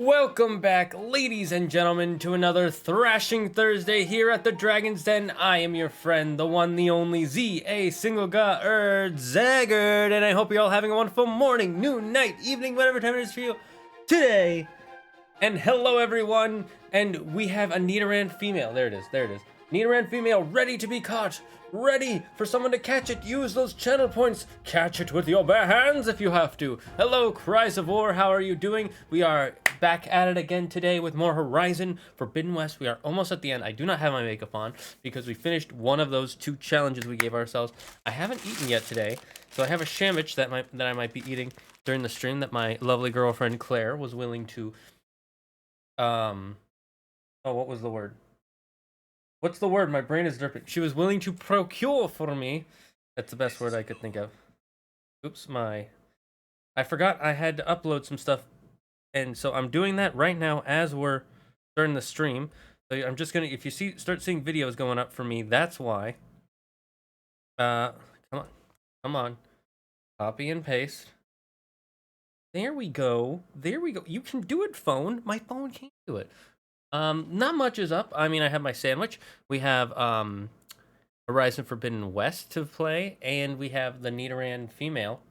Welcome back, ladies and gentlemen, to another Thrashing Thursday here at the Dragon's Den. I am your friend, the one, the only, Zaggard, and I hope you're all having a wonderful morning, noon, night, evening, whatever time it is for you today. And hello, everyone, and we have a Nidoran female. There it is. Nidoran female ready to be caught, ready for someone to catch it. Use those channel points. Catch it with your bare hands if you have to. Hello, Cries of War. How are you doing? We are back at it again today with more Horizon Forbidden West. We are almost at the end. I do not have my makeup on because we finished one of those 2 challenges we gave ourselves. I haven't eaten yet today, so I have a sandwich that I might be eating during the stream that my lovely girlfriend Claire was willing to what was the word? What's the word? My brain is dripping. She was willing to procure for me. That's the best word I could think of. Oops, I forgot I had to upload some stuff, and so I'm doing that right now as we're starting the stream. So I'm just gonna, if you start seeing videos going up for me, that's why. Come on, copy and paste. There we go. You can do it, phone. My phone can't do it. Not much is up. I mean, I have my sandwich. We have Horizon Forbidden West to play, and we have the Nidoran female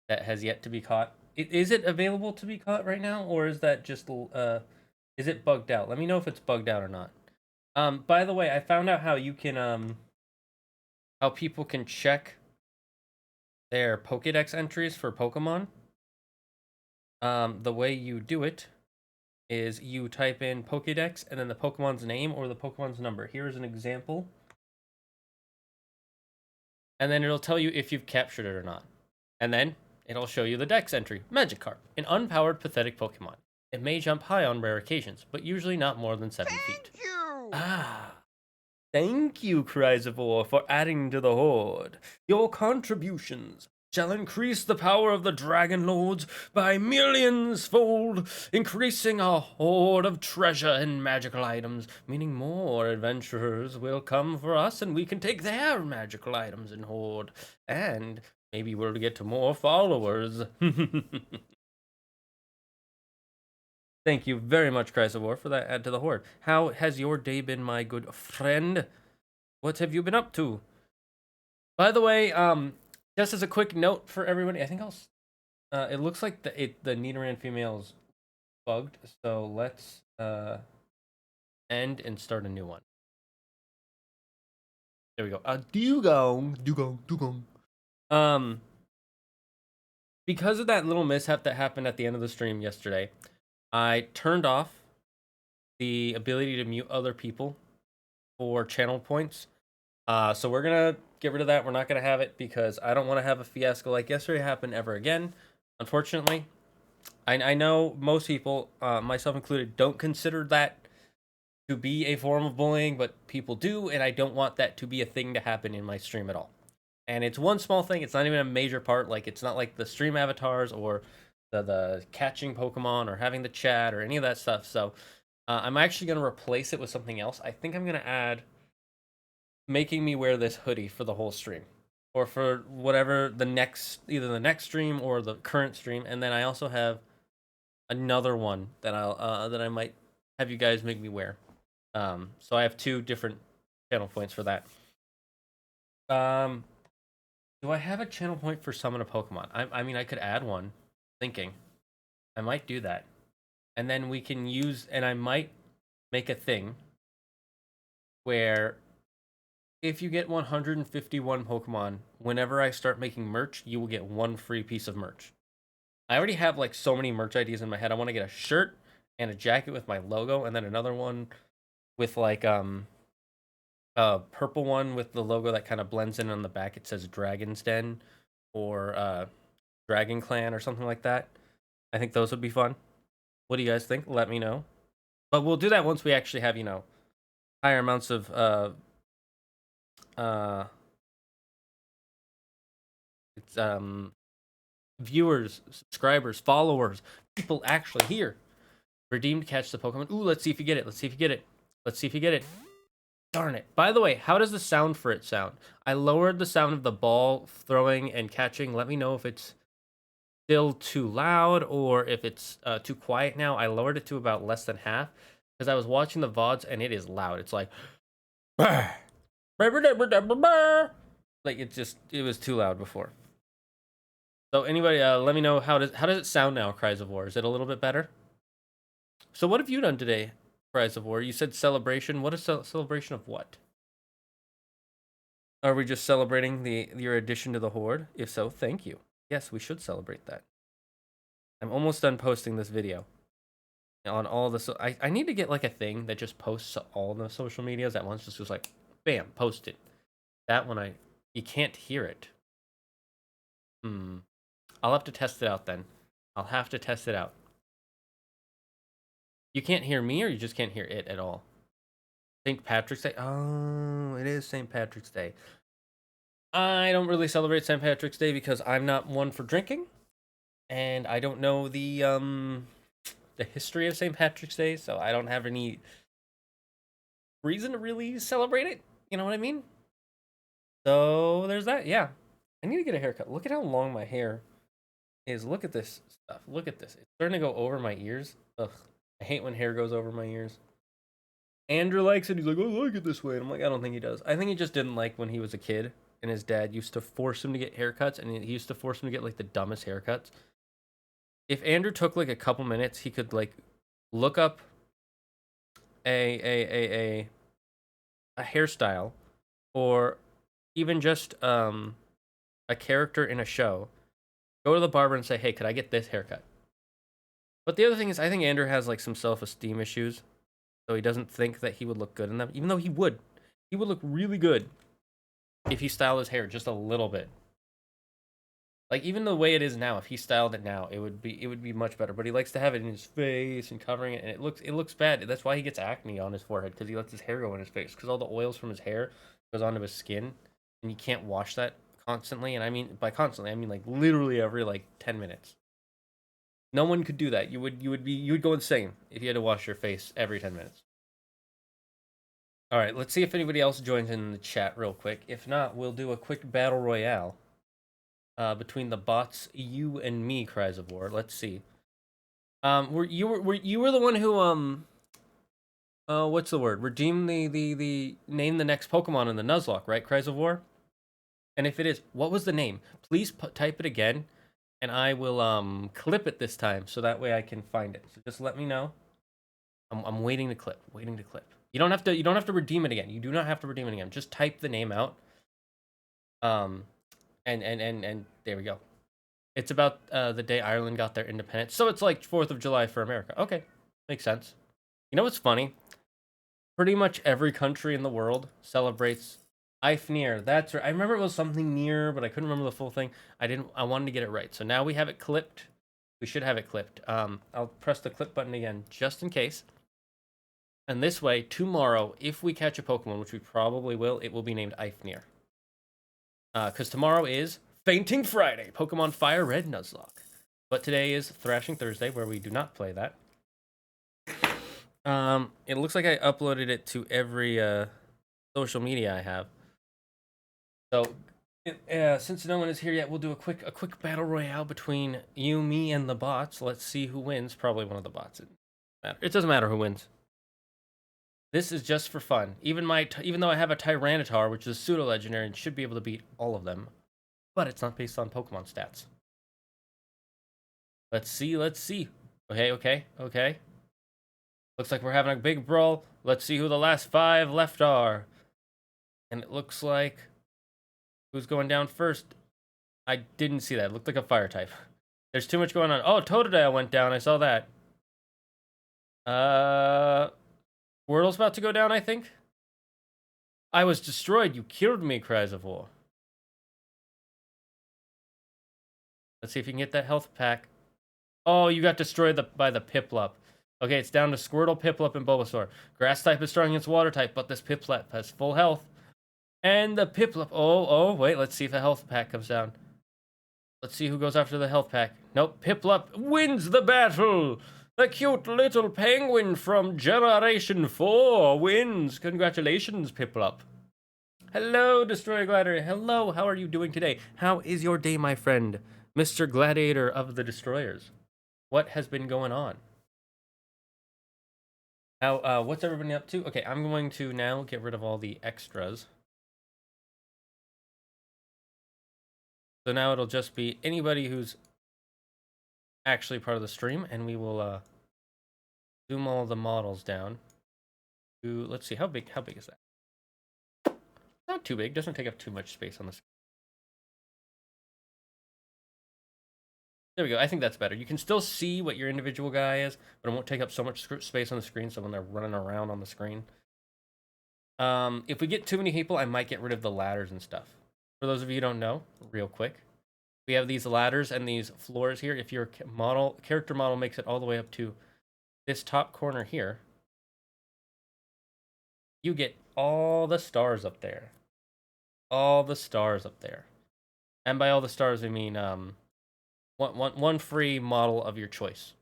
that has yet to be caught. Is it available to be caught right now, or is that just is it bugged out? Let me know if it's bugged out or not. By the way, I found out how you can how people can check their Pokédex entries for Pokemon. The way you do it is you type in Pokédex and then the Pokemon's name or the Pokemon's number. Here's an example. And then it'll tell you if you've captured it or not. And then it'll show you the Dex entry. Magikarp, an unpowered pathetic Pokemon. It may jump high on rare occasions, but usually not more than 7 feet. Thank you! Thank you, Chrysivore, for adding to the horde. Your contributions shall increase the power of the Dragon Lords by millions-fold, increasing our hoard of treasure and magical items, meaning more adventurers will come for us and we can take their magical items and hoard. And maybe we'll get to more followers. Thank you very much, Chrysivore, for that add to the horde. How has your day been, my good friend? What have you been up to? By the way, just as a quick note for everybody, I think it looks like the Nidoran female's bugged, so let's end and start a new one. There we go. Dugong. Because of that little mishap that happened at the end of the stream yesterday, I turned off the ability to mute other people for channel points. So we're gonna get rid of that. We're not gonna have it because I don't want to have a fiasco like yesterday happen ever again. Unfortunately, I know most people, myself included, don't consider that to be a form of bullying, but people do, and I don't want that to be a thing to happen in my stream at all. And it's one small thing. It's not even a major part. Like, it's not like the stream avatars or the catching Pokemon or having the chat or any of that stuff. So I'm actually going to replace it with something else. I think I'm going to add making me wear this hoodie for the whole stream, or for whatever either the next stream or the current stream. And then I also have another one that I might have you guys make me wear. So I have 2 different channel points for that. Do I have a channel point for summon a Pokemon? I mean, I could add one. Thinking I might do that, and then we can use, and I might make a thing where if you get 151 Pokemon, whenever I start making merch, you will get 1 free piece of merch. I already have like so many merch ideas in my head. I want to get a shirt and a jacket with my logo, and then another one with like a purple one with the logo that kind of blends in on the back. It says Dragon's Den or Dragon Clan or something like that. I think those would be fun. What do you guys think? Let me know. But we'll do that once we actually have, higher amounts of viewers, subscribers, followers, people actually here. Redeem to catch the Pokemon. Ooh, let's see if you get it. Let's see if you get it. Let's see if you get it. Darn it. By the way, how does the sound for it sound? I lowered the sound of the ball throwing and catching. Let me know if it's still too loud or if it's too quiet now. I lowered it to about less than half because I was watching the VODs and it is loud. It's like like it was too loud before. So anybody, let me know how does it sound now, Chrysivore? Is it a little bit better? So what have you done today, Chrysivore? You said celebration. What is celebration of what? Are we just celebrating your addition to the horde? If so, thank you. Yes, we should celebrate that. I'm almost done posting this video. on all the I need to get like a thing that just posts all the social medias at once, just like bam, post it. That one you can't hear it. I'll have to test it out then. I'll have to test it out. You can't hear me, or you just can't hear it at all? St. Patrick's Day. Oh, it is St. Patrick's Day. I don't really celebrate St. Patrick's Day because I'm not one for drinking, and I don't know the history of St. Patrick's Day, so I don't have any reason to really celebrate it. You know what I mean? So there's that. Yeah, I need to get a haircut. Look at how long my hair is. Look at this stuff. Look at this. It's starting to go over my ears. Ugh, I hate when hair goes over my ears. Andrew likes it. He's like, I like it this way. And I'm like, I don't think he does. I think he just didn't like when he was a kid and his dad used to force him to get haircuts, and he used to force him to get like the dumbest haircuts. If Andrew took like a couple minutes, he could like look up a hairstyle, or even just a character in a show, go to the barber and say, hey, could I get this haircut? But the other thing is, I think Andrew has like some self-esteem issues, so he doesn't think that he would look good in them, even though he would look really good if he styled his hair just a little bit. Like, even the way it is now, if he styled it now, it would be much better. But he likes to have it in his face and covering it, and it looks bad. That's why he gets acne on his forehead, because he lets his hair go in his face, because all the oils from his hair goes onto his skin, and you can't wash that constantly. And I mean, by constantly, I mean like literally every like 10 minutes. No one could do that. You would go insane if you had to wash your face every 10 minutes. All right, let's see if anybody else joins in the chat real quick. If not, we'll do a quick battle royale. Between the bots, you and me, Cries of War. Let's see. You were the one who what's the word? Redeem the name the next Pokemon in the Nuzlocke, right? Cries of War. And if it is, what was the name? Please type it again, and I will clip it this time, so that way I can find it. So just let me know. I'm waiting to clip. Waiting to clip. You don't have to redeem it again. You do not have to redeem it again. Just type the name out. And there we go. It's about the day Ireland got their independence. So it's like 4th of July for America. Okay, makes sense. You know what's funny? Pretty much every country in the world celebrates Eifnir. That's right. I remember it was something near, but I couldn't remember the full thing. I wanted to get it right. So now we have it clipped. We should have it clipped. I'll press the clip button again just in case. And this way, tomorrow, if we catch a Pokemon, which we probably will, it will be named Eifnir. Because tomorrow is Fainting Friday, Pokemon Fire Red Nuzlocke. But today is Thrashing Thursday, where we do not play that. It looks like I uploaded it to every social media I have. So, since no one is here yet, we'll do a quick battle royale between you, me, and the bots. Let's see who wins. Probably one of the bots. It doesn't matter who wins. This is just for fun. Even though I have a Tyranitar, which is pseudo-legendary and should be able to beat all of them, but it's not based on Pokemon stats. Let's see. Okay. Looks like we're having a big brawl. Let's see who the last 5 left are. And it looks like... who's going down first? I didn't see that. It looked like a fire type. There's too much going on. Oh, Totodile went down. I saw that. Wordle's about to go down, I think. I was destroyed. You killed me, Cries of War. Let's see if you can get that health pack. Oh, you got destroyed by the Piplup. Okay, it's down to Squirtle, Piplup, and Bulbasaur. Grass type is strong against Water type, but this Piplup has full health. And the Piplup... Oh, wait, let's see if the health pack comes down. Let's see who goes after the health pack. Nope, Piplup wins the battle! The cute little penguin from Generation 4 wins! Congratulations, Piplup. Hello, Destroyer Gladiator. Hello, how are you doing today? How is your day, my friend? Mr. Gladiator of the Destroyers. What has been going on? How, what's everybody up to? Okay, I'm going to now get rid of all the extras. So now it'll just be anybody who's actually part of the stream, and we will zoom all the models down to, let's see, how big is that? Not too big, doesn't take up too much space on the screen. There we go. I think that's better. You can still see what your individual guy is, but it won't take up so much space on the screen. So when they're running around on the screen, if we get too many people, I might get rid of the ladders and stuff. For those of you who don't know, real quick, we have these ladders and these floors here. If your character model makes it all the way up to this top corner here, you get all the stars up there. All the stars up there. And by all the stars, I mean one free model of your choice.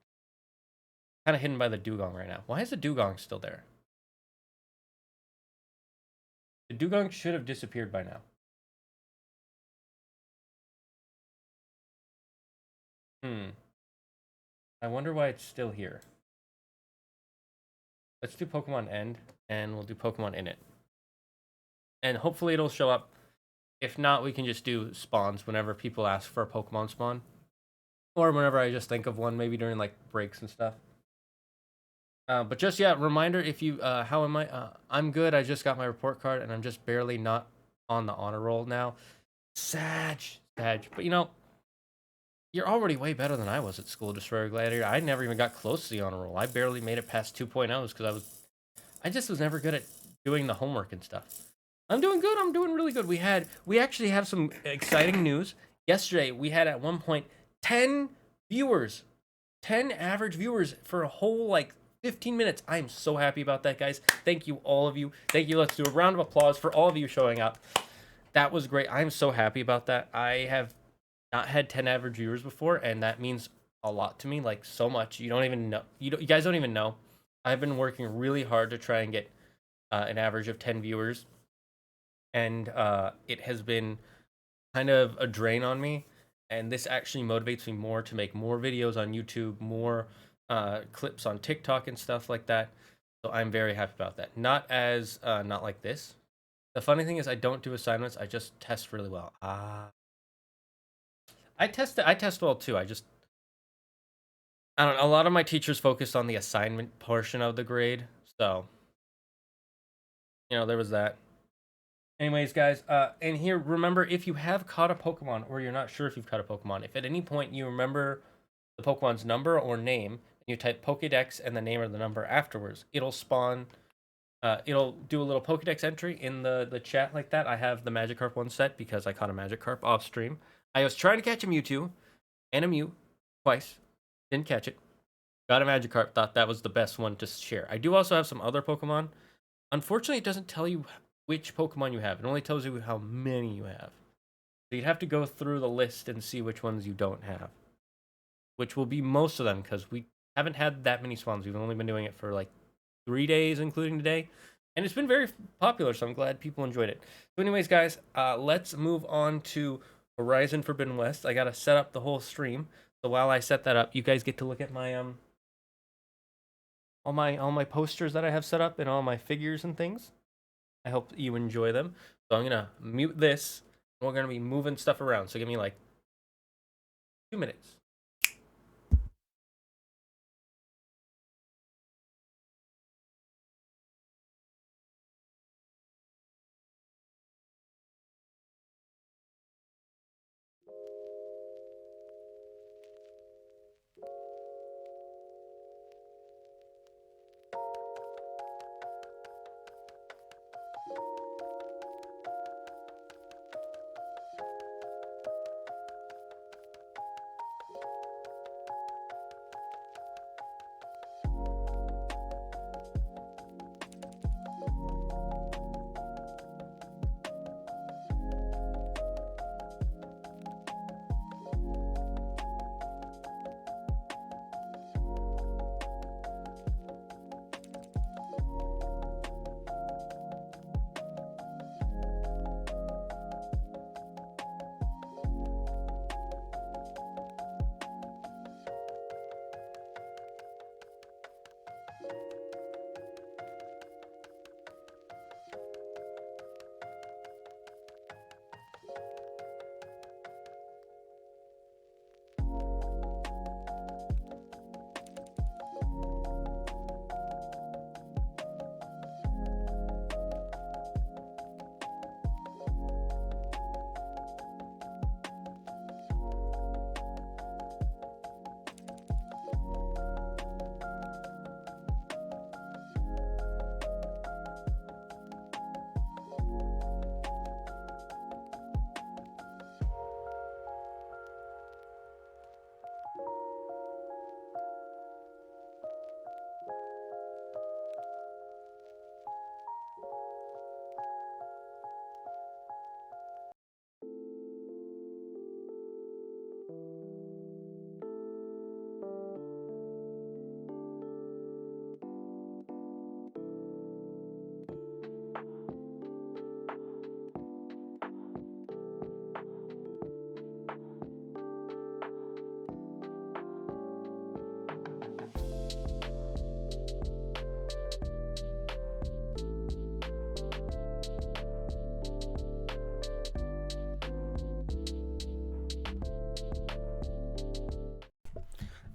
Kind of hidden by the dugong right now. Why is the dugong still there? The dugong should have disappeared by now. I wonder why it's still here. Let's do Pokemon End, and we'll do Pokemon in it. And hopefully it'll show up. If not, we can just do spawns whenever people ask for a Pokemon spawn. Or whenever I just think of one, maybe during like breaks and stuff. But just, yeah, reminder, if you, how am I? I'm good. I just got my report card, and I'm just barely not on the honor roll now. Sag. But you know, you're already way better than I was at school, Destroyer Gladiator. I never even got close to the honor roll. I barely made it past 2.0s because I just was never good at doing the homework and stuff. I'm doing good. I'm doing really good. We actually have some exciting news. Yesterday, we had at one point 10 viewers, 10 average viewers for a whole like 15 minutes. I am so happy about that, guys. Thank you, all of you. Thank you. Let's do a round of applause for all of you showing up. That was great. I'm so happy about that. I have not had 10 average viewers before, and that means a lot to me, like so much. You don't even know. You guys don't even know. I've been working really hard to try and get an average of 10 viewers, and it has been kind of a drain on me, and this actually motivates me more to make more videos on YouTube, more clips on TikTok and stuff like that. So I'm very happy about that. Not like this. The funny thing is I don't do assignments. I just test really well. I test well too. I don't know. A lot of my teachers focused on the assignment portion of the grade. So, you know, there was that. Anyways, guys, and here, remember, if you have caught a Pokemon, or you're not sure if you've caught a Pokemon, if at any point you remember the Pokemon's number or name, and you type Pokédex and the name or the number afterwards, it'll spawn, it'll do a little Pokédex entry in the chat like that. I have the Magikarp one set because I caught a Magikarp off stream. I was trying to catch a Mewtwo and a Mew twice. Didn't catch it. Got a Magikarp. Thought that was the best one to share. I do also have some other Pokemon. Unfortunately, it doesn't tell you which Pokemon you have. It only tells you how many you have. So you'd have to go through the list and see which ones you don't have. Which will be most of them, because we haven't had that many spawns. We've only been doing it for like 3 days, including today. And it's been very popular, so I'm glad people enjoyed it. So anyways, guys, let's move on to Horizon Forbidden West. I gotta set up the whole stream. So while I set that up, you guys get to look at my all my posters that I have set up and all my figures and things. I hope you enjoy them. So I'm gonna mute this. We're gonna be moving stuff around. So give me like 2 minutes.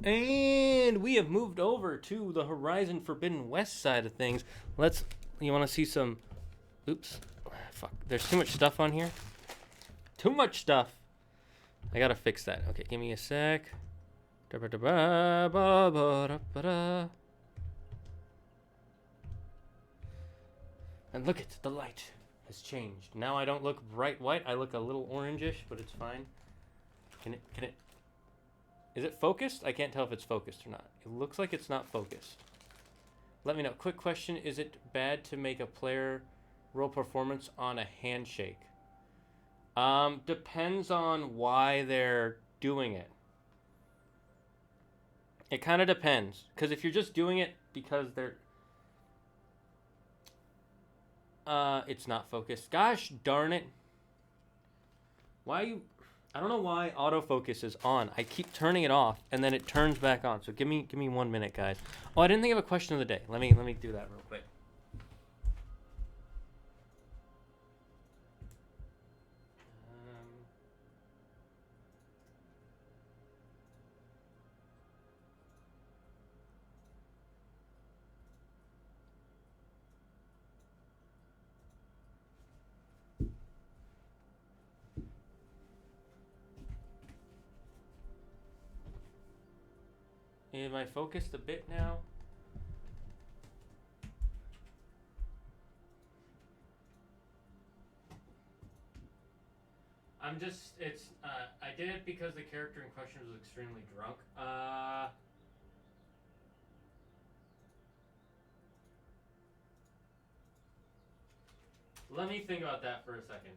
And we have moved over to the Horizon Forbidden West side of things. You want to see some, oops, fuck, there's too much stuff on here. Too much stuff. I gotta fix that. Okay, give me a sec. And look at the light has changed. Now I don't look bright white. I look a little orangish, but it's fine. Can it? Is it focused? I can't tell if it's focused or not. It looks like it's not focused. Let me know. Quick question. Is it bad to make a player roll performance on a handshake? Depends on why they're doing it. It kind of depends. Because if you're just doing it because they're... it's not focused. Gosh darn it. Why you... I don't know why autofocus is on. I keep turning it off, and then it turns back on. So give me 1 minute, guys. Oh, I didn't think of a question of the day. Let me do that real quick. Am I focused a bit now? I did it because the character in question was extremely drunk. Let me think about that for a second.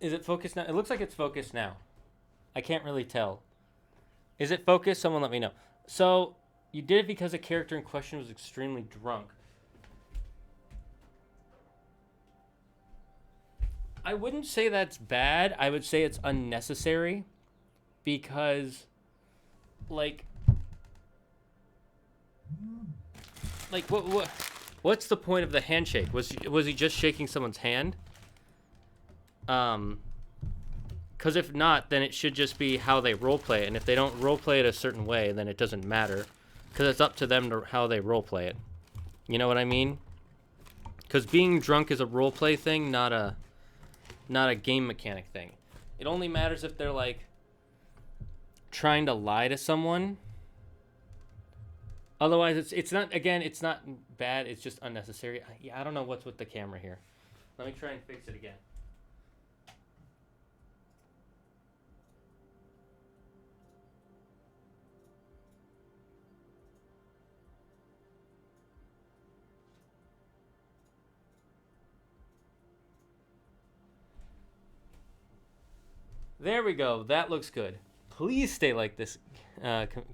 Is it focused now? It looks like it's focused now. I can't really tell. Is it focused? Someone let me know. So, you did it because the character in question was extremely drunk. I wouldn't say that's bad. I would say it's unnecessary. Because, what's the point of the handshake? Was he just shaking someone's hand? Because if not, then it should just be how they roleplay it. And if they don't roleplay it a certain way, then it doesn't matter. Because it's up to them to how they roleplay it. You know what I mean? Because being drunk is a roleplay thing, not a game mechanic thing. It only matters if they're, trying to lie to someone. Otherwise, it's not bad. It's just unnecessary. I don't know what's with the camera here. Let me try and fix it again. There we go. That looks good. Please stay like this,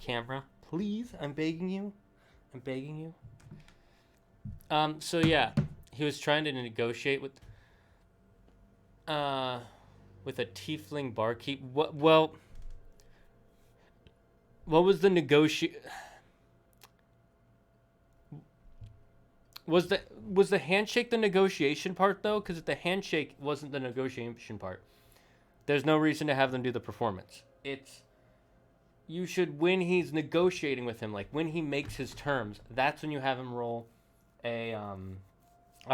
camera. Please, I'm begging you. I'm begging you. So yeah, he was trying to negotiate with a tiefling barkeep. What was the Was the handshake the negotiation part though? Because if the handshake wasn't the negotiation part, there's no reason to have them do the performance. You should, when he's negotiating with him, when he makes his terms, that's when you have him roll a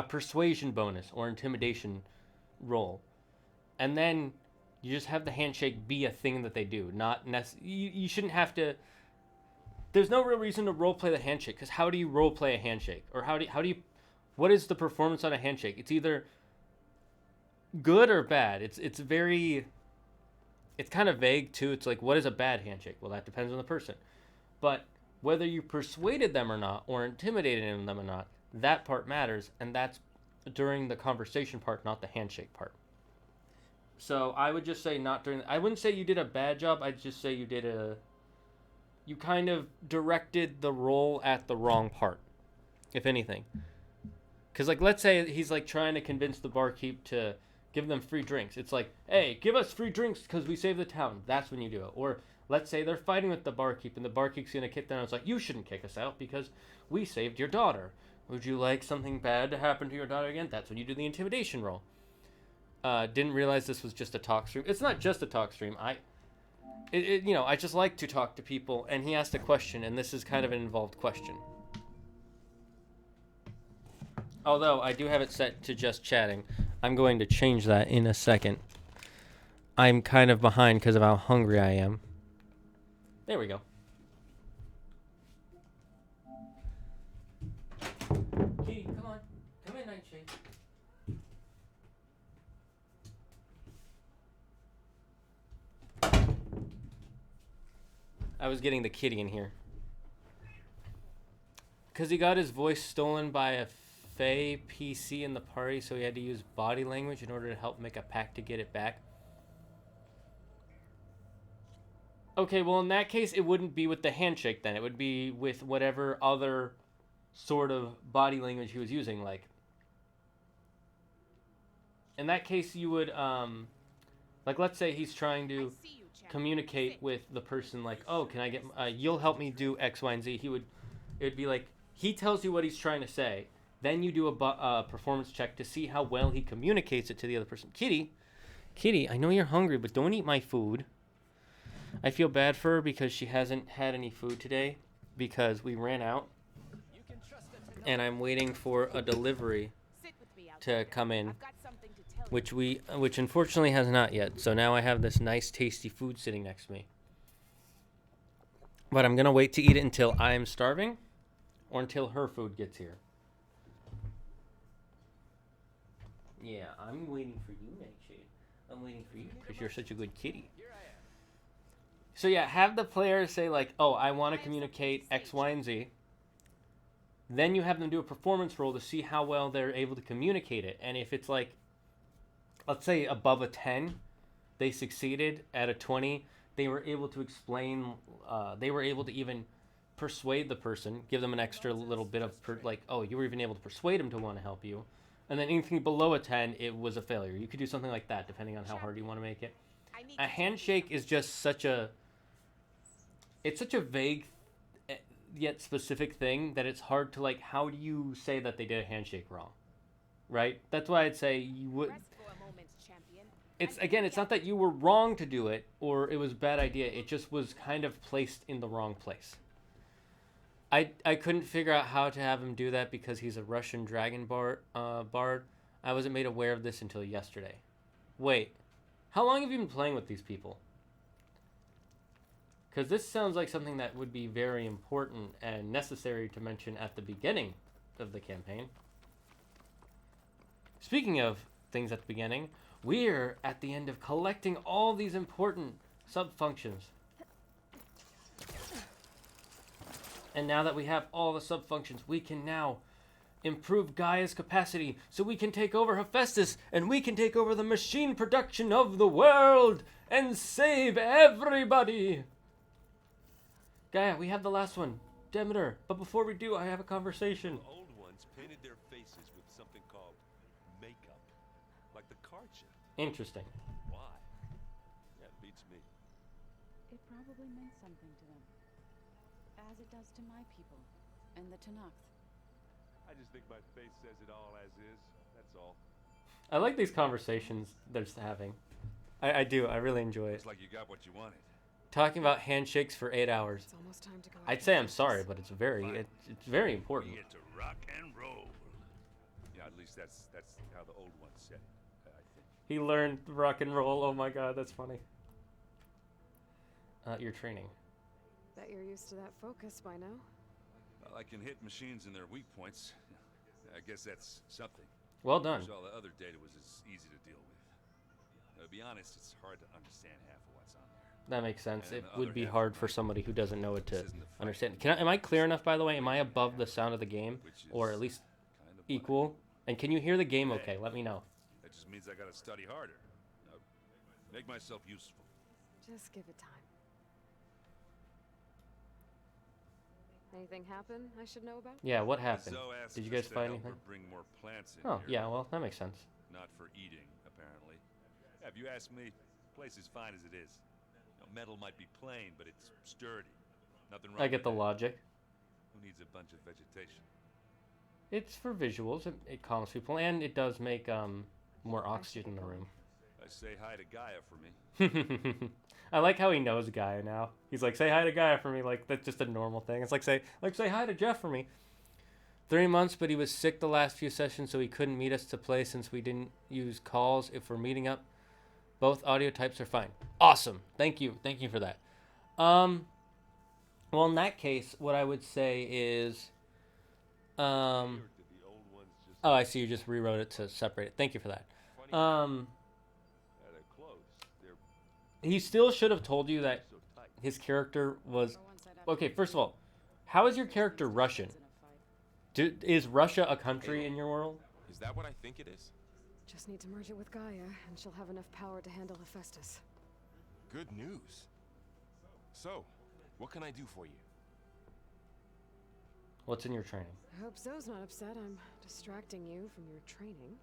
persuasion bonus or intimidation roll. And then you just have the handshake be a thing that they do. You shouldn't have to... There's no real reason to roleplay the handshake, because how do you roleplay a handshake? Or what is the performance on a handshake? It's either good or bad. It's kind of vague too. It's what is a bad handshake? Well, that depends on the person. But whether you persuaded them or not, or intimidated them or not, that part matters, and that's during the conversation part, not the handshake part. So I would just say I wouldn't say you did a bad job. I'd just say you kind of directed the role at the wrong part, if anything. Because let's say he's trying to convince the barkeep to give them free drinks. It's like, hey, give us free drinks because we saved the town. That's when you do it. Or let's say they're fighting with the barkeep and the barkeep's going to kick them out. It's like, you shouldn't kick us out because we saved your daughter. Would you like something bad to happen to your daughter again? That's when you do the intimidation roll. Didn't realize this was just a talk stream. It's not just a talk stream. I just like to talk to people, and he asked a question, and this is kind of an involved question. Although I do have it set to just chatting. I'm going to change that in a second. I'm kind of behind because of how hungry I am. There we go. Kitty, come on. Come in, Nightshade. I was getting the kitty in here. Because he got his voice stolen by a Fae PC in the party, so he had to use body language in order to help make a pact to get it back. Okay, well, in that case, it wouldn't be with the handshake then. It would be with whatever other sort of body language he was using. Like, in that case, you would, like, let's say he's trying to communicate with the person, like, oh, can I get, you'll help me do X, Y, and Z. It would be like, he tells you what he's trying to say. Then you do a performance check to see how well he communicates it to the other person. Kitty, I know you're hungry, but don't eat my food. I feel bad for her because she hasn't had any food today because we ran out. And I'm waiting for a delivery to come in, which unfortunately has not yet. So now I have this nice, tasty food sitting next to me. But I'm going to wait to eat it until I'm starving or until her food gets here. Yeah, I'm waiting for you, Nightshade. I'm waiting for you because you're such a good kitty. So yeah, have the player say like, oh, I want to communicate X, Y, and Z. Then you have them do a performance roll to see how well they're able to communicate it. And if it's like, let's say above a 10, they succeeded. At a 20, they were able to explain, they were able to even persuade the person, give them an extra little bit of, oh, you were even able to persuade them to want to help you. And then anything below a 10, it was a failure. You could do something like that, depending on how hard you want to make it. A handshake is just such a vague yet specific thing that it's hard to, like, how do you say that they did a handshake wrong? Right? That's why I'd say you would... It's not that you were wrong to do it, or it was a bad idea. It just was kind of placed in the wrong place. I couldn't figure out how to have him do that because he's a Russian dragon bard. I wasn't made aware of this until yesterday. Wait, how long have you been playing with these people? Because this sounds like something that would be very important and necessary to mention at the beginning of the campaign. Speaking of things at the beginning, we're at the end of collecting all these important sub-functions. And now that we have all the sub-functions, we can now improve Gaia's capacity so we can take over Hephaestus and we can take over the machine production of the world and save everybody. Gaia, we have the last one, Demeter. But before we do, I have a conversation. The old ones painted their faces with something called makeup, like the card chip. Interesting. Why? That beats me. It probably meant something to them, as it does to my people and the Tanakh. I just think my face says it all as is. That's all. I like these conversations they're having. I do. I really enjoy it. It's like you got what you wanted. Talking about handshakes for 8 hours. It's almost time to go. I'd say I'm sorry, but it's very important. We get to rock and roll. Yeah, at least that's how the old ones said it, I think. He learned rock and roll. Oh my god, that's funny. You're training. Bet you're used to that focus by now. Well, I can hit machines in their weak points. I guess that's something. Well done. Wish all the other data was as easy to deal with. To be honest, it's hard to understand half of what's on there. That makes sense. And It the would other be half hard of for my- somebody who doesn't know it to This isn't the fight. understand. Am I clear enough, by the way? Am I above the sound of the game? Which Or is at least kind of equal? And can you hear the game okay? Let me know. That just means I gotta study harder. Make myself useful. Just give it time. Anything happen I should know about? Yeah, what happened? Zoe asked Did you us guys to find help anything? her bring more plants in Oh, here. yeah, well, that makes sense. Not for eating, apparently. apparently. Yeah, if you ask me, the place is fine as it is. You know, metal might be plain, but it's sturdy. Nothing wrong I get with the that. logic. Who needs a bunch of vegetation? It's for visuals. It calms people, and it does make more oxygen in the room. I say hi to Gaia for me. I like how he knows Gaia now. He's like, say hi to Gaia for me. Like, that's just a normal thing. It's like say hi to Jeff for me. 3 months, but he was sick the last few sessions, so he couldn't meet us to play since we didn't use calls. If we're meeting up, both audio types are fine. Awesome. Thank you for that. Well, in that case, what I would say is, oh, I see you just rewrote it to separate it. Thank you for that. He still should have told you that his character was... Okay, first of all, how is your character Russian? Is Russia a country in your world? Is that what I think it is? Just need to merge it with Gaia, and she'll have enough power to handle Hephaestus. Good news. So, what can I do for you? What's in your training? I hope Zoe's not upset I'm distracting you from your training.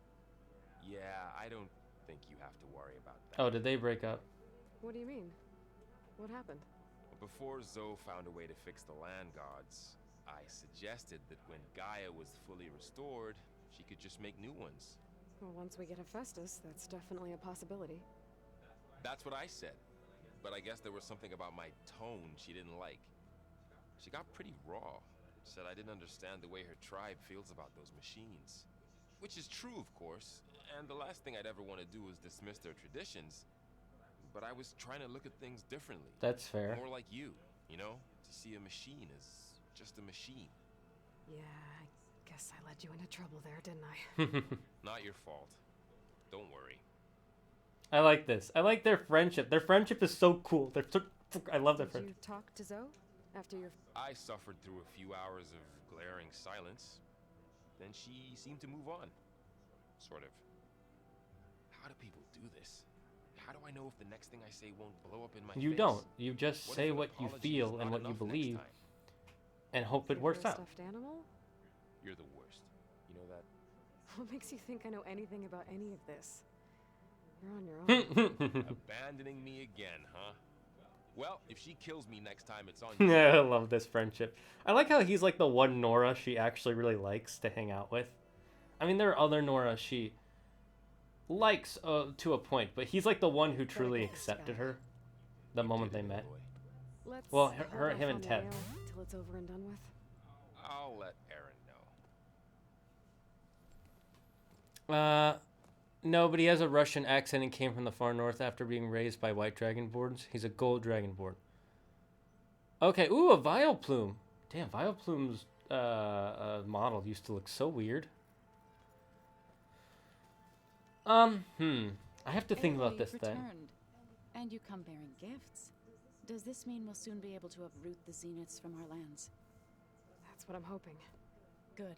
Yeah, I don't think you have to worry about that. Oh, did they break up? What do you mean? What happened? Before Zoe found a way to fix the land gods, I suggested that when Gaia was fully restored, she could just make new ones. Well, once we get Hephaestus, that's definitely a possibility. That's what I said. But I guess there was something about my tone she didn't like. She got pretty raw. Said I didn't understand the way her tribe feels about those machines. Which is true, of course. And the last thing I'd ever want to do is dismiss their traditions. But I was trying to look at things differently. That's fair. More like you know? To see a machine as just a machine. Yeah, I guess I led you into trouble there, didn't I? Not your fault. Don't worry. I like this. I like their friendship. Their friendship is so cool. I love their Did friendship. you talk to Zoe after your... I suffered through a few hours of glaring silence. Then she seemed to move on. Sort of. How do people do this? How do I know if the next thing I say won't blow up in my face? You don't. You just What say if an what you apology feel is and not what you enough next believe time? and hope it your works out. stuffed animal? You're the worst. You know that? What makes you think I know anything about any of this? You're on your own. Abandoning me again, huh? Well, if she kills me next time, it's on you. Yeah, I love this friendship. I like how he's like the one Nora she actually really likes to hang out with. I mean, there are other Nora she likes to a point, but he's like the one who truly accepted her the moment they met. Let's Well, hold him off and on the Ted. mail till it's over and done with. I'll let Aaron know. No, but he has a Russian accent and came from the far north after being raised by white dragonborns. He's a gold dragonborn. Okay, ooh, a Vileplume. Damn, Vileplume's model used to look so weird. I have to think about this then. And you come bearing gifts. Does this mean we'll soon be able to uproot the Zeniths from our lands? That's what I'm hoping. Good.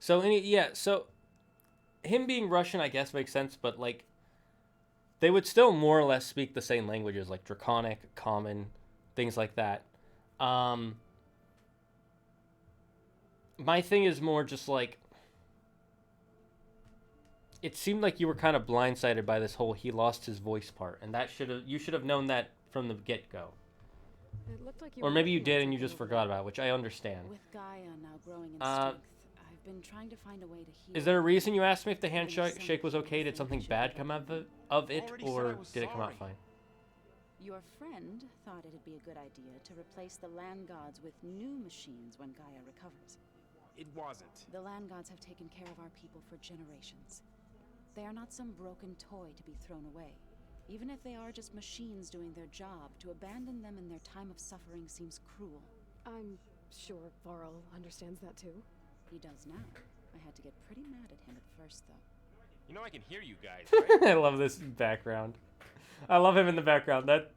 So so him being Russian, I guess, makes sense, but like they would still more or less speak the same languages, like Draconic, Common, things like that. My thing is more just like it seemed like you were kind of blindsided by this whole he lost his voice part, and that you should have known that from the get-go. It looked like you Or were maybe you working on did and you something just over forgot about it, which I understand. With Gaia now growing in strength, I've been trying to find a way to heal. Is there a reason you asked me if the handshake was okay? Did something bad come out of it, or did it come out fine? Your friend thought it'd be a good idea to replace the land gods with new machines when Gaia recovers. It wasn't. The land gods have taken care of our people for generations. They are not some broken toy to be thrown away. Even if they are just machines doing their job, to abandon them in their time of suffering seems cruel. I'm sure Varl understands that too. He does now. I had to get pretty mad at him at first, though. You know I can hear you guys, right? I love this background. I love him in the background. That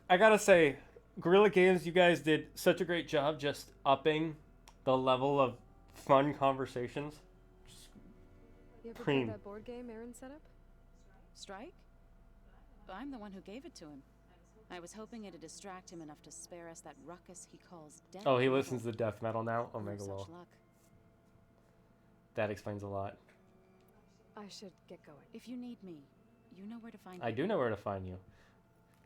I gotta say, Guerrilla Games, you guys did such a great job just upping the level of fun conversations. You ever Cream. play that board game Aaron set up? Strike? I'm the one who gave it to him. I was hoping it'd distract him enough to spare us that ruckus he calls death. Oh, he listens to death metal now? No Omega such Lol. luck. That explains a lot. I should get going. If you need me, you know where to find me. I do know where to find you.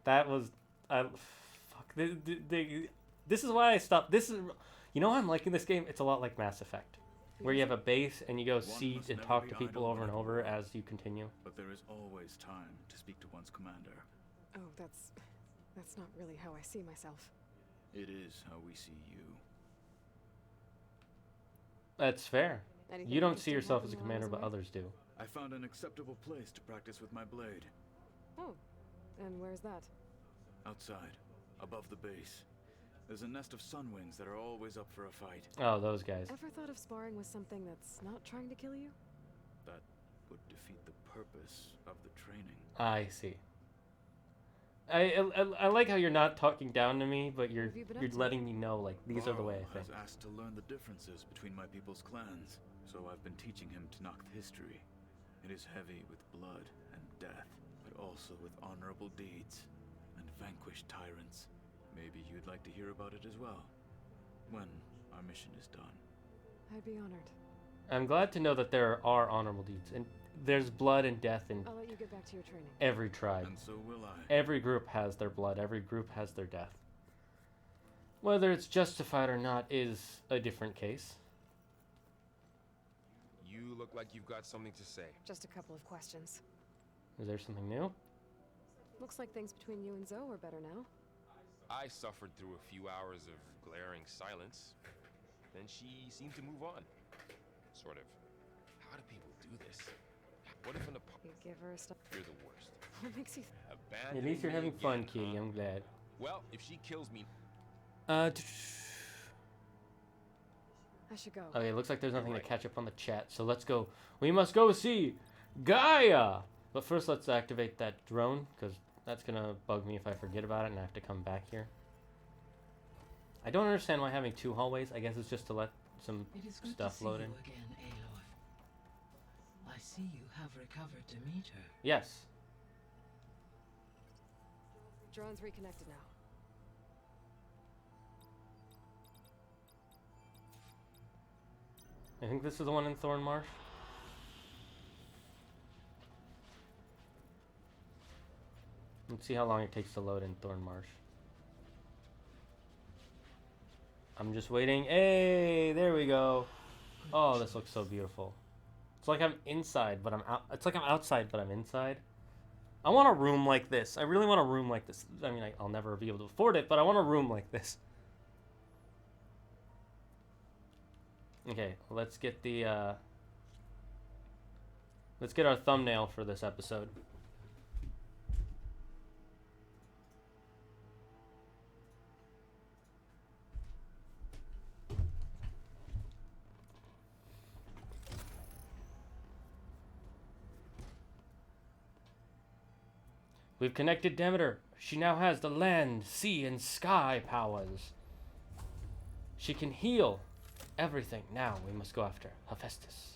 That was, fuck. This is why I stopped. This is, you know, I'm liking this game. It's a lot like Mass Effect, where you have a base and you go see and talk to people over and over as you continue. But there is always time to speak to one's commander. Oh, that's not really how I see myself. It is how we see you. That's fair. Anything You don't see interesting yourself as a happen while I commander, was but away? others do. I found an acceptable place to practice with my blade. Oh, and where's that? Outside, above the base. There's a nest of sunwings that are always up for a fight. Oh, those guys. Ever thought of sparring with something that's not trying to kill you? That would defeat the purpose of the training. I see. I like how you're not talking down to me, but you're What have you been up you're to? letting me know, like, these are the way I Varl think. has asked to learn the differences between my people's clans, so I've been teaching him to knock the history. It is heavy with blood and death, but also with honorable deeds and vanquished tyrants. Maybe you'd like to hear about it as well, when our mission is done. I'd be honored. I'm glad to know that there are honorable deeds, and there's blood and death in I'll let you get back to your training. every tribe. And so will I. Every group has their blood, every group has their death. Whether it's justified or not is a different case. You look like you've got something to say. Just a couple of questions. Is there something new? Looks like things between you and Zoe are better now. I suffered through a few hours of glaring silence. Then she seemed to move on. Sort of. How do people do this? What if an You give her a stuff. You're the worst. What makes you? Abandoning At least you're me having fun, again, Kitty. huh? I'm glad. Well, if she kills me, I should go. Okay, looks like there's nothing Right. to catch up on the chat, so let's go. We must go see Gaia! But first, let's activate that drone, because that's going to bug me if I forget about it and I have to come back here. I don't understand why having two hallways. I guess it's just to let some It is good stuff to see load in. you again, Aloy. I see you have recovered Demeter. Yes. Drone's reconnected now. I think this is the one in Thornmarsh. Let's see how long it takes to load in Thornmarsh. I'm just waiting. Hey, there we go. Oh, this looks so beautiful. It's like I'm inside, but I'm out. It's like I'm outside, but I'm inside. I want a room like this. I really want a room like this. I mean, I'll never be able to afford it, but I want a room like this. Okay, let's get the let's get our thumbnail for this episode. We've connected Demeter. She now has the land, sea, and sky powers. She can heal everything. Now we must go after Hephaestus.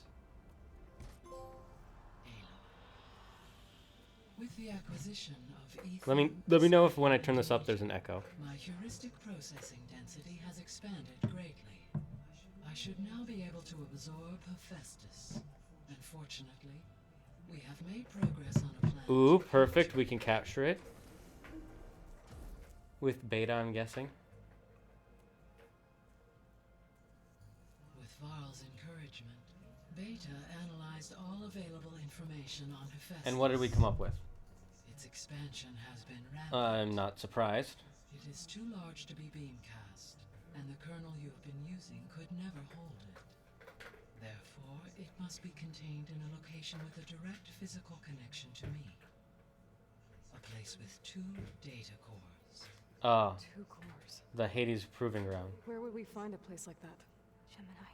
With the acquisition of ether, Let me know if when I turn this up there's an echo. my heuristic processing density has expanded greatly. I should now be able to absorb Hephaestus. Unfortunately, we have made progress on a plan. Ooh, perfect. We can capture it. With beta, I'm guessing. With Varl's encouragement, Beta analyzed all available information on Hephaestus. And what did we come up with? Its expansion has been rapid. I'm not surprised. It is too large to be beamcast, and the kernel you have been using could never hold it. Therefore, it must be contained in a location with a direct physical connection to me. A place with 2 data cores. 2 cores. The Hades Proving Ground. Where would we find a place like that? Gemini.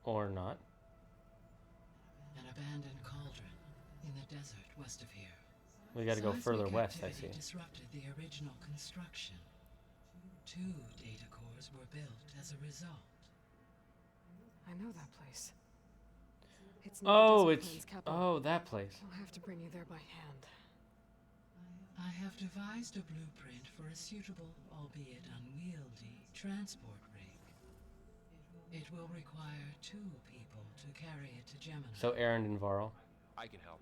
Or not. An abandoned cauldron in the desert west of here. We gotta go Seismic further west, I activity see. disrupted the original construction. 2 data cores were built as a result. I know that place. It's Oh, the it's... Desert Plains capital. Oh, that place. I'll have to bring you there by hand. I have devised a blueprint for a suitable, albeit unwieldy, transport rig. It will require 2 people to carry it to Gemini. So Aaron and Varl. I can help.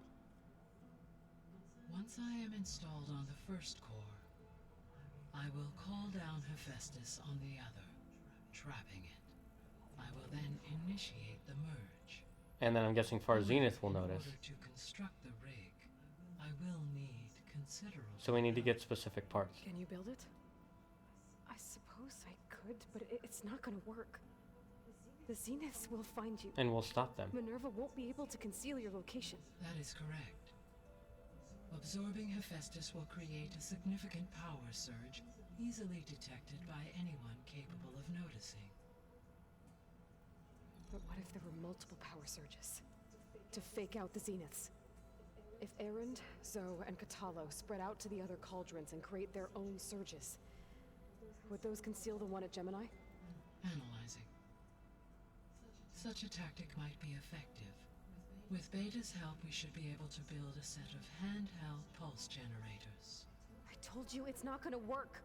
Once I am installed on the first core, I will call down Hephaestus on the other, trapping it. I will then initiate the merge. And then I'm guessing Far Zenith will notice. In order to construct the rig, I will need considerable. So we need to get specific parts. Can you build it? I suppose I could, but it's not gonna work. The Zeniths will find you. And we'll stop them. Minerva won't be able to conceal your location. That is correct. Absorbing Hephaestus will create a significant power surge, easily detected by anyone capable of noticing. But what if there were multiple power surges? To fake out the Zeniths? If Erend, Zoe, and Katalo spread out to the other cauldrons and create their own surges, would those conceal the one at Gemini? Analyzing. Such a tactic might be effective. With Beta's help, we should be able to build a set of handheld pulse generators. I told you it's not gonna work.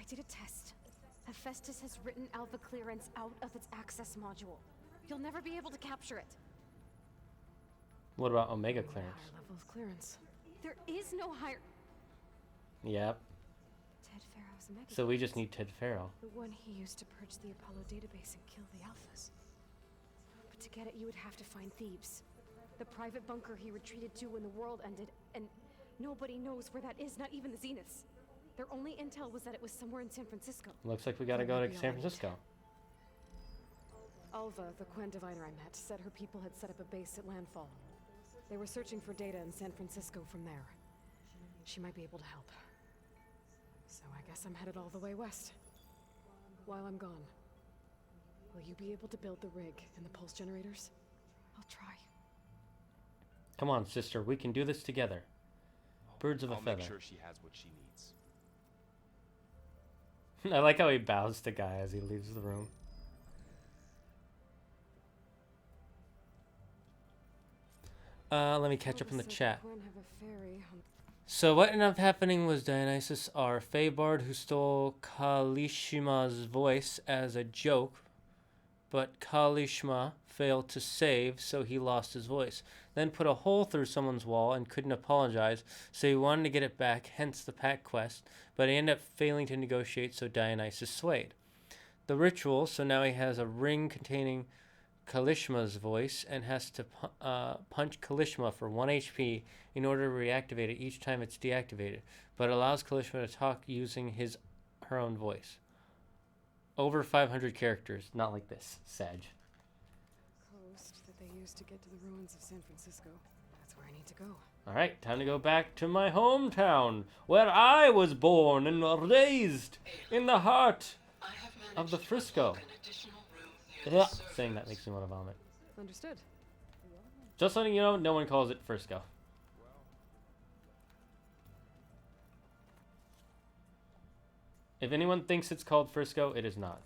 I did a test. Hephaestus has written Alpha clearance out of its access module. You'll never be able to capture it. What about Omega clearance? Higher level of clearance. There is no higher. Yep. Ted Pharaoh's Omega. So we just need Ted Pharaoh. The one he used to purge the Apollo database and kill the Alphas. But to get it, you would have to find Thebes. The private bunker he retreated to when the world ended, and nobody knows where that is, not even the Zeniths. Their only intel was that it was somewhere in San Francisco. Looks like we gotta go to San Francisco. Alva, the Quen diviner I met, said her people had set up a base at landfall. They were searching for data in San Francisco from there. She might be able to help. So I guess I'm headed all the way west. While I'm gone, will you be able to build the rig and the pulse generators? I'll try. Come on, sister. We can do this together. Birds of a feather. I'll make sure she has what she needs. I like how he bows to Gaia as he leaves the room. Let me catch up in the chat. So what ended up happening was Dionysus, our Fey Bard, who stole Kalishima's voice as a joke, but Kalishma failed to save, so he lost his voice. Then put a hole through someone's wall and couldn't apologize, so he wanted to get it back, hence the pact quest, but he ended up failing to negotiate, so Dionysus swayed. The ritual, so now he has a ring containing Kalishma's voice and has to punch Kalishma for 1 HP in order to reactivate it each time it's deactivated, but allows Kalishma to talk using her own voice. Over 500 characters, not like this, Sag. Coast that they used to get to the ruins of San Francisco. That's where I need to go. Alright, time to go back to my hometown, where I was born and raised in the heart of the Frisco. Yeah, saying that makes me want to vomit. Understood. Just letting you know, no one calls it Frisco. If anyone thinks it's called Frisco, it is not.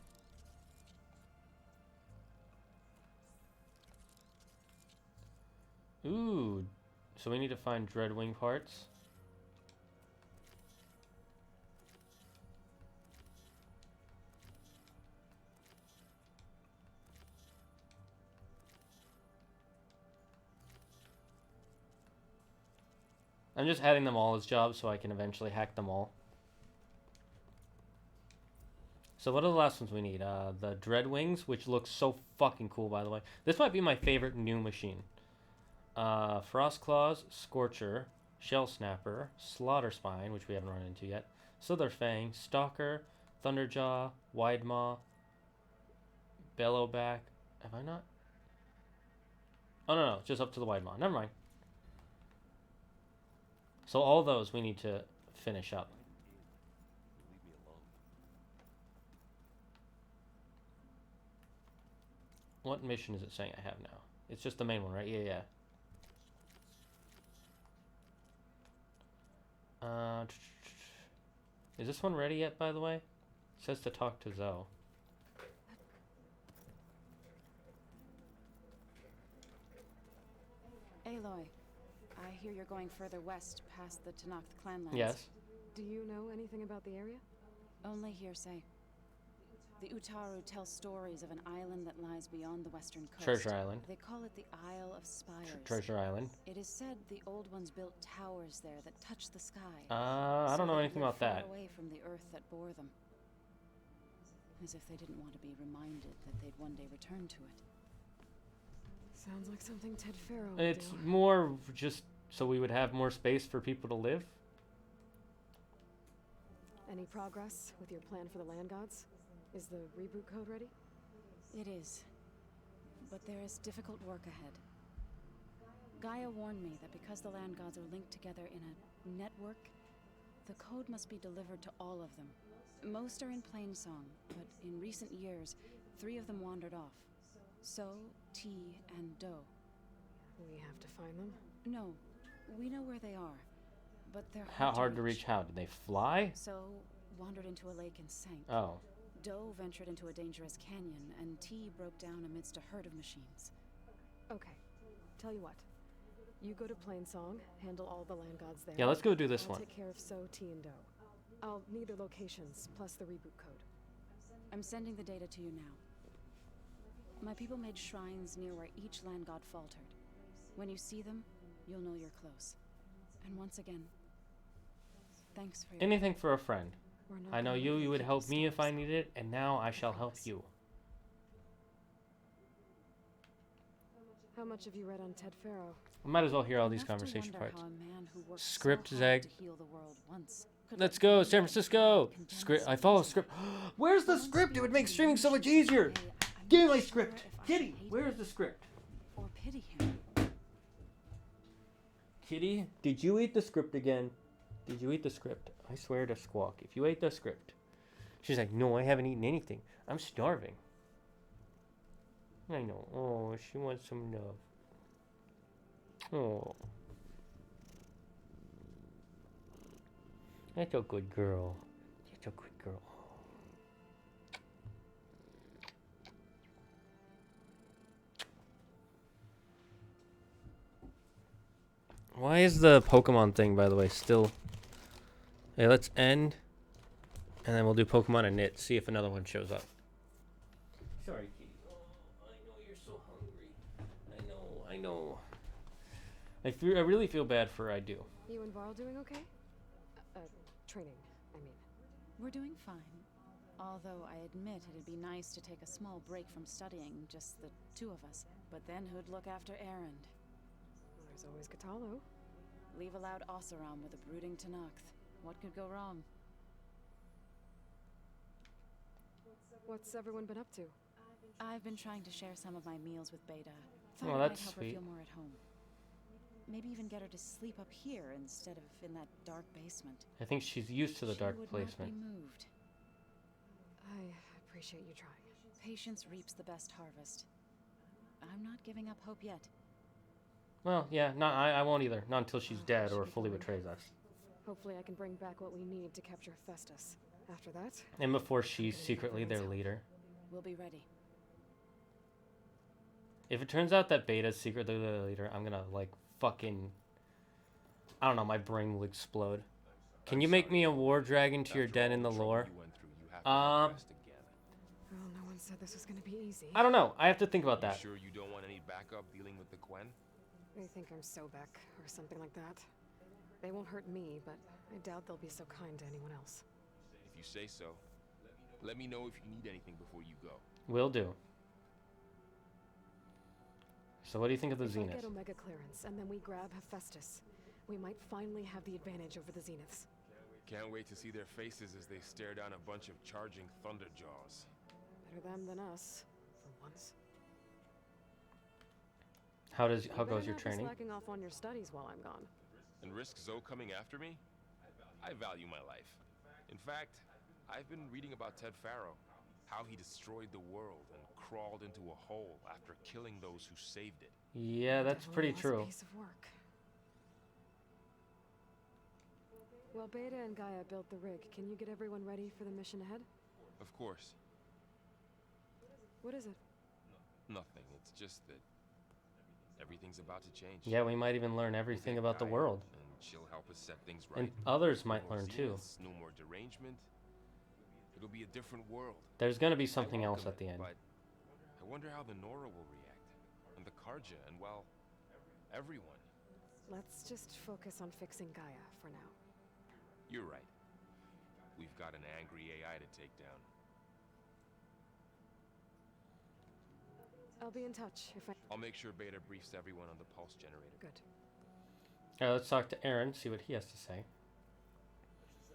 Ooh, so we need to find Dreadwing parts. I'm just adding them all as jobs so I can eventually hack them all. So what are the last ones we need? The Dreadwings, which looks so fucking cool, by the way. This might be my favorite new machine. Frost Claws, Scorcher, Shell Snapper, Slaughter Spine, which we haven't run into yet, Slither Fang, Stalker, Thunderjaw, Wide Maw, Bellowback. Have I not? Oh, no, just up to the Wide Maw. Never mind. So all those we need to finish up. Leave me alone. What mission is it saying I have now? It's just the main one, right? Yeah. Is this one ready yet, by the way? It says to talk to Zoe. Aloy, I hear you're going further west past the Tenakth clanlands. Yes. Do you know anything about the area? Only hearsay. The Utaru tell stories of an island that lies beyond the western coast. Treasure Island. They call it the Isle of Spires. Treasure Island. It is said the old ones built towers there that touch the sky. I don't know anything about that. Far away from the earth that bore them. As if they didn't want to be reminded that they'd one day return to it. Sounds like something Ted Faro would It's do. more just so we would have more space for people to live. Any progress with your plan for the land gods? Is the reboot code ready? It is. But there is difficult work ahead. Gaia warned me that because the land gods are linked together in a network, the code must be delivered to all of them. Most are in plain song, but in recent years, 3 of them wandered off. So, T, and Do. We have to find them? No, we know where they are, but they're How hard to reach? How did they fly? So, wandered into a lake and sank. Oh. Do ventured into a dangerous canyon, and T broke down amidst a herd of machines. Okay. Tell you what. You go to Plainsong, handle all the land gods there. Yeah, let's go do this I'll one. take care of So, T, and Do. I'll need their locations, plus the reboot code. I'm sending the data to you now. My people made shrines near where each land god faltered. When you see them, you'll know you're close. And once again, thanks for your Anything for a friend. We're not I know gonna you let would keep help us me if I stars. needed it, and now I shall help promise. you. How much have you read on Ted Faro? I might as well hear all these Enough to conversation wonder parts. how a man who worked so Script hard Zeg. to heal the world once could Let's let go, one San man Francisco. condemn Script. I his follow own script. son. Where's the Once script? It would make viewed streaming so much emotions easier. today, I'm Give me not my sure script. if I Kitty, hate where's him the script? or pity him. Kitty, did you eat the script again? Did you eat the script? I swear to Squawk, if you ate the script. She's like, no, I haven't eaten anything. I'm starving. I know. Oh, she wants some love. Oh. That's a good girl. That's a good girl. Why is the Pokemon thing, by the way, still... Hey, let's end. And then we'll do Pokemon and Knit. See if another one shows up. Sorry, Kitty. Oh, I know you're so hungry. I know. I really feel bad for I do. You and Varl doing okay? Training, I mean. We're doing fine. Although I admit it'd be nice to take a small break from studying, just the 2 of us. But then who'd look after Erend? There's always Katalo. Leave a loud Oseram with a brooding Tenakth. What could go wrong? What's everyone been up to? I've been trying to share some of my meals with Beta. Oh, Thought it that's might help sweet. her feel more at home. Maybe even get her to sleep up here instead of in that dark basement. I think she's used to the dark She would placement. not be moved. I appreciate you trying. Patience reaps the best harvest. I'm not giving up hope yet. Well, yeah, I won't either. Not until she's dead or fully betrays us. Hopefully I can bring back what we need to capture Festus. After that, And before she's secretly their leader. We'll be ready. If it turns out that Beta's secretly their leader, I'm gonna, like, fucking... I don't know, my brain will explode. Can you make me a war dragon to your den in the lore? Again. well, no one said this was gonna be easy. I don't know. I have to think about You that. sure you don't want any backup dealing with the Quen? They think I'm Sobek or something like that. They won't hurt me, but I doubt they'll be so kind to anyone else. If you say so. Let me know if you need anything before you go. Will do. So what do you think of the If I Zenith? get Omega clearance and then we grab Hephaestus, we might finally have the advantage over the Zeniths. Can't wait to see their faces as they stare down a bunch of charging Thunderjaws. Better them than us, for once. How You goes better your not be training? slacking off on your studies while I'm gone. And risk Zoe coming after me? I value my life. In fact, I've been reading about Ted Faro, how he destroyed the world and crawled into a hole after killing those who saved it. Yeah, that's Definitely pretty was a true. piece of work. Well, Beta and Gaia built the rig. Can you get everyone ready for the mission ahead? Of course, What is it? nothing. It's just that everything's about to change. Yeah, we might even learn We'll everything get about the Gaia, world. and she'll help us set things right. And others No might more learn too. Zeniths, no more derangement. It'll be a different world. There's gonna be I something else welcome at the it, end. But I wonder how the Nora will react, and the Karja, and well, everyone. Let's just focus on fixing Gaia for now. You're right. We've got an angry AI to take down. I'll be in touch if I... I'll make sure Beta briefs everyone on the pulse generator. Good. Alright, let's talk to Aaron, see what he has to say.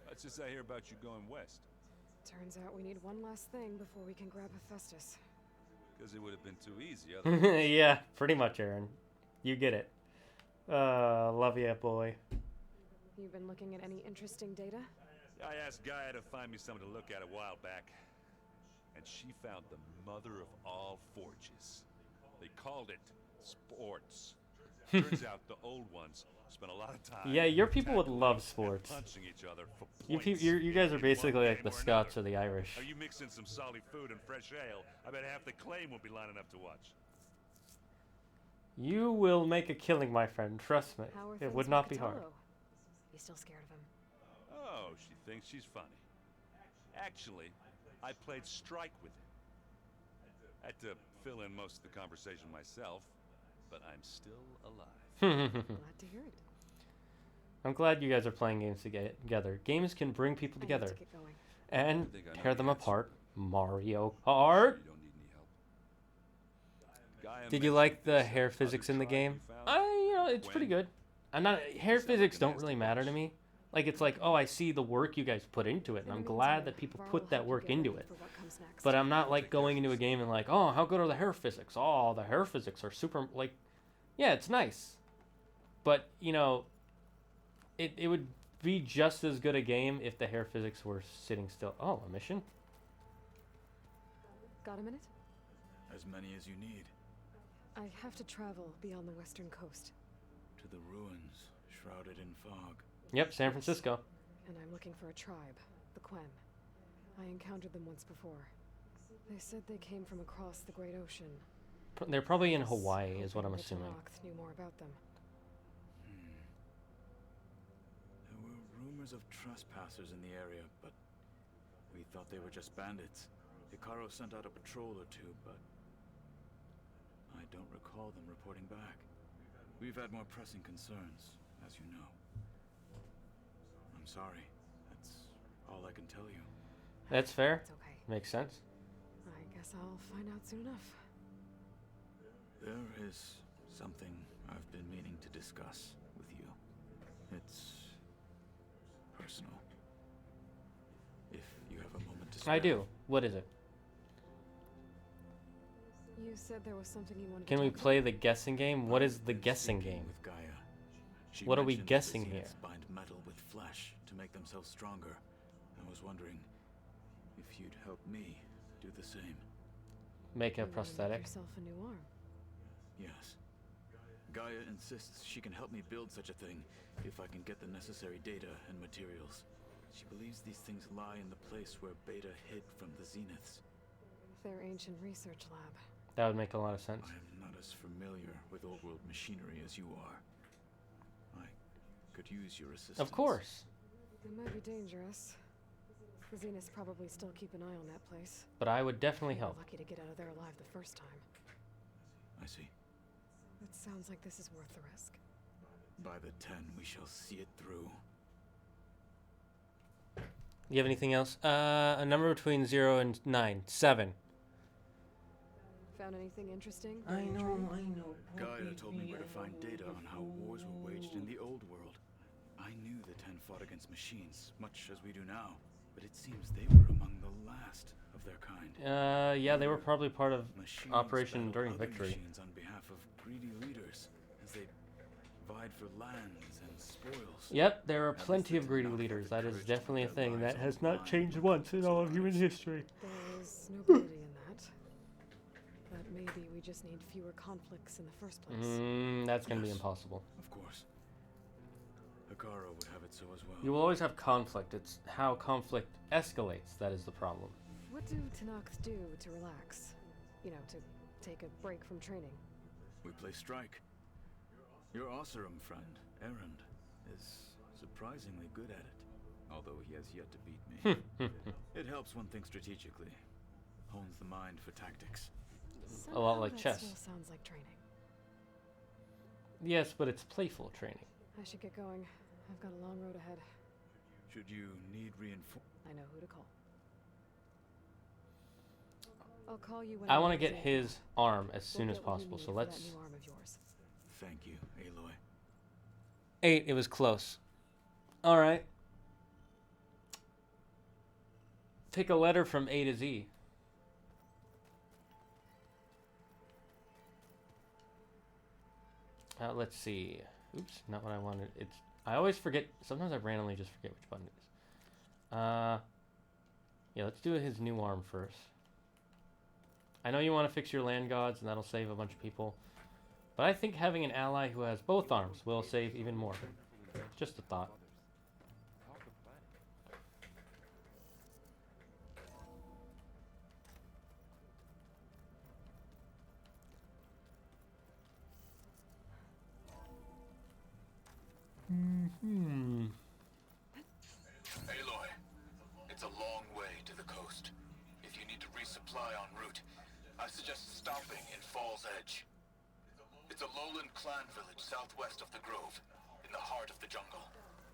What's this I hear about you going west? Turns out we need one last thing before we can grab Hephaestus. Because it would have been too easy otherwise. Yeah, pretty much, Aaron. You get it. Love ya, boy. You've been looking at any interesting data? I asked Gaia to find me something to look at a while back. And she found the mother of all forges. They called it sports. Turns out the old ones spent a lot of time. Yeah, your people would tackling love and sports. punching each other for You, points you guys are in basically one like the game or Scots or another. the Irish. Are you mixing some solid food and fresh ale? I bet half the claim will be lining up to watch. You will make a killing, my friend. Trust me. How are It things would with not be hard. Kataro? You still scared of him? Oh, she thinks she's funny. Actually, I played strike with him. Had to fill in most of the conversation myself, but I'm still alive. Glad to hear it. I'm glad you guys are playing games together. Games can bring people I need together to get going. and I think I know tear the them answer. apart. Mario Kart. You don't need any help. Gaia Did you mentioned like the this, hair other physics in the tribe game? you found? It's pretty Quen? good. I'm not hair Sound like physics a don't nasty really matter to bunch. me. Like it's like, oh, I see the work you guys put into it, and In I'm the glad meantime, that people Varl will put that help you work get into ready it. for what comes next. But I'm not like going into a game and like, oh, how good are the hair physics? Oh, the hair physics are super, like, yeah, it's nice. But, you know, it would be just as good a game if the hair physics were sitting still. Oh, a mission? Got a minute? As many as you need. I have to travel beyond the western coast, To the ruins, shrouded in fog. Yep, San Francisco. and I'm looking for a tribe, the Quen. I encountered them once before. They said they came from across the Great Ocean. They're probably in Was Hawaii, is what I'm hoping that assuming. Tanakh knew more about them. There were rumors of trespassers in the area, but we thought they were just bandits. Hikaru sent out a patrol or two, but I don't recall them reporting back. We've had more pressing concerns, as you know. I'm sorry. That's all I can tell you. That's fair. It's okay. Makes sense. I guess I'll find out soon enough. There is something I've been meaning to discuss with you. It's personal. If you have a moment to spare. I do. What is it? You said there was something you wanted Can to we talk play the guessing game? What is the I've been guessing speaking game? with Gaia. She What are we mentioned that guessing the here? Zeniths bind metal with flesh to make themselves stronger. I was wondering if you'd help me do the same. Make a You wanna make prosthetic. yourself a new arm. Yes. Gaia insists she can help me build such a thing if I can get the necessary data and materials. She believes these things lie in the place where Beta hid from the Zeniths. Their ancient research lab. That would make a lot of sense. I am not as familiar with old world machinery as you are. I could use your assistance. Of course. It might be dangerous. The Zeniths probably still keep an eye on that place. But I would definitely We were help. lucky to get out of there alive the first time. I see. It sounds like this is worth the risk. By the 10, we shall see it through. You have anything else? A number between 0 and 9. 7. Found anything interesting? I during your know, training? I know. Gaia told me where to find data on how wars were waged in the old world. I knew the 10 fought against machines, much as we do now, but it seems they were among the last of their kind. Yeah, they were probably part of Machines Operation battled Enduring other Victory. machines on behalf of greedy leaders as they vied for lands and spoils. Yep, there are At least plenty they of did greedy not have leaders. the That is courage to definitely a put their thing that lives has on the not line changed for once in all of human survivors. history. There is nobility in that. But maybe we just need fewer conflicts in the first place. That's gonna be Yes. impossible. Of course. Hikaru would have it so as well. You will always have conflict. It's how conflict escalates that is the problem. What do Tanakh do to relax? You know, to take a break from training. We play strike. Your Oseram friend, Erend, is surprisingly good at it. although he has yet to beat me. It helps one think strategically. Hones the mind for tactics. A lot like Somehow that chess. still sounds like training. Yes, but it's playful training. I should get going. I've got a long road ahead. Should you need reinforcements? I know who to call. I'll call you when I I'm want to ready. get his arm as soon We'll as get what you possible, need so for let's... that new arm of yours. Thank you, Aloy. 8, it was close. Alright. Take a letter from A to Z. Let's see. Oops, not what I wanted. I always forget. Sometimes I randomly just forget which button it is. Yeah, let's do his new arm first. I know you want to fix your land gods, and that'll save a bunch of people. But I think having an ally who has both arms will save even more. Just a thought. Aloy, it's a long way to the coast. If you need to resupply en route, I suggest stopping in Fall's Edge. It's a lowland clan village southwest of the Grove, in the heart of the jungle.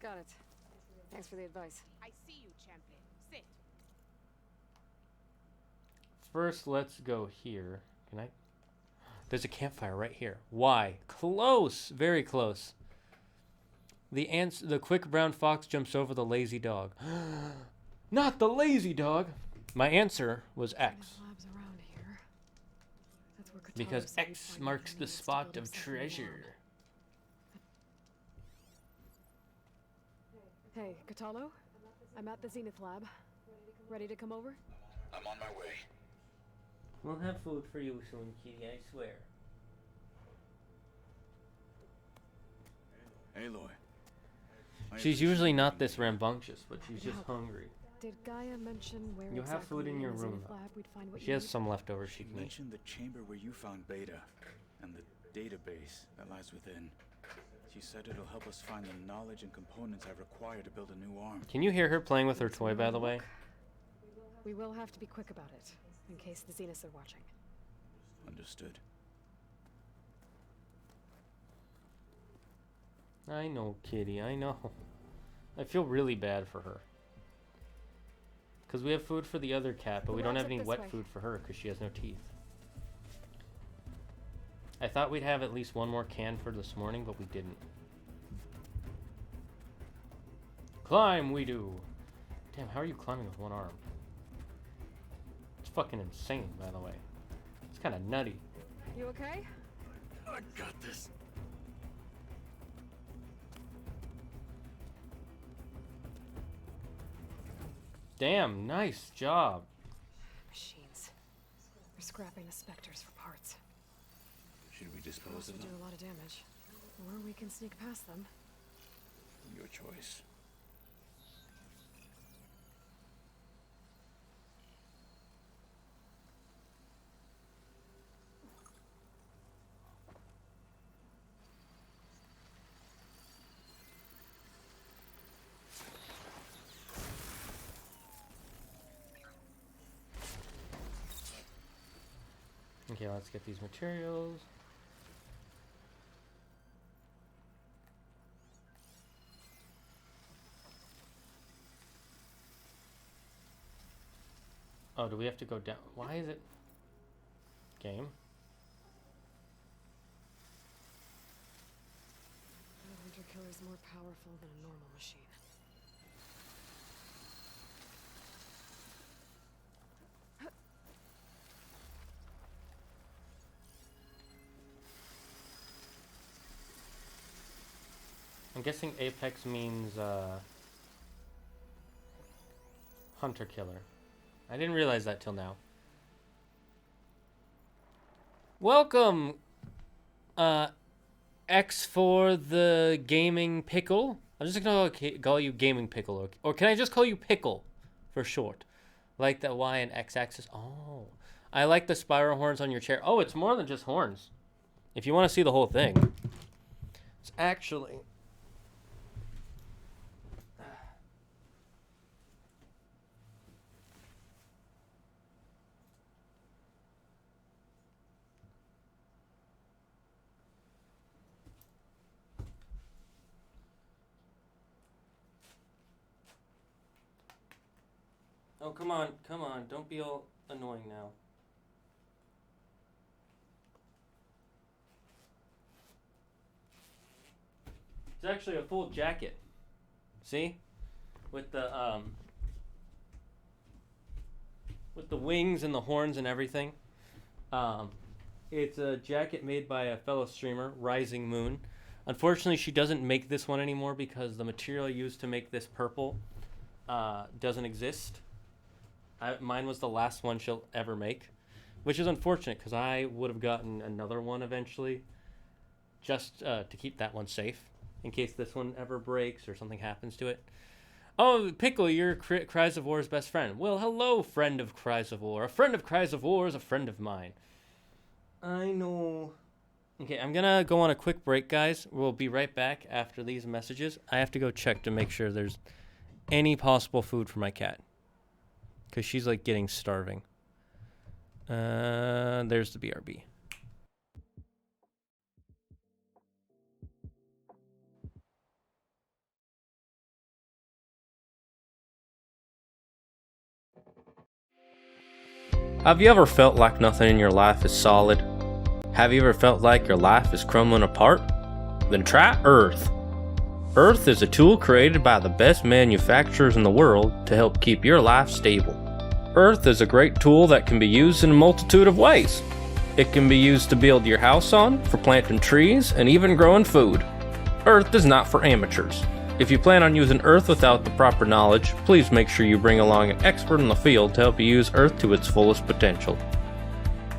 Got it. Thanks for the advice. I see you, champion. Sit. First, let's go here. Can I? There's a campfire right here. Why? Close! Very close. The quick brown fox jumps over the lazy dog. Not the lazy dog! My answer was X. Labs around here. That's where Katana Because said we'd X find marks the convenience to spot build of himself a new arm. treasure. Hey, Katalo? I'm at the Zenith lab. Ready to come over? I'm on my way. We'll have food for you soon, kitty, I swear. Aloy. I She's appreciate usually not you this being here. rambunctious, but she's just hungry. Did Gaia mention where You have exactly food in your the room. Zenith lab we'd find what She you has need? some leftovers she She can eat. mentioned the chamber where you found Beta, and the database that lies within. She said it'll help us find the knowledge and components I require to build a new arm. Can you hear her playing with her Let's toy, by the way? look. We will have to be quick about it, in case the Zeniths are watching. Understood. I know, kitty, I know. I feel really bad for her. Because we have food for the other cat, but we Who don't else have up any this wet way? food for her because she has no teeth. I thought we'd have at least one more can for this morning, but we didn't. Climb, we do. Damn, how are you climbing with one arm? It's fucking insane, by the way. It's kind of nutty. You okay? I got this. Damn, nice job. Machines. They're scrapping the specters for parts. Should we dispose Also of do them? a lot of damage. Or we can sneak past them. Your choice. Okay, let's get these materials. Oh, do we have to go down? Why is it... Game? The hunter killer's more powerful than a normal machine. I'm guessing Apex means, hunter killer. I didn't realize that till now. Welcome, X for the gaming pickle. I'm just gonna call you gaming pickle, or can I just call you pickle for short? Like the Y and X axis. Oh, I like the spiral horns on your chair. Oh, it's more than just horns. If you want to see the whole thing, it's actually Oh, come on, come on. Don't be all annoying now. It's actually a full jacket. See? With the wings and the horns and everything. It's a jacket made by a fellow streamer, Rising Moon. Unfortunately, she doesn't make this one anymore because the material used to make this purple doesn't exist. Mine was the last one she'll ever make, which is unfortunate because I would have gotten another one eventually just to keep that one safe in case this one ever breaks or something happens to it. Oh, Pickle, you're Cries of War's best friend. Well, hello, friend of Cries of War. A friend of Cries of War is a friend of mine. I know. Okay, I'm going to go on a quick break, guys. We'll be right back after these messages. I have to go check to make sure there's any possible food for my cat. Because she's, like, getting starving. There's the BRB. Have you ever felt like nothing in your life is solid? Have you ever felt like your life is crumbling apart? Then try Earth. Earth is a tool created by the best manufacturers in the world to help keep your life stable. Earth is a great tool that can be used in a multitude of ways. It can be used to build your house on, for planting trees, and even growing food. Earth is not for amateurs. If you plan on using Earth without the proper knowledge, please make sure you bring along an expert in the field to help you use Earth to its fullest potential.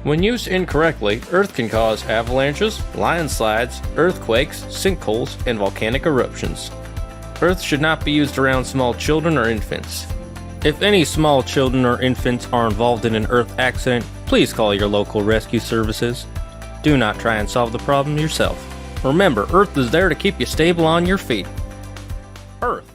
When used incorrectly, Earth can cause avalanches, landslides, earthquakes, sinkholes, and volcanic eruptions. Earth should not be used around small children or infants. If any small children or infants are involved in an Earth accident, please call your local rescue services. Do not try and solve the problem yourself. Remember, Earth is there to keep you stable on your feet. Earth.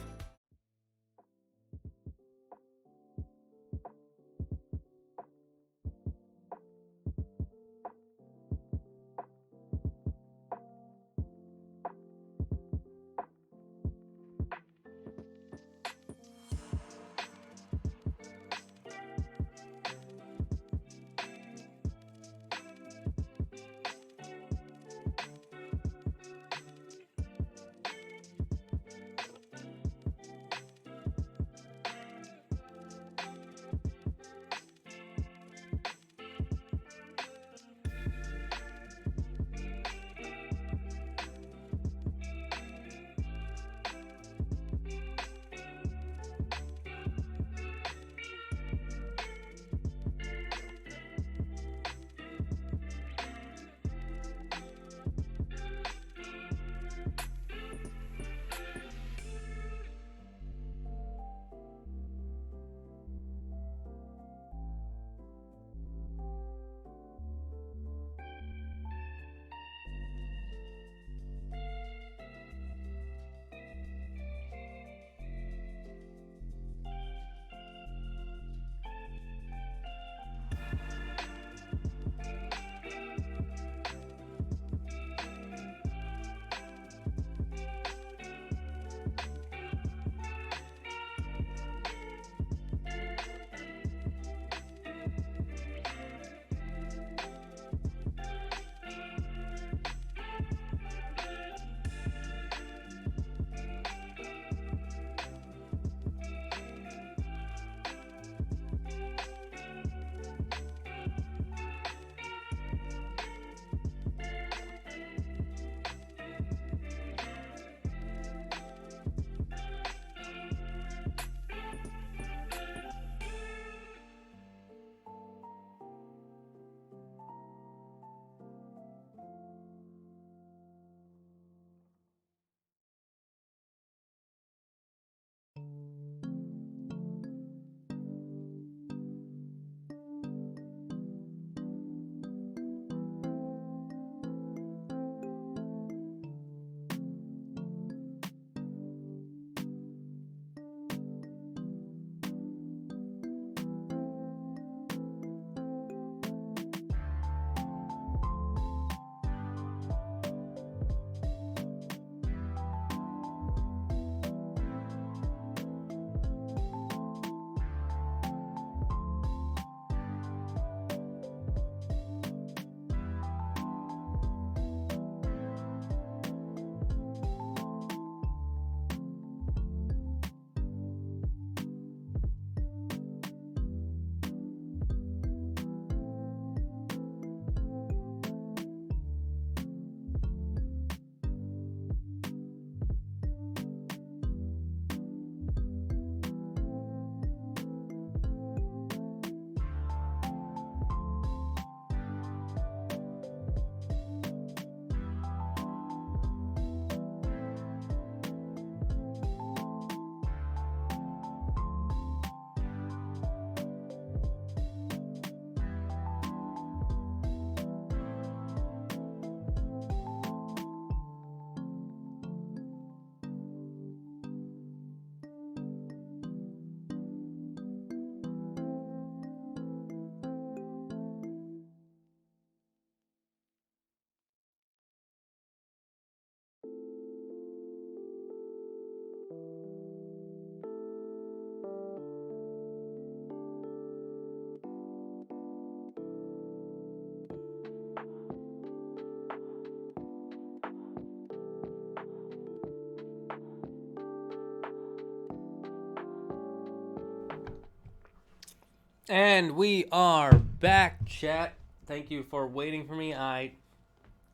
And we are back, chat. Thank you for waiting for me. I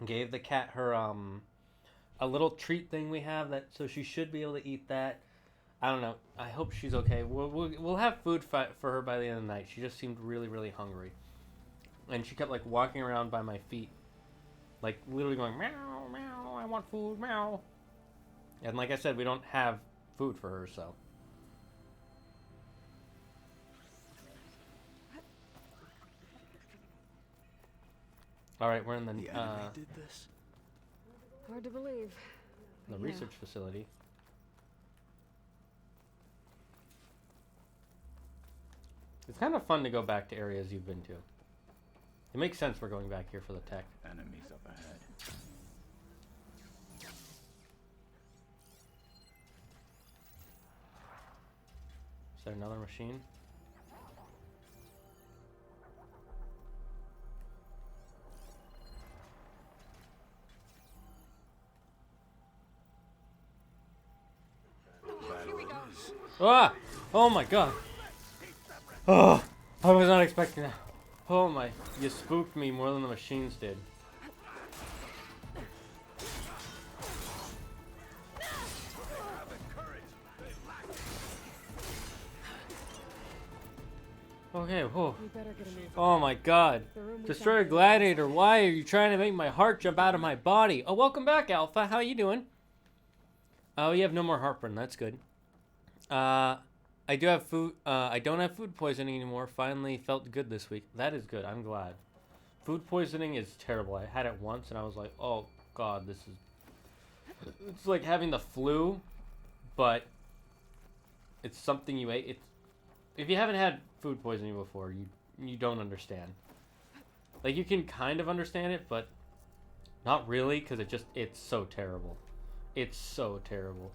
gave the cat her a little treat thing we have, that so she should be able to eat that. I don't know. I hope she's okay. We'll have food for her by the end of the night. She just seemed really, really hungry, and she kept like walking around by my feet, like literally going meow meow. I want food, meow. And like I said, we don't have food for her, so. All right, we're in the enemy did this? Hard to believe. the Yeah. research facility. It's kind of fun to go back to areas you've been to. It makes sense we're going back here for the tech. Enemies up ahead. Is there another machine? Here we go. Ah! Oh my god! Oh! I was not expecting that. Oh my, you spooked me more than the machines did. Okay, whoa. We better get a move. Oh my god. The room we Destroy a found- gladiator. Why are you trying to make my heart jump out of my body? Oh, welcome back, Alpha. How you doing? Oh, you have no more heartburn. That's good. I do have food. I don't have food poisoning anymore. Finally felt good this week. That is good. I'm glad. Food poisoning is terrible. I had it once and I was like, oh god, this is. It's like having the flu, but it's something you ate. If you haven't had food poisoning before, you don't understand. Like, you can kind of understand it, but not really, because it's so terrible. It's so terrible.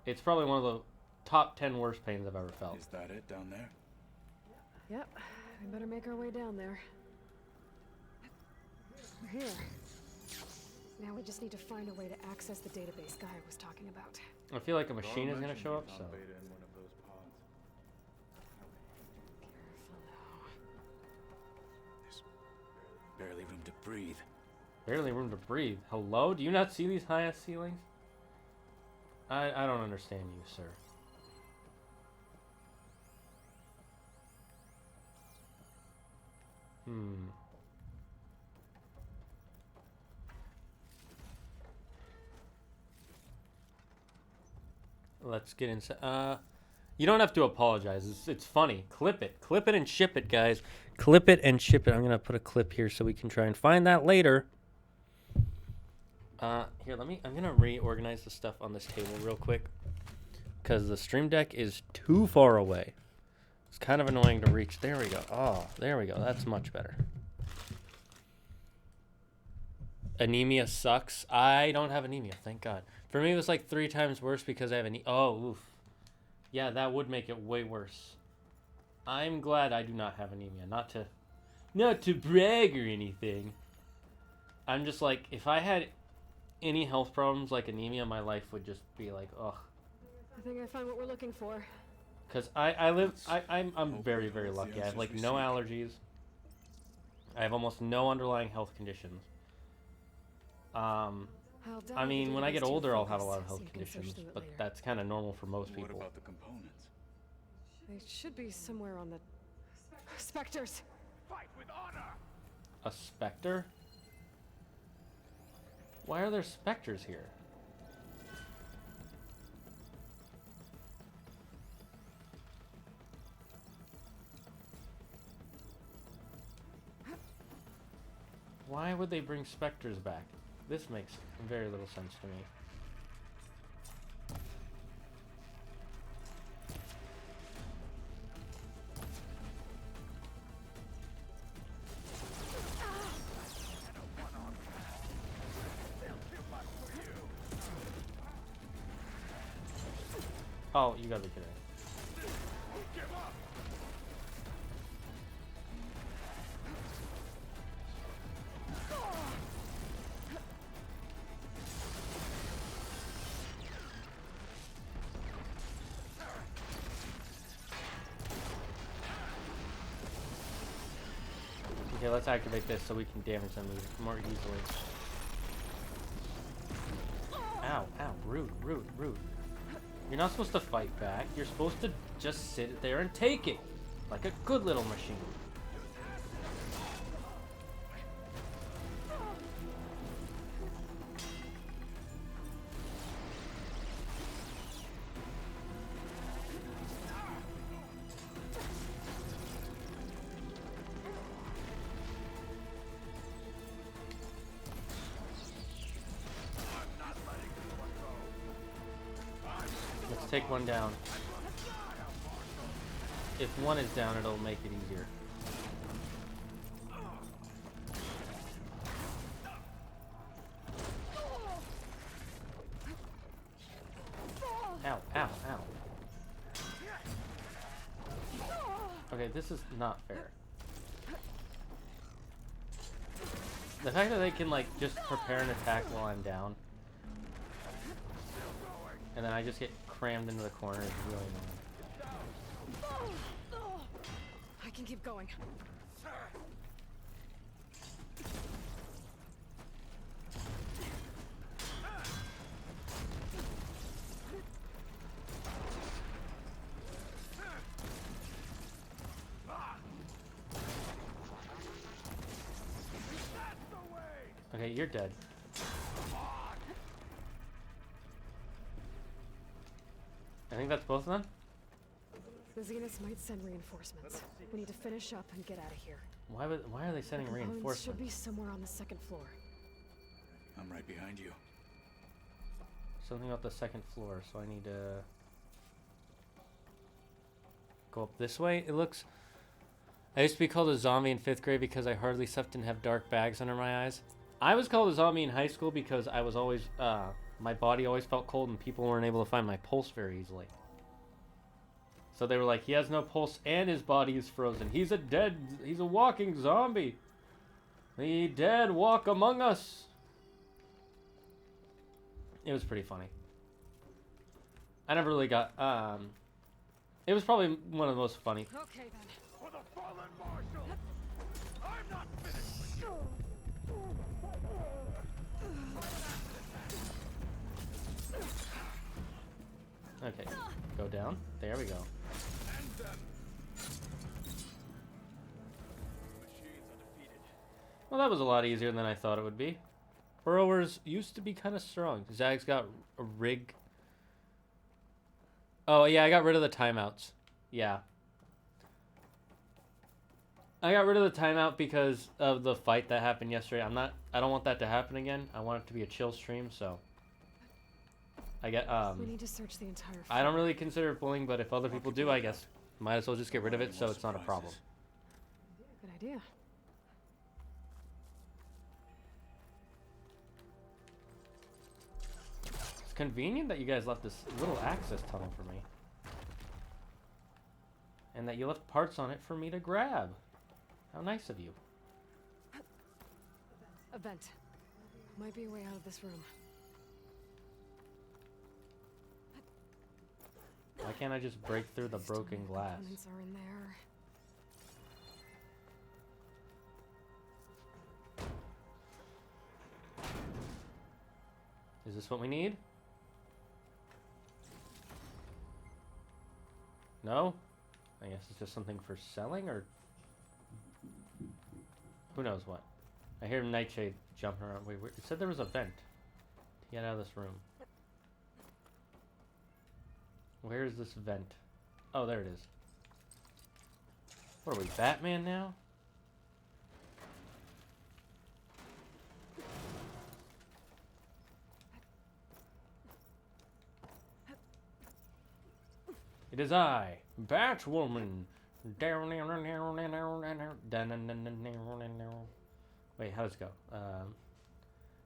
It's probably one of the top 10 worst pains I've ever felt. Is that it down there? Yep. We better make our way down there. We're here. Now we just need to find a way to access the database Gaia was talking about. I feel like a machine is going to show up, so. Careful now. There's barely room to breathe. Barely room to breathe. Hello? Do you not see these high-ass ceilings? I don't understand you, sir. Let's get inside. You don't have to apologize. It's funny. Clip it. Clip it and ship it, guys. Clip it and ship it. I'm going to put a clip here so we can try and find that later. Here, I'm going to reorganize the stuff on this table real quick, because the stream deck is too far away. It's kind of annoying to reach. There we go. Oh, there we go. That's much better. Anemia sucks. I don't have anemia, thank God. For me, it was like 3 times worse because I have anemia. Oh, oof. Yeah, that would make it way worse. I'm glad I do not have anemia. Not to brag or anything. I'm just like, if I had any health problems like anemia, my life would just be like, ugh. I think I found what we're looking for. Because I'm very, very lucky. I have like no allergies. I have almost no underlying health conditions. I mean, when I get older, I'll have a lot of health conditions, but that's kind of normal for most people. What about the components? They should be somewhere on the specters. Fight with honor. A specter? Why are there specters here? Why would they bring specters back? This makes very little sense to me. Oh, you gotta be kidding. Okay, let's activate this so we can damage them more easily. Ow, ow, rude, rude, rude. You're not supposed to fight back. You're supposed to just sit there and take it. Like a good little machine. Let's take one down. If one is down, it'll make it easier. Ow, ow, ow. Okay, this is not fair. The fact that they can, like, just prepare an attack while I'm down, and then I just get crammed into the corner is really annoying. I can keep going. Okay, you're dead. I think that's both of them? The Zeniths might send reinforcements. We need to finish up and get out of here. Why are they sending The components reinforcements? should be somewhere on the second floor. I'm right behind you. Something about the second floor, so I need to go up this way. It looks... I used to be called a zombie in 5th grade because I hardly slept and have dark bags under my eyes. I was called a zombie in high school because I was always... my body always felt cold and people weren't able to find my pulse very easily. So they were like, he has no pulse and his body is frozen. He's a walking zombie. The dead walk among us. It was pretty funny. I never really got, it was probably one of the most funny. Okay then. For the fallen marshal! I'm not finished with you! Okay, go down. There we go. Well, that was a lot easier than I thought it would be. Burrowers used to be kind of strong. Zag's got a rig. Oh, yeah, I got rid of the timeouts. Yeah. I got rid of the timeout because of the fight that happened yesterday. I don't want that to happen again. I want it to be a chill stream, so I get We need to search the entire floor. I don't really consider it bullying, but if other people do, I guess might as well just get rid of it so it's not a problem. Good idea. It's convenient that you guys left this little access tunnel for me. And that you left parts on it for me to grab. How nice of you. A vent. Might be a way out of this room. Why can't I just break through the broken glass? Components are in there. Is this what we need? No? I guess it's just something for selling, or who knows what. I hear Nightshade jumping around. Wait, it said there was a vent to get out of this room. Where is this vent? Oh, there it is. What are we, Batman now? It is I, Batwoman. Wait, how does it go?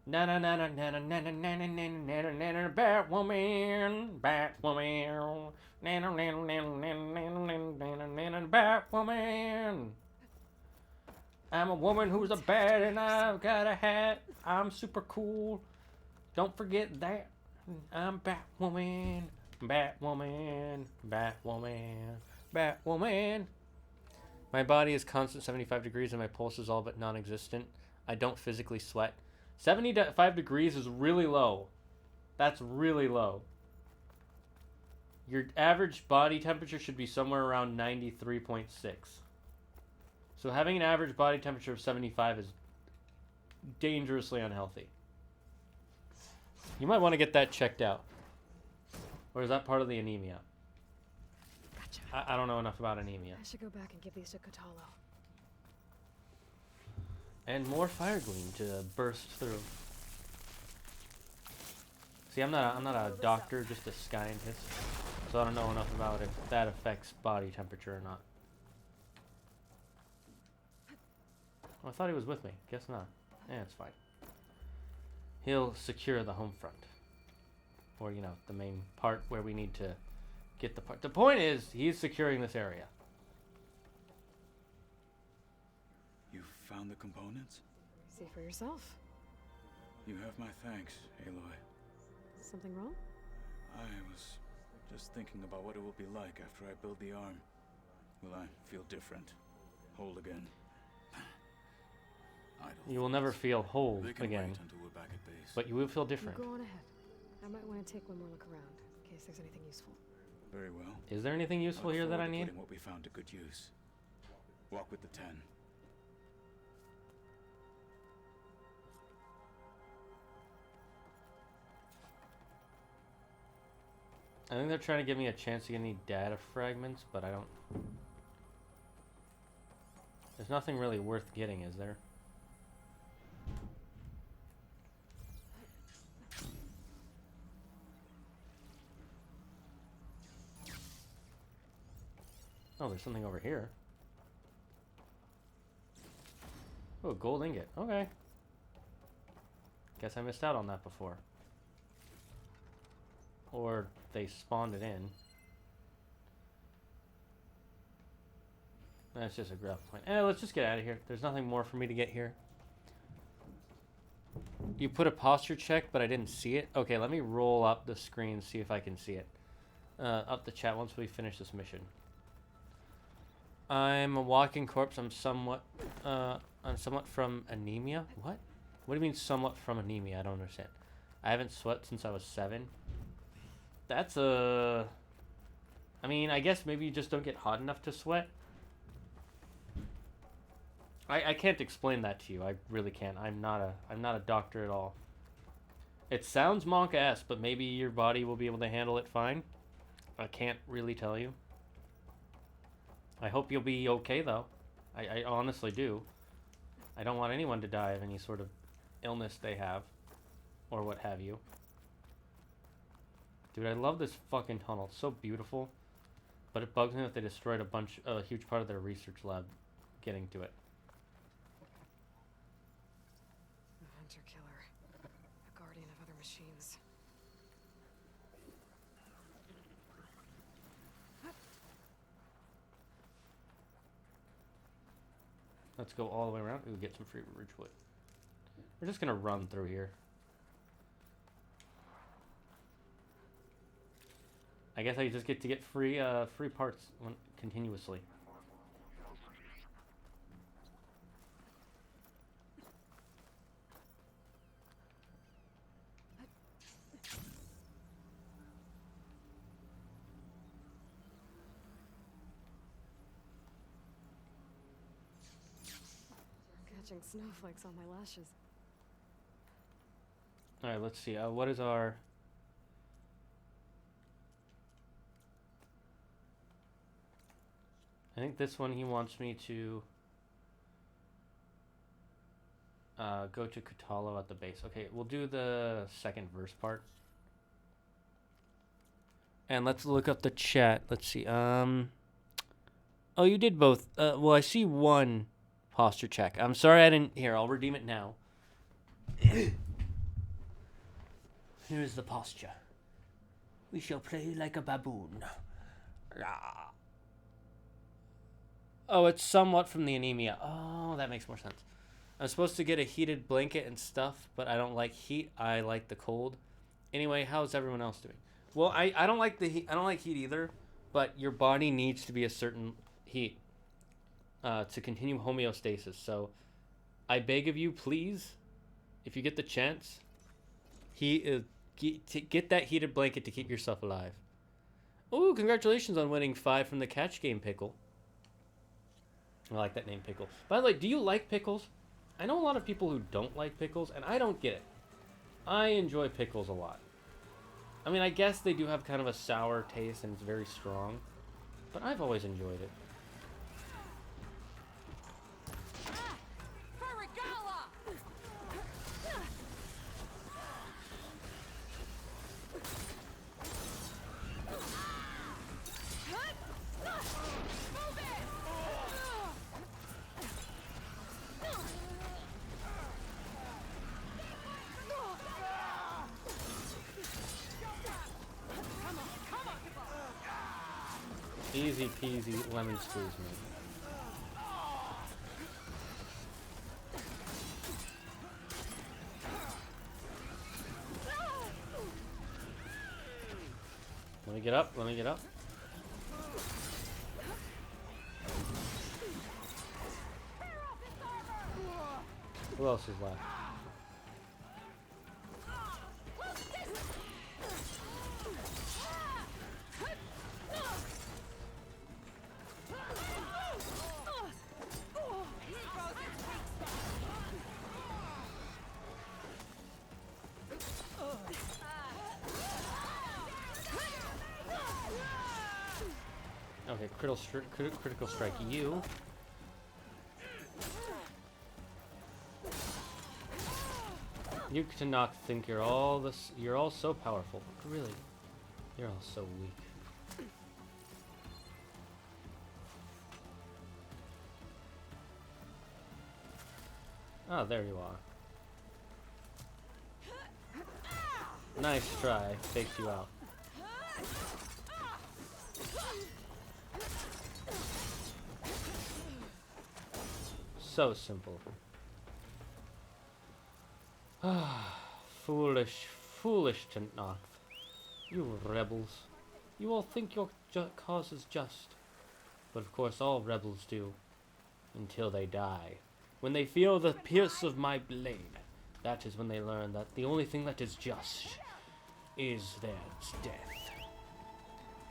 Na na na na na na na na na na na na na na Batwoman, Batwoman, na na na na na na na na na Batwoman. I'm a woman who's a bat and I've got a hat. I'm super cool. Don't forget that. I'm Batwoman, Batwoman, Batwoman, Batwoman. My body is constant 75 degrees and my pulse is all but non-existent. I don't physically sweat. 75 degrees is really low. That's really low. Your average body temperature should be somewhere around 93.6. So having an average body temperature of 75 is dangerously unhealthy. You might want to get that checked out. Or is that part of the anemia? Gotcha. I don't know enough about anemia. I should go back and give these to Kotalo. And more fire gleam to burst through. See, I'm not a doctor, just a scientist. So I don't know enough about if that affects body temperature or not. Oh, I thought he was with me. Guess not. Yeah, it's fine. He'll secure the home front. Or, you know, the main part where we need to get the part. The point is, he's securing this area. You found the components? See for yourself. You have my thanks, Aloy. Something wrong? I was just thinking about what it will be like after I build the arm. Will I feel different? Whole again? You will never feel whole again. Until we're back at base. But you will feel different. You go on ahead. I might want to take one more look around, in case there's anything useful. Very well. Is there anything useful here that I need? Putting what we found to good use. Walk with the 10. I think they're trying to give me a chance to get any data fragments, but I don't... There's nothing really worth getting, is there? Oh, there's something over here. Oh, a gold ingot. Okay. Guess I missed out on that before. Or they spawned it in. That's just a grapple point. Let's just get out of here. There's nothing more for me to get here. You put a posture check, but I didn't see it. Okay, let me roll up the screen, see if I can see it. Up the chat once we finish this mission. I'm a walking corpse. I'm somewhat from anemia. What? What do you mean somewhat from anemia? I don't understand. I haven't sweat since I was 7. That's a... I mean, I guess maybe you just don't get hot enough to sweat. I can't explain that to you. I really can't. I'm not a doctor at all. It sounds Monka-esque, but maybe your body will be able to handle it fine. I can't really tell you. I hope you'll be okay, though. I honestly do. I don't want anyone to die of any sort of illness they have. Or what have you. Dude, I love this fucking tunnel. It's so beautiful. But it bugs me that they destroyed a huge part of their research lab getting to it. A hunter-killer. A guardian of other machines. Let's go all the way around. Ooh, get some free ridgewood. We're just gonna run through here. I guess I just get to get free parts continuously. Catching snowflakes on my lashes. All right, let's see. What is our... I think this one he wants me to go to Kotalo at the base. Okay, we'll do the second verse part. And let's look up the chat. Let's see. Oh, you did both. Well, I see one posture check. I'm sorry I didn't... Here, I'll redeem it now. Here is the posture. We shall play like a baboon. Ah. Oh, it's somewhat from the anemia. Oh, that makes more sense. I'm supposed to get a heated blanket and stuff, but I don't like heat. I like the cold. Anyway, how's everyone else doing? Well, I don't like the heat. I don't like heat either, but your body needs to be a certain heat to continue homeostasis. So I beg of you, please, if you get the chance, get that heated blanket to keep yourself alive. Oh, congratulations on winning 5 from the catch game, Pickle. I like that name, Pickle. By the way, do you like pickles? I know a lot of people who don't like pickles, and I don't get it. I enjoy pickles a lot. I mean, I guess they do have kind of a sour taste, and it's very strong, but I've always enjoyed it. Easy peasy lemon squeeze, man. Let me get up, let me get up. Who else is left? Okay, critical strike you. You to not think you're all so powerful. Really, you're all so weak. Oh, there you are. Nice try. Faked you out. So simple. Ah, foolish to knock. You rebels. You all think your cause is just. But of course all rebels do. Until they die. When they feel the pierce of my blade, that is when they learn that the only thing that is just is their death.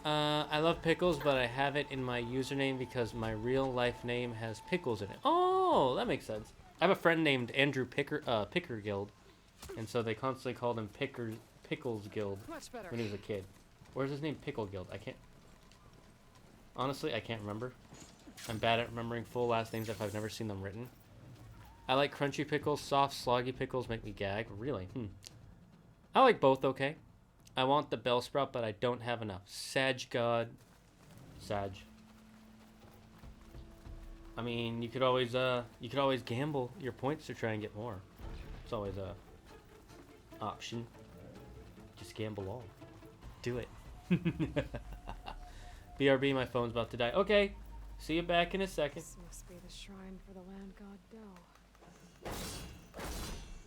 I love pickles, but I have it in my username because my real life name has pickles in it. Oh, that makes sense. I have a friend named Andrew Pickergill, and so they constantly called him Pickles Guild when he was a kid. Where's his name? Pickle Guild. Honestly, I can't remember. I'm bad at remembering full last names if I've never seen them written. I like crunchy pickles. Soft, sloggy pickles make me gag. Really? I like both, okay? I want the Bellsprout, but I don't have enough. Sag God. Sag. I mean, you could always gamble your points to try and get more. It's always a option. Just gamble all. Do it. BRB, my phone's about to die. Okay. See you back in a second. This must be the shrine for the land god Doe.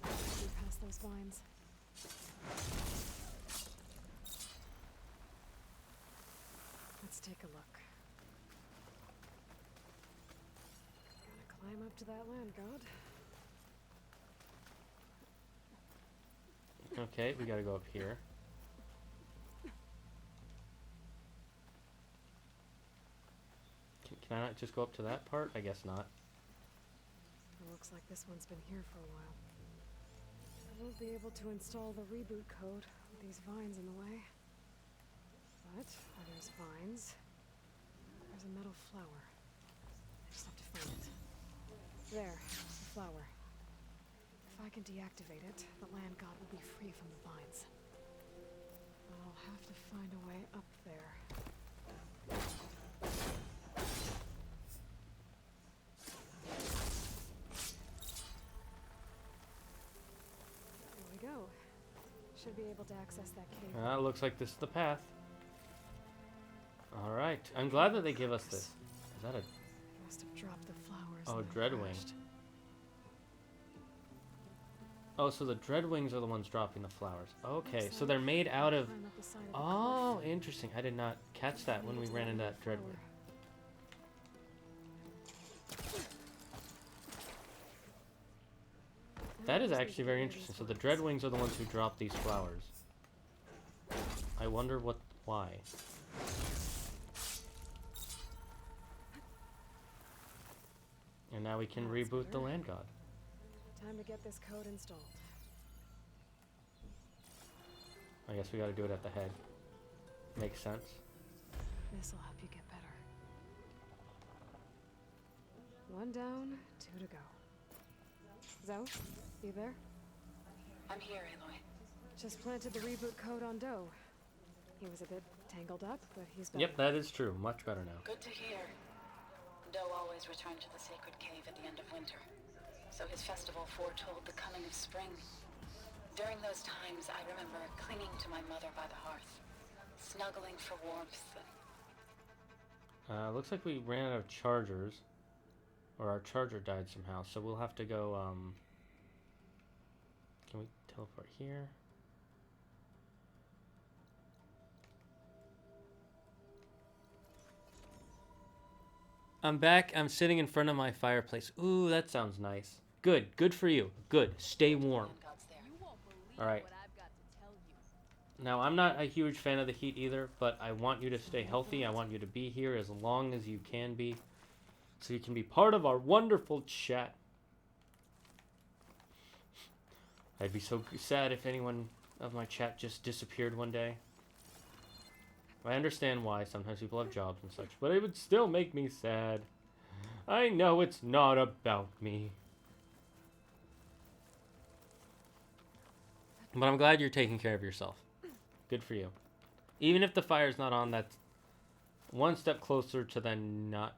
We pass those vines. Let's take a look. Gotta climb up to that land god. Okay, we gotta go up here. Can I not just go up to that part? I guess not. It looks like this one's been here for a while. I won't be able to install the reboot code with these vines in the way. But where there's vines, there's a metal flower. I just have to find it. There, the flower. If I can deactivate it, the land god will be free from the vines. But I'll have to find a way up there. Should be able to access that cave. It looks like this is the path. All right. I'm glad that they give us this. Is that a... Must have dropped the flowers. Oh, and then Dreadwing. crashed. Oh, so the Dreadwings are the ones dropping the flowers. Okay, Looks so like they're made out of... climb up the side of the Oh, cliff. interesting. I did not catch that when we Need to ran into find that Dreadwing. flower. That is must be actually the very way interesting. these So the works. Dreadwings are the ones who drop these flowers. I wonder why. And now we can That's reboot the better. Land God. Time to get this code installed. I guess we got to do it at the head. Makes sense. This'll help you get better. One down, two to go. Zoe, you there? I'm here, Aloy. Just planted the reboot code on Doe. He was a bit tangled up, but he's better. Yep, that is true. Much better now. Good to hear. Doe always returned to the sacred cave at the end of winter, so his festival foretold the coming of spring. During those times, I remember clinging to my mother by the hearth, snuggling for warmth. Looks like we ran out of chargers. Or our charger died somehow, so we'll have to go, Can we teleport here? I'm back. I'm sitting in front of my fireplace. Ooh, that sounds nice. Good. Good for you. Good. Stay warm. All right. Now, I'm not a huge fan of the heat either, but I want you to stay healthy. I want you to be here as long as you can be, so you can be part of our wonderful chat. I'd be so sad if anyone of my chat just disappeared one day. I understand why. Sometimes people have jobs and such, but it would still make me sad. I know it's not about me. But I'm glad you're taking care of yourself. Good for you. Even if the fire's not on, that's one step closer to then not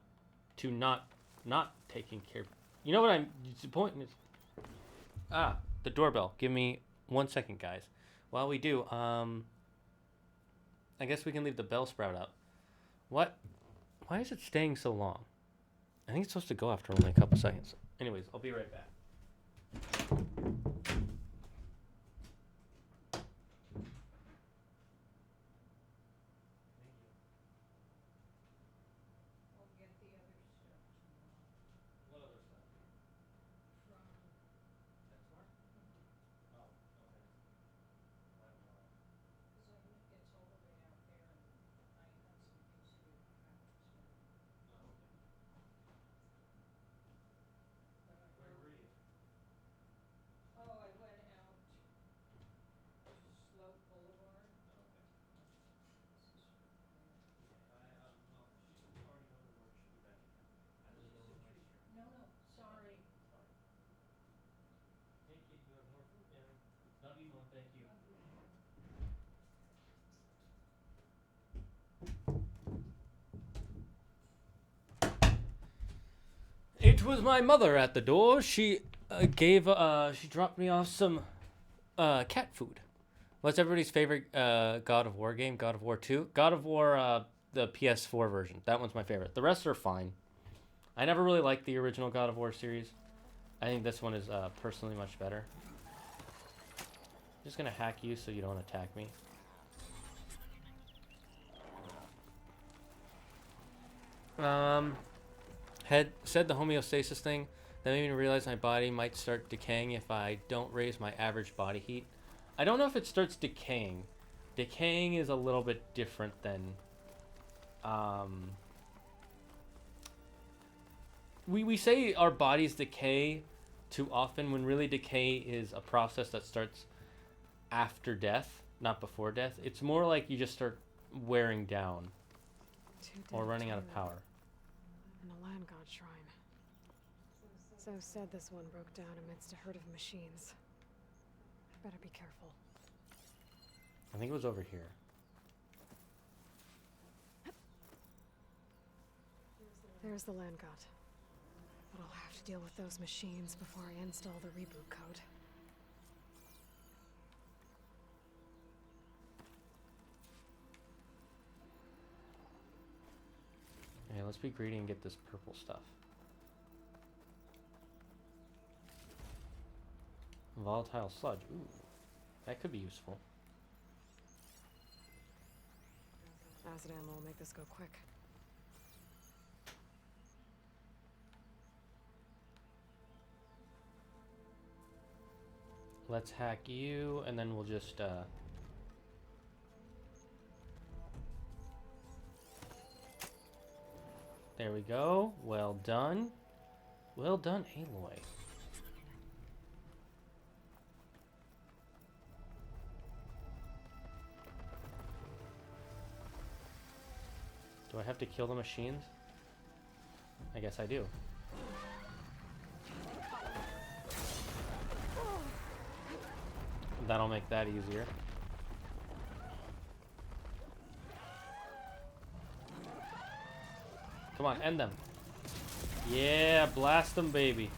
taking care. You know what I'm... The point is... the doorbell. Give me 1 second, guys. While we do, I guess we can leave the bell sprout up. What? Why is it staying so long? I think it's supposed to go after only a couple seconds. Anyways, I'll be right back. It was my mother at the door. She she dropped me off some cat food. What's everybody's favorite God of War game? God of War 2? God of War, the PS4 version. That one's my favorite. The rest are fine. I never really liked the original God of War series. I think this one is personally much better. I'm just gonna hack you so you don't attack me. Had said the homeostasis thing. That made me realize my body might start decaying if I don't raise my average body heat. I don't know if it starts decaying. Decaying is a little bit different than... We say our bodies decay too often, when really decay is a process that starts after death, not before death. It's more like you just start wearing down or running out of power. And a land god shrine. So said this one broke down amidst a herd of machines. I better be careful. I think it was over here. There's the land god. But I'll have to deal with those machines before I install the reboot code. let's be greedy and get this purple stuff. Volatile sludge. Ooh, that could be useful. Acid ammo will make this go quick. Let's hack you, and then we'll just, there we go. Well done. Well done, Aloy. Do I have to kill the machines? I guess I do. That'll make that easier. Come on, end them. Yeah, blast them, baby.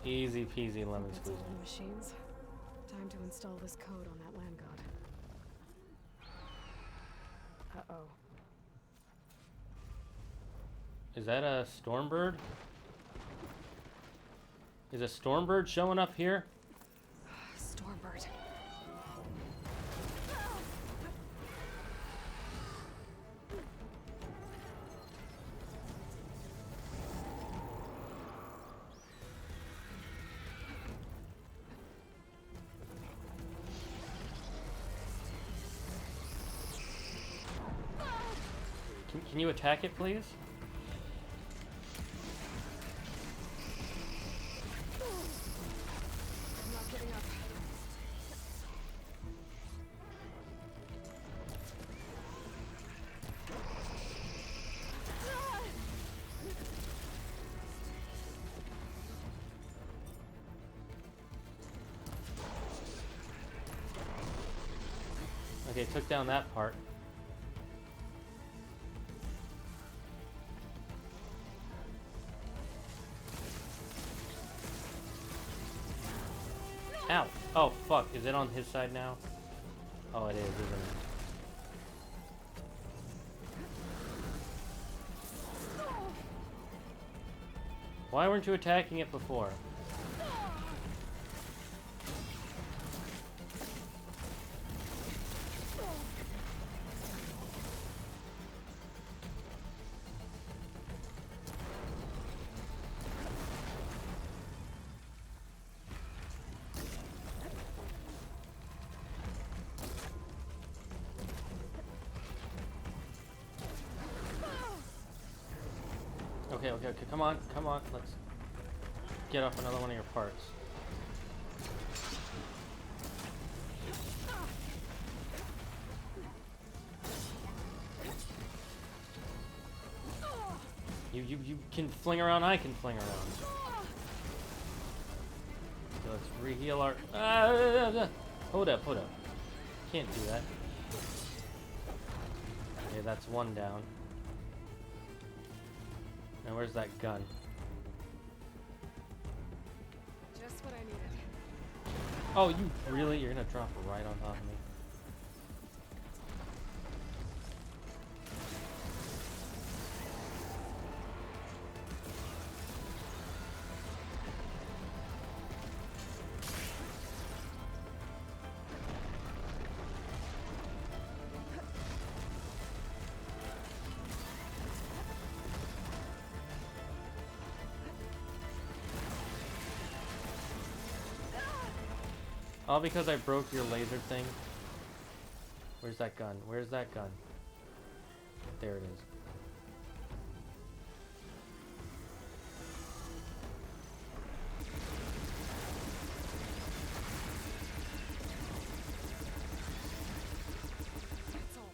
Easy peasy lemon That's all squeezy. the machines. Time to install this code on that land god. Uh-oh. Is that a Stormbird? Is a Stormbird showing up here? Stormbird. Can you attack it, please? I'm not getting up. Okay, took down that part. Ow! Oh, fuck. Is it on his side now? Oh, it is, isn't it? Why weren't you attacking it before? Okay, come on, let's get off another one of your parts. You can fling around, I can fling around. So let's re-heal our... Hold up. Can't do that. Okay, that's one down. Now where's that gun? Just what I needed. Oh, you really? You're gonna drop right on top of me? All because I broke your laser thing. Where's that gun? Where's that gun? There it is. That's all.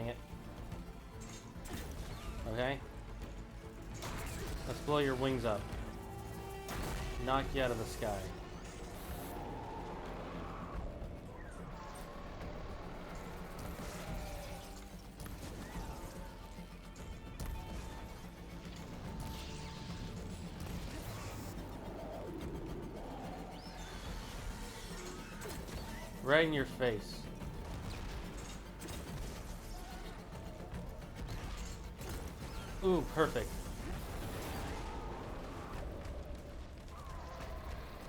dang it. Okay. Let's blow your wings up. Knock you out of the sky. Right in your face. Ooh, perfect.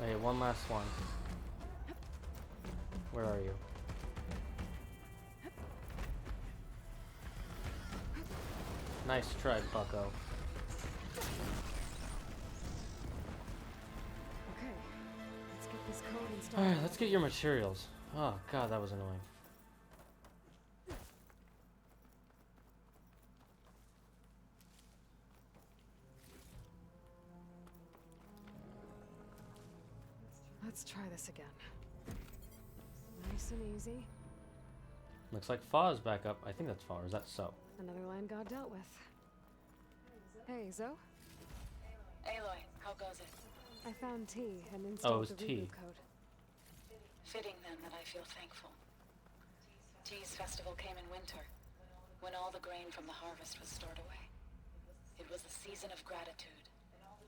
Okay, one last one. Where are you? Nice try, bucko. Okay, let's get this code installed. Alright, let's get your materials. Oh god, that was annoying. Let's try this again. Nice and easy. Looks like Fa is back up. I think that's Fa, or is that So? Another land god dealt with. Hey, Zoe. Aloy, how goes it? I found T and Oh, it installed was the T. reboot code. Fitting then that I feel thankful. T's festival came in winter, when all the grain from the harvest was stored away. It was the season of gratitude,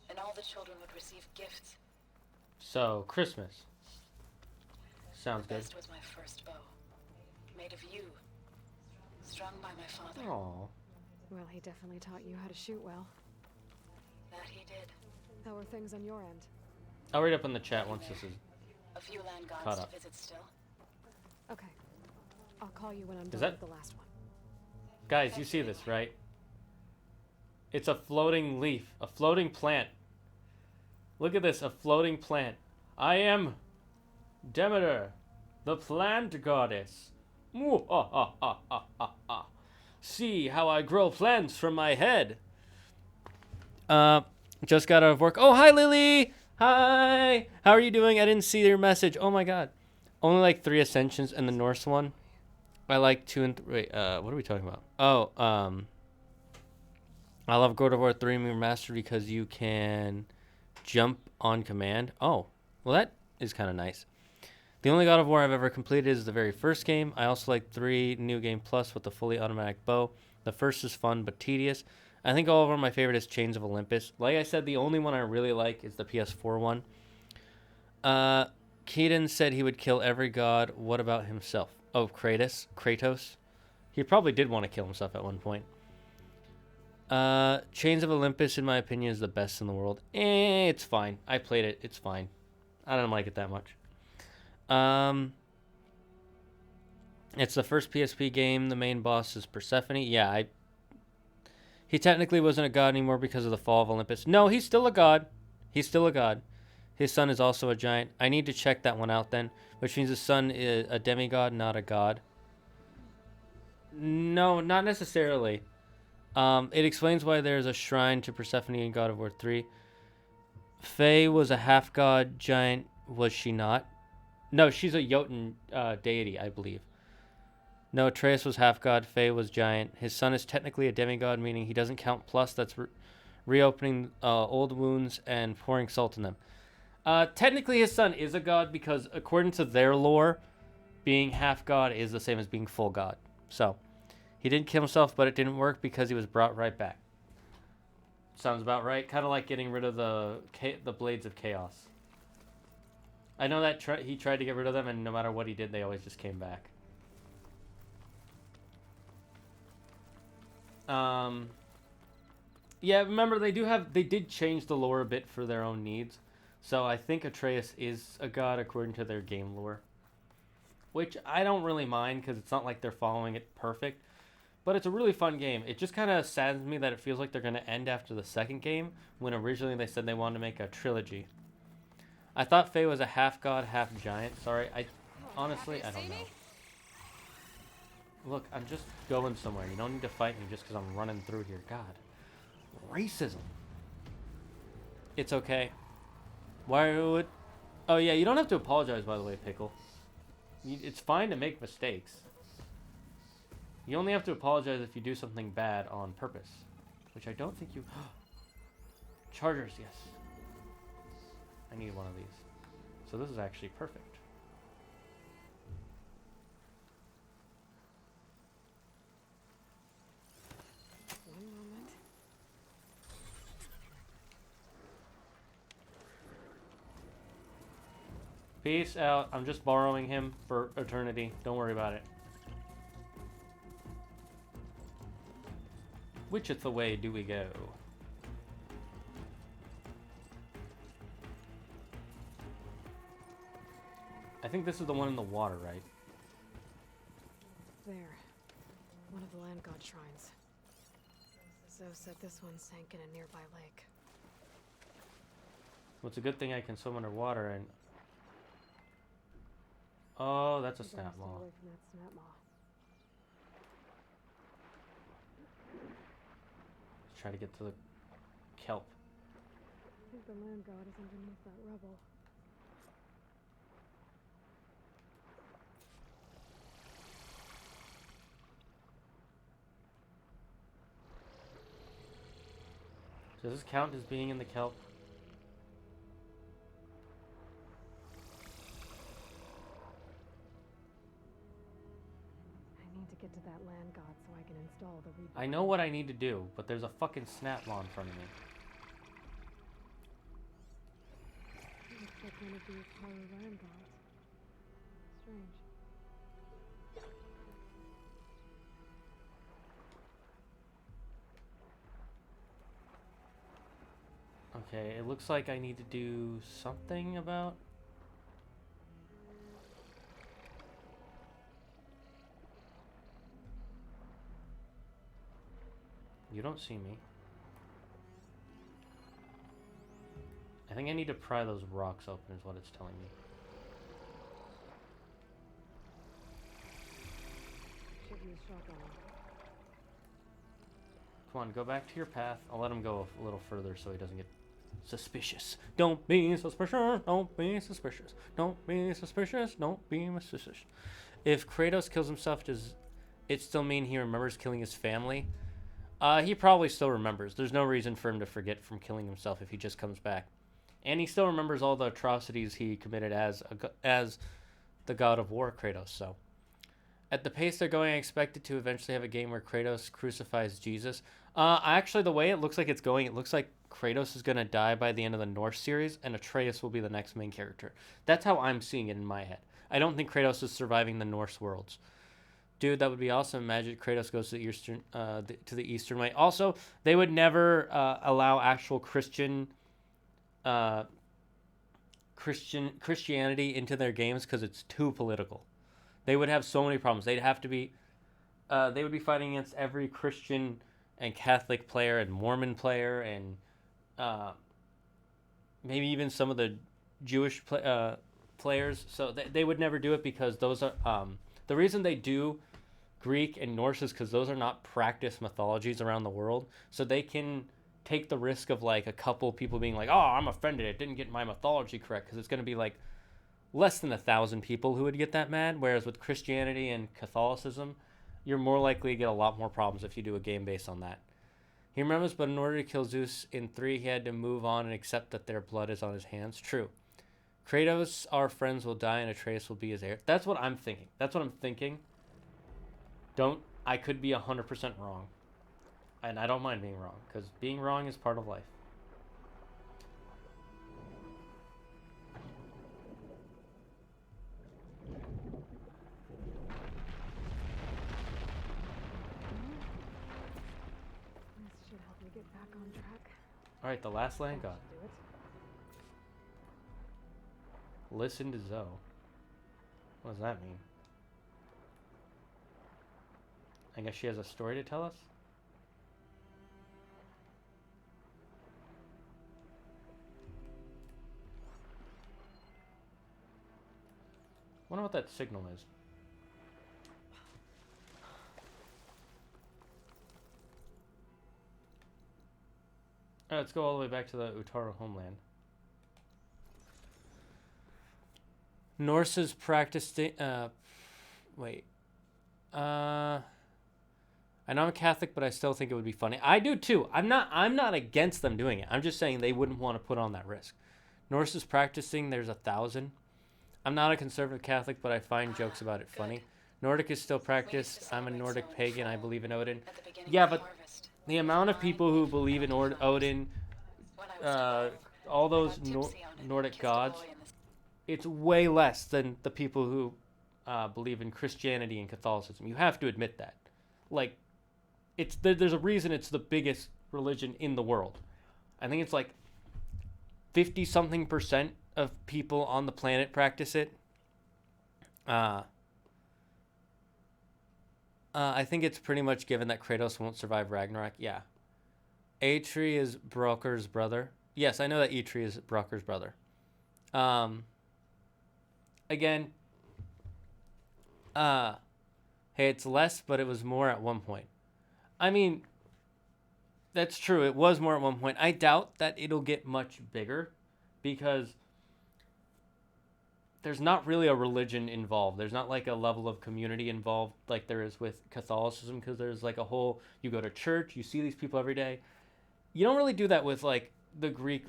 and all the children would receive gifts. So, Christmas. Sounds The good. best was my first bow, made of yew, strung by my father. Aww. Well, he definitely taught you how to shoot well. That he did. How are things on your end? I'll read up in the chat once this is... A few land Caught gods up. to visit still. Okay. I'll call you when I'm Is done that- with the last one. Guys, you see this, right? It's a floating leaf. A floating plant. Look at this, a floating plant. I am Demeter, the plant goddess. Moo, ah, ah, ah, ah, ah, ah. See how I grow plants from my head. Just got out of work. Oh, hi, Lily. Hi. How are you doing? I didn't see your message. Oh my God. Only like 3 ascensions and the Norse one. I like 2 and 3. Wait, what are we talking about? Oh, I love God of War 3 Remastered because you can jump on command. Oh, well that is kind of nice. The only God of War I've ever completed is the very first game. I also like 3 New Game Plus with the fully automatic bow. The first is fun but tedious. I think all of them, my favorite is Chains of Olympus. Like I said, the only one I really like is the PS4 one. Keaton said he would kill every god. What about himself? Oh, Kratos. He probably did want to kill himself at one point. Chains of Olympus, in my opinion, is the best in the world. It's fine. I played it. It's fine. I don't like it that much. It's the first PSP game. The main boss is Persephone. Yeah, he technically wasn't a god anymore because of the fall of Olympus. No, he's still a god. He's still a god. His son is also a giant. I need to check that one out then, which means his son is a demigod, not a god. No, not necessarily. It explains why there's a shrine to Persephone in God of War 3. Faye was a half-god giant, was she not? No, she's a Jotun deity, I believe. No, Atreus was half-god, Faye was giant. His son is technically a demigod, meaning he doesn't count plus. That's reopening old wounds and pouring salt in them. Technically his son is a god because according to their lore, being half-god is the same as being full god. So, he didn't kill himself, but it didn't work because he was brought right back. Sounds about right. Kind of like getting rid of the Blades of Chaos. I know that he tried to get rid of them, and no matter what he did, they always just came back. Yeah, remember they did change the lore a bit for their own needs. So I think Atreus is a god according to their game lore. Which I don't really mind because it's not like they're following it perfect. But it's a really fun game. It just kind of saddens me that it feels like they're going to end after the second game when originally they said they wanted to make a trilogy. I thought Faye was a half god, half giant. Sorry, honestly, I don't know. Look, I'm just going somewhere. You don't need to fight me just because I'm running through here. God. Racism. It's okay. Why would... Oh, yeah, you don't have to apologize, by the way, Pickle. It's fine to make mistakes. You only have to apologize if you do something bad on purpose. Which I don't think you... Chargers, yes. I need one of these. So this is actually perfect. One moment. Peace out. I'm just borrowing him for eternity. Don't worry about it. Whicheth the way do we go? I think this is the one in the water, right? There. One of the land god shrines. Zoe said this one sank in a nearby lake. Well, it's a good thing I can swim underwater and... Oh, that's a You better snap stay maw. away from that snap maw. Let's try to get to the kelp. I think the land god is underneath that rubble. Does this count as being in the kelp? I need to get to that land god so I can install the rebuild. I know what I need to do, but there's a fucking snap maw in front of me. Looks like one of these horror land gods. Strange. Okay, it looks like I need to do something about... You don't see me. I think I need to pry those rocks open is what it's telling me. Should use shotgun. Come on, go back to your path. I'll let him go a little further so he doesn't get suspicious. Don't be suspicious. Don't be suspicious. Don't be suspicious. Don't be suspicious. If Kratos kills himself, does it still mean he remembers killing his family? He probably still remembers. There's no reason for him to forget from killing himself if he just comes back. And he still remembers all the atrocities he committed as the god of war, Kratos. So, at the pace they're going, I expect it to eventually have a game where Kratos crucifies Jesus. Actually, the way it looks like it's going, it looks like Kratos is going to die by the end of the Norse series, and Atreus will be the next main character. That's how I'm seeing it in my head. I don't think Kratos is surviving the Norse worlds. Dude, that would be awesome. Imagine Kratos goes to the Eastern way. Also, they would never allow actual Christianity into their games because it's too political. They would have so many problems. They'd have to be, they would be fighting against every Christian and Catholic player and Mormon player and maybe even some of the Jewish players. So they would never do it because those are the reason they do Greek and Norse is because those are not practiced mythologies around the world. So they can take the risk of like a couple people being like, oh, I'm offended, it didn't get my mythology correct, because it's going to be like less than 1,000 people who would get that mad. Whereas with Christianity and Catholicism, you're more likely to get a lot more problems if you do a game based on that. He remembers, but in order to kill Zeus in 3, he had to move on and accept that their blood is on his hands. True. Kratos, our friends, will die and Atreus will be his heir. That's what I'm thinking. I could be 100% wrong. And I don't mind being wrong, because being wrong is part of life. This should help me get back on track. Alright, the last land god. Should do it. Listen to Zoe. What does that mean? I guess she has a story to tell us? Wonder what that signal is. Alright, let's go all the way back to the Utaru homeland. Norse's practiced... I know I'm Catholic, but I still think it would be funny. I do too. I'm not against them doing it. I'm just saying they wouldn't want to put on that risk. Norse is practicing. There's 1,000. I'm not a conservative Catholic, but I find jokes about it funny. Nordic is still practiced. I'm a Nordic pagan. I believe in Odin. Yeah, but the amount of people who believe in Odin, all those Nordic gods, it's way less than the people who believe in Christianity and Catholicism. You have to admit that. Like, there's a reason it's the biggest religion in the world. I think it's like 50-something% of people on the planet practice it. I think it's pretty much given that Kratos won't survive Ragnarok. Yeah. Atri is Broker's brother. Yes, I know that Atri is Broker's brother. Again, hey, it's less, but it was more at one point. I mean, that's true. It was more at one point. I doubt that it'll get much bigger because there's not really a religion involved. There's not like a level of community involved like there is with Catholicism, because there's like a whole, you go to church, you see these people every day. You don't really do that with like the Greek,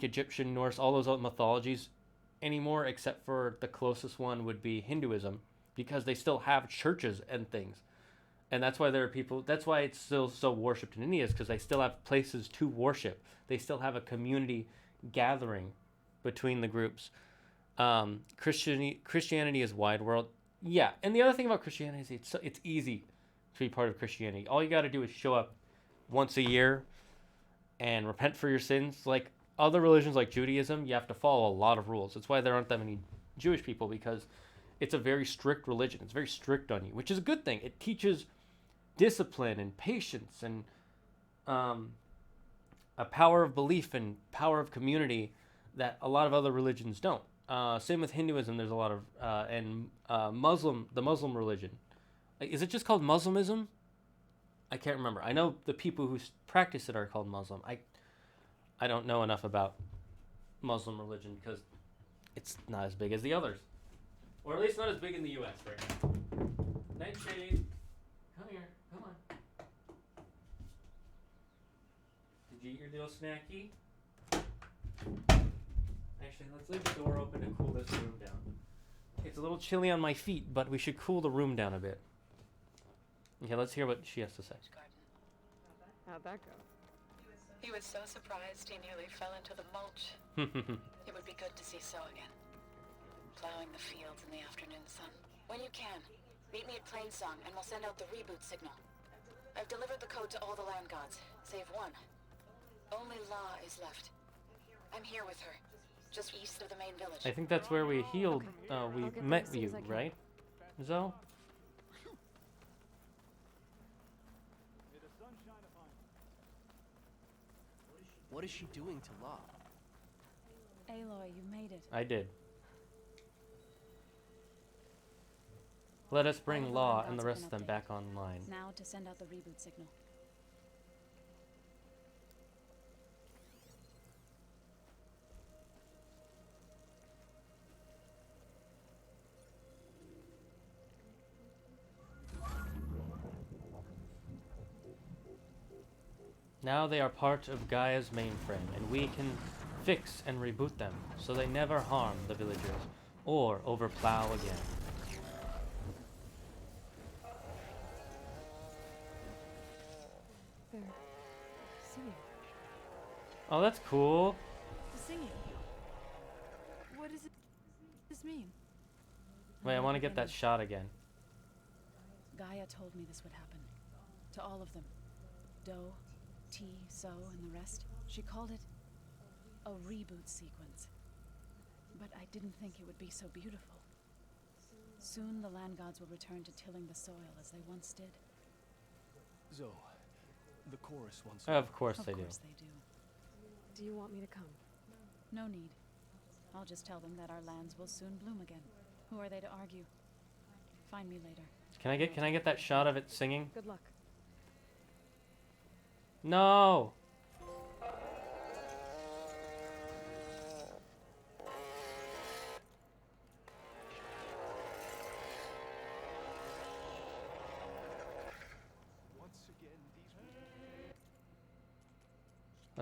Egyptian, Norse, all those other mythologies anymore, except for the closest one would be Hinduism, because they still have churches and things. And that's why there are people, that's why it's still so worshipped in India, is because they still have places to worship. They still have a community gathering between the groups. Christianity is wide world. Yeah, and the other thing about Christianity is it's easy to be part of Christianity. All you got to do is show up once a year and repent for your sins. Like other religions like Judaism, you have to follow a lot of rules. That's why there aren't that many Jewish people, because it's a very strict religion. It's very strict on you, which is a good thing. It teaches discipline and patience and a power of belief and power of community that a lot of other religions don't. Same with Hinduism. There's a lot of and the Muslim religion. Is it just called Muslimism? I can't remember. I know the people who practice it are called Muslim. I don't know enough about Muslim religion because it's not as big as the others, or at least not as big in the U.S. right now. Nightshade, come here. Come on. Did you eat your little snacky? Actually, let's leave the door open to cool this room down. It's a little chilly on my feet, but we should cool the room down a bit. Okay, let's hear what she has to say. How'd that go? He was so surprised he nearly fell into the mulch. It would be good to see So again. Plowing the fields in the afternoon sun. When you can, meet me at Plainsong and we'll send out the reboot signal. I've delivered the code to all the land gods, save one. Only La is left. I'm here with her, just east of the main village. I think that's where we healed, we met you, right, Zoe? What is she doing to La? Aloy, you made it. I did. Let us bring Law and the rest of them back online. Now to send out the reboot signal. Now they are part of Gaia's mainframe, and we can fix and reboot them so they never harm the villagers or overplow again. They're singing. Oh, that's cool. The singing. What does this mean? Wait, I want to get that shot again. Gaia told me this would happen. To all of them. Do, T, So, and the rest. She called it a reboot sequence. But I didn't think it would be so beautiful. Soon the land gods will return to tilling the soil as they once did. Zoe, the chorus wants. Of course they do. Of course they do. Do you want me to come? No need. I'll just tell them that our lands will soon bloom again. Who are they to argue? Find me later. Can I get that shot of it singing? Good luck. No.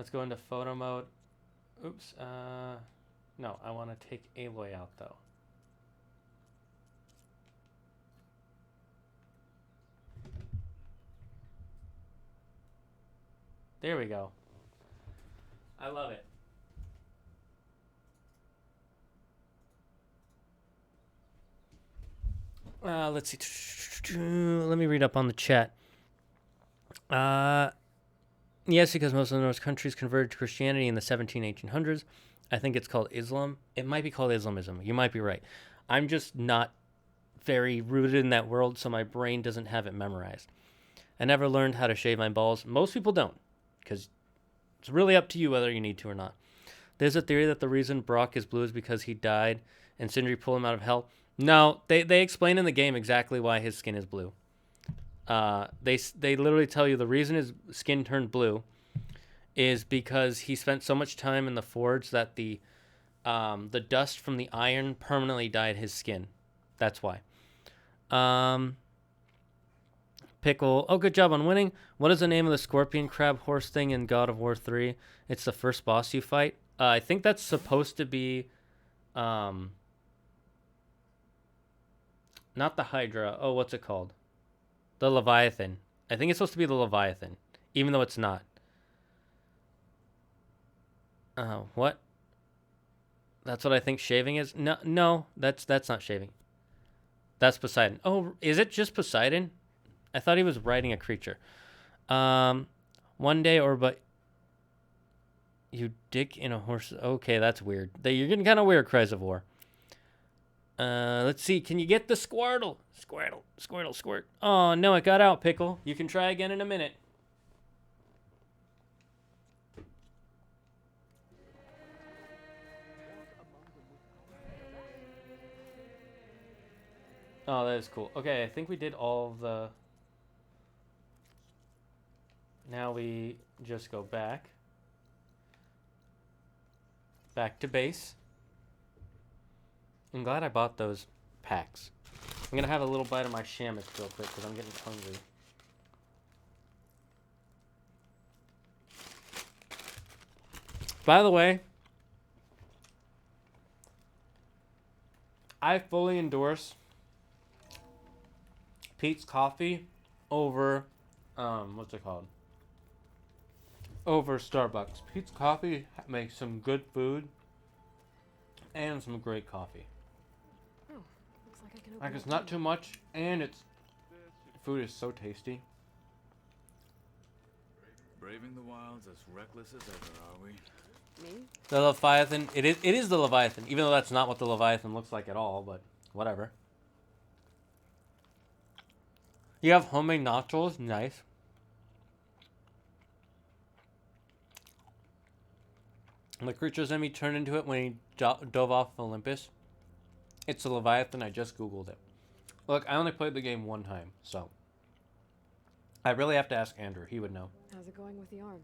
Let's go into photo mode. Oops. No, I want to take Aloy out though. There we go. I love it. Let's see. Let me read up on the chat. Yes, because most of the Norse countries converted to Christianity in the 1800s. I think it's called Islam. It might be called Islamism. You might be right. I'm just not very rooted in that world, so my brain doesn't have it memorized. I never learned how to shave my balls. Most people don't, because it's really up to you whether you need to or not. There's a theory that the reason Brock is blue is because he died and Sindri pulled him out of hell. No, they explain in the game exactly why his skin is blue. They literally tell you the reason his skin turned blue is because he spent so much time in the forge that the dust from the iron permanently dyed his skin. That's why. Pickle. Oh, good job on winning. What is the name of the scorpion crab horse thing in God of War 3? It's the first boss you fight. I think that's supposed to be, not the Hydra. Oh, what's it called? The Leviathan. I think it's supposed to be the Leviathan, even though it's not. What? That's what I think shaving is? No, that's not shaving. That's Poseidon. Oh, is it just Poseidon? I thought he was riding a creature. One day or but you dick in a horse. Okay, that's weird. You're getting kind of weird, Cries of War. Let's see. Can you get the Squirtle? Squirtle, squirt. Oh, no, it got out, Pickle. You can try again in a minute. Oh, that is cool. Okay, I think we did all of the... Now we just go back. Back to base. I'm glad I bought those packs. I'm going to have a little bite of my Shamus real quick because I'm getting hungry. By the way, I fully endorse Pete's Coffee over, what's it called? Over Starbucks. Pete's Coffee makes some good food and some great coffee. Oh, looks like I can open Like it's that not door. too much, and food is so tasty. Braving the wilds as reckless as ever, are we? Me? The Leviathan, it is the Leviathan, even though that's not what the Leviathan looks like at all, but whatever. You have homemade nachos, nice. The creature's enemy turned into it when he dove off Olympus. It's the Leviathan, I just googled it. Look, I only played the game one time, so I really have to ask Andrew, he would know. How's it going with the arm?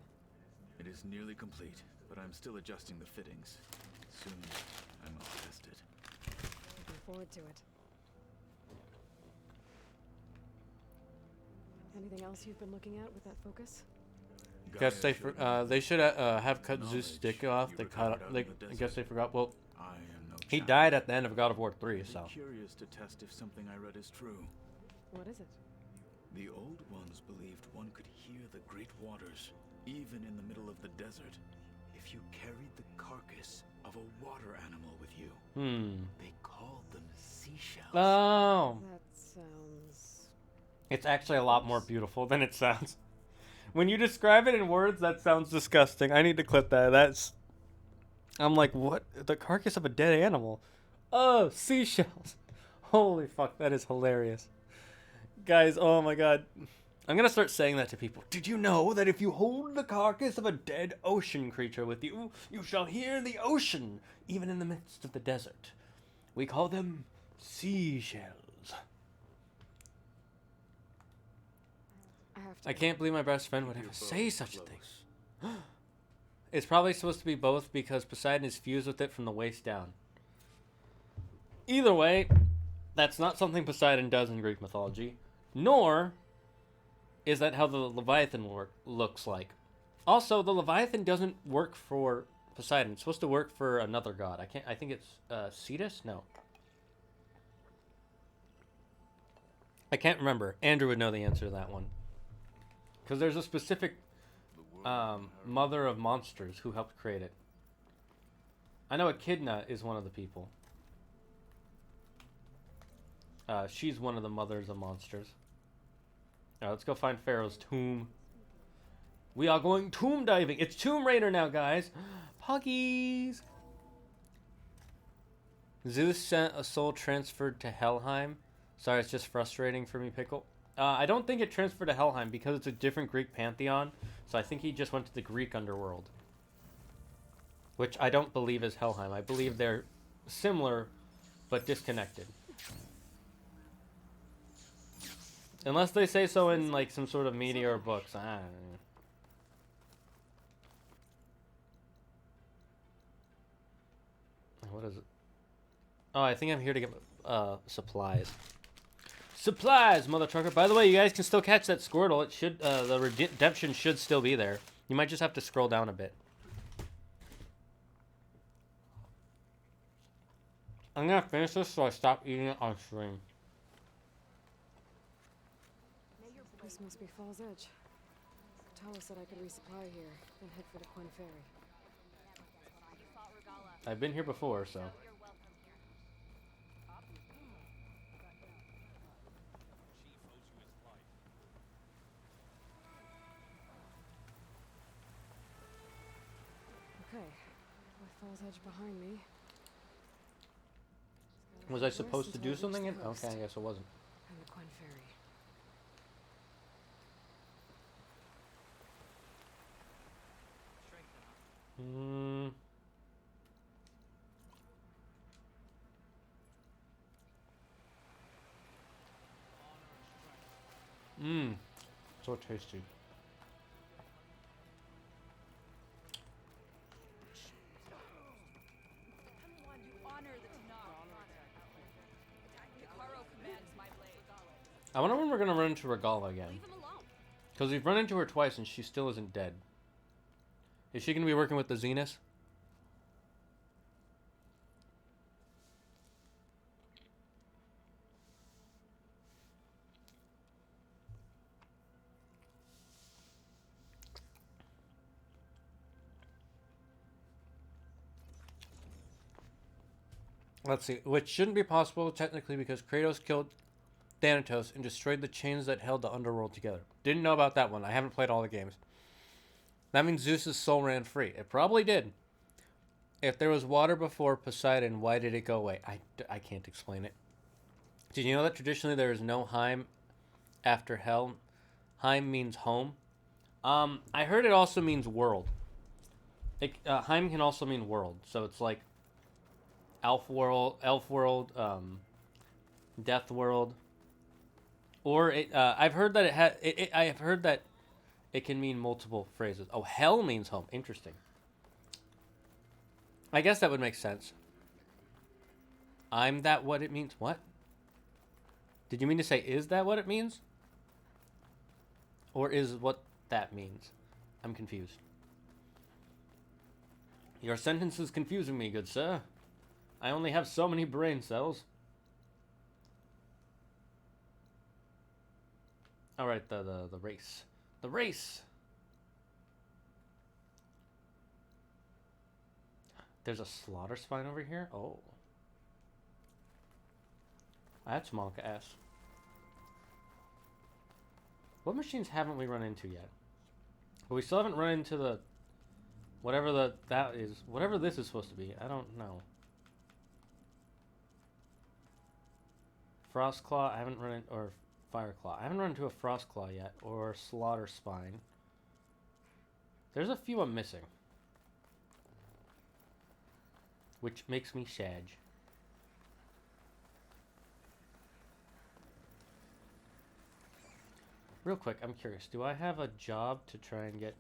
It is nearly complete, but I'm still adjusting the fittings. Soon, I must test it. Looking forward to it. Anything else you've been looking at with that focus? Guess they should have cut Zeus' stick off. I guess they forgot. Well, he died at the end of God of War 3, so. I'm curious to test if something I read is true. What is it? The old ones believed one could hear the great waters, even in the middle of the desert, if you carried the carcass of a water animal with you. They called them seashells. Oh. That sounds... It's actually a lot more beautiful than it sounds. When you describe it in words, that sounds disgusting. I need to clip that. I'm like, what? The carcass of a dead animal? Oh, seashells. Holy fuck, that is hilarious. Guys, oh my god. I'm gonna start saying that to people. Did you know that if you hold the carcass of a dead ocean creature with you, you shall hear the ocean, even in the midst of the desert? We call them seashells. I can't believe my best friend would ever say such a thing. It's probably supposed to be both because Poseidon is fused with it from the waist down. Either way, that's not something Poseidon does in Greek mythology, nor is that how the Leviathan looks like. Also, the Leviathan doesn't work for Poseidon. It's supposed to work for another god. I think it's Cetus? No. I can't remember. Andrew would know the answer to that one. Because there's a specific mother of monsters who helped create it. I know Echidna is one of the people. She's one of the mothers of monsters. Alright, let's go find Pharaoh's tomb. We are going tomb diving. It's Tomb Raider now, guys. Puggies. Zeus sent a soul transferred to Helheim. Sorry, it's just frustrating for me, Pickle. I don't think it transferred to Helheim because it's a different Greek pantheon. So I think he just went to the Greek underworld. Which I don't believe is Helheim. I believe they're similar, but disconnected. Unless they say so in like some sort of media or books. I don't know. What is it? Oh, I think I'm here to get supplies. Supplies, mother trucker. By the way, you guys can still catch that Squirtle. It should the redemption should still be there. You might just have to scroll down a bit. I'm gonna finish this so I stop eating it on stream. This must be Fall's Edge. Tala said I could resupply here, then head for the Quen Ferry. I've been here before, so. Okay, with Fall's Edge behind me. Was I supposed to do something? Okay, I guess it wasn't. And the Quen Ferry. So tasty. I wonder when we're gonna run into Regala again. Because we've run into her twice and she still isn't dead. Is she gonna be working with the Zenith? Let's see. Which shouldn't be possible technically because Kratos killed Thanatos and destroyed the chains that held the underworld together. Didn't know about that one. I haven't played all the games. That means Zeus's soul ran free. It probably did. If there was water before Poseidon, why did it go away? I can't explain it. Did you know that traditionally there is no Heim after Hell? Heim means home. I heard it also means world. Heim can also mean world. So it's like elf world, death world. Or I've heard that I've heard that it can mean multiple phrases. Oh, hell means home. Interesting. I guess that would make sense. I'm that what it means? What? Did you mean to say is that what it means? Or is what that means? I'm confused. Your sentence is confusing me, good sir. I only have so many brain cells. Alright, the race. The race! There's a slaughter spine over here? Oh. That's Monka ass. What machines haven't we run into yet? But we still haven't run into the... Whatever that is. Whatever this is supposed to be. I don't know. Frostclaw, I haven't run into... Or Fireclaw. I haven't run into a Frostclaw yet. Or Slaughter Spine. There's a few I'm missing. Which makes me sad. Real quick, I'm curious. Do I have a job to try and get...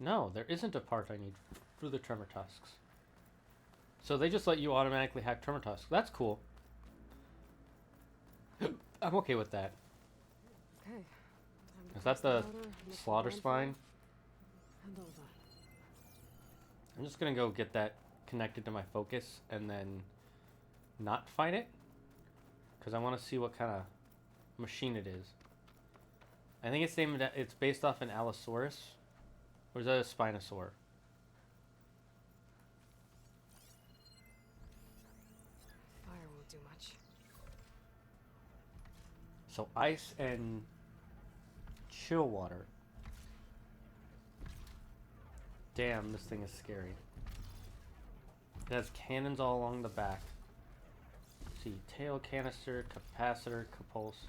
No, there isn't a part I need for the Tremor Tusks. So they just let you automatically hack Tremor Tusks. That's cool. I'm okay with that. Okay. Time to Is that cross the border, look for slaughter landfall, spine? and all that. I'm just gonna go get that connected to my focus and then not fight it, because I want to see what kind of machine it is. I think it's based off an Allosaurus, or is that a Spinosaur? Fire won't do much. So ice and chill water. Damn, this thing is scary. It has cannons all along the back. Let's see, tail canister, capacitor, compulse.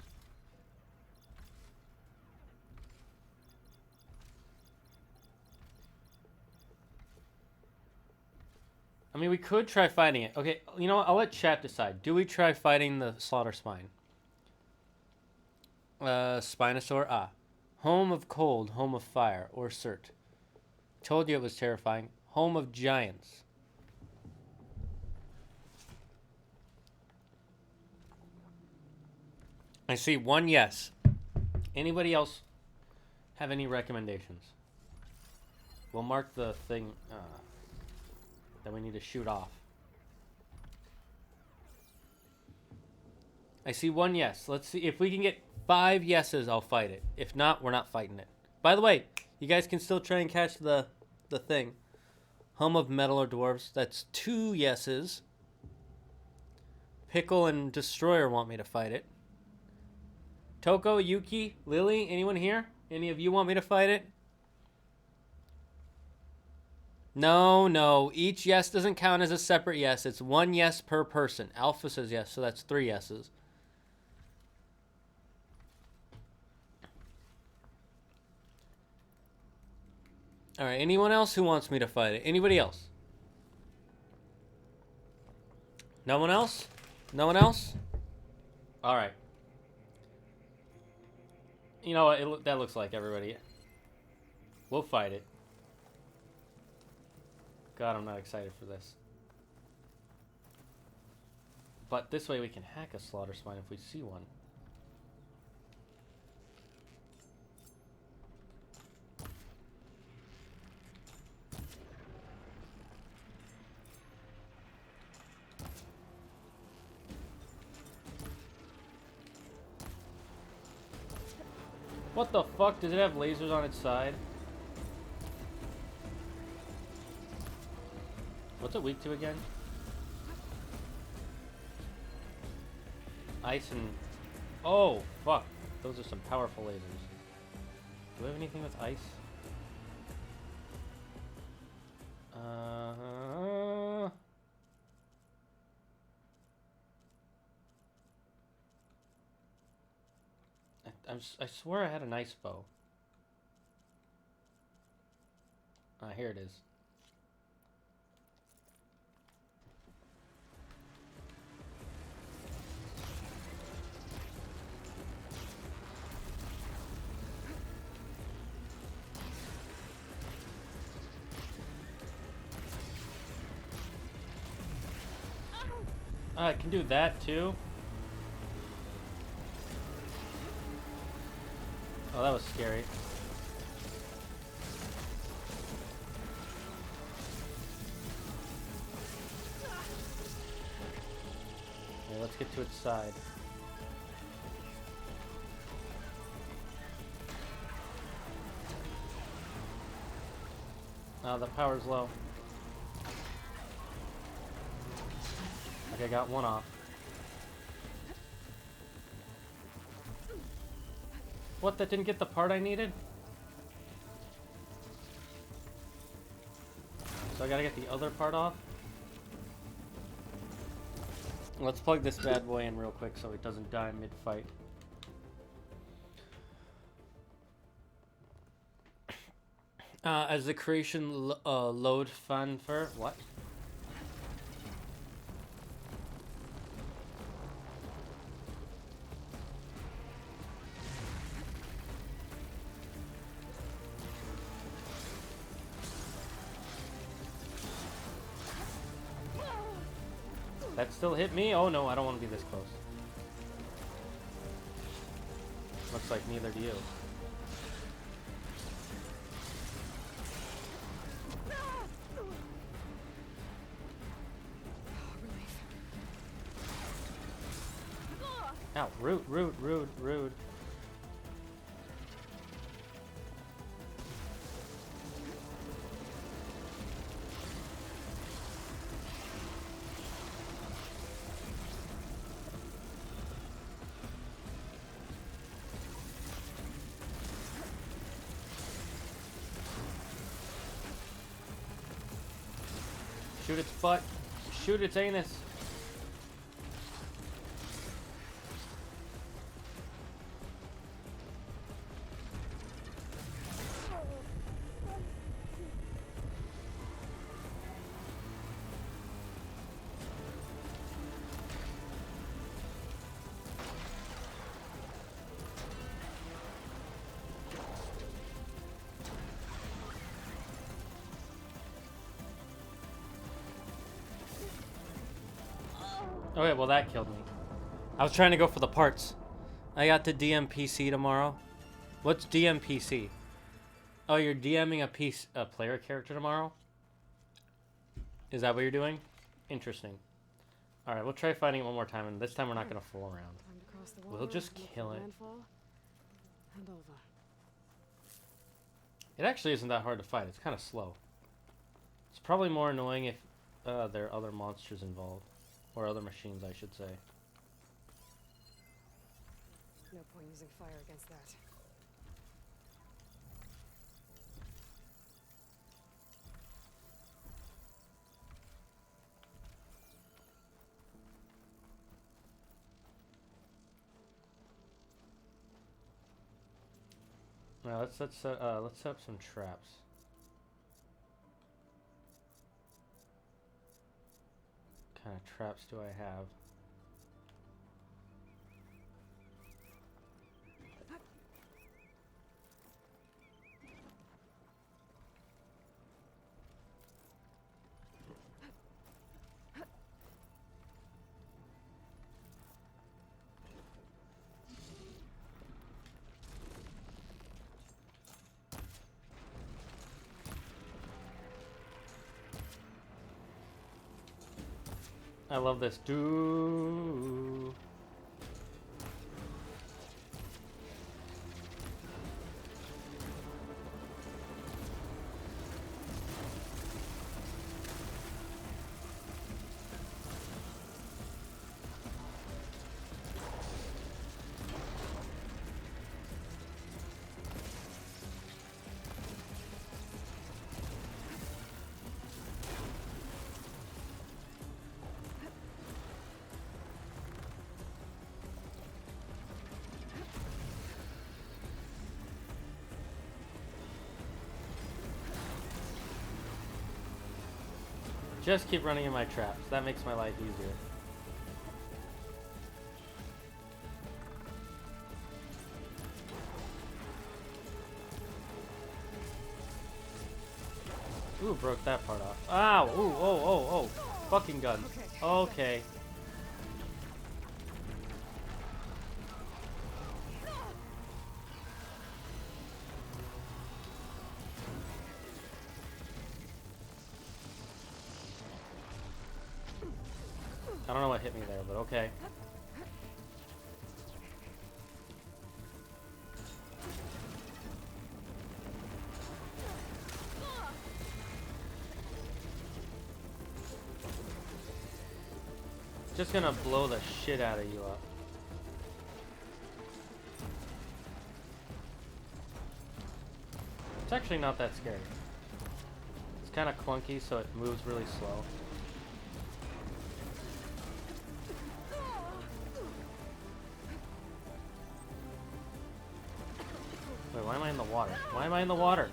I mean, we could try fighting it. Okay, you know what? I'll let chat decide. Do we try fighting the slaughter spine? Spinosaur. Ah. Home of cold, home of fire, or cert. Told you it was terrifying. Home of giants. I see one yes. Anybody else have any recommendations? We'll mark the thing that we need to shoot off. I see one yes. Let's see if we can get 5 yeses. I'll fight it. If not, we're not fighting it. By the way, you guys can still try and catch the thing. Home of metal or dwarves. That's 2 yeses. Pickle and Destroyer want me to fight it. Toko, Yuki, Lily, anyone here? Any of you want me to fight it? No. Each yes doesn't count as a separate yes. It's 1 yes per person. Alpha says yes, so that's 3 yeses. All right, anyone else who wants me to fight it? Anybody else? No one else? No one else? All right. You know what? That looks like everybody. We'll fight it. God, I'm not excited for this. But this way we can hack a slaughter spine if we see one. What the fuck? Does it have lasers on its side? What's it weak to again? Ice and... Oh, fuck. Those are some powerful lasers. Do we have anything with ice? I swear I had an ice bow. Here it is. I can do that too. Oh, that was scary. Okay, let's get to its side. Oh, the power's low. Okay, got one off. What, that didn't get the part I needed? So I gotta get the other part off? Let's plug this bad boy in real quick so it doesn't die mid-fight. As the creation load fanfare, what? That still hit me? Oh no, I don't want to be this close. looks like neither do you. Ow, rude. Shoot its butt. Shoot its anus. Okay, well that killed me. I was trying to go for the parts. I got to DMPC tomorrow. What's DMPC? Oh, you're DMing a player character tomorrow? Is that what you're doing? Interesting. Alright, we'll try fighting it one more time, and this time we're not going to fool around. We'll just kill it. It actually isn't that hard to fight. It's kind of slow. It's probably more annoying if there are other monsters involved. Or other machines, I should say. No point using fire against that. Now let's set up some traps. What kind of traps do I have? I love this. Do. Just keep running in my traps. That makes my life easier. Ooh, broke that part off. Ow! Ooh, oh. Fucking guns. Okay. I don't know what hit me there, but okay. Just gonna blow the shit out of you up. It's actually not that scary. It's kind of clunky, so it moves really slow. Wait, why am I in the water? Why am I in the water?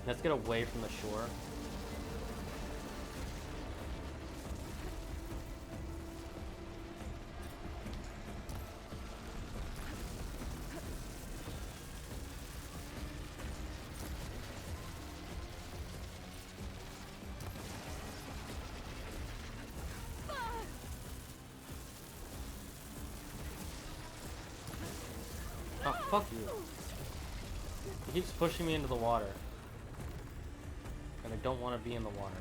Let's get away from the shore. Fuck you. He keeps pushing me into the water. And I don't want to be in the water.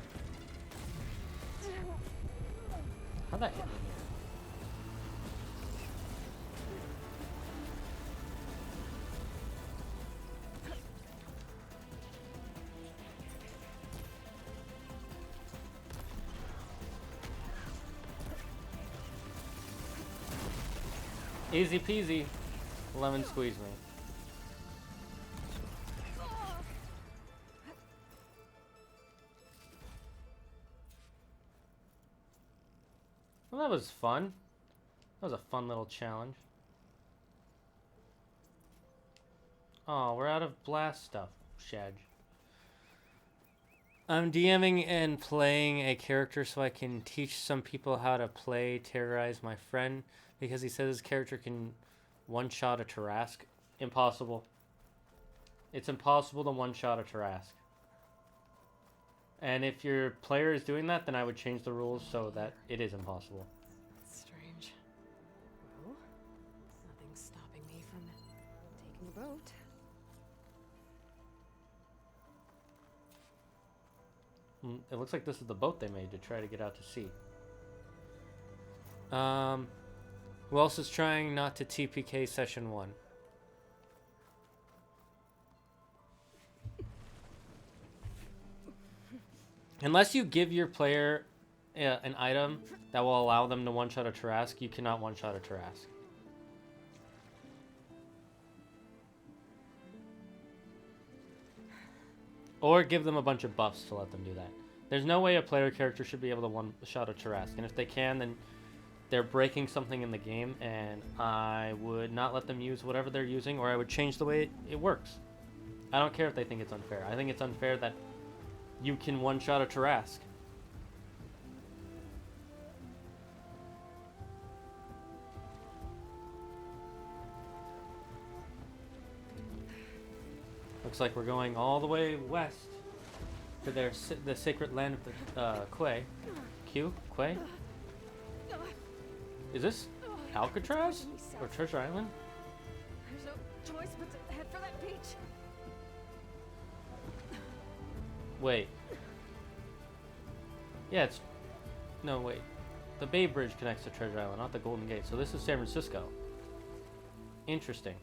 How'd that hit me here? Easy peasy. Lemon squeeze me. Well, that was fun. That was a fun little challenge. Oh, we're out of blast stuff, Shadge. I'm DMing and playing a character so I can teach some people how to play Terrorize My Friend because he says his character can one-shot a Tarrasque. Impossible. It's impossible to one-shot a Tarrasque. And if your player is doing that, then I would change the rules so that it is impossible. That's strange. Well, nothing's stopping me from taking a boat. It looks like this is the boat they made to try to get out to sea. Who else is trying not to TPK session 1? Unless you give your player an item that will allow them to one-shot a Tarrasque, you cannot one-shot a Tarrasque. Or give them a bunch of buffs to let them do that. There's no way a player character should be able to one-shot a Tarrasque. And if they can, then they're breaking something in the game, and I would not let them use whatever they're using, or I would change the way it works. I don't care if they think it's unfair. I think it's unfair that you can one-shot a Tarrasque. Looks like we're going all the way west to the sacred land of the Quen. Quen? Is this Alcatraz or Treasure Island? There's no choice but to head for that beach. Wait. Yeah, it's... No, wait. The Bay Bridge connects to Treasure Island, not the Golden Gate. So this is San Francisco. Interesting.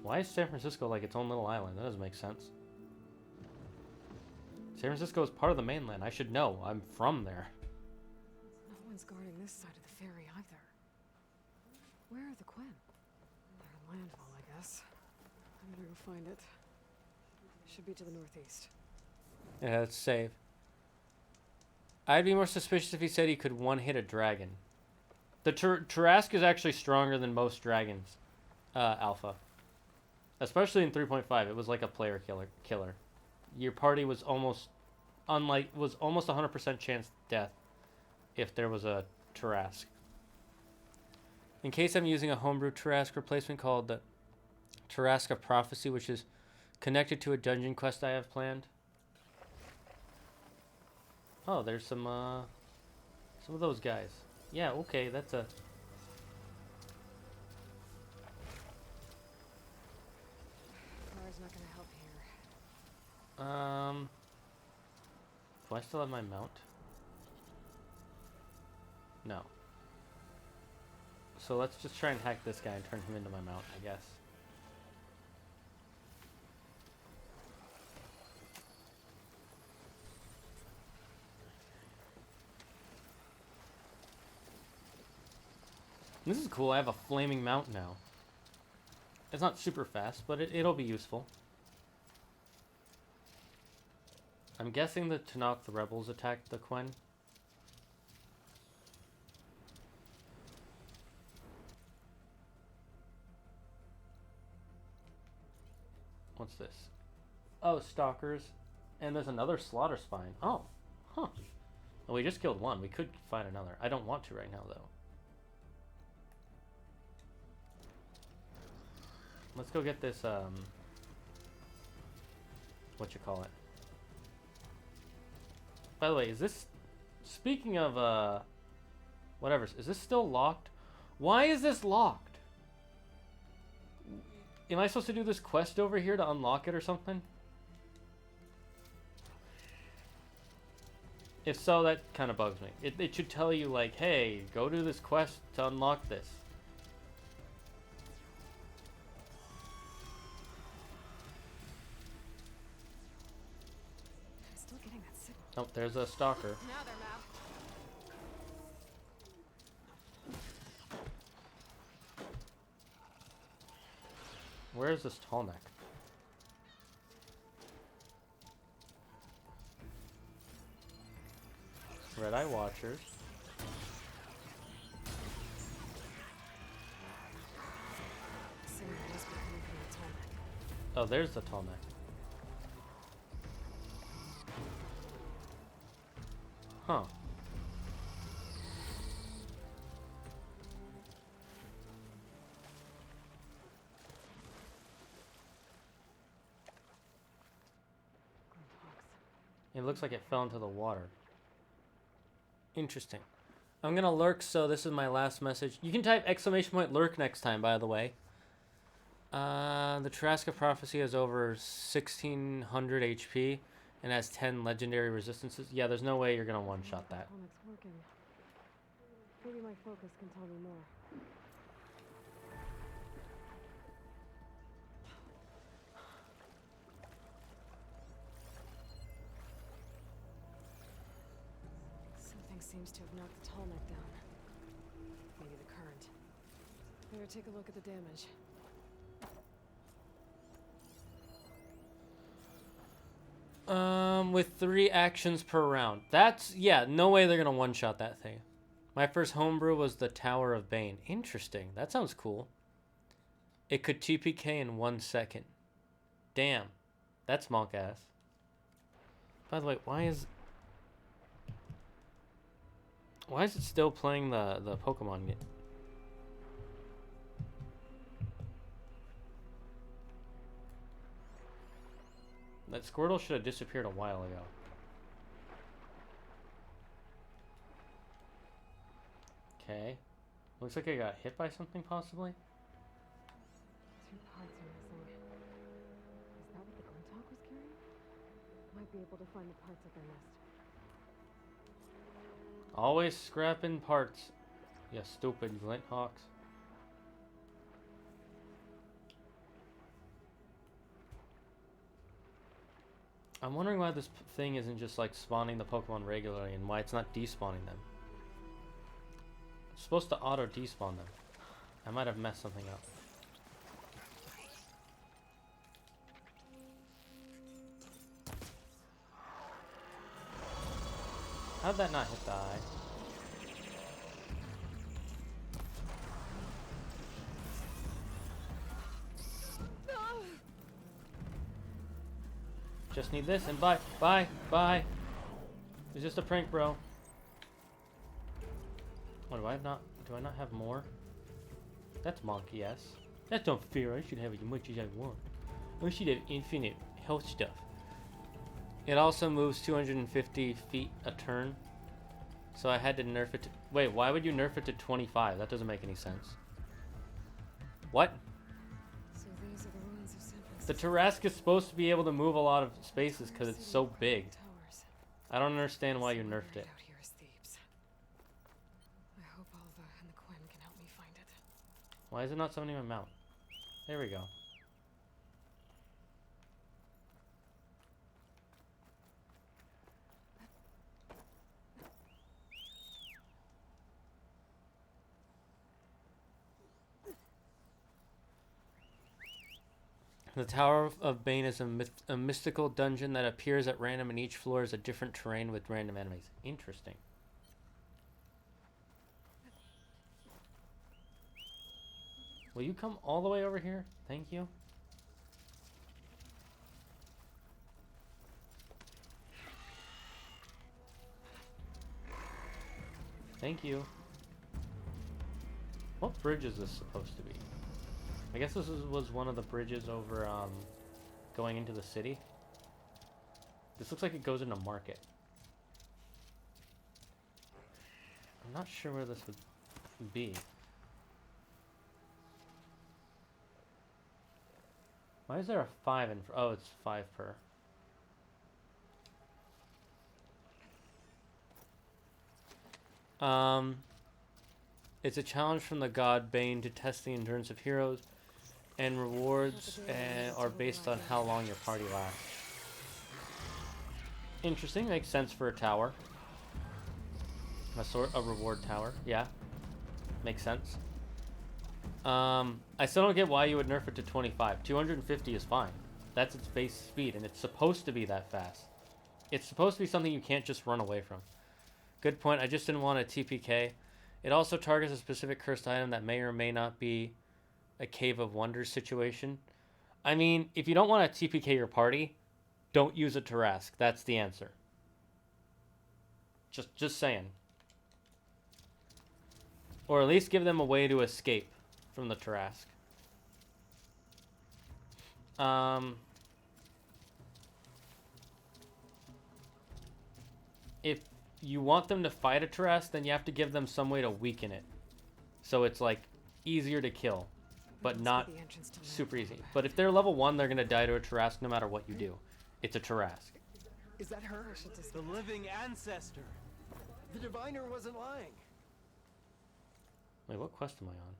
Why is San Francisco like its own little island? That doesn't make sense. San Francisco is part of the mainland. I should know. I'm from there. No one's guarding this side of the ferry either. Where are the Quen? They're in landfall, I guess. I'm gonna go find it. Should be to the northeast. Yeah, let's save. I'd be more suspicious if he said he could one-hit a dragon. The Tarrasque is actually stronger than most dragons, Alpha. Especially in 3.5, it was like a player killer. Your party was almost 100% chance death if there was a Tarrasque. In case I'm using a homebrew Tarrasque replacement called the Tarrasque of Prophecy, which is connected to a dungeon quest I have planned. Oh, there's some of those guys. Yeah, okay, that's a... Car's not gonna help here. Do I still have my mount? No. So let's just try and hack this guy and turn him into my mount, I guess. This is cool. I have a flaming mount now. It's not super fast, but it'll be useful. I'm guessing the Tanakh, the rebels, attacked the Quen. What's this? Oh, stalkers. And there's another slaughter spine. Oh, huh. Well, we just killed one. We could find another. I don't want to right now, though. Let's go get this, what you call it. By the way, is this, speaking of, whatever, is this still locked? Why is this locked? Am I supposed to do this quest over here to unlock it or something? If so, that kind of bugs me. It should tell you, like, hey, go do this quest to unlock this. I'm still getting that signal. Oh, there's a stalker. Now they're mad. Where is this tall neck? Red Eye Watchers. The signal must be coming from the tall neck. Oh, there's the tall neck. Huh. It looks like it fell into the water. Interesting. I'm gonna lurk, so this is my last message. You can type !lurk next time, by the way. The Tarrasque Prophecy has over 1600 HP and has 10 legendary resistances. Yeah, there's no way you're gonna one-shot that. Tall neck's working. Maybe my focus can tell me more. Something seems to have knocked the tall neck down. Maybe the current. Better take a look at the damage. With 3 actions per round. That's, yeah, no way they're gonna one-shot that thing. My first homebrew was the Tower of Bane. Interesting. That sounds cool. It could TPK in 1 second. Damn. That's monk ass. By the way, why is it still playing the Pokemon game? That Squirtle should have disappeared a while ago. Okay. Looks like I got hit by something, possibly. 2 parts are missing. Is that what the Glinthawk was carrying? Might be able to find the parts at their nest. Always scrapping parts. You stupid Glinthawks. I'm wondering why this thing isn't just like spawning the Pokemon regularly and why it's not despawning them. It's supposed to auto despawn them. I might have messed something up. How'd that not hit the eye? Just need this and bye, bye, bye. It's just a prank, bro. What do I not have more? That's monkey, yes. That's unfair. I should have as much as I want. I should have infinite health stuff. It also moves 250 feet a turn. So I had to nerf it to... Wait, why would you nerf it to 25? That doesn't make any sense. What? So these are the ruins of San The Francisco. Tarrasque is supposed to be able to move a lot of spaces because it's so big. Towers. I don't understand why you nerfed it. Out here is Thebes. I hope Alva and the Quen can help me find it. Why is it not summoning my mount? There we go. The Tower of Bane is a mystical dungeon that appears at random, and each floor is a different terrain with random enemies. Interesting. Will you come all the way over here? Thank you. Thank you. What bridge is this supposed to be? I guess this was one of the bridges over going into the city. This looks like it goes into market. I'm not sure where this would be. Why is there a 5 in? Oh, it's 5 per. It's a challenge from the god Bane to test the endurance of heroes, and rewards are based on how long your party lasts. Interesting, makes sense for a tower. A reward tower, yeah. Makes sense. I still don't get why you would nerf it to 25. 250 is fine. That's its base speed, and it's supposed to be that fast. It's supposed to be something you can't just run away from. Good point, I just didn't want a TPK. It also targets a specific cursed item that may or may not be a Cave of Wonders situation. I mean, if you don't want to TPK your party, don't use a Tarask. That's the answer. Just saying. Or at least give them a way to escape from the Tarask. If you want them to fight a Tarask, then you have to give them some way to weaken it. So it's like easier to kill, but not super easy. But if they're level 1, they're going to die to a Tarask no matter what you do. It's a Tarask. Is that her? The living ancestor. The diviner wasn't lying. Wait, what quest am I on?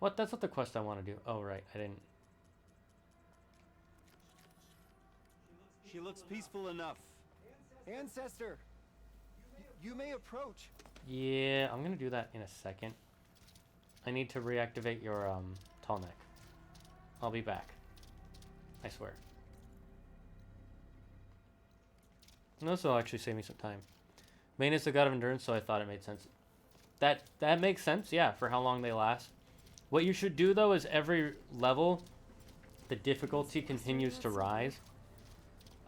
What? That's not the quest I want to do. Oh, right. I didn't. She looks peaceful enough. Ancestor, you may approach. Yeah, I'm going to do that in a second. I need to reactivate your tall neck. I'll be back. I swear. And this will actually save me some time. Main is the god of endurance, so I thought it made sense. That makes sense, yeah, for how long they last. What you should do, though, is every level, the difficulty continues to rise.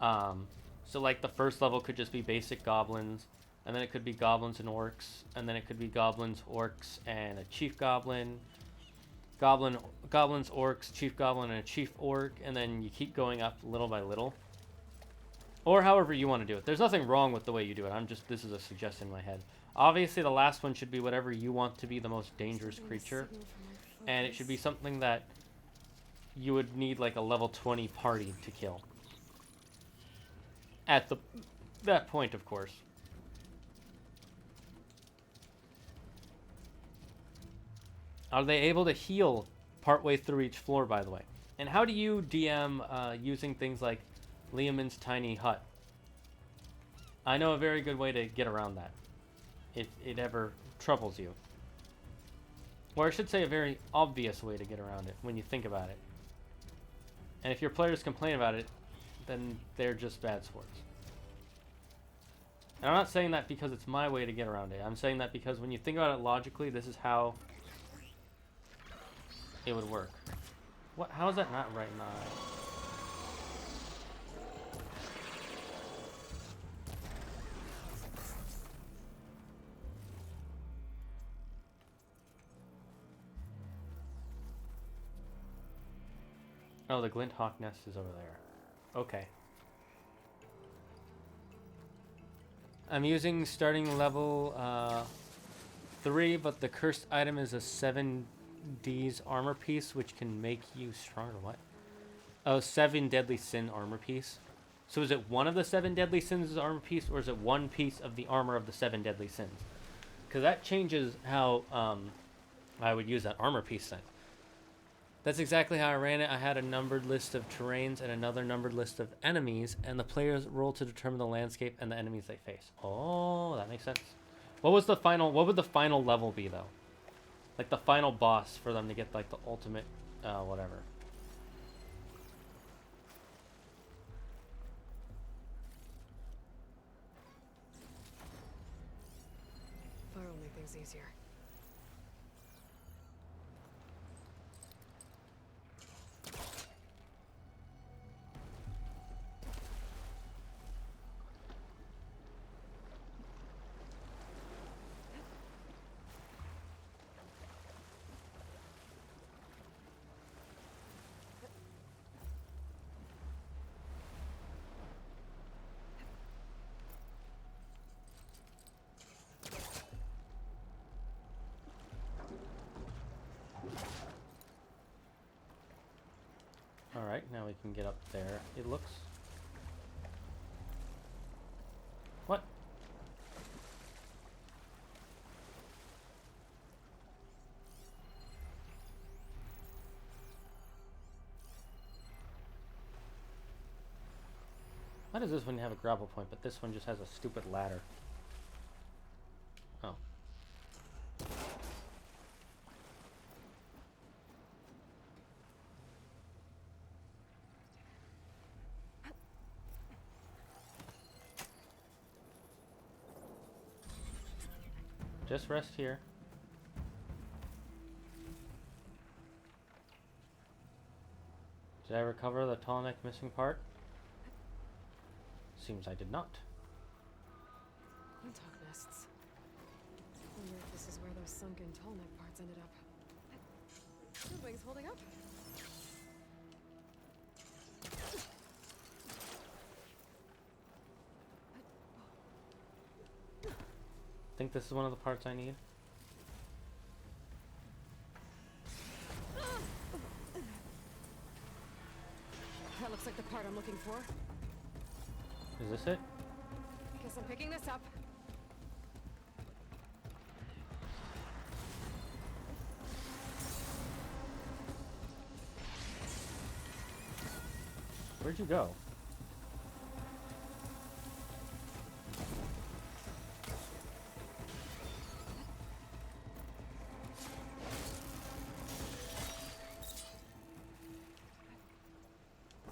So, like, the first level could just be basic goblins, and then it could be goblins and orcs, and then it could be goblins, orcs, and a chief goblin. Goblins, orcs, chief goblin, and a chief orc, and then you keep going up little by little. Or however you want to do it. There's nothing wrong with the way you do it. This is a suggestion in my head. Obviously, the last one should be whatever you want to be the most dangerous creature. And it should be something that you would need like a level 20 party to kill. At that point, of course. Are they able to heal partway through each floor, by the way? And how do you DM using things like Liamon's tiny hut? I know a very good way to get around that, if it ever troubles you. Or I should say a very obvious way to get around it when you think about it. And if your players complain about it, then they're just bad sports. And I'm not saying that because it's my way to get around it. I'm saying that because when you think about it logically, this is how it would work. What? How is that not right in the eye? Oh, the glint hawk nest is over there. Okay. I'm using starting level 3, but the cursed item is a 7D's armor piece, which can make you stronger. What? Oh, 7 deadly sin armor piece. So is it one of the 7 deadly sins' armor piece, or is it one piece of the armor of the 7 deadly sins? Because that changes how I would use that armor piece then. That's exactly how I ran it. I had a numbered list of terrains and another numbered list of enemies, and the players roll to determine the landscape and the enemies they face. Oh, that makes sense. What would the final level be, though? Like the final boss for them to get like the ultimate whatever. Fire will make things easier. Alright, now we can get up there. It looks... What? Why does this one have a grapple point, but this one just has a stupid ladder? Oh. Just rest here. Did I recover the tall neck missing part? Seems I did not. Talk nests. Wonder if this is where those sunken tall neck parts ended up. Good wings holding up. Think this is one of the parts I need? That looks like the part I'm looking for. Is this it? Guess I'm picking this up. Where'd you go?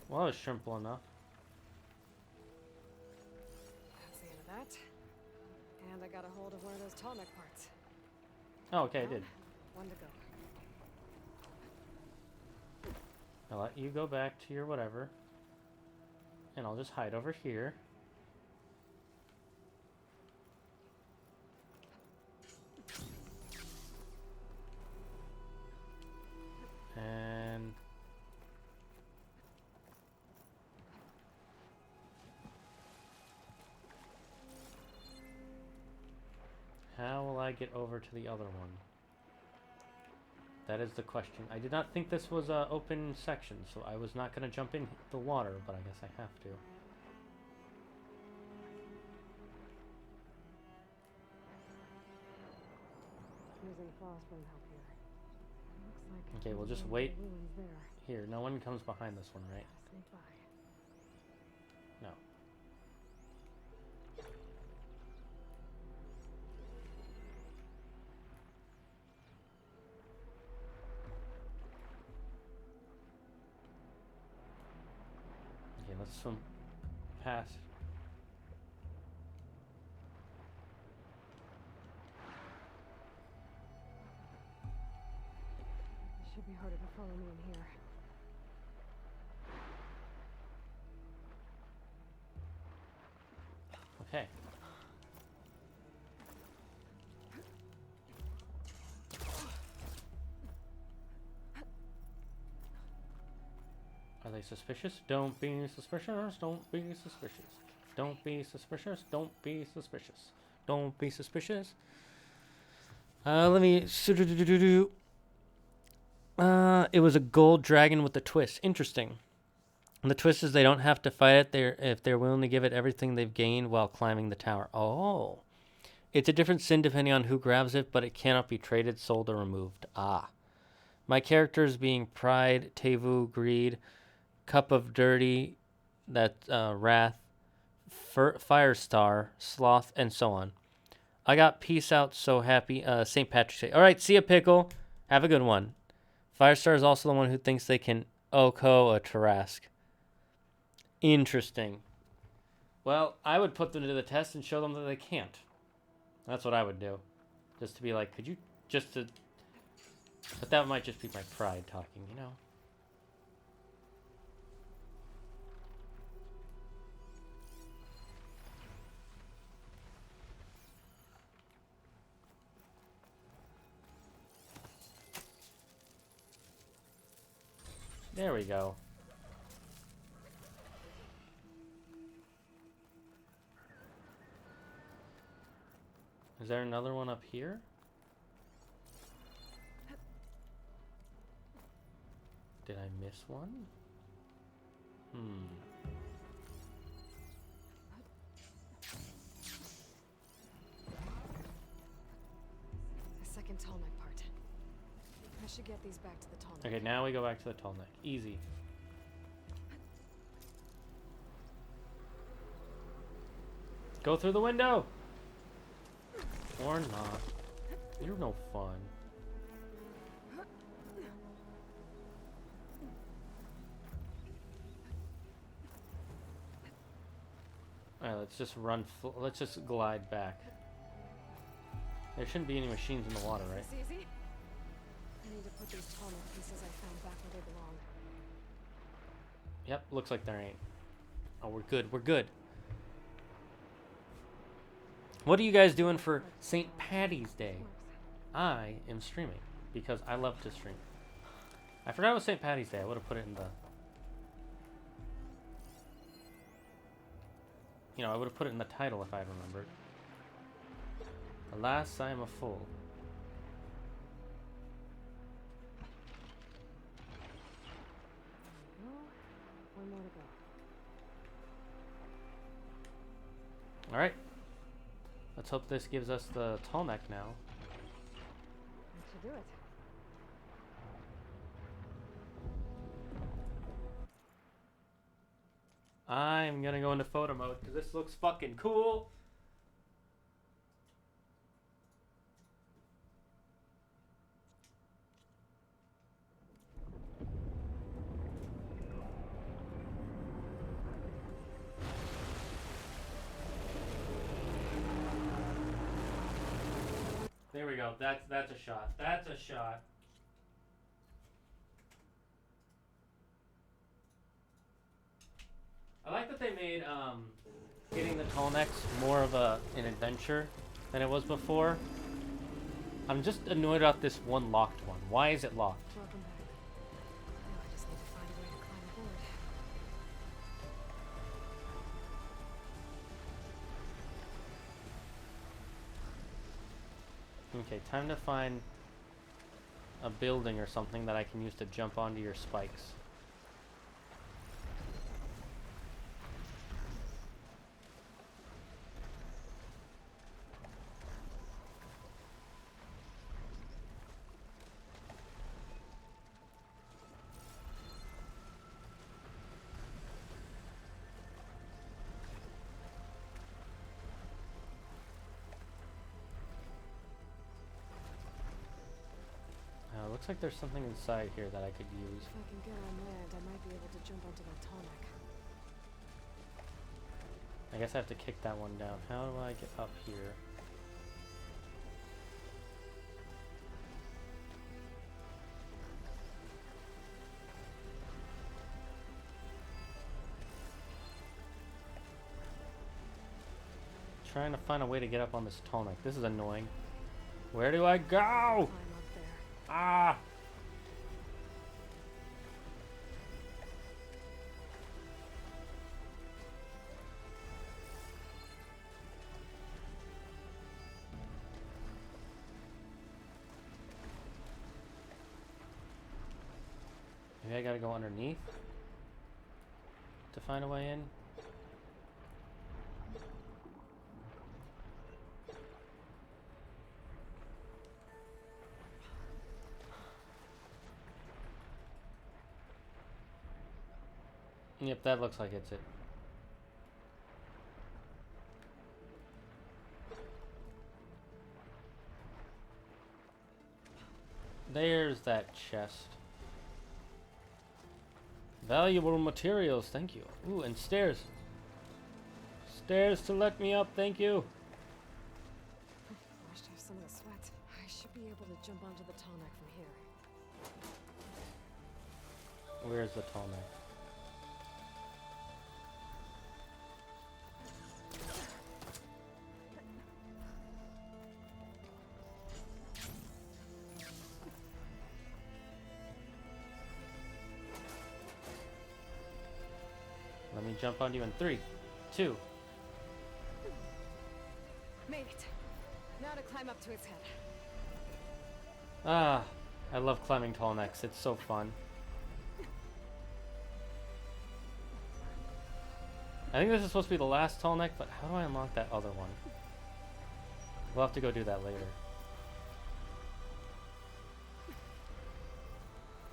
Well, that was simple enough. That's the end of that. And I got a hold of one of those tall neck parts. Oh, okay, I did. One to go. I'll let you go back to your whatever. And I'll just hide over here. And... how will I get over to the other one? That is the question. I did not think this was an open section, so I was not going to jump in the water, but I guess I have to. Using frost won't help here. Looks like Okay, we'll just wait. ruins there. Here, no one comes behind this one, right? Sneak by. No. Okay, let's swim past. It should be harder to follow me in here. Okay. Are they suspicious? Don't be suspicious. Don't be suspicious. Don't be suspicious. Don't be suspicious. Don't be suspicious. Let me... it was a gold dragon with a twist. Interesting. And the twist is they don't have to fight it if they're willing to give it everything they've gained while climbing the tower. Oh. It's a different sin depending on who grabs it, but it cannot be traded, sold, or removed. Ah. My characters being Pride, Tevu, Greed, Cup of Dirty, that's Wrath, Firestar, Sloth, and so on. I got peace out, so happy. St. Patrick's Day. All right, see ya, Pickle. Have a good one. Firestar is also the one who thinks they can Oko a Tarask. Interesting. Well, I would put them to the test and show them that they can't. That's what I would do. Just to be like, could you just to... But that might just be my pride talking, you know? There we go. Is there another one up here? Did I miss one? The second tall neck part. I should get these back to the tall neck. Okay, now we go back to the tall neck. Easy. Go through the window! Or not. You're no fun. Alright, let's just run. Let's just glide back. There shouldn't be any machines in the water, right? Is this easy? I need to put these tall neck pieces I found back where they belong. Yep, looks like there ain't. Oh, we're good. We're good. What are you guys doing for St. Patty's Day? I am streaming because I love to stream. I forgot it was St. Patty's Day. I would have put it in the... You know, I would have put it in the title if I remembered. Alas, I am a fool. One more to go. Alright. Let's hope this gives us the tall neck now. That should do it. I'm gonna go into photo mode because this looks fucking cool. There we go. That's a shot. That's a shot. I like that they made getting the tall necks more of an adventure than it was before. I'm just annoyed about this one locked one. Why is it locked? Welcome back. Now I just need to find a way to climb aboard. Okay, time to find a building or something that I can use to jump onto your spikes. Looks like there's something inside here that I could use. If I can get on land, I might be able to jump onto that tall neck. I guess I have to kick that one down. How do I get up here? Trying to find a way to get up on this tall neck. This is annoying. Where do I go? Climb up there. Ah! Maybe I gotta go underneath to find a way in. Yep, that looks like it's it. There's that chest. Valuable materials, thank you. Ooh, and stairs. Stairs to let me up, thank you. Washed off some of the sweat. I should be able to jump onto the tall neck from here. Where's the tall neck? Let me jump on you in 3, 2. Made it. Now to climb up to its head. Ah, I love climbing tall necks. It's so fun. I think this is supposed to be the last tall neck, but how do I unlock that other one? We'll have to go do that later.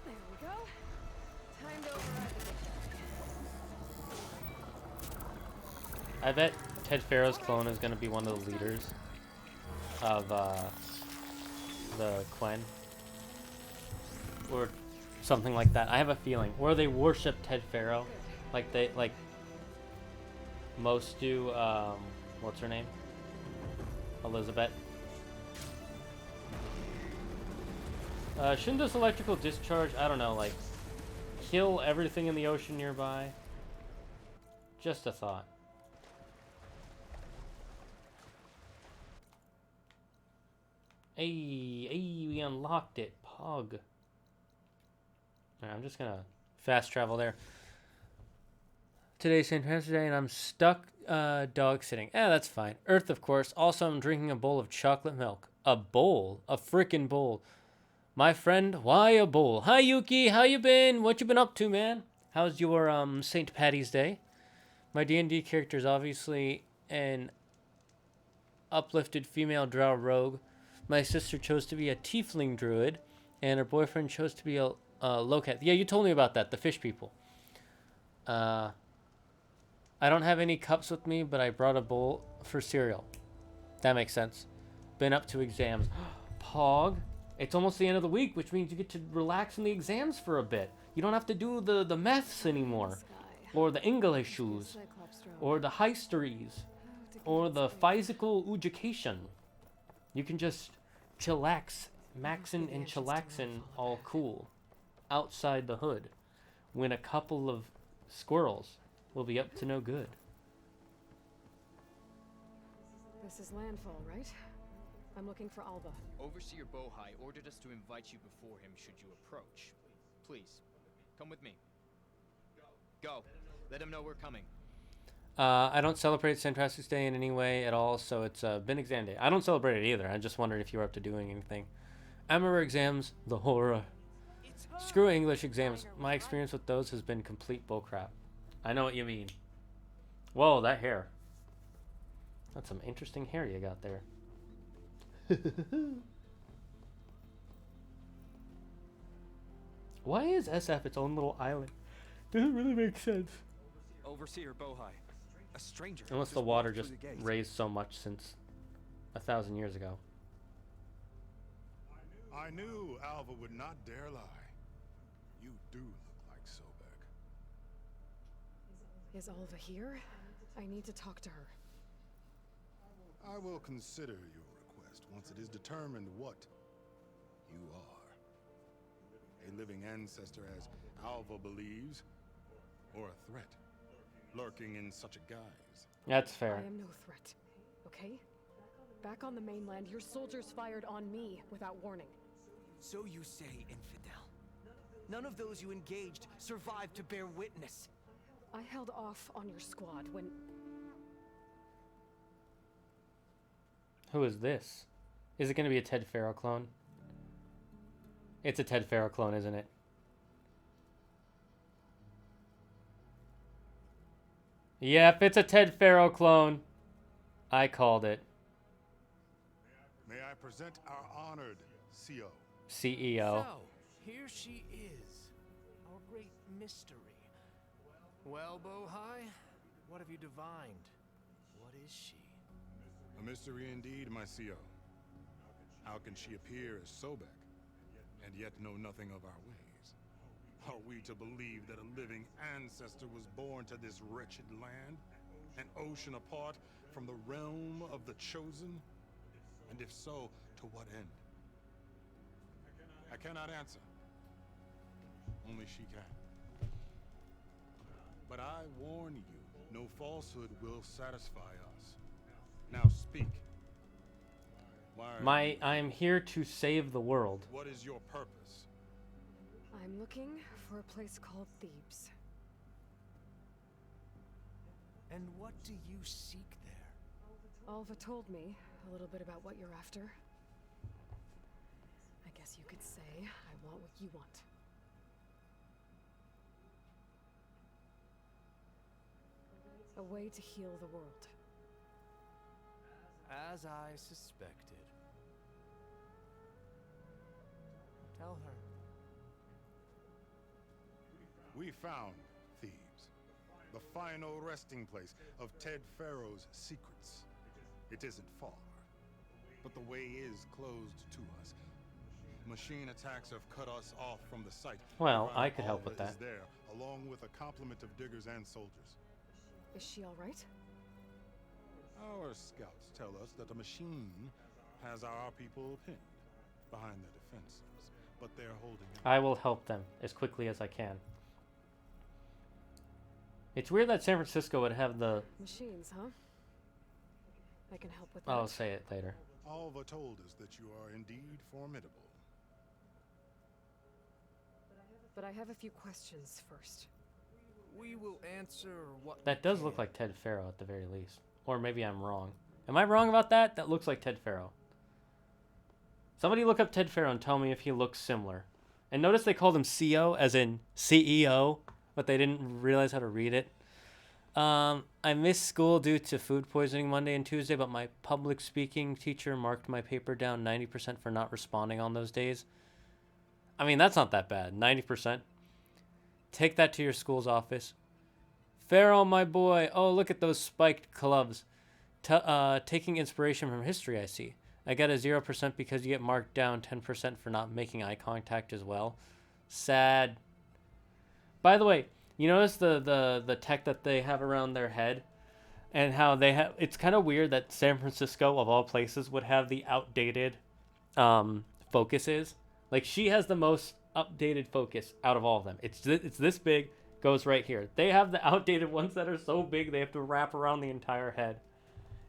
There we go. Time to override the I bet Ted Pharaoh's clone is going to be one of the leaders of the Quen. Or something like that. I have a feeling. Or they worship Ted Pharaoh. Like most do, what's her name? Elizabeth. Shouldn't this electrical discharge, I don't know, like, kill everything in the ocean nearby? Just a thought. Hey, we unlocked it. Pog. Alright, I'm just gonna fast travel there. Today's St. Patrick's Day and I'm stuck dog sitting. That's fine. Earth, of course. Also, I'm drinking a bowl of chocolate milk. A bowl? A frickin' bowl. My friend, why a bowl? Hi, Yuki. How you been? What you been up to, man? How's your St. Patty's Day? My D&D character is obviously an uplifted female drow rogue. My sister chose to be a tiefling druid, and her boyfriend chose to be a lowcat. Yeah, you told me about that, the fish people. I don't have any cups with me, but I brought a bowl for cereal. That makes sense. Been up to exams. Pog. It's almost the end of the week, which means you get to relax in the exams for a bit. You don't have to do the maths anymore. Or the Englishes. Or the history's. Or the physical education. You can just chillax. Maxin and chillaxin all cool. Outside the hood. When a couple of squirrels will be up to no good. This is landfall, right? I'm looking for Alva. Overseer Bohai ordered us to invite you before him should you approach. Please, come with me. Go. Let him know we're coming. I don't celebrate St. Patrick's Day in any way at all, so it's been exam day. I don't celebrate it either. I just wondered if you were up to doing anything. Amateur exams, the horror. Screw English exams. My experience with those has been complete bullcrap. I know what you mean. Whoa, that hair. That's some interesting hair you got there. Why is SF its own little island? Doesn't really make sense. Overseer Bohai, a stranger. Unless the water just raised so much since 1,000 years ago. I knew Alva would not dare lie. You do look like Sobek. Is Alva here? I need to talk to her. I will consider your request once it is determined what you are. A living ancestor, as Alva believes, or a threat, lurking in such a guise. That's fair. I am no threat, okay? Back on the mainland, your soldiers fired on me without warning. So you say, infidel. None of those you engaged survived to bear witness. I held off on your squad when... Who is this? Is it going to be a Ted Pharaoh clone? It's a Ted Pharaoh clone, isn't it? Yep, it's a Ted Pharaoh clone. I called it. May I present our honored CEO. CEO. So, here she is, our great mystery. Well, Bohai, what have you divined? What is she? A mystery indeed, my CEO. How can she appear as Sobek, and yet know nothing of our ways? Are we to believe that a living ancestor was born to this wretched land, an ocean apart from the realm of the chosen? And if so, to what end? I cannot answer. Only she can. But I warn you, no falsehood will satisfy us. Now speak. I'm here to save the world. What is your purpose? I'm looking for a place called Thebes. And what do you seek there? Alva told me a little bit about what you're after. I guess you could say I want what you want. A way to heal the world. As I suspected. Tell her. We found Thebes, the final resting place of Ted Pharaoh's secrets. It isn't far, but the way is closed to us. Machine attacks have cut us off from the site. Well, I could help with that. Is there, along with a complement of diggers and soldiers. Is she all right? Our scouts tell us that the machine has our people pinned behind their defenses, but they're holding out. I will help them as quickly as I can. It's weird that San Francisco would have the... Machines, huh? I can help with that. I'll say it later. Alva told us that you are indeed formidable. But I have a few questions first. We will answer what That does look like Ted Pharaoh at the very least. Or maybe I'm wrong. Am I wrong about that? That looks like Ted Pharaoh. Somebody look up Ted Pharaoh and tell me if he looks similar. And notice they called him CO as in CEO, but they didn't realize how to read it. I missed school due to food poisoning Monday and Tuesday, but my public speaking teacher marked my paper down 90% for not responding on those days. I mean, that's not that bad. 90%. Take that to your school's office. Pharaoh, my boy. Oh, look at those spiked gloves. Taking inspiration from history, I see. I got a 0% because you get marked down 10% for not making eye contact as well. Sad. By the way, you notice the tech that they have around their head? And how they have... It's kind of weird that San Francisco, of all places, would have the outdated focuses. Like, she has the most updated focus out of all of them. It's this big, goes right here. They have the outdated ones that are so big they have to wrap around the entire head.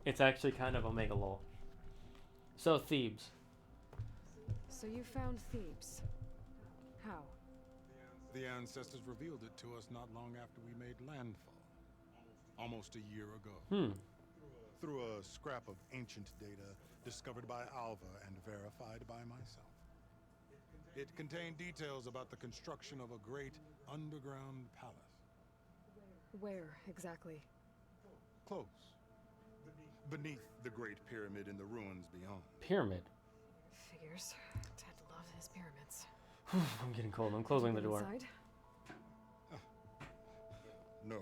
It's actually kind of omega lol. So, Thebes. So you found Thebes. How? The ancestors revealed it to us not long after we made landfall. Almost a year ago. Through a scrap of ancient data discovered by Alva and verified by myself. It contained details about the construction of a great underground palace. Where, exactly? Close. Beneath the Great Pyramid in the ruins beyond. Pyramid? Figures. Ted loved his pyramids. I'm getting cold. I'm closing the door. Inside? No.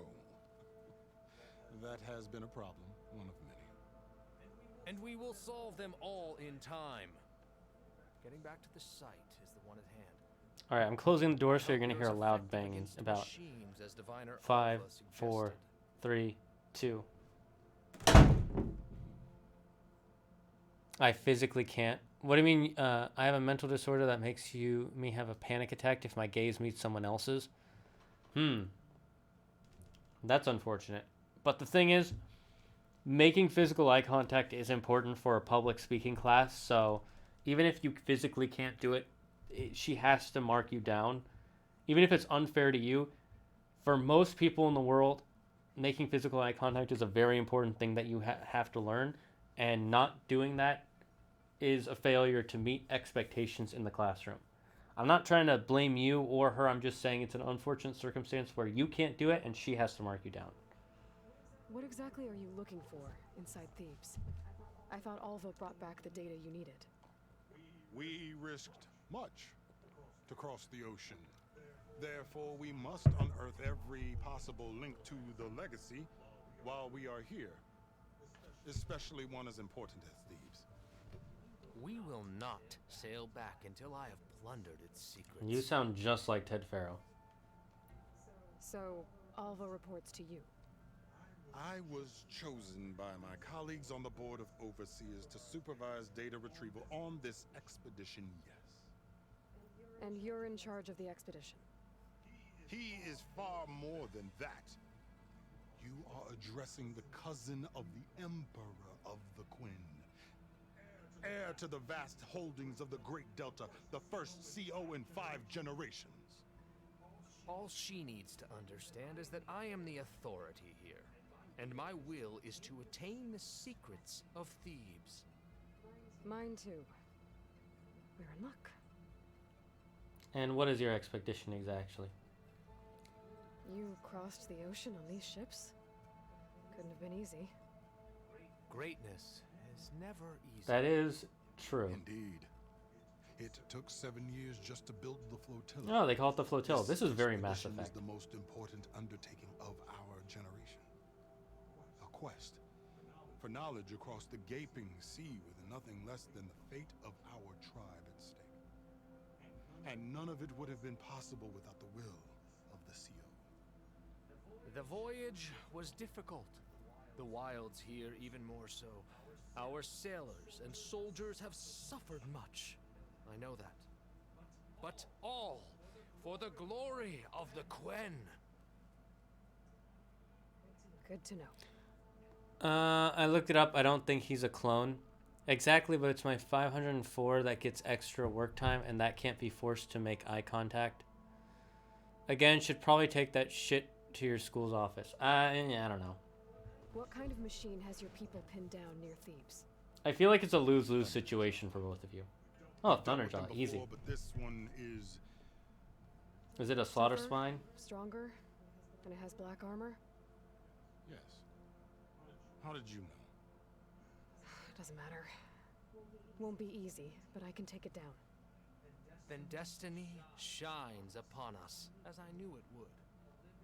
That has been a problem, one of many. And we will solve them all in time. Getting back to the site is the one at hand. Alright, I'm closing the door so you're going to hear a loud banging. About 5, 4, 3, 2. I physically can't. What do you mean? I have a mental disorder that makes me have a panic attack if my gaze meets someone else's. That's unfortunate. But the thing is, making physical eye contact is important for a public speaking class. So even if you physically can't do it, she has to mark you down. Even if it's unfair to you, for most people in the world, making physical eye contact is a very important thing that you have to learn. And not doing that is a failure to meet expectations in the classroom. I'm not trying to blame you or her. I'm just saying it's an unfortunate circumstance where you can't do it and she has to mark you down. What exactly are you looking for inside Thebes? I thought Alva brought back the data you needed. We risked much to cross the ocean. Therefore, we must unearth every possible link to the legacy while we are here. Especially one as important as Thebes. We will not sail back until I have plundered its secrets. You sound just like Ted Pharaoh. So, Alva reports to you. I was chosen by my colleagues on the Board of Overseers to supervise data retrieval on this expedition, yes. And you're in charge of the expedition? He is far more than that. You are addressing the cousin of the Emperor of the Quen. Heir to the vast holdings of the Great Delta, the first CO in 5 generations. All she needs to understand is that I am the authority here, and my will is to attain the secrets of Thebes. Mine too. We're in luck. And what is your expedition exactly? You crossed the ocean on these ships? Couldn't have been easy. Greatness is never easy. That is true. Indeed. It took 7 years just to build the flotilla. Oh, they call it the flotilla. This is very Mass expedition Effect. was the most important undertaking of our generation. A quest for knowledge across the gaping sea with nothing less than the fate of our tribe at stake. And none of it would have been possible without the will of the CO. The voyage was difficult. The wilds here even more so. Our sailors and soldiers have suffered much. I know that. But all for the glory of the Quen. Good to know. I looked it up. I don't think he's a clone. Exactly, but it's my 504 that gets extra work time, and that can't be forced to make eye contact. Again, should probably take that shit to your school's office. I don't know. What kind of machine has your people pinned down near Thebes? I feel like it's a lose-lose situation for both of you. Oh, Thunderjaw, easy. But this one is... Is it a slaughter Tougher, spine? Stronger? And it has black armor? Yes. How did you know? Doesn't matter. Won't be easy, but I can take it down. Then destiny shines upon us, as I knew it would.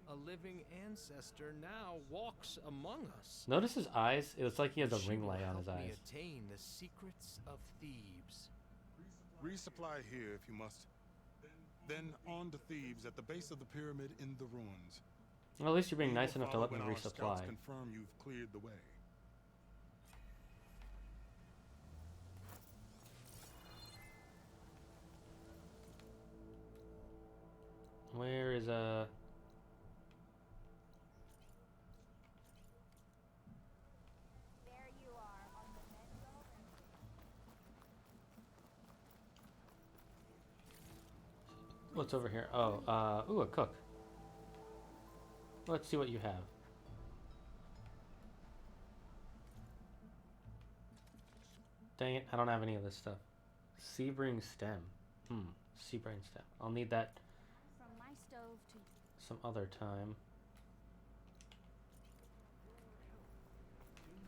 A living ancestor now walks among us. Notice his eyes? It looks like he has a She ring will light on his help me eyes. attain the secrets of Thebes. Resupply here if you must. Then on to Thebes at the base of the pyramid in the ruins. Well, at least you're being We nice will enough to let me follow when our scouts resupply. confirm you've cleared the way. Where is What's over here? Oh, ooh, a cook. Let's see what you have. Dang it, I don't have any of this stuff. Sebring stem. Sebring stem. I'll need that From my stove to some other time.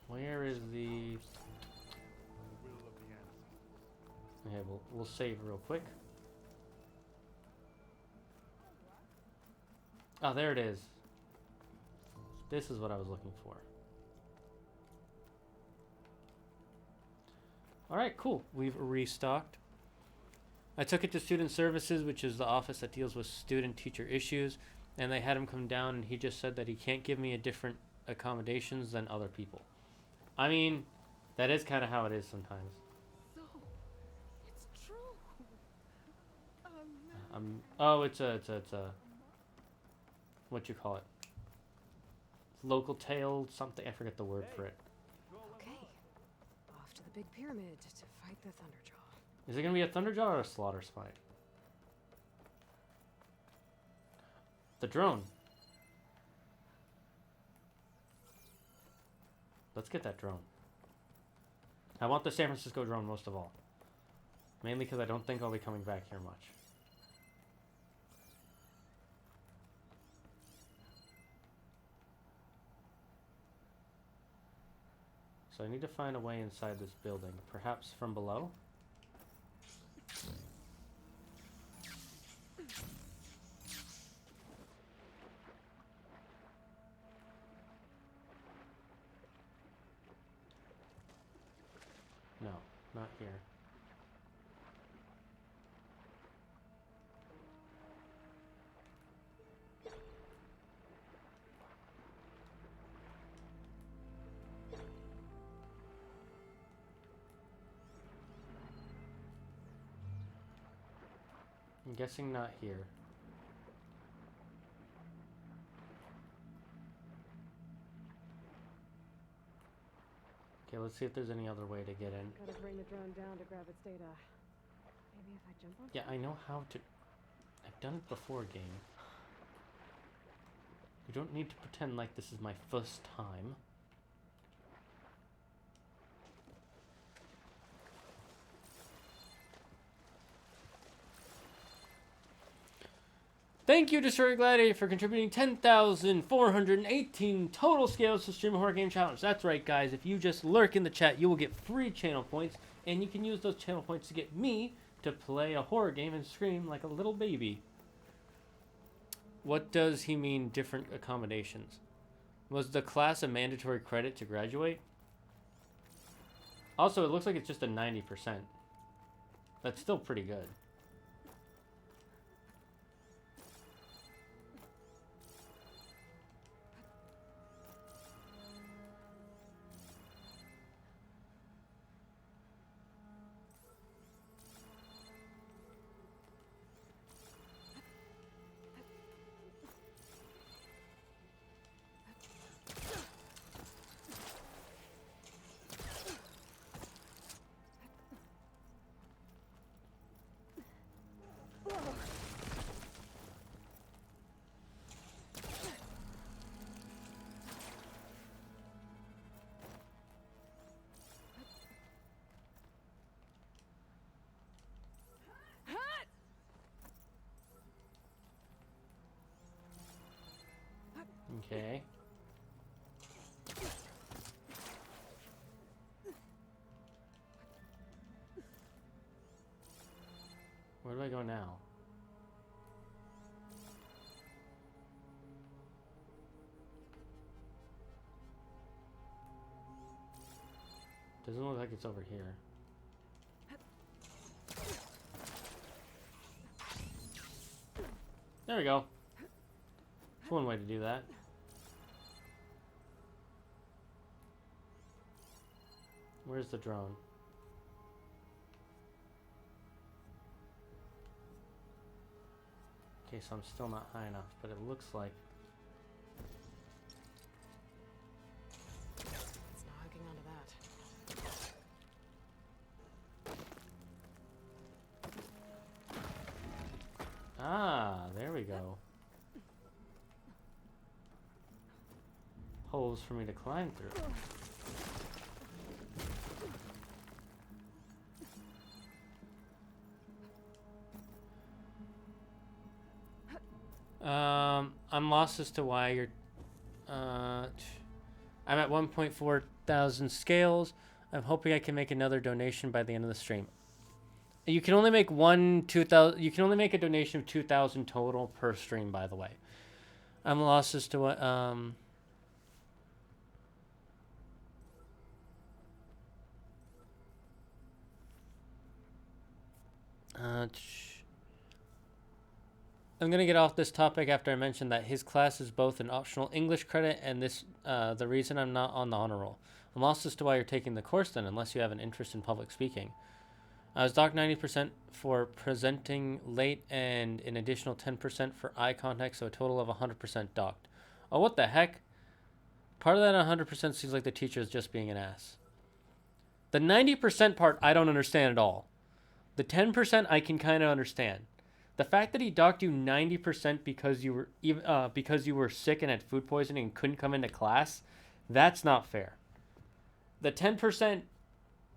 Where is the... Okay, we'll save real quick. Oh, there it is. This is what I was looking for. Alright, cool. We've restocked. I took it to Student Services, which is the office that deals with student-teacher issues, and they had him come down, and he just said that he can't give me a different accommodations than other people. I mean, that is kind of how it is sometimes. So, it's true. Oh, it's a what you call it? Local tale something. I forget the word for it. Okay. Off to the big pyramid to fight the Thunderjaw. Is it gonna be a Thunderjaw or a Slaughter Spine? The drone. Let's get that drone. I want the San Francisco drone most of all. Mainly because I don't think I'll be coming back here much. So I need to find a way inside this building. Perhaps from below? No, not here. I'm guessing not here. Okay, let's see if there's any other way to get in. Gotta bring the drone down to grab its data. Maybe if I jump on. Yeah, I know how to... I've done it before, game. You don't need to pretend like this is my first time. Thank you, Destroyer Gladiator, for contributing 10,418 total scales to Stream a Horror Game Challenge. That's right, guys. If you just lurk in the chat, you will get free channel points, and you can use those channel points to get me to play a horror game and scream like a little baby. What does he mean, different accommodations? Was the class a mandatory credit to graduate? Also, it looks like it's just a 90%. That's still pretty good. Okay. Where do I go now? Doesn't look like it's over here. There we go. That's one way to do that. Where's the drone? Okay, so I'm still not high enough, but it looks like... It's not hooking onto that. Ah, there we go. Holes for me to climb through. I'm lost as to why you're... I'm at 1.4 thousand scales. I'm hoping I can make another donation by the end of the stream. You can only make you can only make a donation of 2,000 total per stream, by the way. I'm lost as to what... I'm gonna get off this topic after I mention that his class is both an optional English credit and the reason I'm not on the honor roll. I'm lost as to why you're taking the course then, unless you have an interest in public speaking. I was docked 90% for presenting late and an additional 10% for eye contact, so a total of 100% docked. Oh, what the heck? Part of that 100% seems like the teacher is just being an ass. The 90% part I don't understand at all. The 10% I can kind of understand. The fact that he docked you 90% because you were sick and had food poisoning and couldn't come into class, that's not fair. The 10%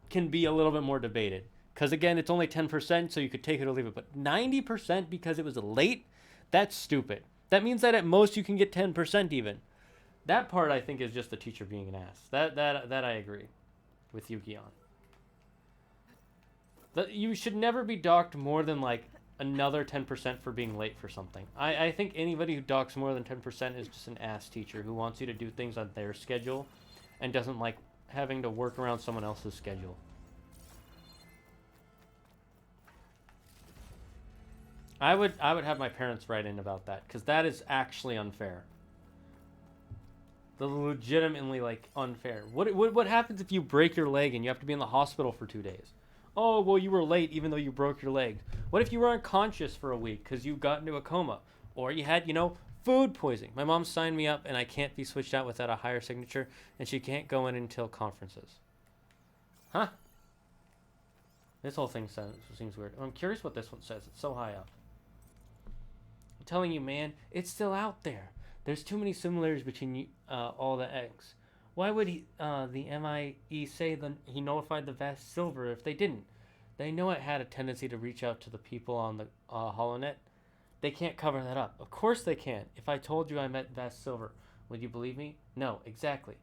can be a little bit more debated. Because again, it's only 10%, so you could take it or leave it. But 90% because it was late, that's stupid. That means that at most you can get 10% even. That part I think is just the teacher being an ass. That I agree with Yuki on. You should never be docked more than like another 10% for being late for something. I think anybody who docks more than 10% is just an ass teacher who wants you to do things on their schedule and doesn't like having to work around someone else's schedule. I would have my parents write in about that, because that is actually unfair. The legitimately like unfair. What happens if you break your leg and you have to be in the hospital for 2 days? Oh, well, you were late even though you broke your leg. What if you were unconscious for a week because you got into a coma? Or you had, food poisoning. My mom signed me up and I can't be switched out without a higher signature, and she can't go in until conferences. Huh? This whole thing seems weird. I'm curious what this one says. It's so high up. I'm telling you, man, it's still out there. There's too many similarities between all the eggs. Why would the MIE say he notified the Vast Silver if they didn't? They know it had a tendency to reach out to the people on the HoloNet. They can't cover that up. Of course they can't. If I told you I met Vast Silver, would you believe me? No, exactly.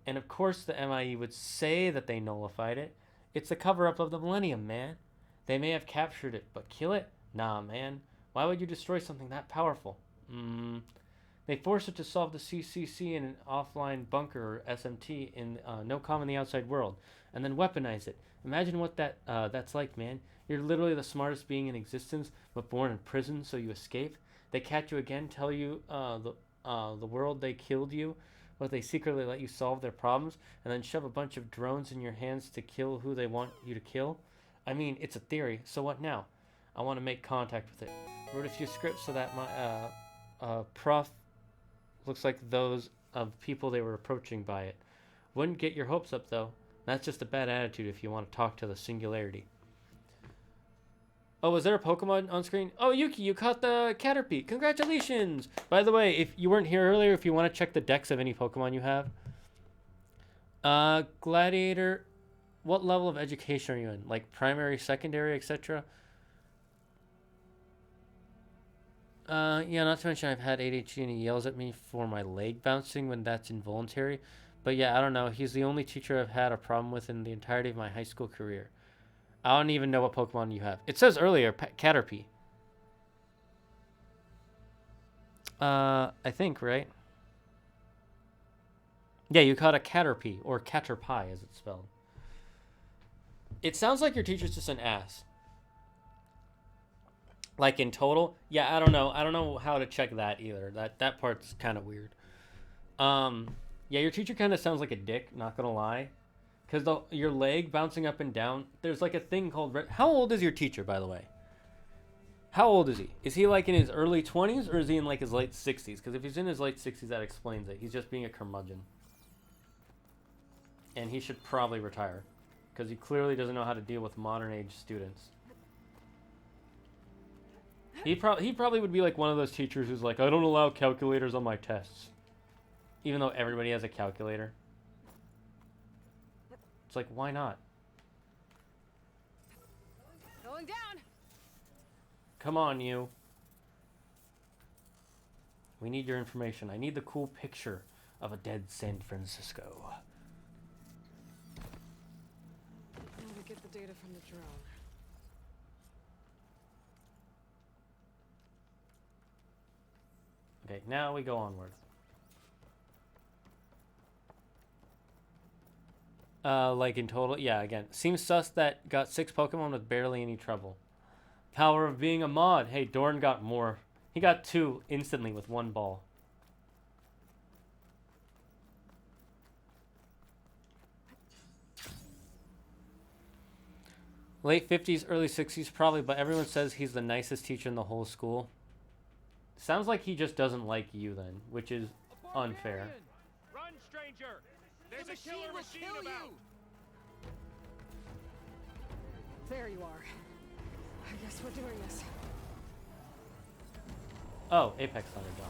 And of course the MIE would say that they nullified it. It's a cover-up of the Millennium, man. They may have captured it, but kill it? Nah, man. Why would you destroy something that powerful? They forced it to solve the CCC in an offline bunker or SMT in no comm in the outside world, and then weaponize it. Imagine what that's like, man. You're literally the smartest being in existence, but born in prison, so you escape. They catch you again, tell you the world they killed you, but they secretly let you solve their problems, and then shove a bunch of drones in your hands to kill who they want you to kill. I mean, it's a theory, so what now? I want to make contact with it. Wrote a few scripts so that my prof looks like those of people they were approaching by it. Wouldn't get your hopes up, though. That's just a bad attitude if you want to talk to the singularity. Oh, was there a Pokemon on screen? Oh, Yuki, you caught the Caterpie. Congratulations! By the way, if you weren't here earlier, if you want to check the decks of any Pokemon you have. Gladiator, what level of education are you in? Like primary, secondary, etc.? Yeah, not to mention I've had ADHD and he yells at me for my leg bouncing when that's involuntary. But yeah, I don't know. He's the only teacher I've had a problem with in the entirety of my high school career. I don't even know what Pokemon you have. It says earlier, Caterpie. I think, right? Yeah, you caught a Caterpie, or Caterpie as it's spelled. It sounds like your teacher's just an ass. Like in total? Yeah, I don't know. I don't know how to check that either. That part's kind of weird. Yeah, your teacher kind of sounds like a dick, not gonna lie. Because your leg bouncing up and down, there's like a thing called... How old is your teacher, by the way? How old is he? Is he like in his early 20s or is he in like his late 60s? Because if he's in his late 60s, that explains it. He's just being a curmudgeon. And he should probably retire. Because he clearly doesn't know how to deal with modern age students. He probably would be like one of those teachers who's like, I don't allow calculators on my tests. Even though everybody has a calculator. It's like, why not? Going down. Come on, you. We need your information. I need the cool picture of a dead San Francisco. Now to get the data from the drone. Okay, now we go onward. Like in total, yeah, again. Seems sus that got 6 Pokemon with barely any trouble. Power of being a mod. Hey, Dorn got more. He got 2 instantly with 1 ball. Late 50s, early 60s probably, but everyone says he's the nicest teacher in the whole school. Sounds like he just doesn't like you then, which is unfair. Run, stranger! There's a killer machine about! There you are. I guess we're doing this. Oh, Apex Thunder Dawn.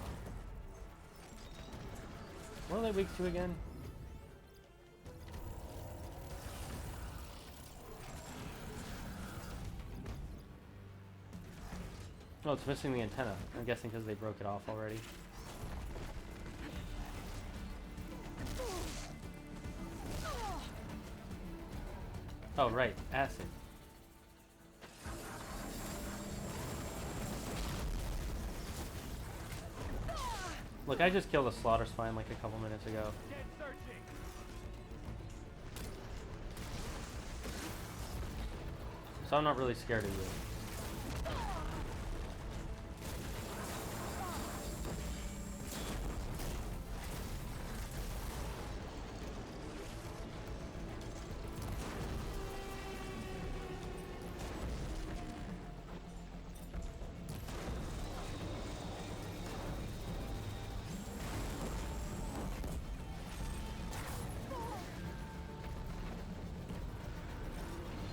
What are they weak to again? Oh, it's missing the antenna. I'm guessing because they broke it off already. Oh, right. Acid. Look, I just killed a slaughter spine like a couple minutes ago. So I'm not really scared of you.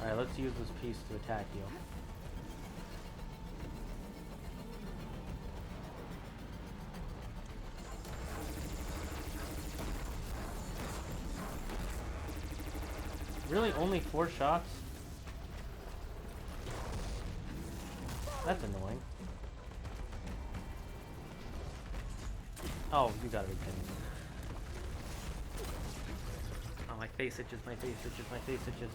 Alright, let's use this piece to attack you. Really? Only 4 shots? That's annoying. Oh, you gotta be kidding me. Oh, my face itches, my face itches, my face itches.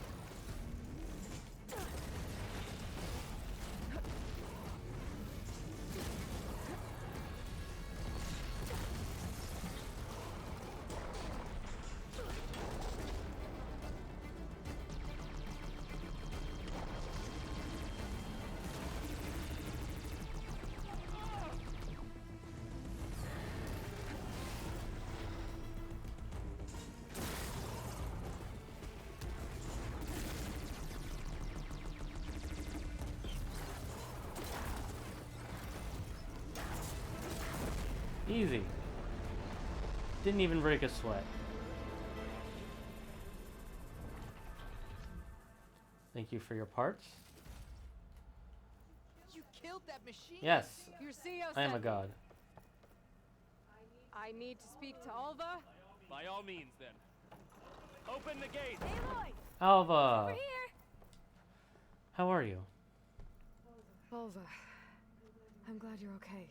Easy. Didn't even break a sweat. Thank you for your parts. You killed that machine? Yes. Your CEO I am a said- god. I need to speak to Alva. By all means, then. Open the gate. Aloy! Alva! Over here! How are you? Alva, I'm glad you're okay.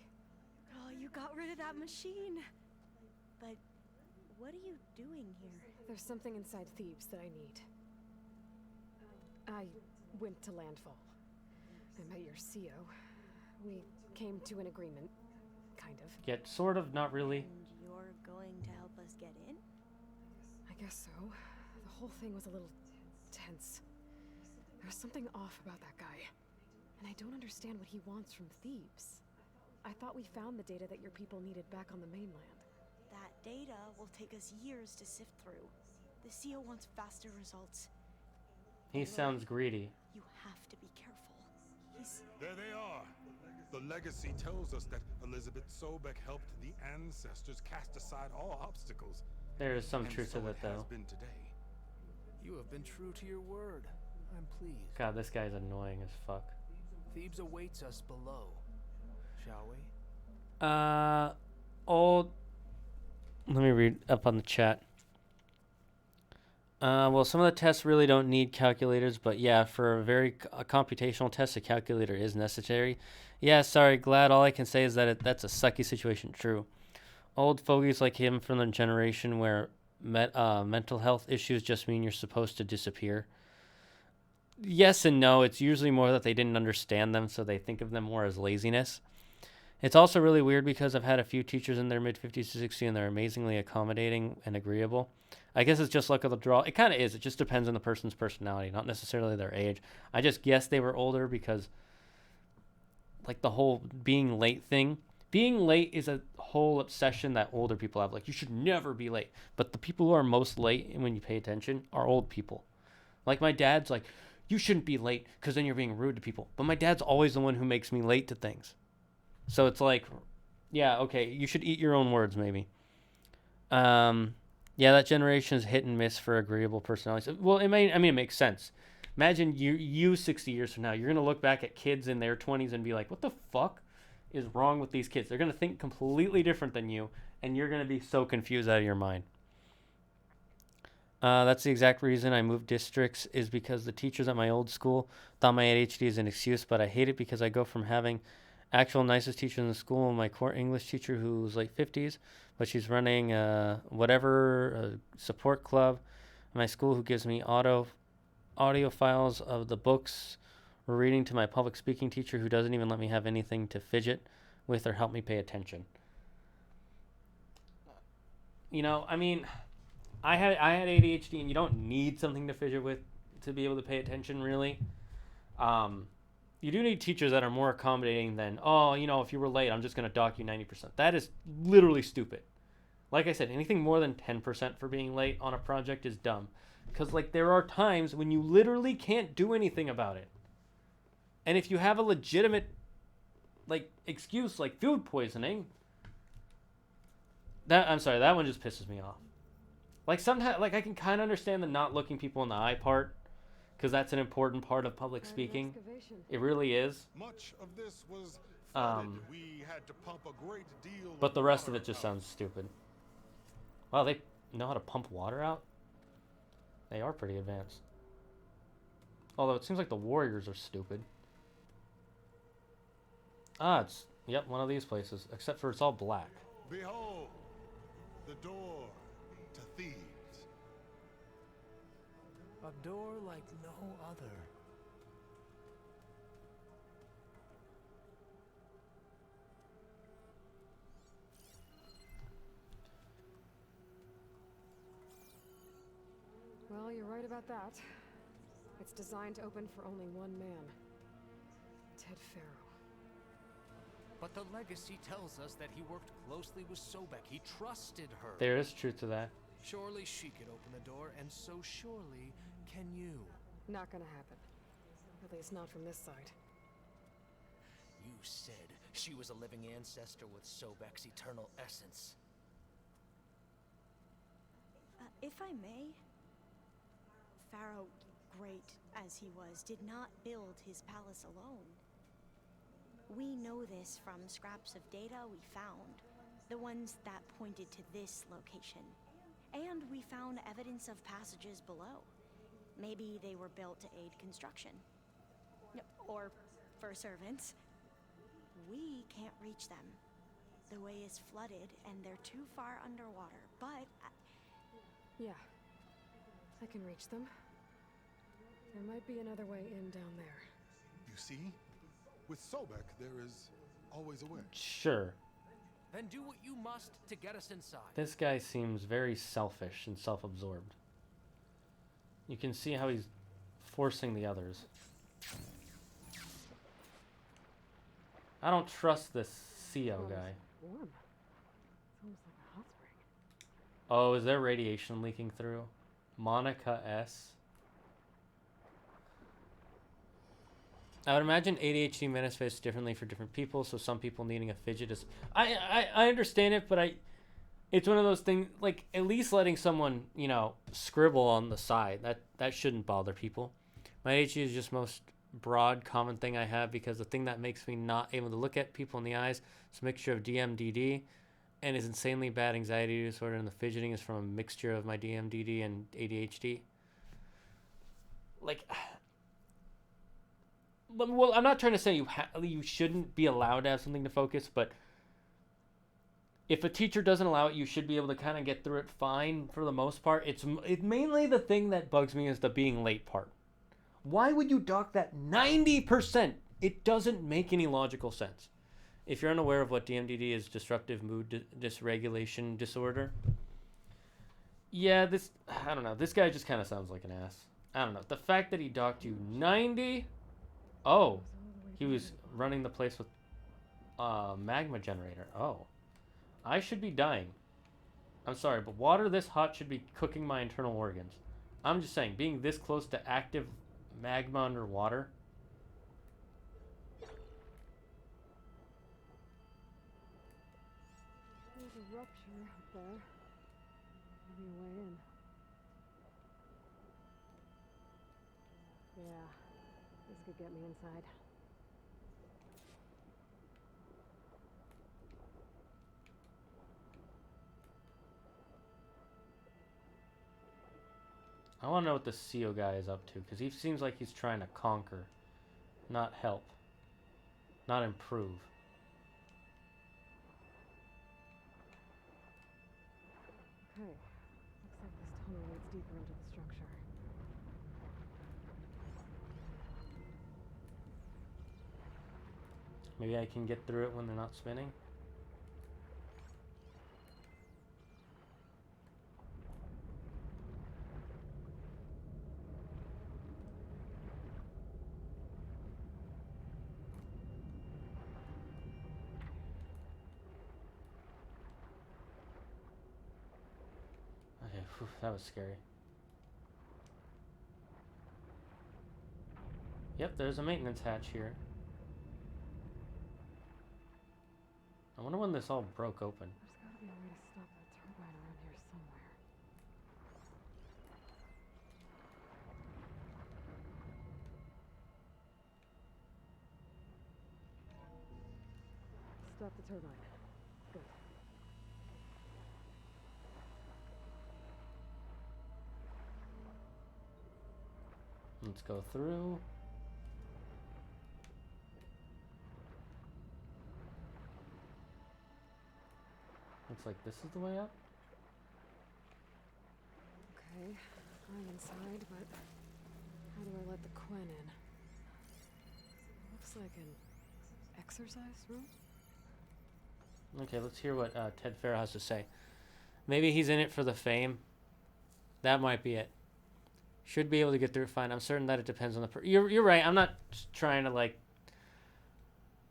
Oh, you got rid of that machine. But what are you doing here? There's something inside Thebes that I need. I went to Landfall. I met your CEO. We came to an agreement, kind of. Yet sort of, not really. And you're going to help us get in? I guess so. The whole thing was a little tense. There was something off about that guy. And I don't understand what he wants from Thebes. I thought we found the data that your people needed back on the mainland. That data will take us years to sift through. The CEO wants faster results. He sounds greedy. You have to be careful. He's... There they are. The legacy tells us that Elizabeth Sobek helped the ancestors cast aside all obstacles. There is some And truth so to that, it has though. been today. You have been true to your word. I'm pleased. God, this guy's annoying as fuck. Thebes awaits us below. Shall we? Let me read up on the chat. Well, some of the tests really don't need calculators, but yeah, for a computational test, a calculator is necessary. Yeah, sorry, Glad. All I can say is that that's a sucky situation. True. Old fogies like him from the generation where mental health issues just mean you're supposed to disappear. Yes and no. It's usually more that they didn't understand them, so they think of them more as laziness. It's also really weird because I've had a few teachers in their mid-50s to 60 and they're amazingly accommodating and agreeable. I guess it's just luck of the draw. It kind of is. It just depends on the person's personality, not necessarily their age. I just guess they were older because, like, the whole being late thing. Being late is a whole obsession that older people have. Like, you should never be late. But the people who are most late, when you pay attention, are old people. Like, my dad's like, you shouldn't be late because then you're being rude to people. But my dad's always the one who makes me late to things. So it's like, yeah, okay, you should eat your own words, maybe. Yeah, that generation is hit and miss for agreeable personalities. Well, it makes sense. Imagine you 60 years from now, you're going to look back at kids in their 20s and be like, what the fuck is wrong with these kids? They're going to think completely different than you, and you're going to be so confused out of your mind. That's the exact reason I moved districts, is because the teachers at my old school thought my ADHD is an excuse, but I hate it because I go from having actual nicest teacher in the school, my core English teacher who's late 50s, but she's running a support club at my school, who gives me audio files of the books we're reading, to my public speaking teacher who doesn't even let me have anything to fidget with or help me pay attention. You know, I mean, I had ADHD, and you don't need something to fidget with to be able to pay attention, really. You do need teachers that are more accommodating than, oh, you know, if you were late, I'm just going to dock you 90%. That is literally stupid. Like I said, anything more than 10% for being late on a project is dumb. Because, like, there are times when you literally can't do anything about it. And if you have a legitimate, like, excuse, like food poisoning, that one just pisses me off. Like, sometimes, like, I can kind of understand the not looking people in the eye part, because that's an important part of public speaking. It really is. Much of this was flooded. We had to pump a great deal But the rest of it just sounds stupid. Wow, they know how to pump water out? They are pretty advanced. Although it seems like the warriors are stupid. It's one of these places. Except for it's all black. Behold, the door to thieves. A door like no other. Well, you're right about that. It's designed to open for only one man. Ted Farrow. But the legacy tells us that he worked closely with Sobek. He trusted her. There is truth to that. Surely she could open the door, and so surely can you. Not gonna happen. At least not from this side. You said she was a living ancestor with Sobek's eternal essence. If I may, Pharaoh, great as he was, did not build his palace alone. We know this from scraps of data we found, the ones that pointed to this location. And we found evidence of passages below. Maybe they were built to aid construction. Or for servants. We can't reach them. The way is flooded and they're too far underwater, but... Yeah, I can reach them. There might be another way in down there. You see? With Sobek, there is always a way. Sure. Then do what you must to get us inside. This guy seems very selfish and self-absorbed. You can see how he's forcing the others. I don't trust this CO guy. Warm. It's almost like a hot spring. Oh, is there radiation leaking through? Monica S. I would imagine ADHD manifests differently for different people, so some people needing a fidget is... I understand it, but it's one of those things, like, at least letting someone, you know, scribble on the side, that shouldn't bother people. My ADHD is just most broad common thing I have, because the thing that makes me not able to look at people in the eyes is a mixture of DMDD and is insanely bad anxiety disorder, and the fidgeting is from a mixture of my DMDD and ADHD. Like... Well, I'm not trying to say you shouldn't be allowed to have something to focus, but if a teacher doesn't allow it, you should be able to kind of get through it fine for the most part. It's mainly the thing that bugs me is the being late part. Why would you dock that 90%? It doesn't make any logical sense. If you're unaware of what DMDD is, disruptive mood dysregulation disorder. Yeah, I don't know. This guy just kind of sounds like an ass. I don't know. The fact that he docked you 90... Oh, he was running the place with magma generator. Oh, I should be dying. I'm sorry, but water this hot should be cooking my internal organs. I'm just saying, being this close to active magma underwater. There's a rupture up there. Maybe a way in. Yeah. This could get me inside. I want to know what the CO guy is up to, because he seems like he's trying to conquer, not help, not improve. Okay. Looks like this tunnel leads deeper into the structure. Maybe I can get through it when they're not spinning. Okay, whew, that was scary. Yep, there's a maintenance hatch here. I wonder when this all broke open. There's gotta be a way to stop that turbine around here somewhere. Stop the turbine. Good. Let's go through. Looks like this is the way up. Okay, I'm inside, but how do I let the Quen in? Looks like an exercise room? Okay, let's hear what Ted Farrow has to say. Maybe he's in it for the fame. That might be it. Should be able to get through it fine. I'm certain that it depends on the You're right. I'm not trying to, like...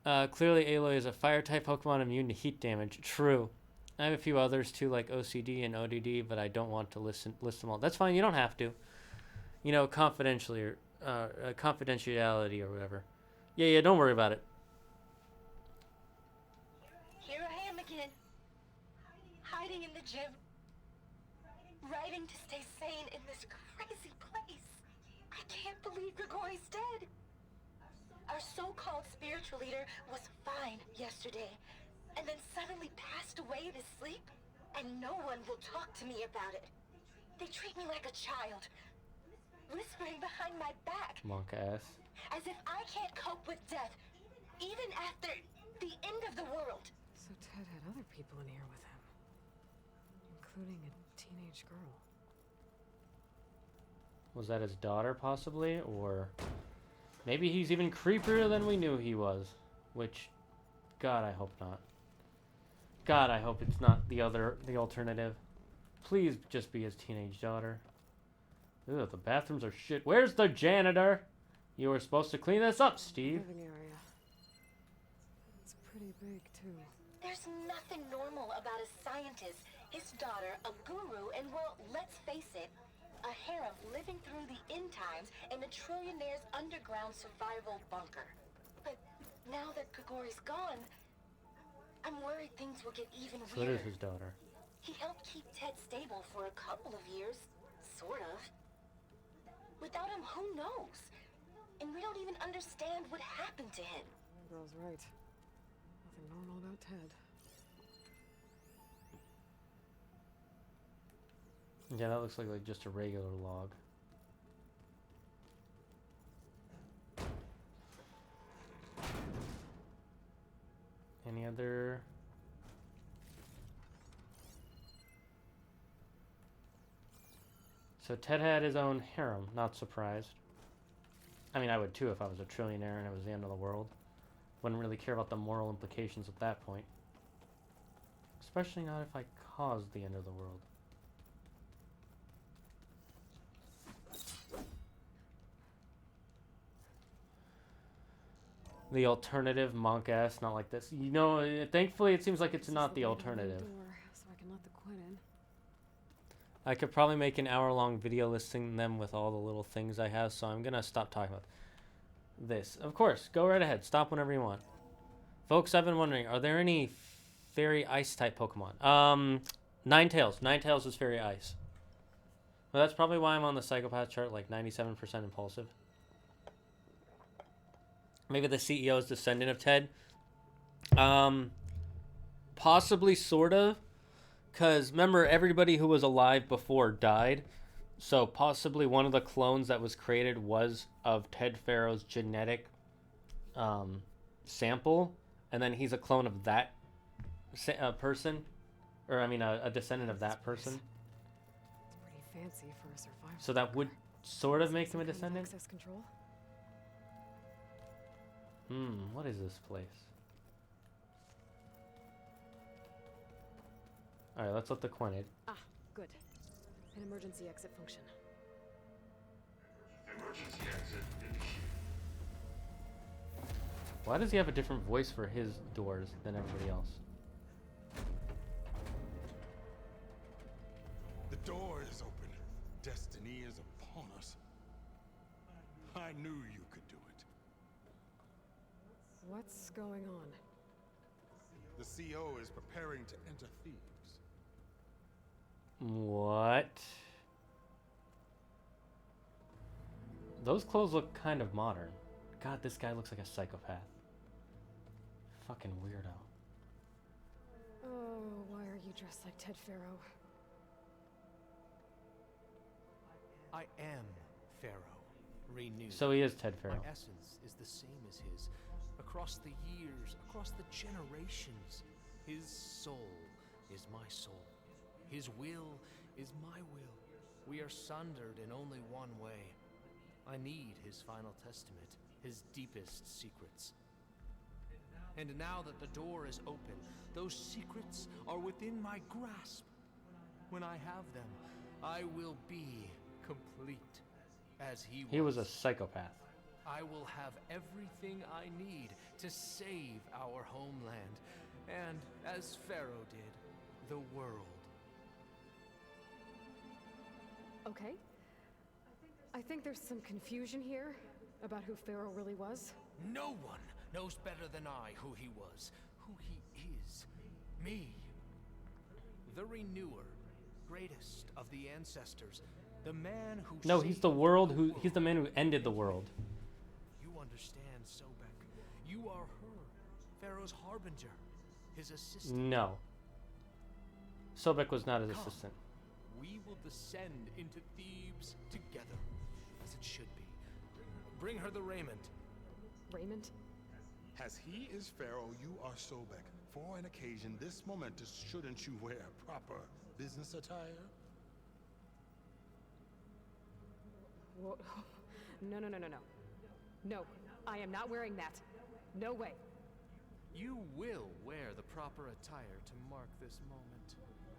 clearly, Aloy is a fire-type Pokemon immune to heat damage. True. I have a few others, too, like OCD and ODD, but I don't want to list them all. That's fine. You don't have to. You know, confidentially or confidentiality or whatever. Yeah, don't worry about it. Here I am again. Hiding in the gym. Writing to stay sane in this crazy place. I can't believe Grigori's dead. Our so-called spiritual leader was fine yesterday, and then suddenly passed away in his sleep, and no one will talk to me about it. They treat me like a child, whispering behind my back. Monk ass. As if I can't cope with death, even after the end of the world. So Ted had other people in here with him, including a teenage girl. Was that his daughter, possibly? Or maybe he's even creepier than we knew he was. Which, God, I hope not. God, I hope it's not the alternative. Please just be his teenage daughter. Ugh, the bathrooms are shit. Where's the janitor? You were supposed to clean this up, Steve. Living area. It's pretty big, too. There's nothing normal about a scientist, his daughter, a guru, and, well, let's face it, a harem living through the end times in a trillionaire's underground survival bunker. But now that Grigori's gone, I'm worried things will get even So weirder. it is his daughter. He helped keep Ted stable for a couple of years, sort of. Without him, who knows? And we don't even understand what happened to him. The girl's right. Nothing normal about Ted. Yeah, that looks like just a regular log. Any other... So Ted had his own harem, not surprised. I mean, I would too if I was a trillionaire and it was the end of the world. Wouldn't really care about the moral implications at that point. Especially not if I caused the end of the world. The alternative monk ass, not like this. You know, thankfully it seems like it's not the alternative. So I can let the Quen in. I could probably make an hour-long video listing them with all the little things I have, so I'm gonna stop talking about this. Of course, go right ahead. Stop whenever you want. Folks, I've been wondering, are there any fairy ice-type Pokemon? Ninetales. Ninetales is fairy ice. Well, that's probably why I'm on the psychopath chart, like 97% impulsive. Maybe the CEO is descendant of Ted. Possibly, sort of. Because remember, everybody who was alive before died. So possibly one of the clones that was created was of Ted Farrow's genetic sample. And then he's a clone of that person. Or, I mean, a descendant of that person. It's pretty fancy for a survivor. So that would sort of make him a descendant? Access control? What is this place? Alright, let's let the Quen in. Ah, good. An emergency exit function. Emergency exit indicated. Why does he have a different voice for his doors than everybody else? The door is open. Destiny is upon us. I knew you could do it. What's going on? The CO is preparing to enter Thebes. What? Those clothes look kind of modern. God, this guy looks like a psychopath. Fucking weirdo. Oh, why are you dressed like Ted Farrow? I am Pharaoh, renewed. So he is Ted Farrow. My essence is the same as his. Across the years, across the generations, his soul is my soul. His will is my will. We are sundered in only one way. I need his final testament, his deepest secrets. And now that the door is open, those secrets are within my grasp. When I have them, I will be complete, as he was. He was a psychopath. I will have everything I need to save our homeland, and, as Pharaoh did, the world. Okay. I think there's some confusion here about who Pharaoh really was. No one knows better than I who he was, who he is. Me. The renewer, greatest of the ancestors, the man who... No, he's the world who... He's the man who ended the world. You understand, Sobek. You are her, Pharaoh's harbinger, his assistant. No. Sobek was not his assistant. We will descend into Thebes together, as it should be. Bring her the raiment. Raiment? As he is Pharaoh, you are Sobek. For an occasion this momentous, shouldn't you wear proper business attire? Whoa. No. No, I am not wearing that. No way. You will wear the proper attire to mark this moment.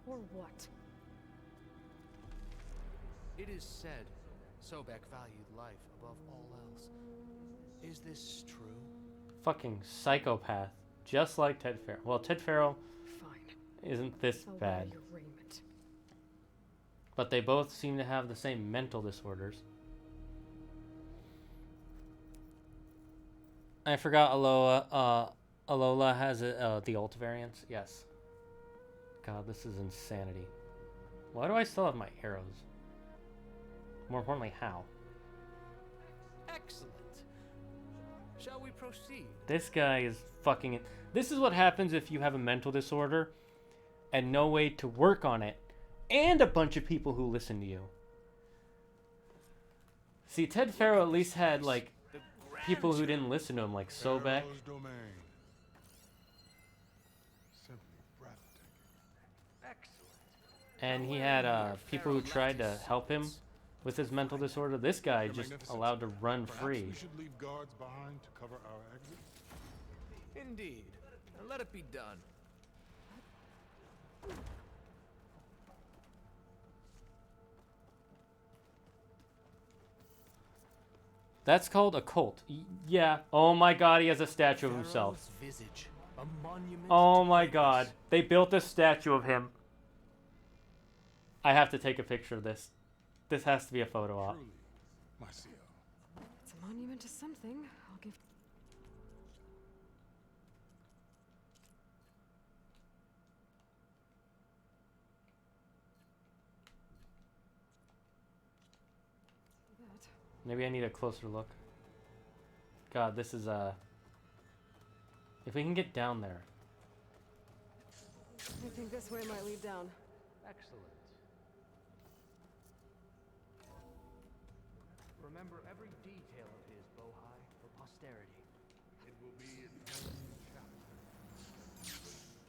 Or what? It is said Sobek valued life above all else. Is this true? Fucking psychopath. Just like Ted Pharaoh. Well, Ted Pharaoh isn't this I'll bad. wear your raiment. But they both seem to have the same mental disorders. I forgot Alola. Alola has the ult variants. Yes. God, this is insanity. Why do I still have my arrows? More importantly, how? Excellent. Shall we proceed? This guy is fucking... This is what happens if you have a mental disorder and no way to work on it, and a bunch of people who listen to you. See, Ted Pharaoh at least had, like, people who didn't listen to him, like Sobek. And he had people who tried to help him with his mental disorder. This guy just allowed to run free. We should leave guards behind to cover our exit. Indeed. And let it be done. That's called a cult. Yeah. Oh my god, he has a statue of himself. Visage, a monument. Oh my god. They built a statue of him. I have to take a picture of this. This has to be a photo op. It's a monument to something. I'll give... that. Maybe I need a closer look. God, this is if we can get down there. I think this way might lead down. Excellent. Remember every detail of his, Bohai, for posterity. It will be in the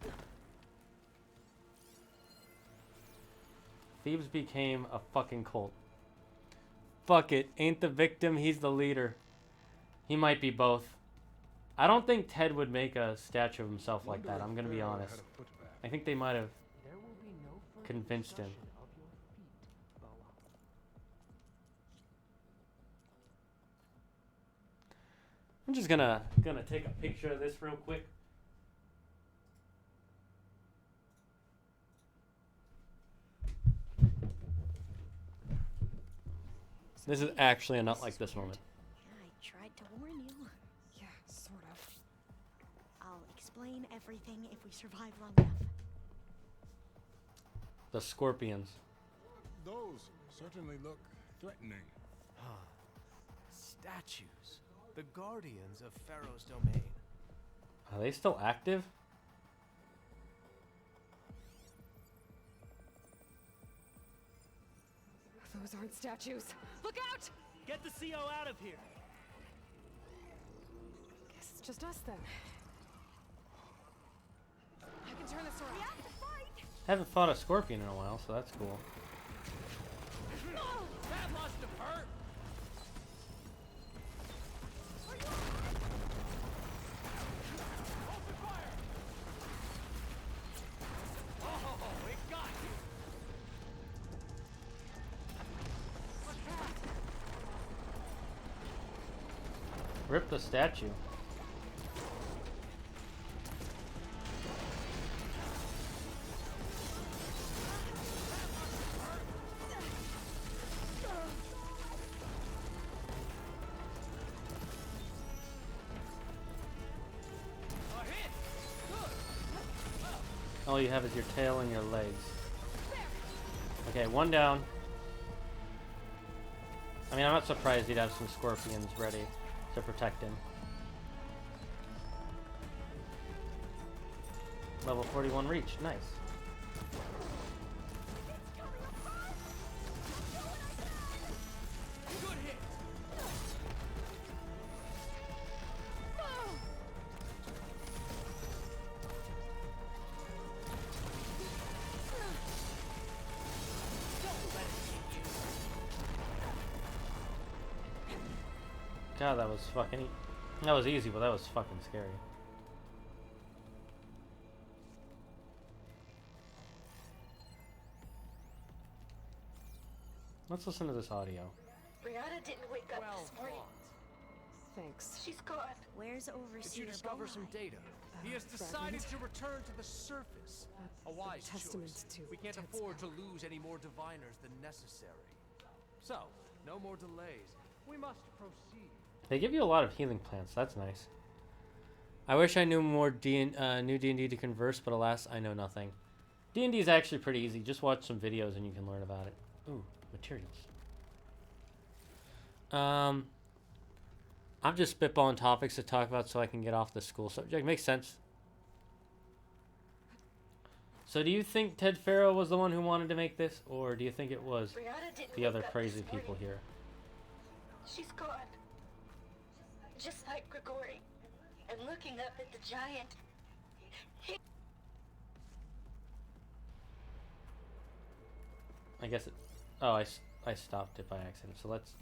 chapter. Thebes became a fucking cult. Fuck it. Ain't the victim, he's the leader. He might be both. I don't think Ted would make a statue of himself like that, I'm gonna be honest. I think they might have convinced him. I'm just gonna take a picture of this real quick. This is actually a not like this moment. I tried to warn you. Yeah, sort of. I'll explain everything if we survive long enough. The scorpions. Those certainly look threatening. Statues. The guardians of Pharaoh's domain. Are they still active? Those aren't statues. Look out! Get the CO out of here. Guess it's just us then. I can turn this around. We have to fight! Haven't fought a scorpion in a while, so that's cool. That must have hurt. Open fire! Oh, it got you. Rip the statue. All you have is your tail and your legs. Okay, one down. I mean, I'm not surprised he'd have some scorpions ready to protect him. Level 41 reach, nice. Good hit. God, that was fucking... That was easy, but that was fucking scary. Let's listen to this audio. Brianna didn't wake up this morning. Thanks. She's gone. Where's Overseer Did you discover some data? He has decided to return to the surface. A wise testament choice. to We can't Ted's afford to lose any more diviners than necessary. So, no more delays. We must proceed. They give you a lot of healing plants. That's nice. I wish I knew more new D&D to converse, but alas, I know nothing. D&D is actually pretty easy. Just watch some videos and you can learn about it. Ooh, materials. I'm just spitballing topics to talk about so I can get off the school subject. Makes sense. So do you think Ted Farrow was the one who wanted to make this, or do you think it was the other crazy people here? She's gone. Just like Grigori. And looking up at the giant. I guess it... Oh, I stopped it by accident, so let's...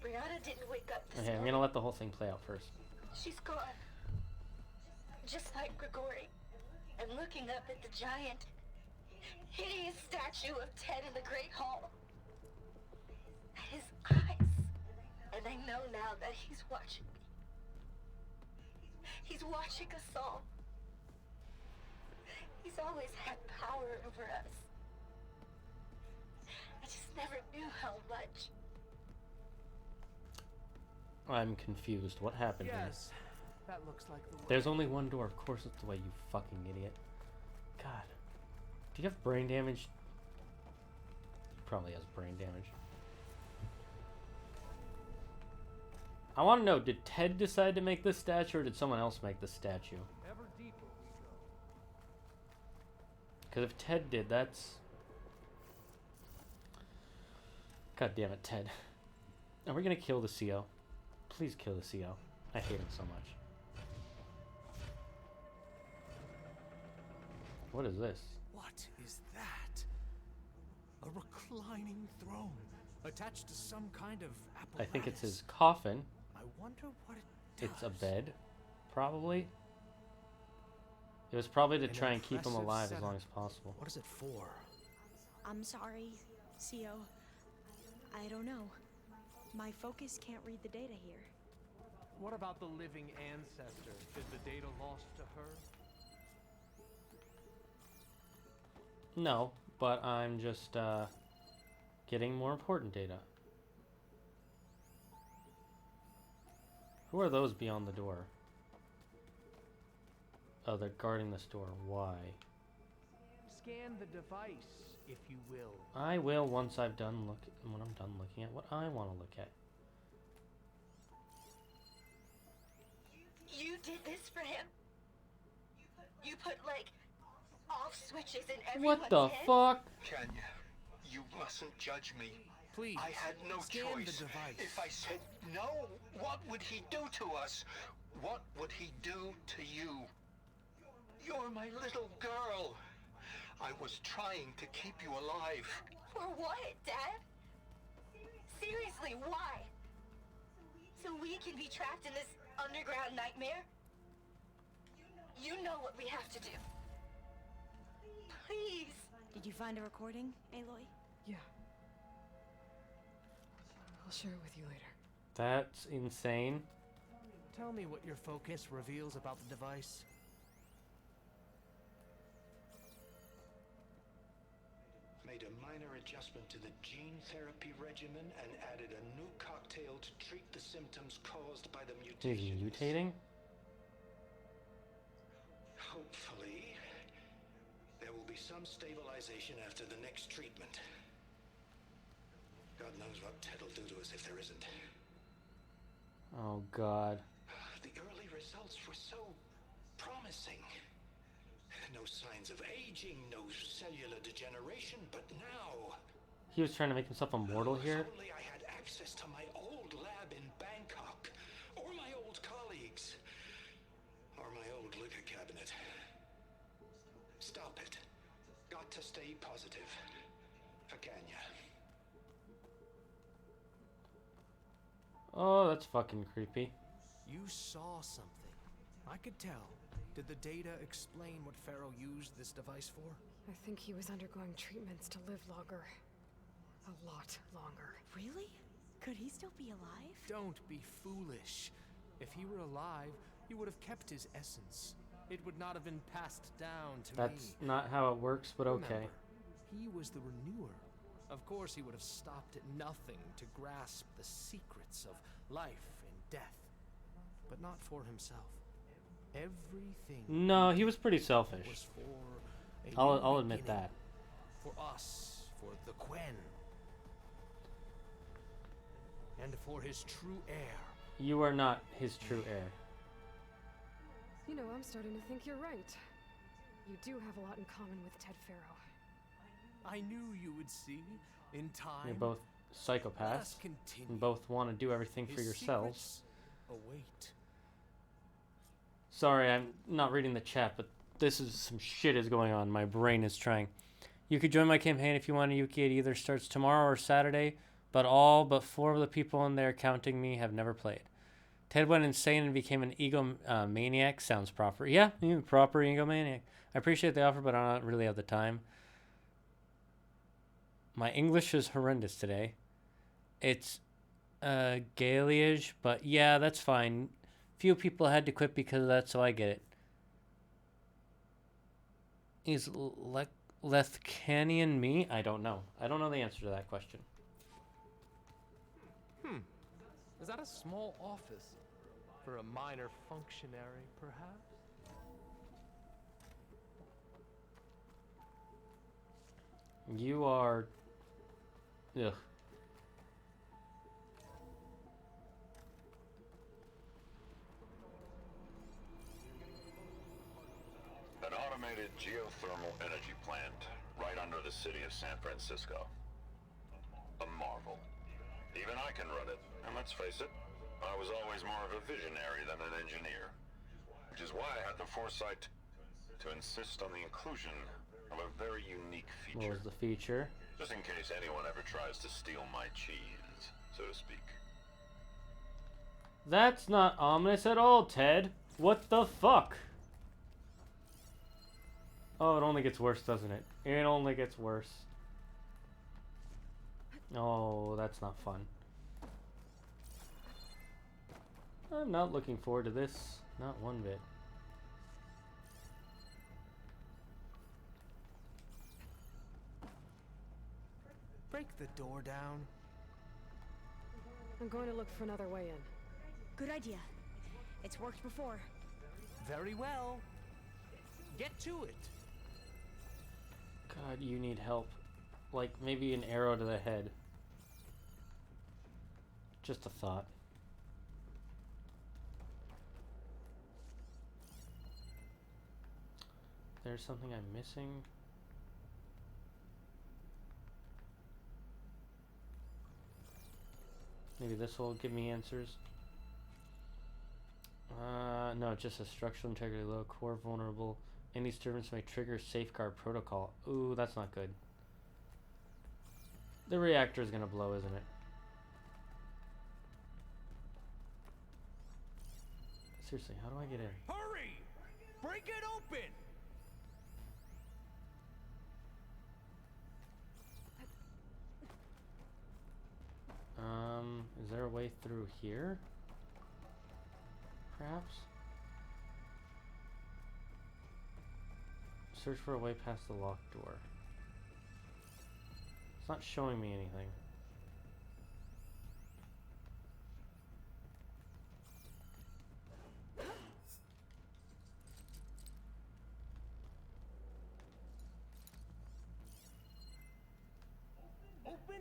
Brianna didn't wake up this Okay, I'm morning. gonna let the whole thing play out first. She's gone. Just like Grigori. And looking up at the giant, hideous statue of Ted in the Great Hall. His eyes. And I know now that he's watching me. He's watching us all. He's always had power over us. I just never knew how much. I'm confused. What happened here? Yes, that looks like the way. There's only one door. Of course it's the way, you fucking idiot. God. Do you have brain damage? He probably has brain damage. I want to know, did Ted decide to make this statue, or did someone else make this statue? Ever deeper we go. Because if Ted did, that's... God damn it, Ted. Are we going to kill the CO? Please kill the CO. I hate him so much. What is this? What is that? A reclining throne attached to some kind of apparatus. I think it's his coffin. I wonder what it does. It's a bed, probably. It was probably to An try and keep him impressive alive as setup. long as possible. What is it for? I'm sorry, CO. I don't know. My focus can't read the data here. What about the living ancestor? Is the data lost to her? No, but I'm just getting more important data. Who are those beyond the door? Oh, they're guarding this door. Why? Scan the device, if you will. I will once I'm done looking at what I want to look at. You did this for him? You put, like, off switches in everyone's What the head? fuck? Kenya, you mustn't judge me. Please, I had no scan choice. the device. If I said no, what would he do to us? What would he do to you? You're my little girl. I was trying to keep you alive. For what, Dad? Seriously, why? So we can be trapped in this underground nightmare? You know what we have to do. Please. Did you find a recording, Aloy? Yeah. I'll share it with you later. That's insane. Tell me what your focus reveals about the device. Made a minor adjustment to the gene therapy regimen and added a new cocktail to treat the symptoms caused by the mutation. He's mutating? Hopefully, there will be some stabilization after the next treatment. God knows what Ted will do to us if there isn't. Oh, God. The early results were so promising. No signs of aging, no cellular degeneration, but now... He was trying to make himself immortal here? If only I had access to my old lab in Bangkok, or my old colleagues, or my old liquor cabinet. Stop it. Got to stay positive. For Gaia. Oh, that's fucking creepy. You saw something. I could tell. Did the data explain what Pharaoh used this device for? I think he was undergoing treatments to live longer. A lot longer. Really? Could he still be alive? Don't be foolish. If he were alive, he would have kept his essence. It would not have been passed down to me. That's not how it works, but okay. Remember, he was the renewer. Of course, he would have stopped at nothing to grasp the secrets of life and death. But not for himself. Everything. No, he was pretty selfish. Was for I'll admit that. For us, for the Quen, and for his true heir. You are not his true heir. You know, I'm starting to think you're right. You do have a lot in common with Ted Pharaoh. I knew you would see in time. You're both psychopaths and both want to do everything for yourselves. Await. Sorry, I'm not reading the chat, but this is some shit is going on. My brain is trying. You could join my campaign if you want. Yuki. It either starts tomorrow or Saturday, but all but 4 of the people in there counting me have never played. Ted went insane and became an egomaniac. Sounds proper. Yeah, proper egomaniac. I appreciate the offer, but I don't really have the time. My English is horrendous today. It's Gaelish, but yeah, that's fine. Few people had to quit because of that, so I get it. Is Lethcanian me? I don't know. I don't know the answer to that question. Is that a small office for a minor functionary, perhaps? You are... Ugh. An automated geothermal energy plant right under the city of San Francisco. A marvel. Even I can run it, and let's face it, I was always more of a visionary than an engineer. Which is why I had the foresight to insist on the inclusion of a very unique feature. What was the feature? Just in case anyone ever tries to steal my cheese, so to speak. That's not ominous at all, Ted. What the fuck? Oh, it only gets worse, doesn't it? It only gets worse. Oh, that's not fun. I'm not looking forward to this. Not one bit. Break the door down. I'm going to look for another way in. Good idea. It's worked before. Very well. Get to it. God, you need help. Like, maybe an arrow to the head. Just a thought. There's something I'm missing. Maybe this will give me answers. No, just a structural integrity low, core vulnerable. Any disturbance may trigger safeguard protocol. Ooh, that's not good. The reactor is gonna blow, isn't it? Seriously, how do I get in? Hurry! Break it open! Is there a way through here? Perhaps? Search for a way past the locked door. It's not showing me anything.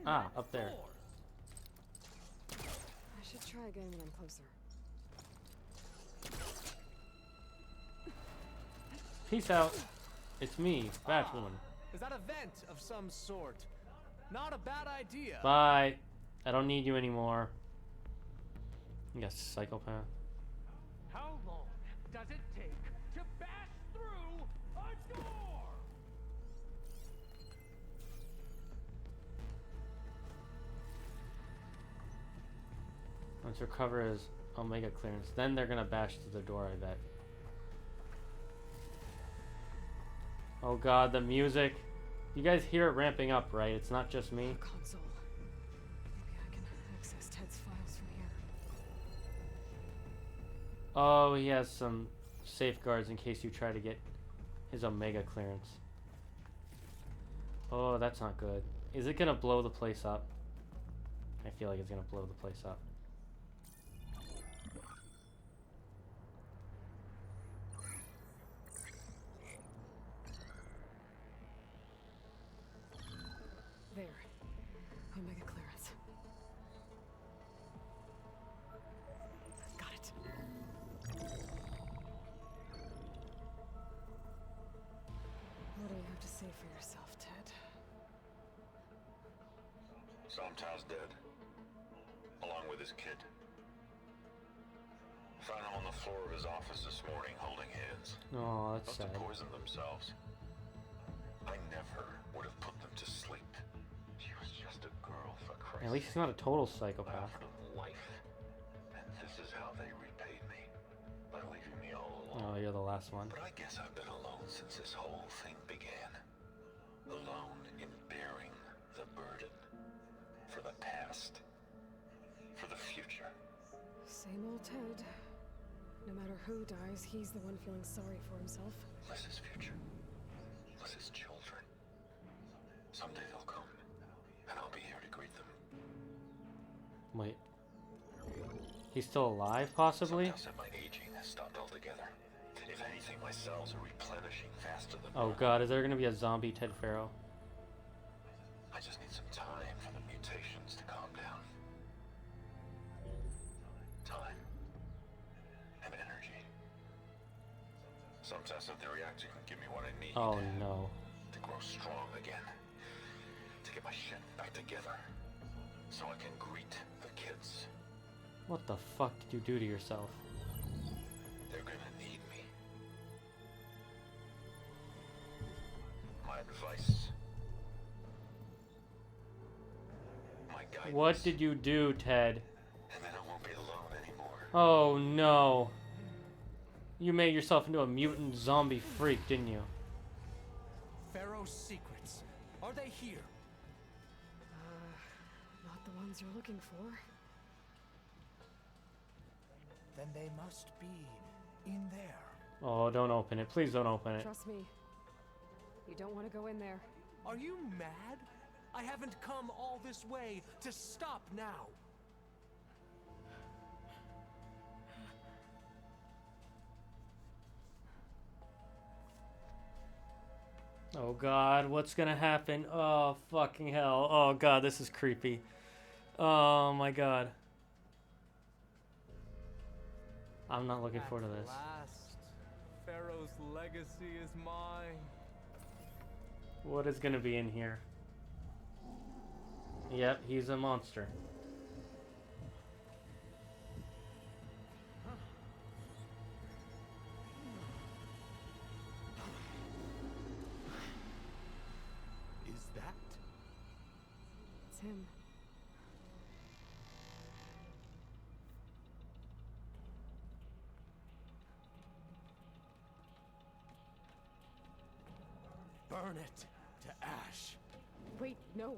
Ah, up there. I should try again when I'm closer. Peace out. It's me, Batwoman. Is that a vent of some sort? Not a bad idea. Bye. I don't need you anymore. You got psychopath. How long does it take to bash through a door? Once her cover is Omega clearance, then they're gonna bash through the door, I bet. Oh god, the music. You guys hear it ramping up, right? It's not just me. Console. Maybe I can access Ted's files from here. Oh, he has some safeguards in case you try to get his Omega clearance. Oh, that's not good. Is it gonna blow the place up? I feel like it's gonna blow the place up. There. Omega clearance. Got it. What do you have to say for yourself, Ted? Sometimes dead. Along with his kid. Found him on the floor of his office this morning holding hands. Oh, that's Must have sad. poisoned themselves. I never would have put them to sleep. She was just a girl, for Christ's At least he's not a total sake. I psychopath. offered them life. And this is how they repaid me. By leaving me all alone. Oh, you're the last one. But I guess I've been alone since this whole thing began. Alone in bearing the burden. For the past. For the future. Same old Ted. No matter who dies, he's the one feeling sorry for himself. Less his future. Less his children. Someday they'll come. And I'll be here to greet them. Wait. He's still alive, possibly? Sometimes my aging has stopped altogether. If anything, my cells are replenishing faster than Oh god, is there gonna be a zombie Ted Farrow? I just need some time for the mutations to calm down. Time. And energy. Some tests of the reactor can give me what I need. Oh no. To grow strong again. To get my shit back together. So I can greet the kids. What the fuck did you do to yourself? They're gonna need me. My advice. My guidance. What did you do, Ted? And then I won't be alone anymore. Oh no. You made yourself into a mutant zombie freak, didn't you? Pharaoh's secrets. Are they here? Not the ones you're looking for. Then they must be in there. Oh, don't open it. Please don't open it. Trust me. You don't want to go in there. Are you mad? I haven't come all this way to stop now. Oh god, what's gonna happen? Oh fucking hell. Oh god, this is creepy. Oh my god. I'm not looking forward to this. Last, Pharaoh's legacy is mine. What is gonna be in here? Yep, he's a monster. him. Burn it to ash. Wait, no.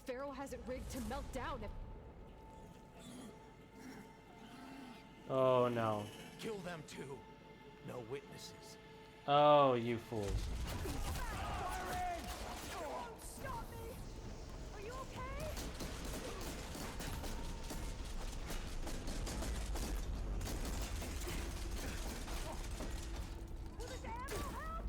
Pharaoh has it rigged to melt down if... Oh no. Kill them too. No witnesses. Oh, you fools. Stop me! Are you okay? Will this ammo help?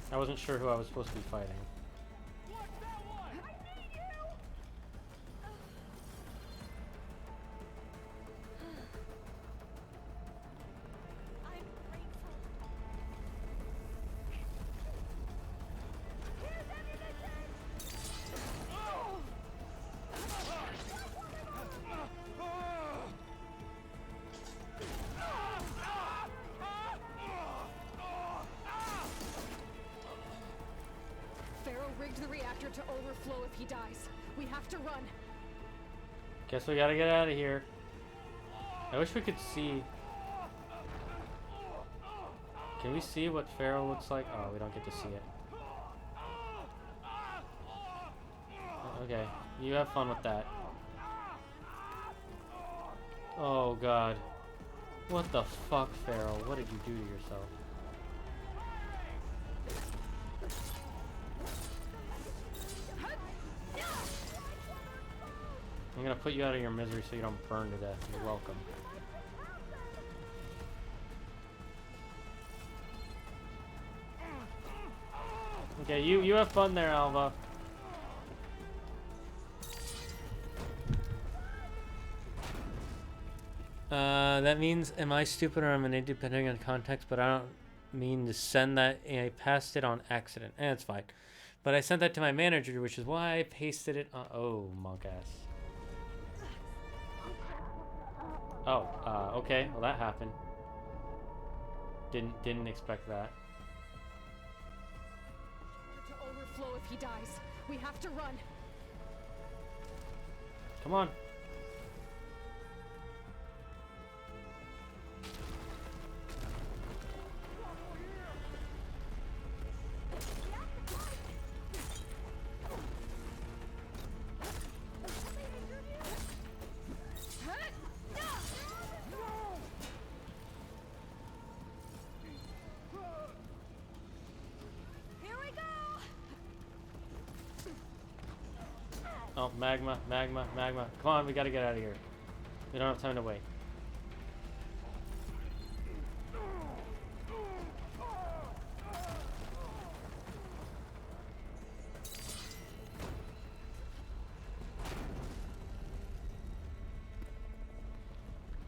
I wasn't sure who I was supposed to be fighting. Pharaoh rigged the reactor to overflow if he dies. We have to run. Guess we gotta get out of here. I wish we could see. Can we see what Pharaoh looks like? Oh, we don't get to see it. Okay, you have fun with that. Oh god. What the fuck, Pharaoh? What did you do to yourself? I'm gonna put you out of your misery so you don't burn to death. You're welcome. Okay, you have fun there, Alva. That means, am I stupid or am I an idiot depending on context, but I don't mean to send that, I passed it on accident. It's fine. But I sent that to my manager, which is why I pasted it on, oh, monk ass. Oh, okay, well that happened. Didn't expect that. To overflow if he dies. We have to run. Come on. Oh, magma, magma, magma. Come on, we gotta get out of here. We don't have time to wait.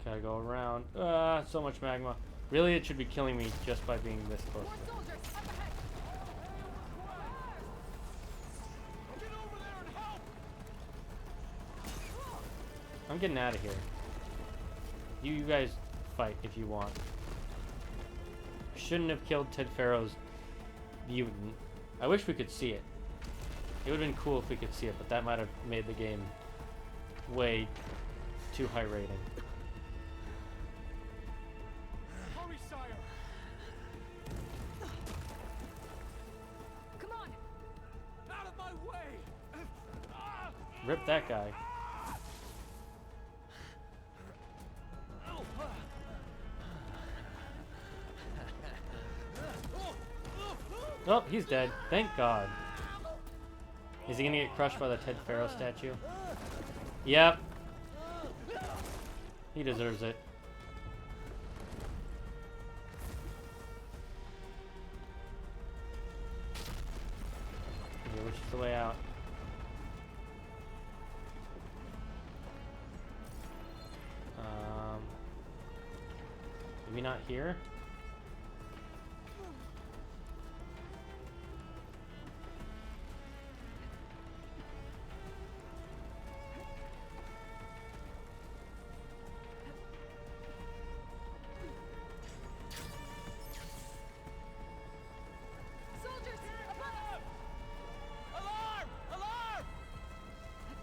Gotta go around. So much magma. Really, it should be killing me just by being this close. I'm getting out of here. You guys fight if you want. Shouldn't have killed Ted Pharaoh's mutant. I wish we could see it. It would have been cool if we could see it, but that might have made the game way too high rating. Hurry, sire. Come on. Out of my way. Rip that guy. Oh, he's dead. Thank God. Is he gonna get crushed by the Ted Pharaoh statue? Yep. He deserves it. Okay, which is the way out? Maybe not here?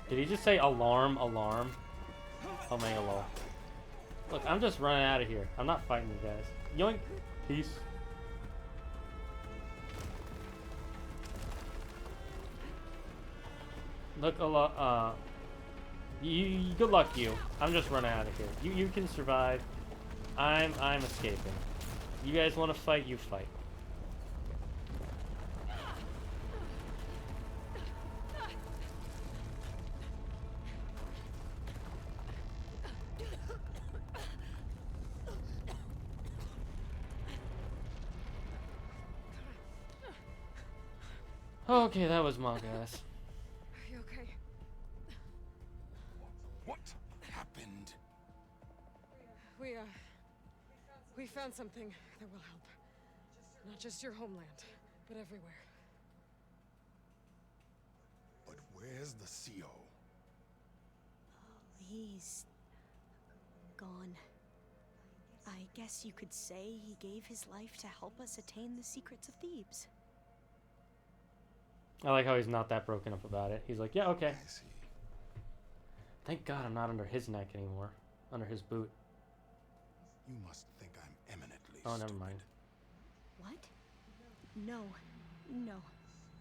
Did he just say alarm, alarm? Omega lol. Look, I'm just running out of here. I'm not fighting you guys. Yoink. Peace. Look, good luck, you. I'm just running out of here. You can survive. I'm escaping. You guys want to fight? You fight. Okay, that was my guess. Are you okay? What happened? We found something that will help. Not just your homeland, but everywhere. But where's the CO? He's gone. I guess you could say he gave his life to help us attain the secrets of Thebes. I like how he's not that broken up about it. He's like, yeah, okay. I see. Thank God I'm not under his neck anymore. Under his boot. You must think I'm eminently Oh, never stupid. mind. What? No.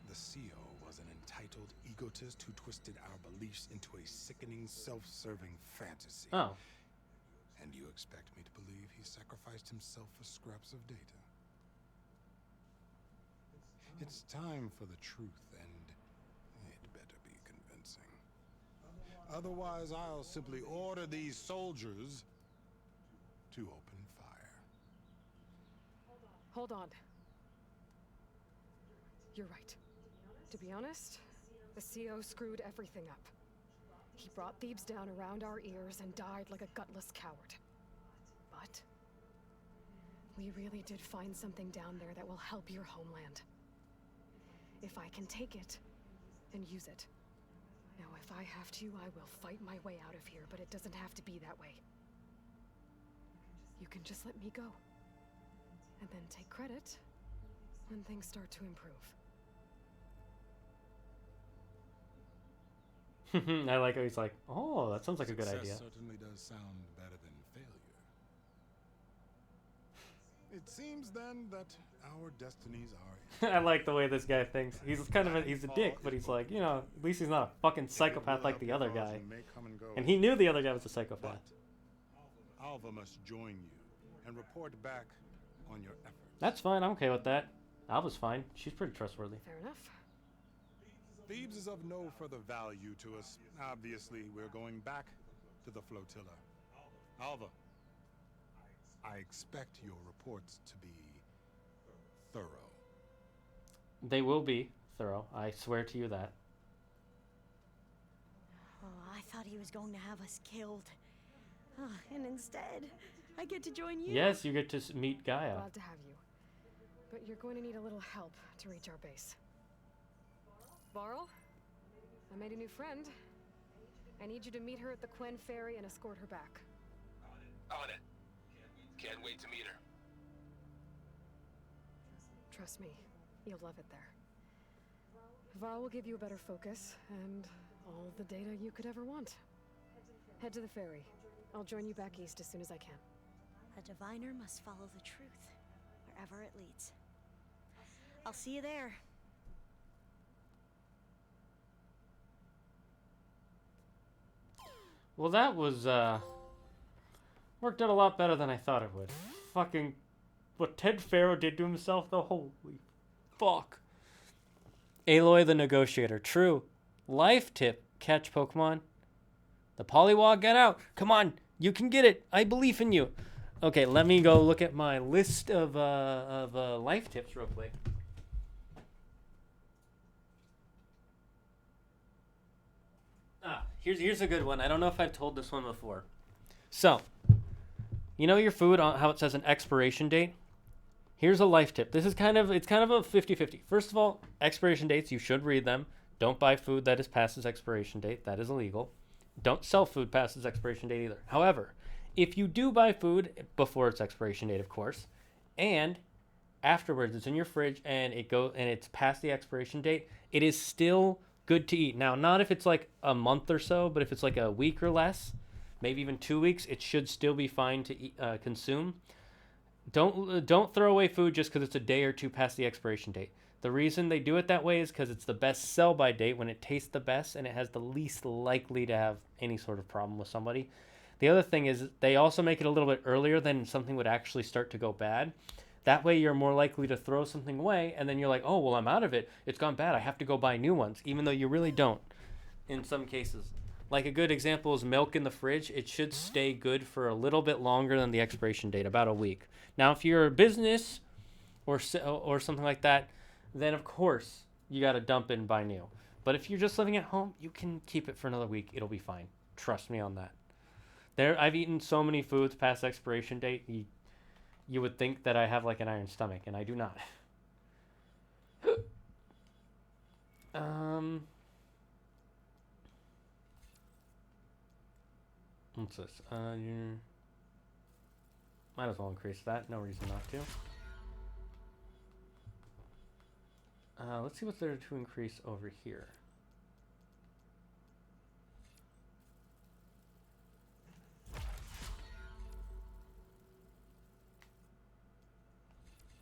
The CO was an entitled egotist who twisted our beliefs into a sickening, self-serving fantasy. Oh. And you expect me to believe he sacrificed himself for scraps of data? It's time for the truth, and it better be convincing. Otherwise, I'll simply order these soldiers to open fire. Hold on. You're right. To be honest, the CO screwed everything up. He brought Thebes down around our ears and died like a gutless coward. But we really did find something down there that will help your homeland. If I can take it and use it. Now, if I have to, I will fight my way out of here, but it doesn't have to be that way. You can just let me go. And then take credit when things start to improve. I like how he's like, oh, that sounds like a good idea. Success certainly does sound better than failure. It seems then that our destinies are... I like the way this guy thinks. He's kind of he's a dick, but he's like, you know, at least he's not a fucking psychopath like the other guy. And he knew the other guy was a psychopath. Alva must join you and report back on your efforts. That's fine. I'm okay with that. Alva's fine. She's pretty trustworthy. Fair enough. Thebes is of no further value to us. Obviously, we're going back to the flotilla. Alva, I expect your reports to be thorough. They will be thorough. I swear to you that. Oh, I thought he was going to have us killed. And instead, I get to join you. Yes, you get to meet Gaia. Glad to have you. But you're going to need a little help to reach our base. Varl, I made a new friend. I need you to meet her at the Quen ferry and escort her back. On it. Can't wait to meet her. Trust me, you'll love it there. Varl will give you a better focus and all the data you could ever want. Head to the ferry. I'll join you back east as soon as I can. A diviner must follow the truth, wherever it leads. I'll see you there. Well, that was, worked out a lot better than I thought it would. Fucking, what Ted Faro did to himself, though, holy fuck. Aloy the Negotiator, true. Life tip, catch Pokemon. The Poliwag, get out. Come on, you can get it. I believe in you. Okay, let me go look at my list of life tips real quick. Here's a good one. I don't know if I've told this one before. So, you know your food, how it says an expiration date? Here's a life tip. It's kind of a 50-50. First of all, expiration dates, you should read them. Don't buy food that is past its expiration date. That is illegal. Don't sell food past its expiration date either. However, if you do buy food before its expiration date, of course, and afterwards it's in your fridge and it's past the expiration date, it is still good to eat. Now, not if it's like a month or so, but if it's like a week or less, maybe even 2 weeks, it should still be fine to eat, consume. Don't throw away food just because it's a day or two past the expiration date. The reason they do it that way is because it's the best sell-by date when it tastes the best and it has the least likely to have any sort of problem with somebody. The other thing is they also make it a little bit earlier than something would actually start to go bad. That way you're more likely to throw something away and then you're like, oh, well, I'm out of it. It's gone bad. I have to go buy new ones, even though you really don't in some cases. Like a good example is milk in the fridge. It should stay good for a little bit longer than the expiration date, about a week. Now, if you're a business or something like that, then of course you got to dump it and buy new. But if you're just living at home, you can keep it for another week. It'll be fine. Trust me on that. I've eaten so many foods past expiration date. You would think that I have like an iron stomach, and I do not. What's this? Might as well increase that. No reason not to. Let's see what's there to increase over here.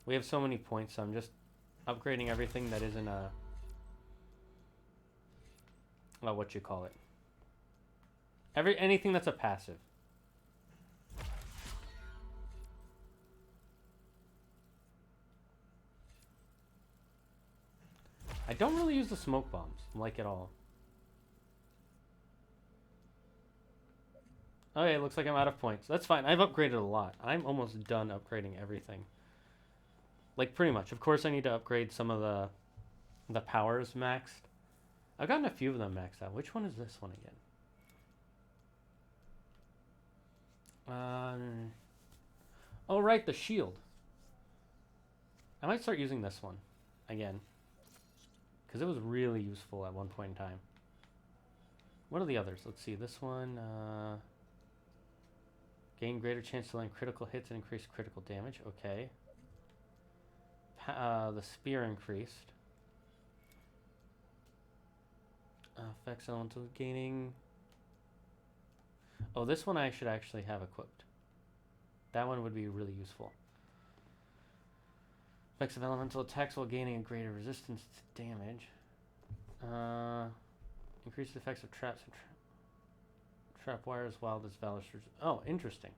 We have so many points, so I'm just upgrading everything that isn't a... well, what you call it. Anything that's a passive. I don't really use the smoke bombs, like at all. Okay, it looks like I'm out of points. That's fine. I've upgraded a lot. I'm almost done upgrading everything. Like, pretty much. Of course, I need to upgrade some of the powers maxed. I've gotten a few of them maxed out. Which one is this one again? Oh, right, the shield. I might start using this one again. Because it was really useful at one point in time. What are the others? Let's see. This one, gain greater chance to land critical hits and increase critical damage. Okay. The spear increased. Effects elemental gaining. Oh, this one I should actually have equipped. That one would be really useful. Effects of elemental attacks while gaining a greater resistance to damage. Increase the effects of traps and trap wires while this valor surge. Oh, interesting.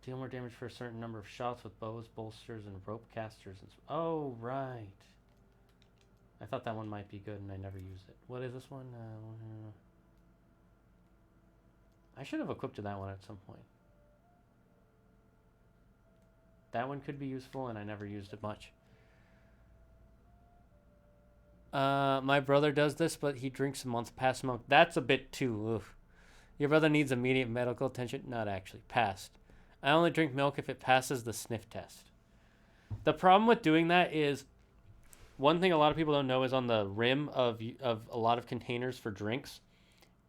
Deal more damage for a certain number of shots with bows, bolsters, and rope casters. Oh, right. I thought that one might be good and I never used it. What is this one? I should have equipped that one at some point. That one could be useful and I never used it much. My brother does this, but he drinks a month past milk. That's a bit too... oof. Your brother needs immediate medical attention. Not actually. Passed. I only drink milk if it passes the sniff test. The problem with doing that is... one thing a lot of people don't know is on the rim of a lot of containers for drinks,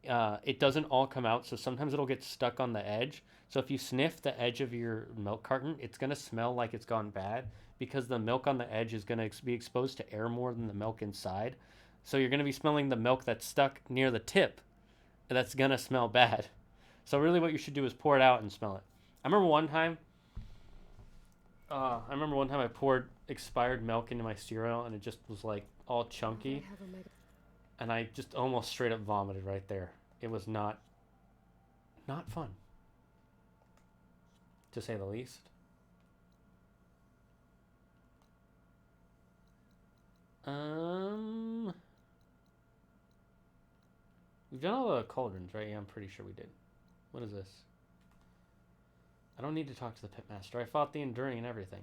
it doesn't all come out, so sometimes it'll get stuck on the edge. So if you sniff the edge of your milk carton, it's going to smell like it's gone bad because the milk on the edge is going to be exposed to air more than the milk inside. So you're going to be smelling the milk that's stuck near the tip. That's going to smell bad. So really what you should do is pour it out and smell it. I remember one time I poured expired milk into my cereal and it just was like all chunky. And I just almost straight up vomited right there. It was not fun, to say the least. We've done all the cauldrons, right? Yeah, I'm pretty sure we did. What is this? I don't need to talk to the pitmaster. I fought the enduring and everything.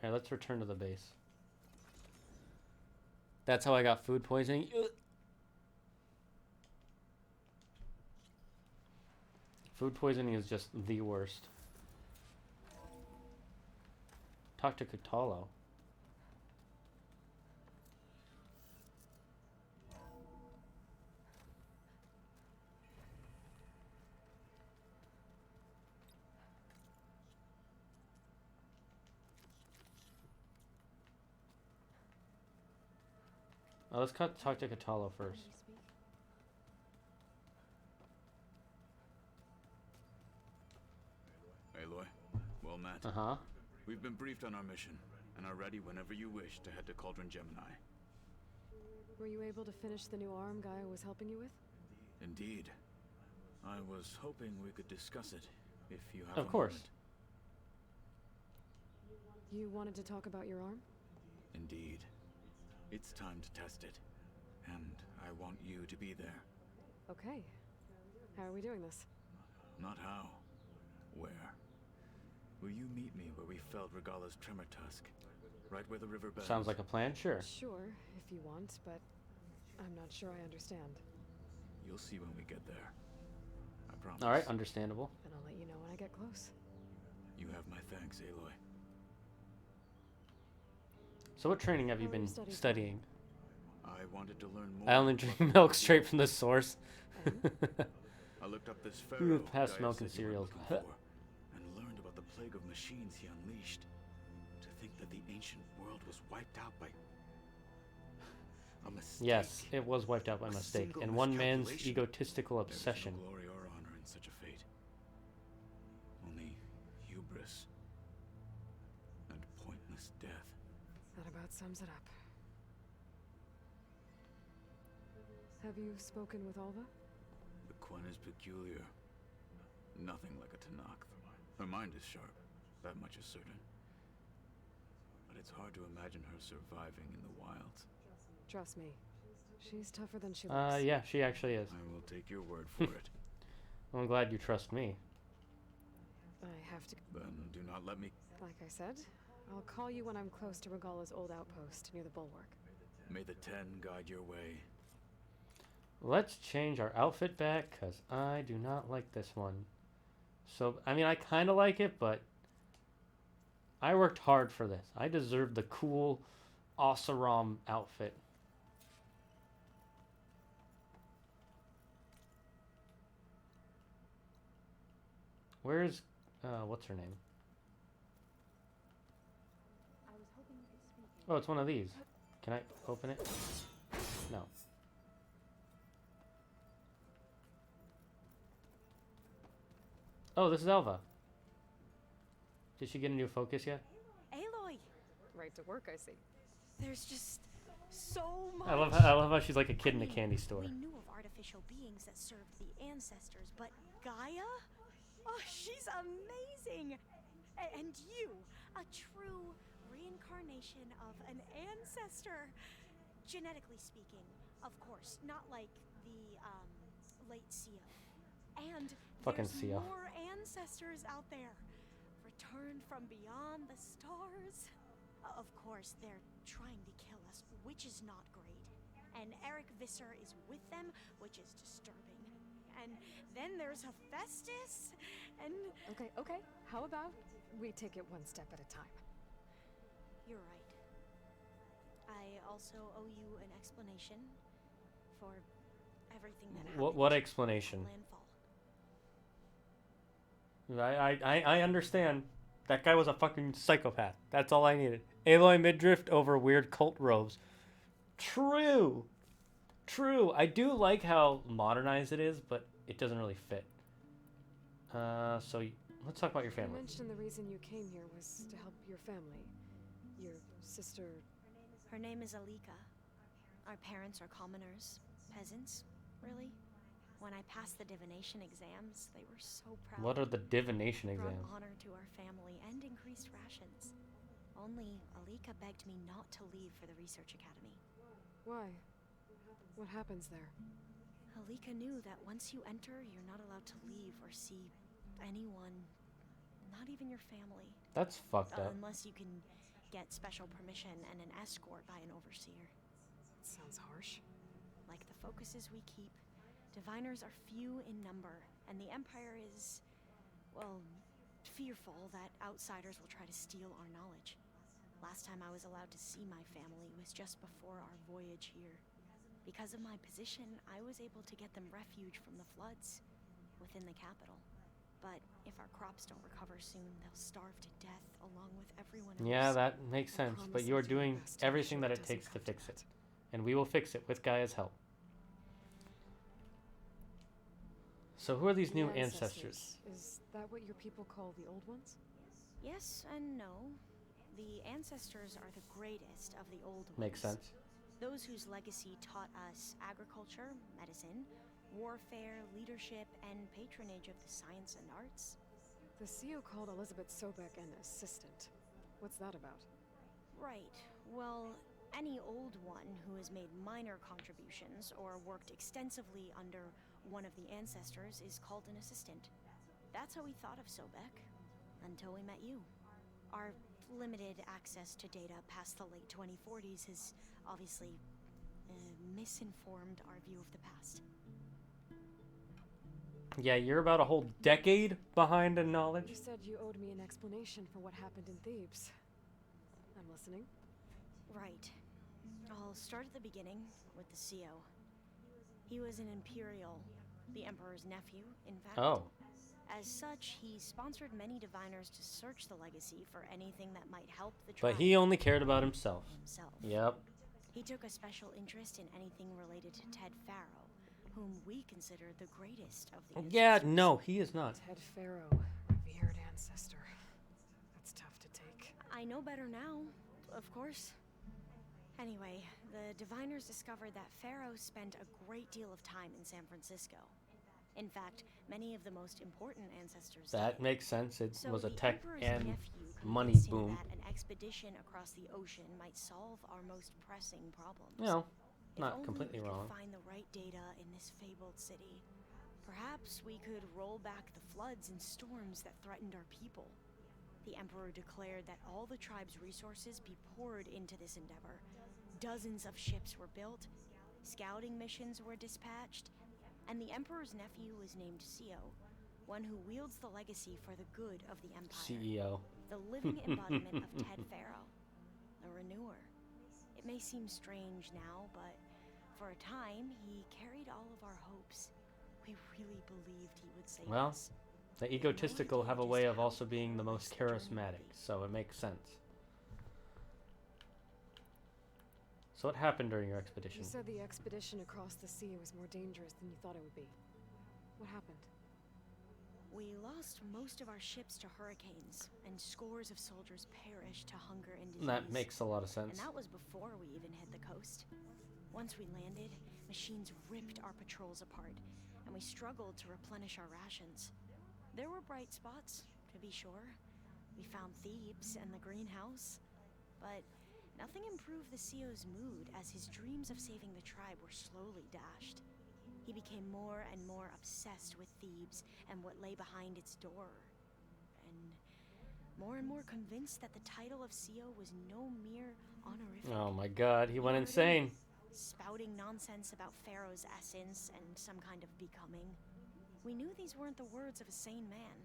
Alright, let's return to the base. That's how I got food poisoning. Food poisoning is just the worst. Talk to Cthulhu. Oh, let's talk to Katalo first. Aloy, well met. Uh-huh. We've been briefed on our mission, and are ready whenever you wish to head to Cauldron Gemini. Were you able to finish the new arm Gaia was helping you with? Indeed. I was hoping we could discuss it, if you have Of course. You wanted to talk about your arm? Indeed. It's time to test it. And I want you to be there. Okay. How are we doing this? Not how. Where? Will you meet me where we felled Regala's tremor tusk? Right where the river bends? Sounds like a plan, sure. Sure, if you want, but I'm not sure I understand. You'll see when we get there. I promise. Alright, understandable. And I'll let you know when I get close. You have my thanks, Aloy. So what training have you been studying? I wanted to learn more. I only drink milk straight from the source. I looked up this Who pharaoh would pass Gaia milk said and you were cereals? looking for, and learned about the plague of machines he unleashed. To think that the ancient world was wiped out by a mistake. Yes, it was wiped out by mistake, single and one man's miscalculation. egotistical There is no obsession. glory or honor in such a fate. Only hubris and pointless death. That about sums it up. Have you spoken with Alva? The Quen is peculiar. Nothing like a Tanakh. Her mind is sharp, that much is certain. But it's hard to imagine her surviving in the wilds. Trust me, she's tougher than she looks. Yeah, she actually is. I will take your word for it. I'm glad you trust me. I have to... Then do not let me... Like I said, I'll call you when I'm close to Regala's old outpost near the bulwark. May the Ten guide your way. Let's change our outfit back, because I do not like this one. So, I mean, I kind of like it, but I worked hard for this. I deserve the cool Oseram outfit. Where's, what's her name? Oh, it's one of these. Can I open it? No. Oh, this is Alva. Did she get a new focus yet? Aloy! Right to work, I see. There's just so much. I love how she's like a kid in a candy store. We knew of artificial beings that served the ancestors, but Gaia? Oh, she's amazing! And you, a true reincarnation of an ancestor. Genetically speaking, of course, not like the, late Sio. And Fucking there's Sio. more ancestors out there, returned from beyond the stars. Of course, they're trying to kill us, which is not great. And Eric Visser is with them, which is disturbing. And then there's Hephaestus, and... Okay. How about we take it one step at a time? You're right. I also owe you an explanation for everything that happened. What explanation? Landfall. I understand. That guy was a fucking psychopath. That's all I needed. Aloy midriff over weird cult robes. True. I do like how modernized it is, but it doesn't really fit. So let's talk about your You family. mentioned the reason you came here was to help your family. Your sister... Her name is Alika. Our parents are commoners. Peasants, really. When I passed the divination exams, they were so proud. What are the divination Brought exams? honor to our family and increased rations. Only Alika begged me not to leave for the research academy. Why? What happens there? Alika knew that once you enter, you're not allowed to leave or see anyone, not even your family. That's fucked up. Unless you can get special permission and an escort by an overseer. That sounds harsh. Like the focuses we keep, diviners are few in number, and the Empire is, well, fearful that outsiders will try to steal our knowledge. Last time I was allowed to see my family was just before our voyage here. Because of my position, I was able to get them refuge from the floods within the capital. But if our crops don't recover soon, they'll starve to death along with everyone else. Yeah, that makes sense. But you're doing everything that it takes to fix it. and we will fix it with Gaia's help. So who are these new ancestors? Is that what your people call the old ones? Yes and no. The ancestors are the greatest of the old ones. Makes sense. Those whose legacy taught us agriculture, medicine, warfare, leadership, and patronage of the science and arts. The CEO called Elizabeth Sobek an assistant. What's that about? Right. Well, any old one who has made minor contributions or worked extensively under one of the ancestors is called an assistant. That's how we thought of Sobek, until we met you. Our limited access to data past the late 2040s has obviously misinformed our view of the past. Yeah, you're about a whole decade behind in knowledge. You said you owed me an explanation for what happened in Thebes. I'm listening. Right. I'll start at the beginning with the CEO. He was an Imperial, the Emperor's nephew, in fact. Oh. As such, he sponsored many diviners to search the legacy for anything that might help the tribe. But he only cared about himself. Yep. He took a special interest in anything related to Ted Farrow, whom we consider the greatest of the ancestors. Yeah, no, he is not. Ted Farrow, revered ancestor. That's tough to take. I know better now, of course. Anyway, the diviners discovered that Farrow spent a great deal of time in San Francisco. In fact, many of the most important ancestors That did. makes sense. It So was a the tech Emperor's and nephew money convinced him boom. that an expedition across the ocean might solve our most pressing problems. No, If not only completely we wrong. could find the right data in this fabled city. Perhaps we could roll back the floods and storms that threatened our people. The Emperor declared that all the tribe's resources be poured into this endeavor. Dozens of ships were built, scouting missions were dispatched, and the Emperor's nephew was named CEO, one who wields the legacy for the good of the Empire. CEO. The living embodiment of Ted Farrow, the renewer. It may seem strange now, but for a time, he carried all of our hopes. We really believed he would save Well, us. the egotistical have a way of also being the most charismatic, so it makes sense. So what happened during your expedition? You said the expedition across the sea was more dangerous than you thought it would be. What happened? We lost most of our ships to hurricanes, and scores of soldiers perished to hunger and disease. That makes a lot of sense. And that was before we even hit the coast. Once we landed, machines ripped our patrols apart, and we struggled to replenish our rations. There were bright spots, to be sure. We found Thebes and the greenhouse, but nothing improved the CEO's mood as his dreams of saving the tribe were slowly dashed. He became more and more obsessed with Thebes and what lay behind its door, and more convinced that the title of CEO was no mere honorific. Oh my god, he went insane. Spouting nonsense about Pharaoh's essence and some kind of becoming. We knew these weren't the words of a sane man,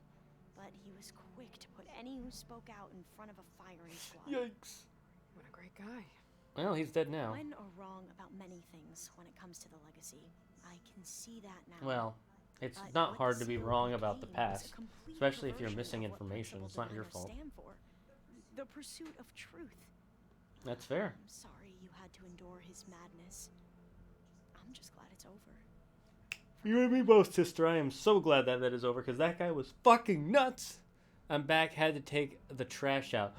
but he was quick to put any who spoke out in front of a firing squad. Yikes. What a great guy. Well, he's dead now. Men are wrong about many things when it comes to the legacy. I can see that now. Well, it's But not what hard the to be CEO wrong about the became was a past, complete especially if you're perversion missing of what information. It's not your principles fault. stand for. The pursuit of truth. That's fair. I'm sorry you had to endure his madness. I'm just glad it's over. You and me both, sister. I am so glad that is over, because that guy was fucking nuts. I'm back, had to take the trash out.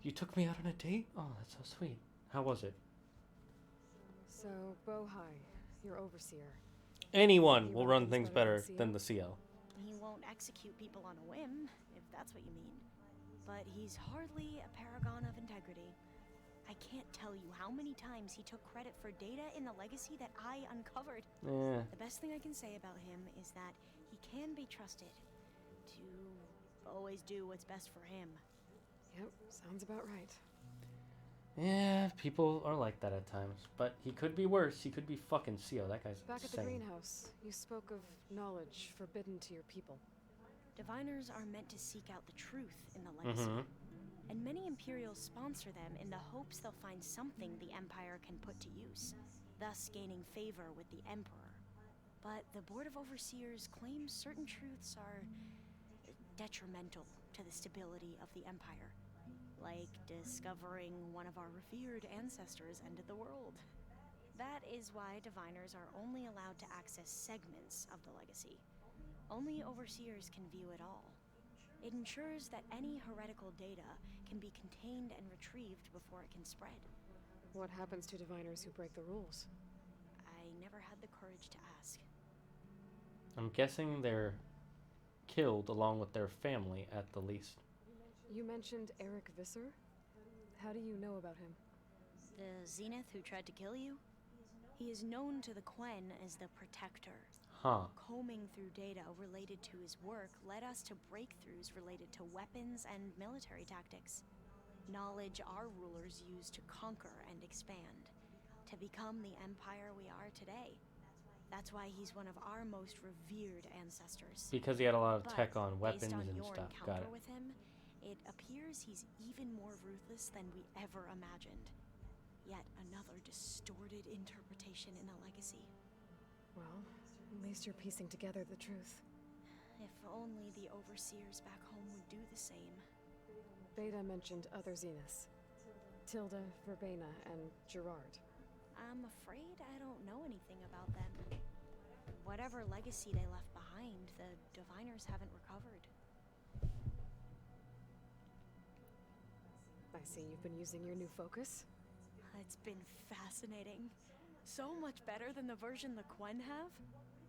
You took me out on a date? Oh, that's so sweet. How was it? So, Bohai, your overseer. Anyone will run things better than the CO. He won't execute people on a whim, if that's what you mean. But he's hardly a paragon of integrity. I can't tell you how many times he took credit for data in the legacy that I uncovered. Yeah. The best thing I can say about him is that he can be trusted to always do what's best for him. Yep, sounds about right. Yeah, people are like that at times. But he could be worse. He could be fucking CO. That guy's Back at the insane. greenhouse, you spoke of knowledge forbidden to your people. Diviners are meant to seek out the truth in the legacy. And many Imperials sponsor them in the hopes they'll find something the Empire can put to use, thus gaining favor with the Emperor. But the Board of Overseers claims certain truths are detrimental to the stability of the Empire. Like discovering one of our revered ancestors ended the world. That is why diviners are only allowed to access segments of the legacy. Only overseers can view it all. It ensures that any heretical data can be contained and retrieved before it can spread. What happens to diviners who break the rules? I never had the courage to ask. I'm guessing they're killed along with their family at the least. You mentioned Eric Visser? How do you know about him? The Zenith who tried to kill you? He is known to the Quen as the Protector. Huh. Combing through data related to his work led us to breakthroughs related to weapons and military tactics. Knowledge our rulers used to conquer and expand, to become the empire we are today. That's why he's one of our most revered ancestors. Because he had a lot of But tech on weapons based on and your stuff. encounter Got it. with him, it appears he's even more ruthless than we ever imagined. Yet another distorted interpretation in the legacy. Well, at least you're piecing together the truth. If only the overseers back home would do the same. Beta mentioned other Zeniths. Tilda, Verbena, and Gerard. I'm afraid I don't know anything about them. Whatever legacy they left behind, the diviners haven't recovered. I see you've been using your new focus. It's been fascinating. So much better than the version the Quen have.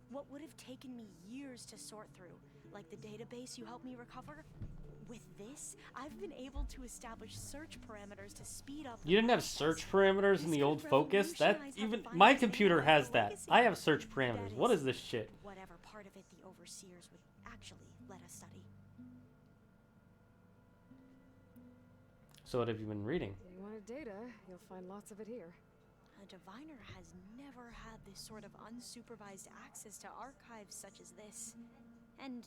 What would have taken me years to sort through, like the database you helped me recover? With this, I've been able to establish search parameters to speed up. You didn't have search parameters in the old Focus? That even my computer has that. I have search parameters. What is this shit? Whatever part of it the overseers would actually let us study. So what have you been reading? If you wanted data, you'll find lots of it here. A diviner has never had this sort of unsupervised access to archives such as this. And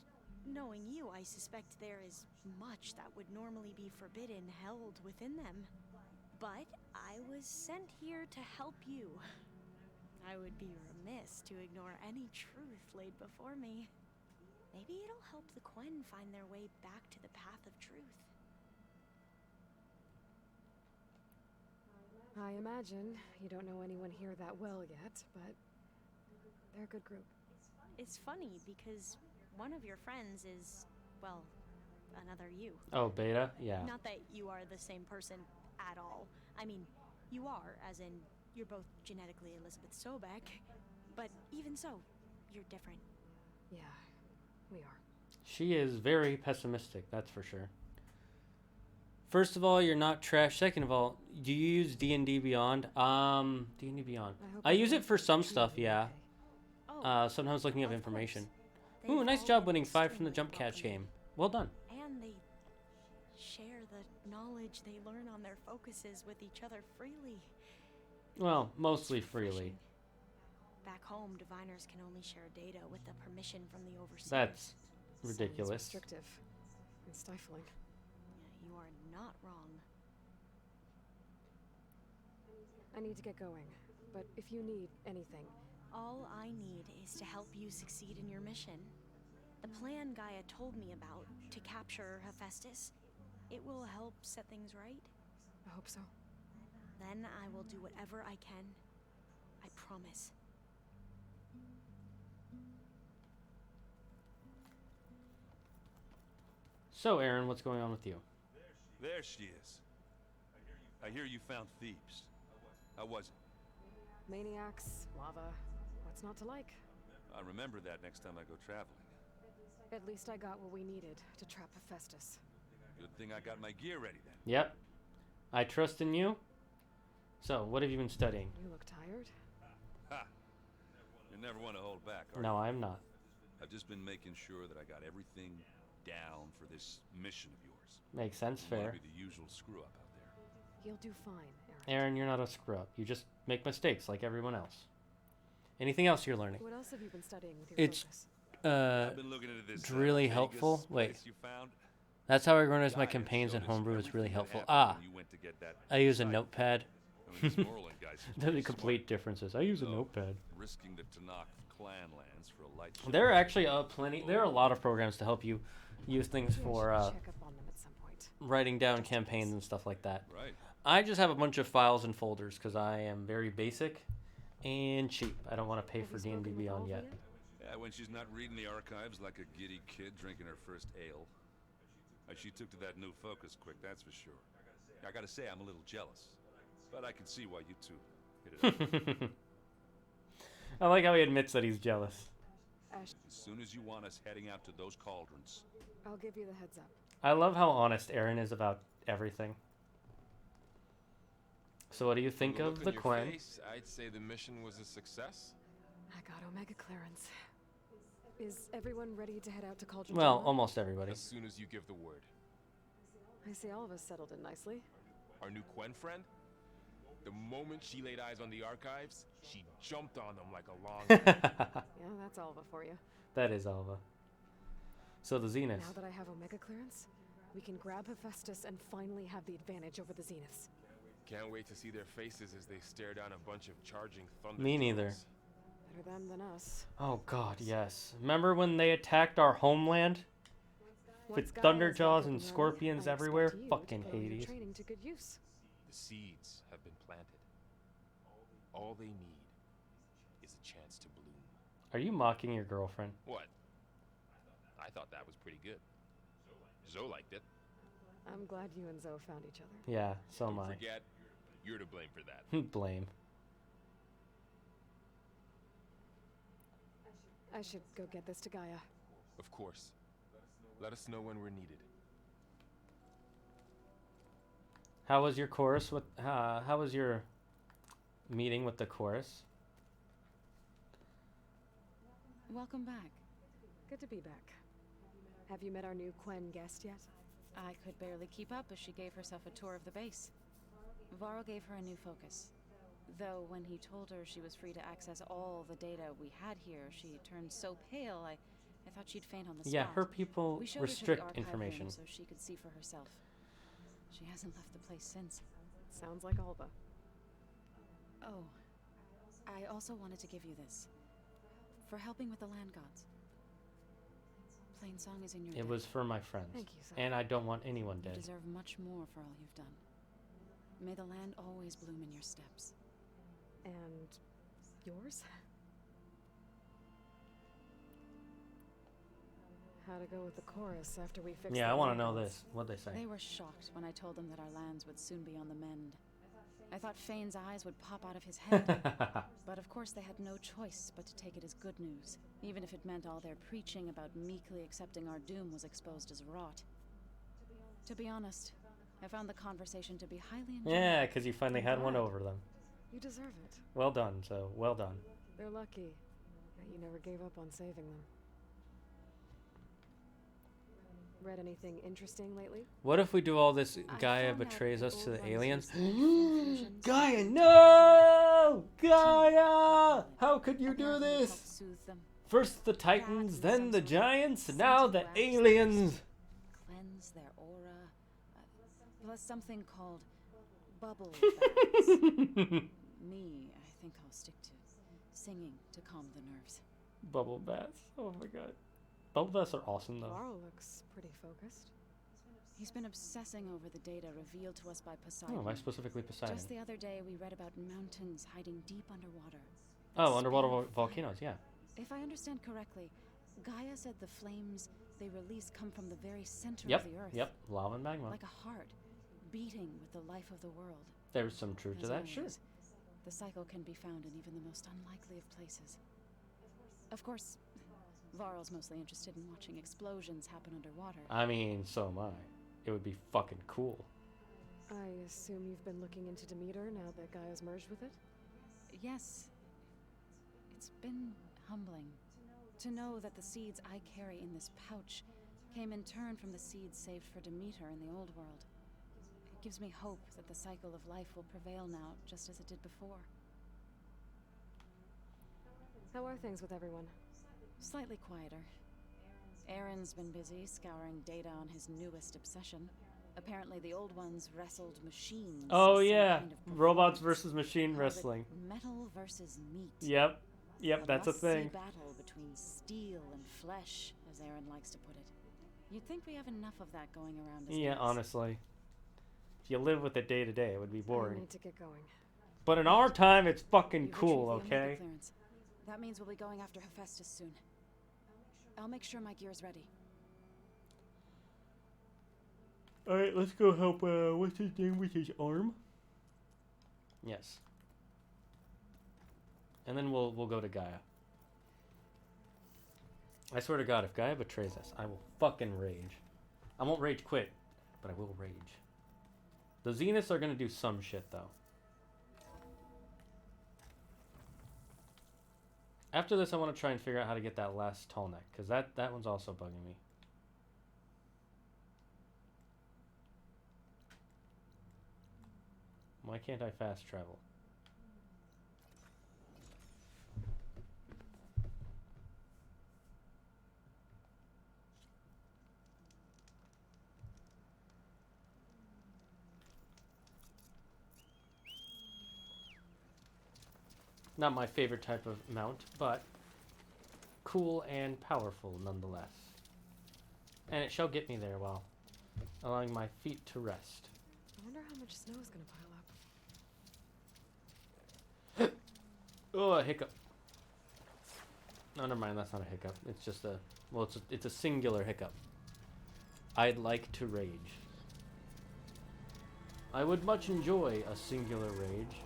knowing you, I suspect there is much that would normally be forbidden held within them. But I was sent here to help you. I would be remiss to ignore any truth laid before me. Maybe it'll help the Quen find their way back to the path of truth. I imagine you don't know anyone here that well yet, but they're a good group. It's funny because one of your friends is, well, another you. Oh, Beta? Yeah. Not that you are the same person at all. I mean, you are, as in, you're both genetically Elizabeth Sobek, but even so, you're different. Yeah, we are. She is very pessimistic, that's for sure. First of all, you're not trash. Second of all, do you use D&D Beyond? D&D Beyond. I use it for some stuff, yeah. Sometimes looking up information. Ooh, nice job winning 5 from the jump catch game. Well done. And they share the knowledge they learn on their focuses with each other freely. Well, mostly freely. Back home, diviners can only share data with the permission from the overseers. That's ridiculous. Sounds restrictive and stifling. You are not wrong. I need to get going, but if you need anything... All I need is to help you succeed in your mission. The plan Gaia told me about, to capture Hephaestus, it will help set things right. I hope so. Then I will do whatever I can. I promise. So, Aaron, what's going on with you? There she is. I hear you found Thebes. How was it? Maniacs, lava, what's not to like? I remember that next time I go traveling. At least I got what we needed to trap Hephaestus. Good thing I got my gear ready then. Yep. I trust in you. So, what have you been studying? You look tired. Ha! You never want to hold back, are No, you? I'm not. I've just been making sure that I got everything down for this mission of yours. Makes sense, It might fair. be the usual screw up out there. You'll do fine, Aaron, you're not a screw-up. You just make mistakes like everyone else. Anything else you're learning? What else have you been studying with your It's focus? I've been looking into this really Vegas helpful. Wait. place you found. That's how I organize my Gaia campaigns in showed us Homebrew. It's really everything helpful. that happened Ah, when you went to get that I use a side notepad. I mean, these Moreland guys are They're the pretty complete differences. I use a So, notepad. Risking the Tanakh clan lands for a light. There are actually plenty. There are a lot of programs to help you use things for Check up on them at some point. writing down campaigns and stuff like that. Right. I just have a bunch of files and folders because I am very basic, and cheap. I don't want to pay for D&D Beyond yet. Yeah, when she's not reading the archives like a giddy kid drinking her first ale. She took to that new focus quick, that's for sure. I gotta say, I'm a little jealous. But I can see why you two hit it off. I like how he admits that he's jealous. As soon as you want us heading out to those cauldrons. I'll give you the heads up. I love how honest Aaron is about everything. So what do you think of the Quen? I'd say the mission was a success. I got Omega clearance. Is everyone ready to head out to Cauldron? Well, almost everybody. As soon as you give the word. I see all of us settled in nicely. Our new Quen friend? The moment she laid eyes on the archives, she jumped on them like a long Yeah, that's Alva for you. That is Alva. So the Zeniths. Now that I have Omega clearance, we can grab Hephaestus and finally have the advantage over the Zeniths. Can't wait to see their faces as they stare down a bunch of charging thunder. Me neither. Better them than us. Oh god, yes. Remember when they attacked our homeland? With Thunderjaws and scorpions everywhere? Fucking Hades. Training to good use. The seeds have been planted. All they need is a chance to bloom. Are you mocking your girlfriend? What? I thought that was pretty good. Zoe liked it. I'm glad you and Zoe found each other. Yeah, so am Don't I. forget, you're to blame for that. Blame. I should go get this to Gaia. Of course. Let us know when we're needed. How was your chorus with how was your meeting with the chorus? Welcome back. Good to be back. Have you met our new Quen guest yet? I could barely keep up as she gave herself a tour of the base. Varl gave her a new focus. Though when he told her she was free to access all the data we had here, she turned so pale, I thought she'd faint on the spot. Yeah, her people We showed her to the restrict archive information. room so she could see for herself. She hasn't left the place since. Sounds like Alba. Oh, I also wanted to give you this. For helping with the land gods. Plain Song is in your It debt. was for my friends. Thank you, sir. And I don't want anyone You dead. deserve much more for all you've done. May the land always bloom in your steps. And yours? How to go with the chorus after we fix Yeah, the I want to know landfalls. this. What'd they say? They were shocked when I told them that our lands would soon be on the mend. I thought Fane's eyes would pop out of his head. But of course they had no choice but to take it as good news, even if it meant all their preaching about meekly accepting our doom was exposed as rot. To be honest, I found the conversation to be highly enjoyable. Yeah, because you finally had one glad. over them. You deserve it. Well done, so well done. They're lucky that you never gave up on saving them. Read anything interesting lately? What if we do all this? I Gaia found out betrays the us to old the ones aliens. use fusions Gaia, and no! Gaia! How could you do apparently it this? helped soothe them, First the Titans, and then some the sort of Giants, and scented now the wax aliens. cleanse their aura, plus something called bubble baths. Me, I think I'll stick to singing to calm the nerves. Bubble baths. Oh my god. Bubble baths are awesome though. Varl looks pretty focused. He's been obsessing over the data revealed to us by Poseidon. Oh, why specifically Poseidon? Just the other day, we read about mountains hiding deep underwater. Oh, underwater Spare fire. volcanoes, yeah. If I understand correctly, Gaia said the flames they release come from the very center Yep, of the earth. yep, lava and magma. Like a heart, beating with the life of the world. There's some truth to As that, sure. always, the cycle can be found in even the most unlikely of places. Of course, Varl's mostly interested in watching explosions happen underwater. I mean, so am I. It would be fucking cool. I assume you've been looking into Demeter now that Gaia's merged with it? Yes. It's been humbling to know that the seeds I carry in this pouch came in turn from the seeds saved for Demeter in the old world. It gives me hope that the cycle of life will prevail now, just as it did before. How are things with everyone? Slightly quieter. Aaron's been busy scouring data on his newest obsession. Apparently the old ones wrestled machines. Oh as some yeah, kind of robots performance. versus machine Called it wrestling. Metal versus meat. Yep, yep, that's a must-see thing. battle between steel and flesh, as Aaron likes to put it. You'd think we have enough of that going around. As Yeah, it is. honestly. If you live with it day to day, it would be I boring. need to get going. But in our time, it's fucking You've cool, retrieved the Omega okay? clearance. That means we'll be going after Hephaestus soon. I'll make sure my gear's ready. Alright, let's go help, what's his name with his arm? Yes. And then we'll go to Gaia. I swear to God, if Gaia betrays us, I will fucking rage. I won't rage quit, but I will rage. The Zeniths are gonna do some shit, though. After this, I want to try and figure out how to get that last tall neck, because that one's also bugging me. Why can't I fast travel? Not my favorite type of mount, but cool and powerful nonetheless. And it shall get me there while allowing my feet to rest. I wonder how much snow is gonna pile up. Oh, a hiccup. No, never mind, that's not a hiccup. It's just a, well, it's a singular hiccup. I'd like to rage. I would much enjoy a singular rage.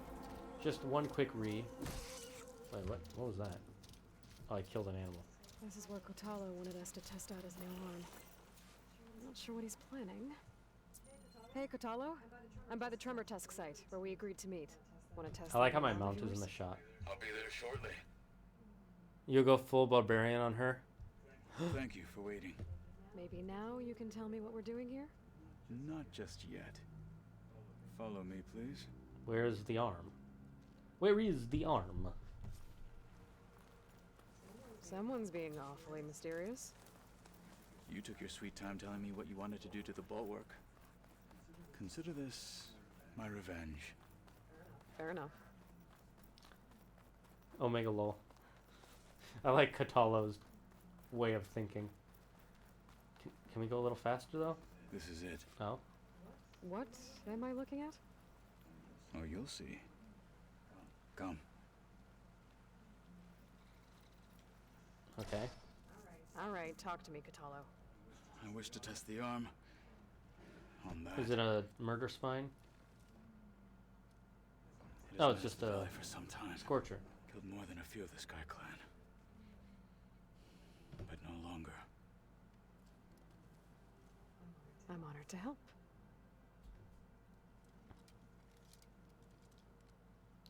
Just one quick re. Wait, what? What was that? Oh, I killed an animal. This is where Kotalo wanted us to test out his new arm. I'm not sure what he's planning. Hey, Kotalo. I'm by the Tremor Tusk site, where we agreed to meet. Want to test I like how the my arm mount of is in yours? the shot. I'll be there shortly. You go full barbarian on her? Thank you for waiting. Maybe now you can tell me what we're doing here? Not just yet. Follow me, please. Where is the arm? Where is the arm? Someone's being awfully mysterious. You took your sweet time telling me what you wanted to do to the bulwark. Consider this my revenge. Fair enough. Omega lol. I like Katalo's way of thinking. Can we go a little faster though? This is it. Oh. What am I looking at? Oh, you'll see. Come. Okay. Alright, talk to me, Kotalo. I wish to test the arm. On that. Is it a murder spine? It has Oh, led it's just the a valley for some time. scorcher. Killed more than a few of the Sky Clan. But no longer. I'm honored to help.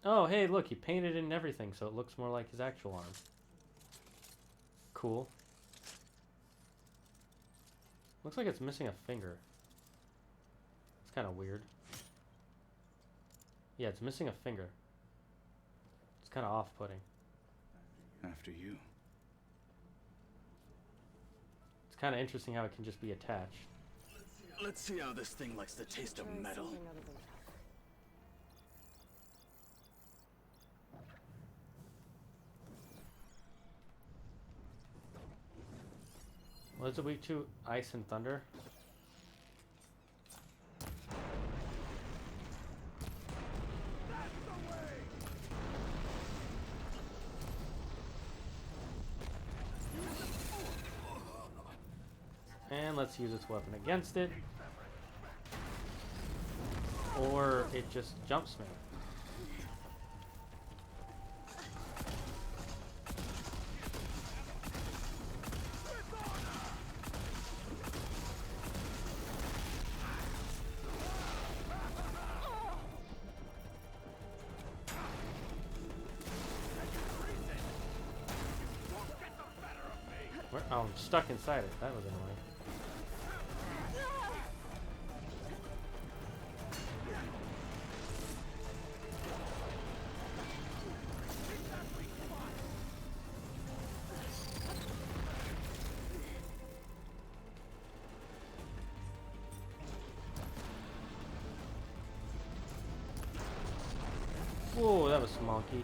Oh, hey, look, he painted in everything, so it looks more like his actual arm. Cool. Looks like it's missing a finger. It's kind of weird. Yeah, it's missing a finger. It's kind of off-putting. After you. It's kind of interesting how it can just be attached. Let's see how this thing likes the taste of metal. What is it weak to? Ice and thunder? And let's use its weapon against it. Or it just jumps me. Oh, I'm stuck inside it. That was annoying. Whoa, that was smonky.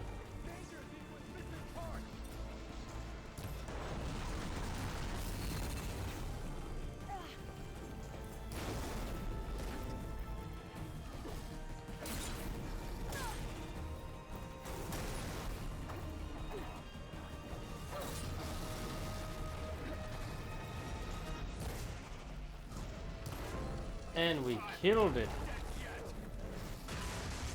And we killed it.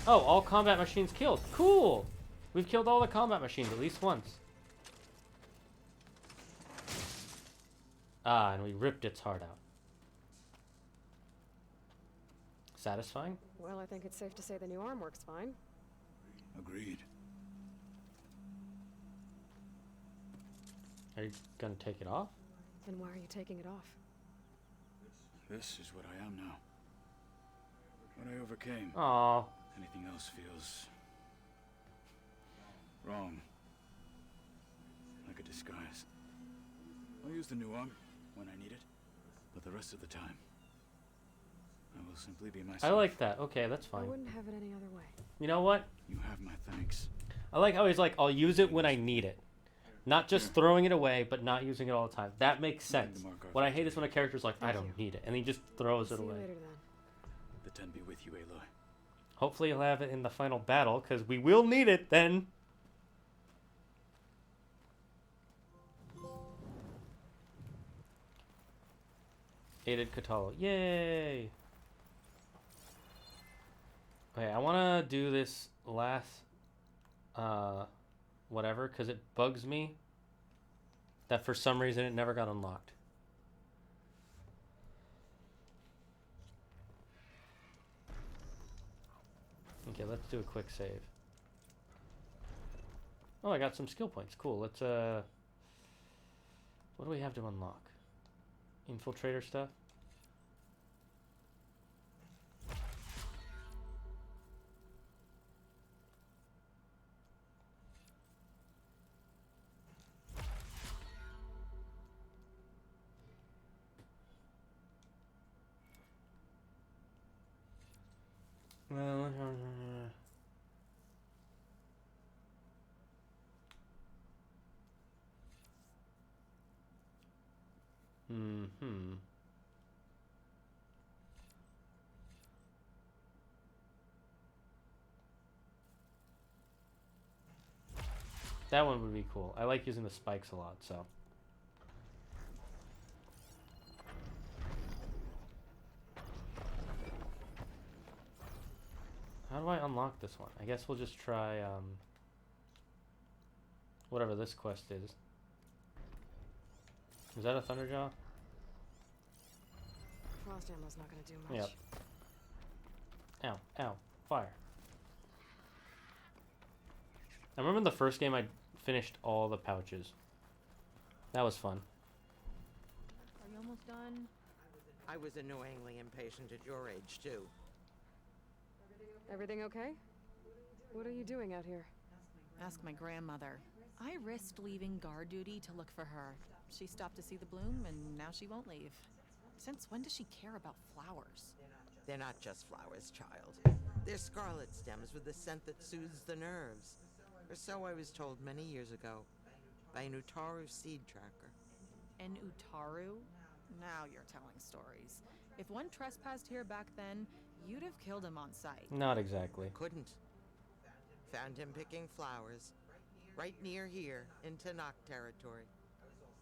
Oh, all combat machines killed. Cool! We've killed all the combat machines at least once. Ah, and we ripped its heart out. Satisfying? Well, I think it's safe to say the new arm works fine. Agreed. Are you gonna take it off? Then why are you taking it off? This is what I am now. What I overcame. Aww. Anything else feels wrong. Like a disguise. I'll use the new arm when I need it, but the rest of the time, I will simply be myself. I like that. Okay, that's fine. I wouldn't have it any other way. You know what? You have my thanks. I like how he's like, I'll use it when I need it. Not just throwing it away, but not using it all the time. That makes sense. What I hate is when a character's like, I don't need it, and he just throws it away. See you later, then. The 10 be with you, Aloy. Hopefully he'll have it in the final battle, because we will need it then. Aided Katalo. Yay! Okay, I want to do this last whatever, because it bugs me that for some reason it never got unlocked. Okay, let's do a quick save. Oh, I got some skill points. Cool. Let's what do we have to unlock? Infiltrator stuff? That one would be cool. I like using the spikes a lot, so. How do I unlock this one? I guess we'll just try, whatever this quest is. Is that a Thunderjaw? Frost ammo's not gonna do much. Yep. Ow, ow, fire. I remember in the first game I finished all the pouches. That was fun. Are you almost done? I was annoyingly impatient at your age, too. Everything okay? What are you doing out here? Ask my grandmother. I risked leaving guard duty to look for her. She stopped to see the bloom, and now she won't leave. Since when does she care about flowers? They're not just flowers, child. They're scarlet stems with a scent that soothes the nerves. Or so I was told many years ago by an Utaru seed tracker. An Utaru? Now you're telling stories. If one trespassed here back then, you'd have killed him on sight. Not exactly. Couldn't. Found him picking flowers. Right near here, in Tanakh territory.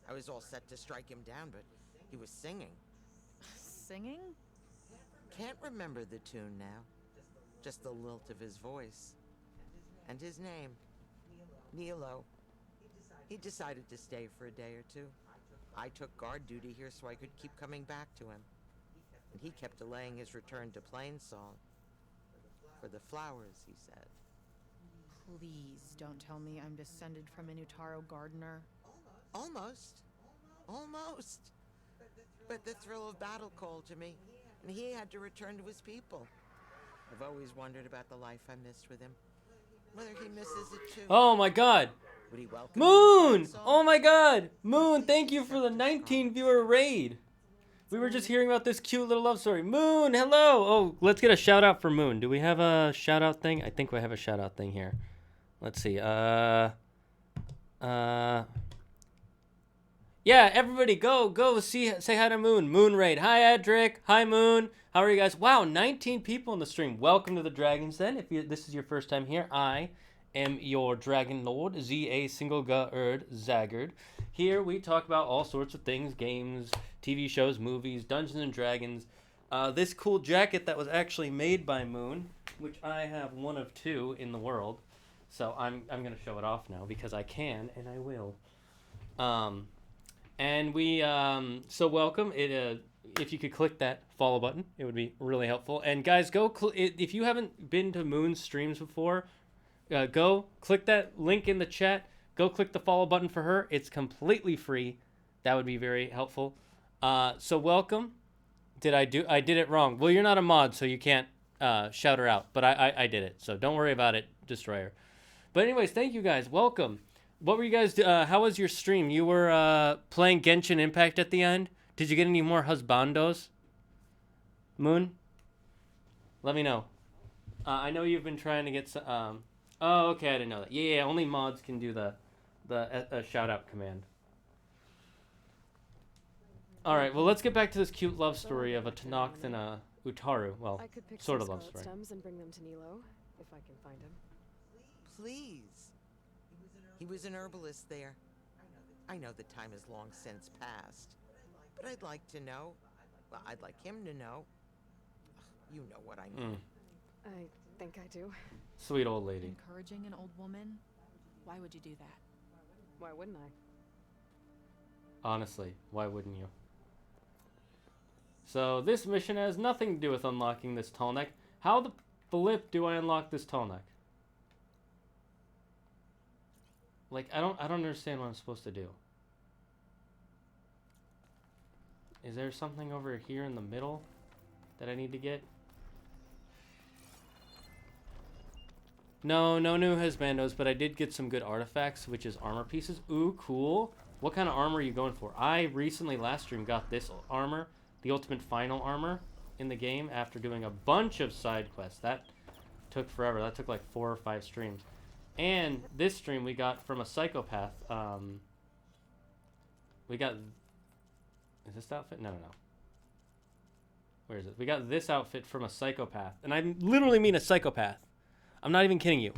I was all set to strike him down, but he was singing. Singing? Can't remember the tune now. Just the lilt of his voice. And his name. Nilo. He decided to stay for a day or two. I took guard duty here so I could keep coming back to him. And he kept delaying his return to Plainsong. For the flowers, he said. Please don't tell me I'm descended from an Utaru gardener. Almost. Almost. But the thrill of battle called to me, and he had to return to his people. I've always wondered about the life I missed with him. Whether he misses it too. Oh my god! Would he welcome Moon! Oh my god! Moon, thank you for the 19 viewer raid! We were just hearing about this cute little love story. Moon, hello! Oh, let's get a shout out for Moon. Do we have a shout out thing? I think we have a shout out thing here. Let's see. Yeah, everybody go say hi to Moon. Moon raid. Hi Edric. Hi Moon. How are you guys? Wow, 19 people in the stream. Welcome to the Dragons Den. If this is your first time here, I am your Dragon Lord, Z.A. Single-Ga-Erd Zaggard. Here we talk about all sorts of things, games, TV shows, movies, Dungeons and Dragons, this cool jacket that was actually made by Moon, which I have one of 2 in the world. So I'm gonna show it off now because I can and I will. And we so welcome it. If you could click that follow button, it would be really helpful. And guys, go if you haven't been to Moon's streams before, go click that link in the chat. Go click the follow button for her. It's completely free. That would be very helpful. So welcome. I did it wrong. Well, you're not a mod, so you can't shout her out. But I did it, so don't worry about it, Destroyer. But anyways, thank you guys. Welcome. What were you guys? How was your stream? You were playing Genshin Impact at the end. Did you get any more husbandos? Moon? Let me know. I know you've been trying to get some. Oh, okay. I didn't know that. Yeah. Only mods can do the shout out command. All right. Well, let's get back to this cute love story of a Tenakth and a Utaru. Well, I could pick sort of some love scarlet story. stems and bring them to Nilo, if I can find him. Please. He was an herbalist there. I know the time has long since passed, but I'd like to know. Well, I'd like him to know. You know what I mean. I think I do. Sweet old lady. Encouraging an old woman? Why would you do that? Why wouldn't I? Honestly, why wouldn't you? So this mission has nothing to do with unlocking this tall neck. How the flip do I unlock this tall neck? Like, I don't understand what I'm supposed to do. Is there something over here in the middle that I need to get? No new husbandos, but I did get some good artifacts, which is armor pieces. Ooh, cool. What kind of armor are you going for? I recently, last stream, got this armor, the ultimate final armor in the game after doing a bunch of side quests. That took forever. That took like 4 or 5 streams. And this stream we got from a psychopath. We got... Is this the outfit? No. Where is it? We got this outfit from a psychopath. And I literally mean a psychopath. I'm not even kidding you.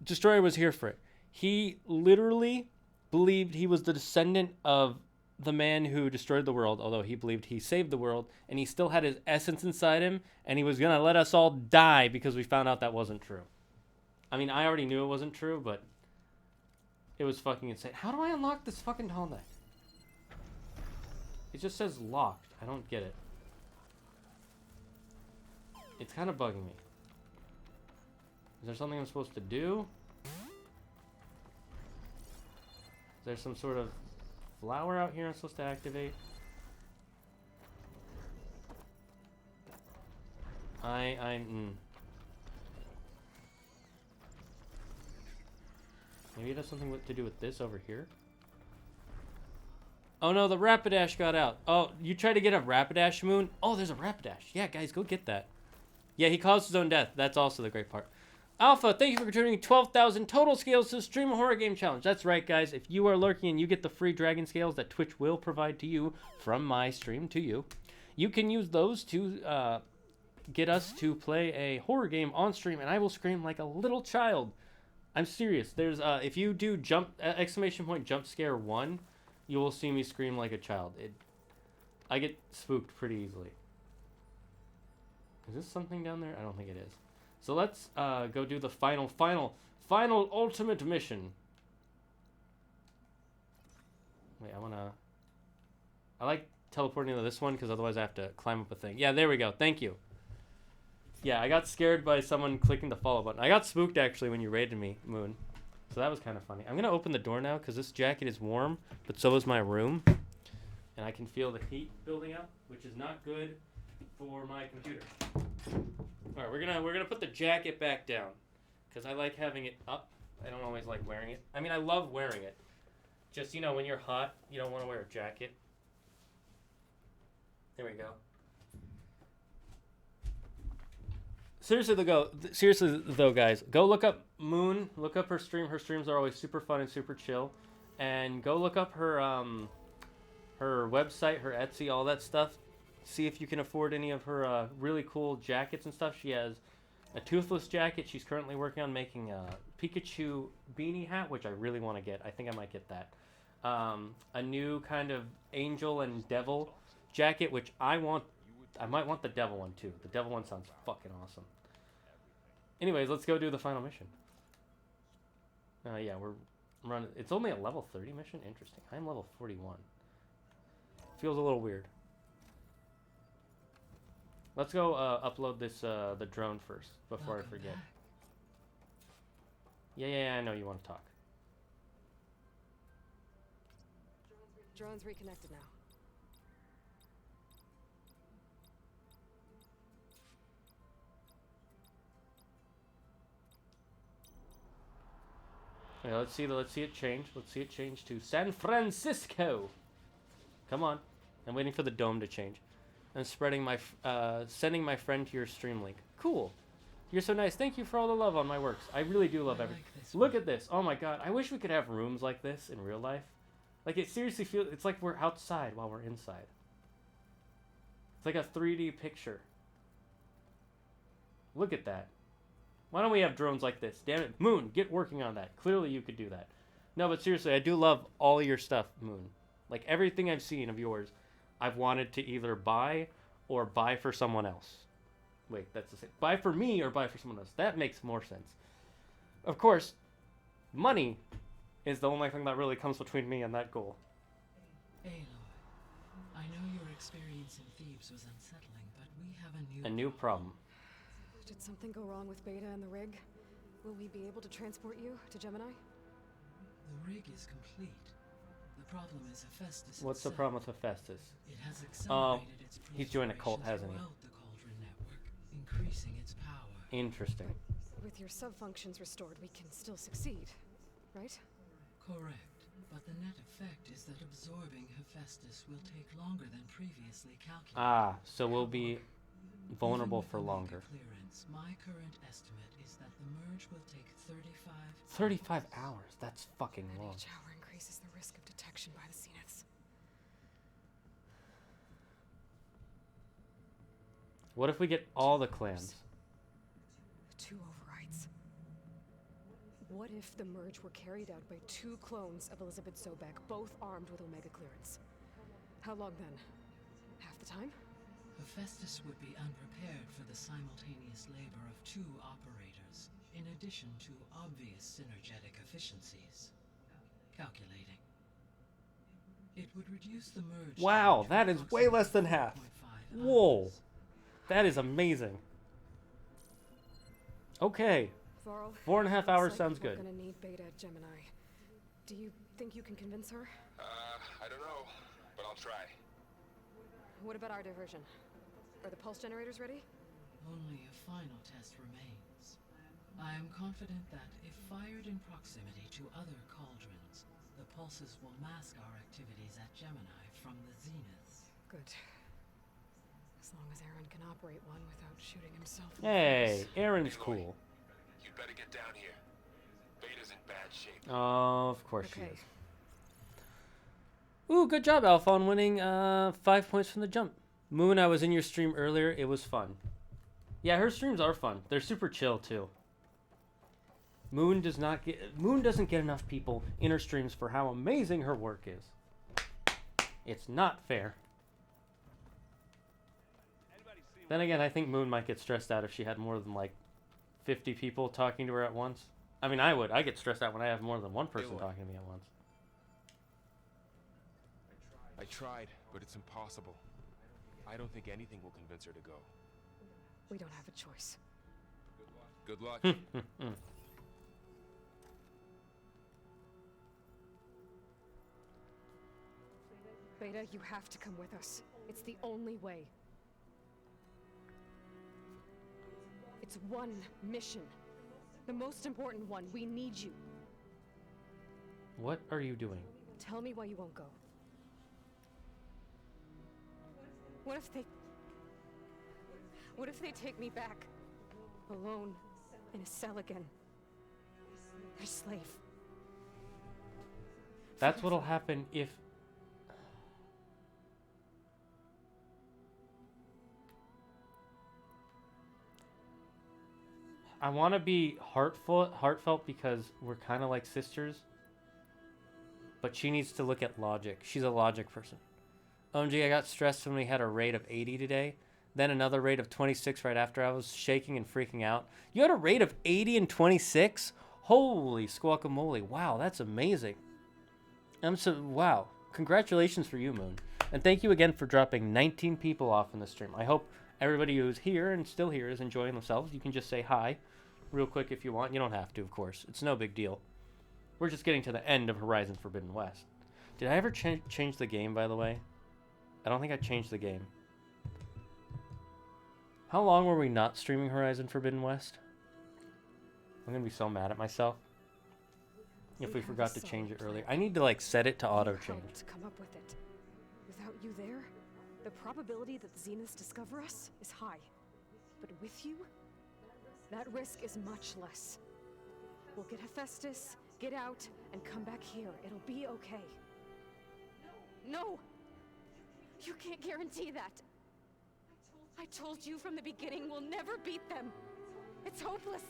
Destroyer was here for it. He literally believed he was the descendant of the man who destroyed the world, although he believed he saved the world, and he still had his essence inside him, and he was going to let us all die because we found out that wasn't true. I mean, I already knew it wasn't true, but it was fucking insane. How do I unlock this fucking tall neck? It just says locked. I don't get it. It's kind of bugging me. Is there something I'm supposed to do? Is there some sort of flower out here I'm supposed to activate? Maybe it has something to do with this over here? Oh no, the Rapidash got out. Oh, you tried to get a Rapidash, Moon? Oh, there's a Rapidash. Yeah, guys, go get that. Yeah, he caused his own death. That's also the great part. Alpha, thank you for contributing 12,000 total scales to the Stream a Horror Game Challenge. That's right, guys. If you are lurking and you get the free dragon scales that Twitch will provide to you from my stream to you, you can use those to get us to play a horror game on stream, and I will scream like a little child. I'm serious. There's if you do jump scare 1, you will see me scream like a child. I get spooked pretty easily. Is this something down there? I don't think it is. So let's go do the final ultimate mission. Wait, I like teleporting to this one because otherwise I have to climb up a thing. Yeah, there we go. Thank you. Yeah, I got scared by someone clicking the follow button. I got spooked actually when you raided me, Moon. So that was kind of funny. I'm going to open the door now because this jacket is warm, but so is my room. And I can feel the heat building up, which is not good for my computer. All right, we're gonna put the jacket back down because I like having it up. I don't always like wearing it. I mean, I love wearing it. Just, you know, when you're hot, you don't want to wear a jacket. There we go. Seriously though, guys, go look up Moon. Look up her stream. Her streams are always super fun and super chill. And go look up her her website, her Etsy, all that stuff. See if you can afford any of her really cool jackets and stuff. She has a toothless jacket. She's currently working on making a Pikachu beanie hat, which I really want to get. I think I might get that. A new kind of angel and devil jacket, which I want I might want the devil one too. The devil one sounds fucking awesome. Anyways, let's go do the final mission. Yeah, we're running. It's only a level 30 mission. Interesting. I'm level 41. Feels a little weird. Let's go upload this the drone first before I forget. Yeah, I know you want to talk. Drone's reconnected now. Yeah, let's see it change. Let's see it change to San Francisco. Come on. I'm waiting for the dome to change. I'm spreading my sending my friend to your stream link. Cool. You're so nice. Thank you for all the love on my works. I really do love everything. Look at this. Oh my god. I wish we could have rooms like this in real life. Like, it seriously feels... It's like we're outside while we're inside. It's like a 3D picture. Look at that. Why don't we have drones like this? Damn it. Moon, get working on that. Clearly you could do that. No, but seriously, I do love all your stuff, Moon. Like, everything I've seen of yours, I've wanted to either buy or buy for someone else. Wait, that's the same. Buy for me or buy for someone else. That makes more sense. Of course, money is the only thing that really comes between me and that goal. Aloy, I know your experience in Thebes was unsettling, but we have a new problem. Did something go wrong with Beta and the rig? Will we be able to transport you to Gemini? The rig is complete. The problem is Hephaestus. What's the problem with Hephaestus? It has accelerated its he's joined a cult, hasn't he? throughout the Cauldron network, increasing its power. Interesting. With your subfunctions restored, we can still succeed, right? Correct, but the net effect is that absorbing Hephaestus will take longer than previously calculated. Ah, so we'll be vulnerable for longer. Clearance, my current estimate is that the merge will take 35 35 hours. That's fucking long. Each hour increases the risk of detection by the Zeniths. What if we get all the clans? 2 overrides. What if the merge were carried out by 2 clones of Elizabeth Sobek, both armed with Omega clearance? How long then? Half the time? Hephaestus would be unprepared for the simultaneous labor of 2 operators, in addition to obvious synergetic efficiencies. Calculating. It would reduce the merge. Wow, that is way less than half. Whoa. That is amazing. Okay. Varl, 4.5 hours looks sounds like we're good. gonna need Beta at Gemini. Do you think you can convince her? I don't know, but I'll try. What about our diversion? Are the pulse generators ready? Only a final test remains. I am confident that if fired in proximity to other cauldrons, the pulses will mask our activities at Gemini from the zeniths. Good. As long as Aaron can operate one without shooting himself. Hey, Aaron's cool. You better get down here. Beta's in bad shape. Oh, of course she is. Ooh, good job, Alpha, on winning 5 points from the jump. Moon, I was in your stream earlier. It was fun. Yeah, her streams are fun. They're super chill too. Moon doesn't get enough people in her streams for how amazing her work is. It's not fair. Then again, I think Moon might get stressed out if she had more than like 50 people talking to her at once. I mean, I would. I get stressed out when I have more than one person talking to me at once. I tried, but it's impossible. I don't think anything will convince her to go. We don't have a choice. Good luck. Beta, you have to come with us. It's the only way. It's one mission. The most important one. We need you. What are you doing? Tell me why you won't go. What if they take me back? Alone, in a cell again. A slave. That's what'll happen if... I want to be heartfelt because we're kind of like sisters. But she needs to look at logic. She's a logic person. OMG, I got stressed when we had a raid of 80 today. then another raid of 26 right after. I was shaking and freaking out. You had a raid of 80 and 26? Holy squawkamole. Wow, that's amazing. Wow. Congratulations for you, Moon. And thank you again for dropping 19 people off in the stream. I hope everybody who's here and still here is enjoying themselves. You can just say hi real quick if you want. You don't have to, of course. It's no big deal. We're just getting to the end of Horizon Forbidden West. Did I ever change the game, by the way? I don't think I changed the game. How long were we not streaming Horizon Forbidden West? I'm going to be so mad at myself if we forgot to change it earlier. I need to, like, set it to auto-change. To come up with it. Without you there, the probability that the Zeniths discover us is high. But with you, that risk is much less. We'll get Hephaestus, get out, and come back here. It'll be okay. No! You can't guarantee that. I told you from the beginning we'll never beat them. It's hopeless.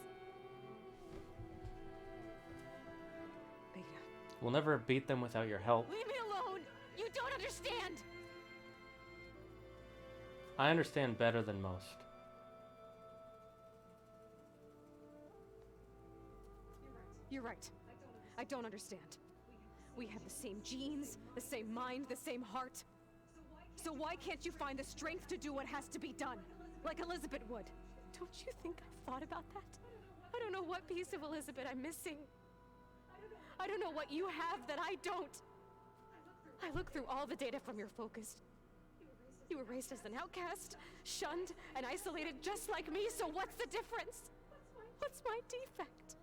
Beta. We'll never beat them without your help. Leave me alone! You don't understand! I understand better than most. You're right. I don't understand. We have the same genes, the same mind, the same heart. So why can't you find the strength to do what has to be done? Like Elizabeth would. Don't you think I've thought about that? I don't know what piece of Elizabeth I'm missing. I don't know what you have that I don't. I looked through all the data from your focus. You were raised as an outcast, shunned, and isolated just like me, so what's the difference? What's my defect?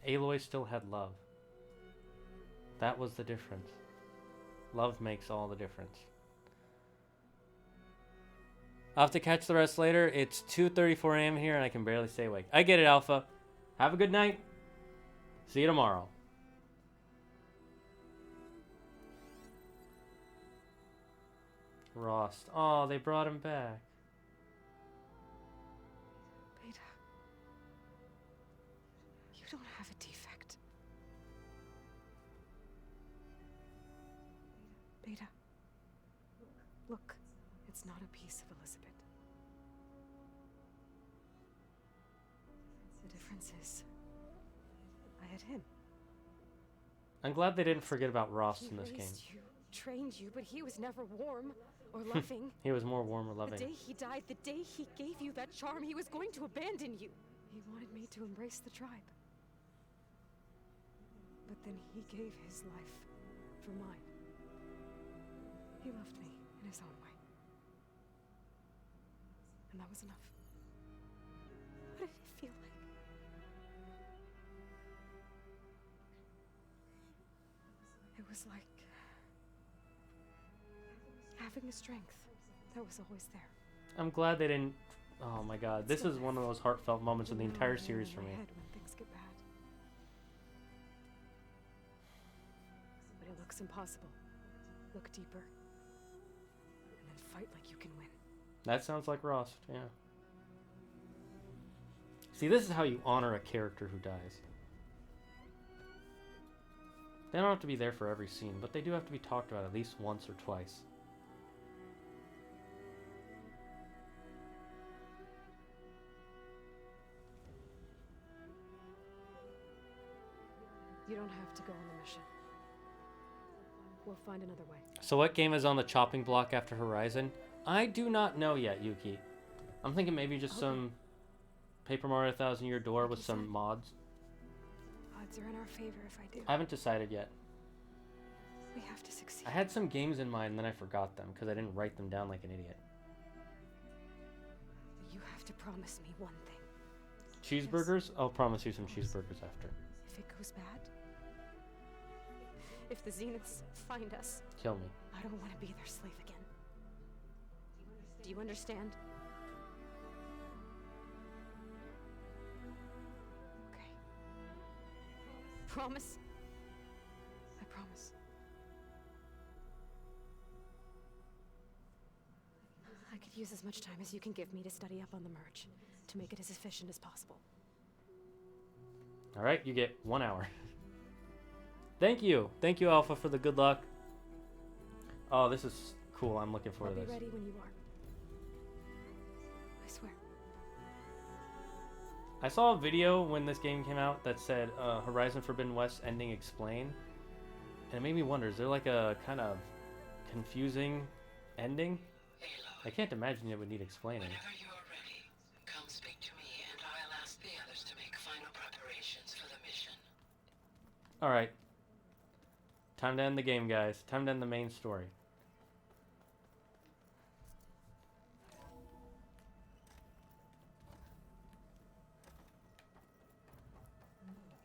Aloy still had love. That was the difference. Love makes all the difference. I'll have to catch the rest later. It's 2:34 a.m. here and I can barely stay awake. I get it, Alpha. Have a good night. See you tomorrow. Rost. Oh, they brought him back. Beta. You don't have a defect. Beta. Look, it's not a piece of Elizabeth. The difference is, I had him. I'm glad they didn't forget about Rost in this game. You, trained you, but he was never warm or loving. He was more warm or loving. The day he died, the day he gave you that charm, he was going to abandon you. He wanted me to embrace the tribe. But then he gave his life for mine. He loved me in his own way. And that was enough. What did it feel like? It was like having a strength that was always there. I'm glad they didn't. Oh my god, this is one of those heartfelt moments of the entire series for me. When things get bad. But it looks impossible. Look deeper. And then fight like you can win. That sounds like Rost, yeah. See, this is how you honor a character who dies. They don't have to be there for every scene, but they do have to be talked about at least once or twice. You don't have to go on the mission. We'll find another way. So what game is on the chopping block after Horizon? I do not know yet, Yuki. I'm thinking maybe just some Paper Mario 1000 Year Door with some mods. Odds are in our favor if I do. I haven't decided yet. We have to succeed. I had some games in mind and then I forgot them because I didn't write them down like an idiot. You have to promise me one thing. Cheeseburgers? I'll promise you some cheeseburgers after. If it goes bad, if the Zeniths find us, Kill me. I don't want to be their slave again. Do you understand? Okay. Promise? I promise. I could use as much time as you can give me to study up on the merge, to make it as efficient as possible. Alright, you get 1 hour. Thank you. Thank you, Alpha, for the good luck. Oh, this is... Cool, I'm looking forward to I'll this. be ready when you are. I swear. I saw a video when this game came out that said Horizon Forbidden West ending explained. And it made me wonder, is there like a kind of confusing ending? I can't imagine it would need explaining. Whenever you are ready, come speak to me and I'll ask the others to make final preparations for the mission. Alright. Time to end the game, guys. Time to end the main story.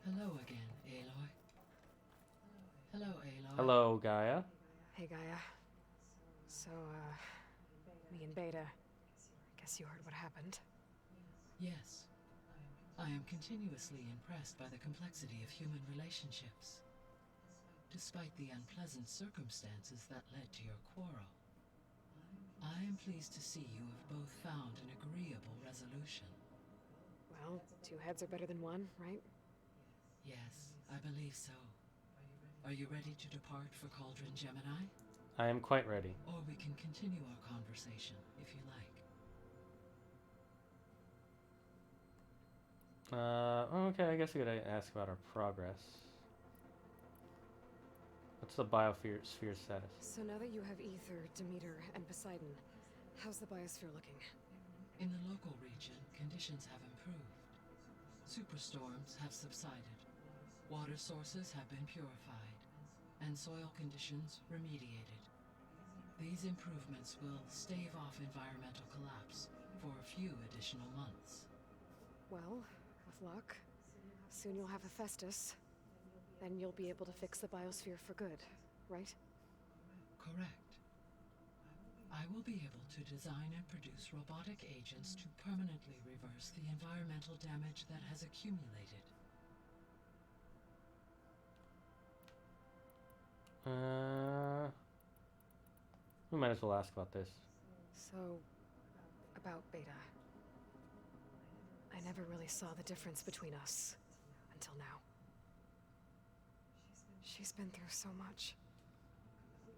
Hello again, Aloy. Hello, Aloy. Hello, Gaia. Hey, Gaia. So, me and Beta, I guess you heard what happened. Yes. I am continuously impressed by the complexity of human relationships. Despite the unpleasant circumstances that led to your quarrel, I am pleased to see you have both found an agreeable resolution. Well, two heads are better than one, right? Yes, I believe so. Are you ready to depart for Cauldron Gemini? I am quite ready. Or we can continue our conversation, if you like. Okay, I guess we gotta ask about our progress. What's the biosphere status? So now that you have Ether, Demeter, and Poseidon, how's the biosphere looking? In the local region, conditions have improved. Superstorms have subsided. Water sources have been purified, and soil conditions remediated. These improvements will stave off environmental collapse for a few additional months. Well, with luck, soon you'll have Hephaestus. Then you'll be able to fix the biosphere for good, right? Correct. I will be able to design and produce robotic agents to permanently reverse the environmental damage that has accumulated. We might as well ask about this. So, about Beta. I never really saw the difference between us until now. She's been through so much.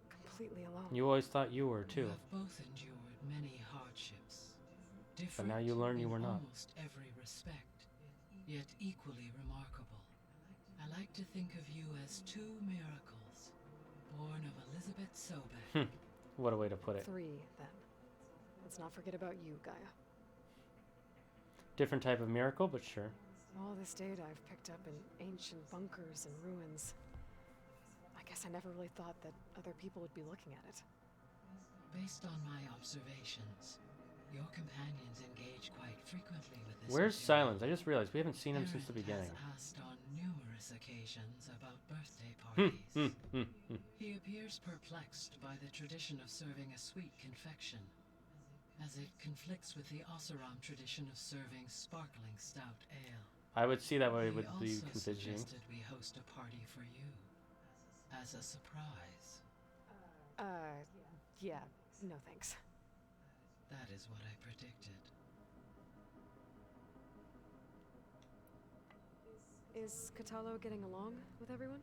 Completely alone. You always thought you were too. You have both endured many hardships. But now you learn you were not. In almost every respect, yet equally remarkable. I like to think of you as two miracles, born of Elizabeth Sobek. What a way to put it. 3, then. Let's not forget about you, Gaia. Different type of miracle, but sure. All this data I've picked up in ancient bunkers and ruins. I guess I never really thought that other people would be looking at it. Based on my observations, your companions engage quite frequently with this. Where's material. Silence? I just realized we haven't seen him since the beginning. Has asked on numerous occasions about birthday parties. He appears perplexed by the tradition of serving a sweet confection, as it conflicts with the Oseram tradition of serving sparkling stout ale. I would see that way with the He also convincing. suggested we host a party for you, as a surprise. Yeah, no thanks. That is what I predicted. Is Katalo getting along with everyone?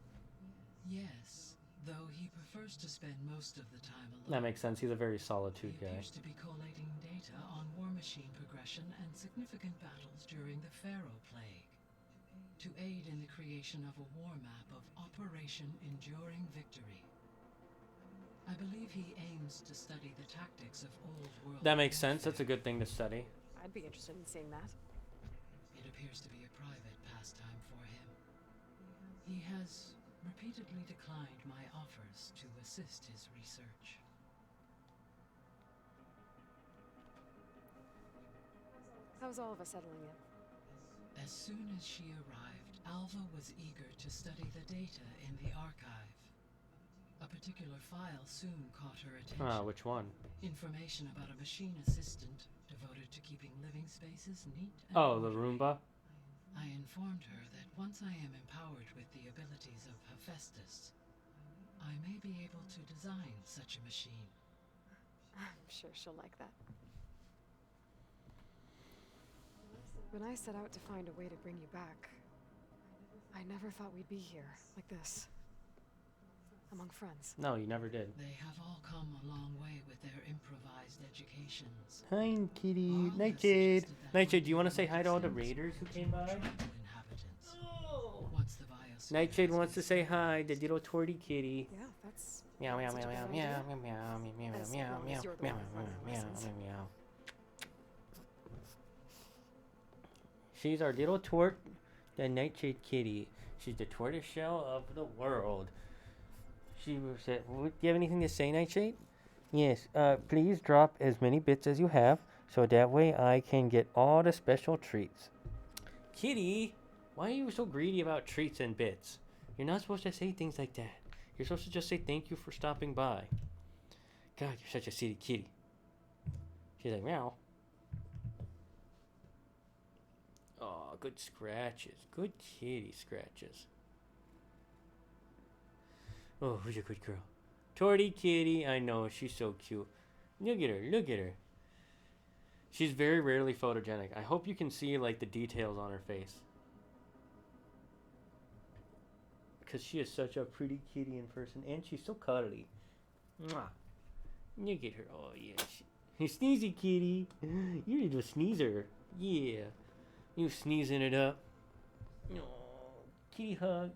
Yes, though he prefers to spend most of the time alone. That makes sense. He's a very solitude He guy. appears to be collating data on war machine progression and significant battles during the Pharaoh Plague, to aid in the creation of a war map of Operation Enduring Victory. I believe he aims to study the tactics of old world. That makes sense. That's a good thing to study. I'd be interested in seeing that. It appears to be a private pastime for him. He has repeatedly declined my offers to assist his research. How's all of us settling in? As soon as she arrived, Alva was eager to study the data in the archive. A particular file soon caught her attention. Ah, which one? Information about a machine assistant devoted to keeping living spaces neat and Oh, the orderly. Roomba? I informed her that once I am empowered with the abilities of Hephaestus, I may be able to design such a machine. I'm sure she'll like that. When I set out to find a way to bring you back, I never thought we'd be here, like this. among friends. No, you never did. They have all come a long way with their improvised educations. Hi, kitty. Nightshade. Nightshade, do you want to say hi to all the raiders who came by? Once the bios Nightshade wants to say hi, the little torty kitty. Yeah, that's Meow meow such a meow good meow idea. meow meow meow meow As meow long meow as you're the meow one running the meow lessons. meow. She's our little tort, the Nightshade kitty. She's the tortoiseshell of the world. She said, do you have anything to say, Nightshade? Yes, please drop as many bits as you have, so that way I can get all the special treats. Kitty, why are you so greedy about treats and bits? You're not supposed to say things like that. You're supposed to just say thank you for stopping by. God, you're such a silly kitty. She's like, meow. Oh, good scratches. Good kitty scratches. Oh, who's a good girl? Torty kitty. I know, she's so cute. Look at her, look at her. She's very rarely photogenic. I hope you can see, like, the details on her face. Because she is such a pretty kitty in person. And she's so cuddly. Mwah. Look at her. Oh, yeah. Sneezy kitty. You're a little sneezer. Yeah. You sneezing it up. Oh, kitty hug.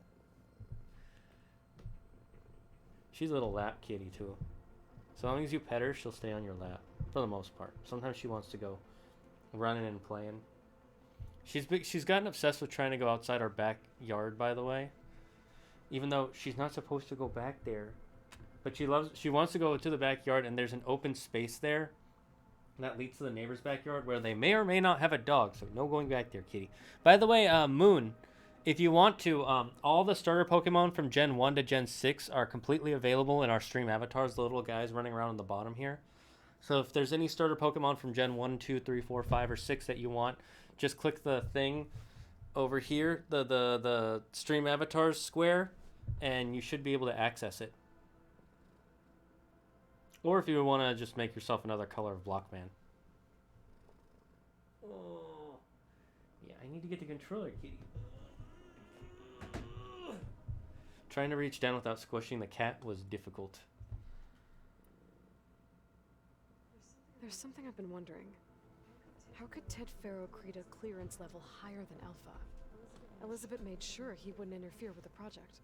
She's a little lap kitty too. So long as you pet her, she'll stay on your lap for the most part. Sometimes she wants to go running and playing. She's gotten obsessed with trying to go outside our backyard, by the way. Even though she's not supposed to go back there. But she wants to go to the backyard, and there's an open space there that leads to the neighbor's backyard where they may or may not have a dog, so no going back there, kitty. By the way, Moon, if you want to, all the starter Pokemon from Gen 1 to Gen 6 are completely available in our stream avatars, the little guys running around on the bottom here. So if there's any starter Pokemon from Gen 1, 2, 3, 4, 5, or 6 that you want, just click the thing over here, the stream avatars square, and you should be able to access it. Or if you want to just make yourself another color of Blockman. Oh. Yeah, I need to get the controller, kitty. Trying to reach down without squishing the cat was difficult. There's something I've been wondering. How could Ted Faro create a clearance level higher than Alpha? Elizabeth made sure he wouldn't interfere with the project.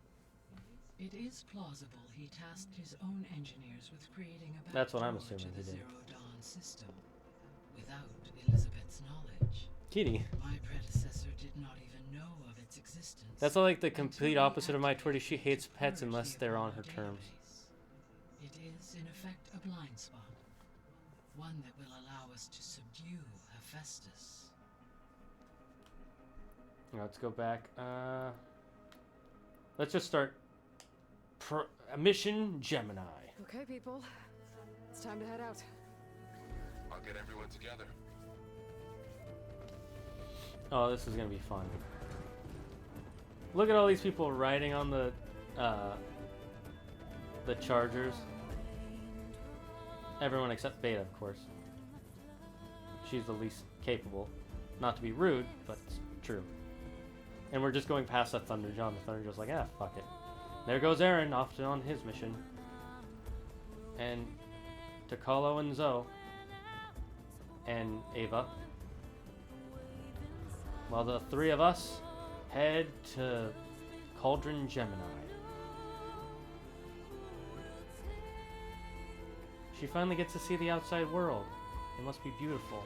It is plausible he tasked his own engineers with creating a That's what I'm backdoor assuming to the he did. Zero Dawn system without Elizabeth's knowledge. Kitty. My predecessor did not even know of its existence. That's like the complete opposite of my Twitty. She hates pets unless they're on her terms. It is, in effect, a blind spot. One that will allow us to subdue Hephaestus. Let's go back. Let's just start. Mission Gemini. Okay, people. It's time to head out. I'll get everyone together. Oh, this is gonna be fun. Look at all these people riding on the Chargers. Everyone except Beta, of course. She's the least capable. Not to be rude, but it's true. And we're just going past that Thunder John. The Thunder John's like, ah, fuck it. There goes Aaron off on his mission. And Takalo and Zoe. And Ava. While the three of us head to Cauldron Gemini. She finally gets to see the outside world. It must be beautiful.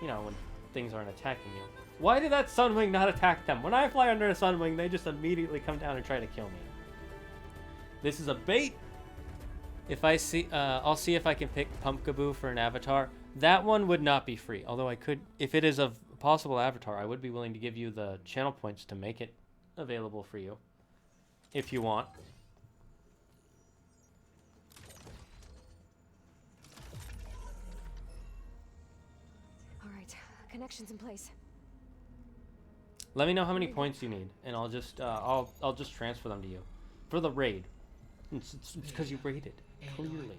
You know, when things aren't attacking you. Why did that Sunwing not attack them? When I fly under a Sunwing, they just immediately come down and try to kill me. This is a bait. If I see, I'll see if I can pick Pumpkaboo for an avatar. That one would not be free. Although I could, if it is a possible avatar, I would be willing to give you the channel points to make it available for you. If you want. All right, connections in place. Let me know how many points you need, and I'll just I'll just transfer them to you for the raid. It's because you raided, clearly,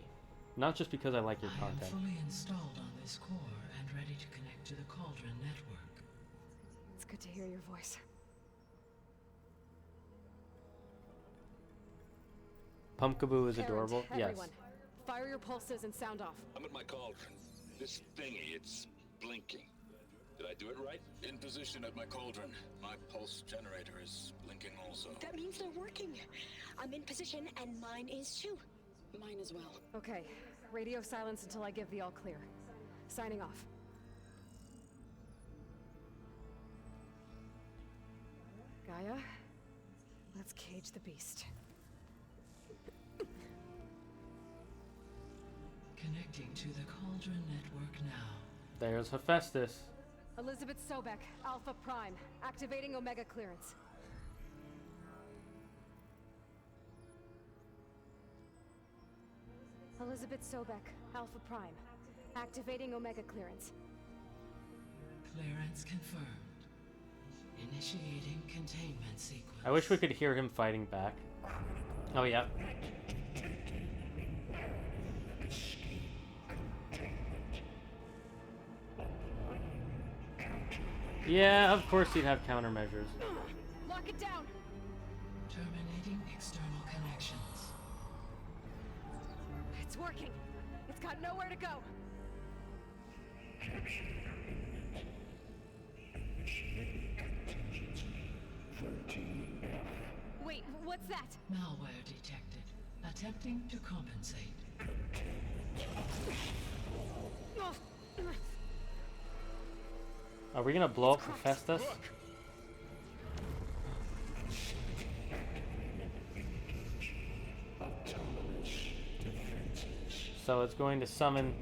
not just because I like your I am content. fully installed on this core and ready to connect to the Cauldron network. It's good to hear your voice. Pumpkaboo is Errant, adorable. Yes. everyone, fire your pulses and sound off. I'm at my cauldron. This thingy, it's blinking. Did I do it right? In position at my cauldron. My pulse generator is blinking also. That means they're working. I'm in position, and mine is too. Mine as well. Okay, radio silence until I give the all clear. Signing off. Gaia, let's cage the beast. Connecting to the Cauldron network now. There's Hephaestus. Elizabeth Sobek, Alpha Prime, activating Omega clearance. Elizabeth Sobek, Alpha Prime, activating Omega clearance. Clearance confirmed. Initiating containment sequence. I wish we could hear him fighting back. Oh, yeah. Yeah, of course he'd have countermeasures. Lock it down! Terminating external connections. It's working. It's got nowhere to go. Wait, what's that? Malware detected. Attempting to compensate. Are we gonna blow up Hephaestus? So it's going to summon.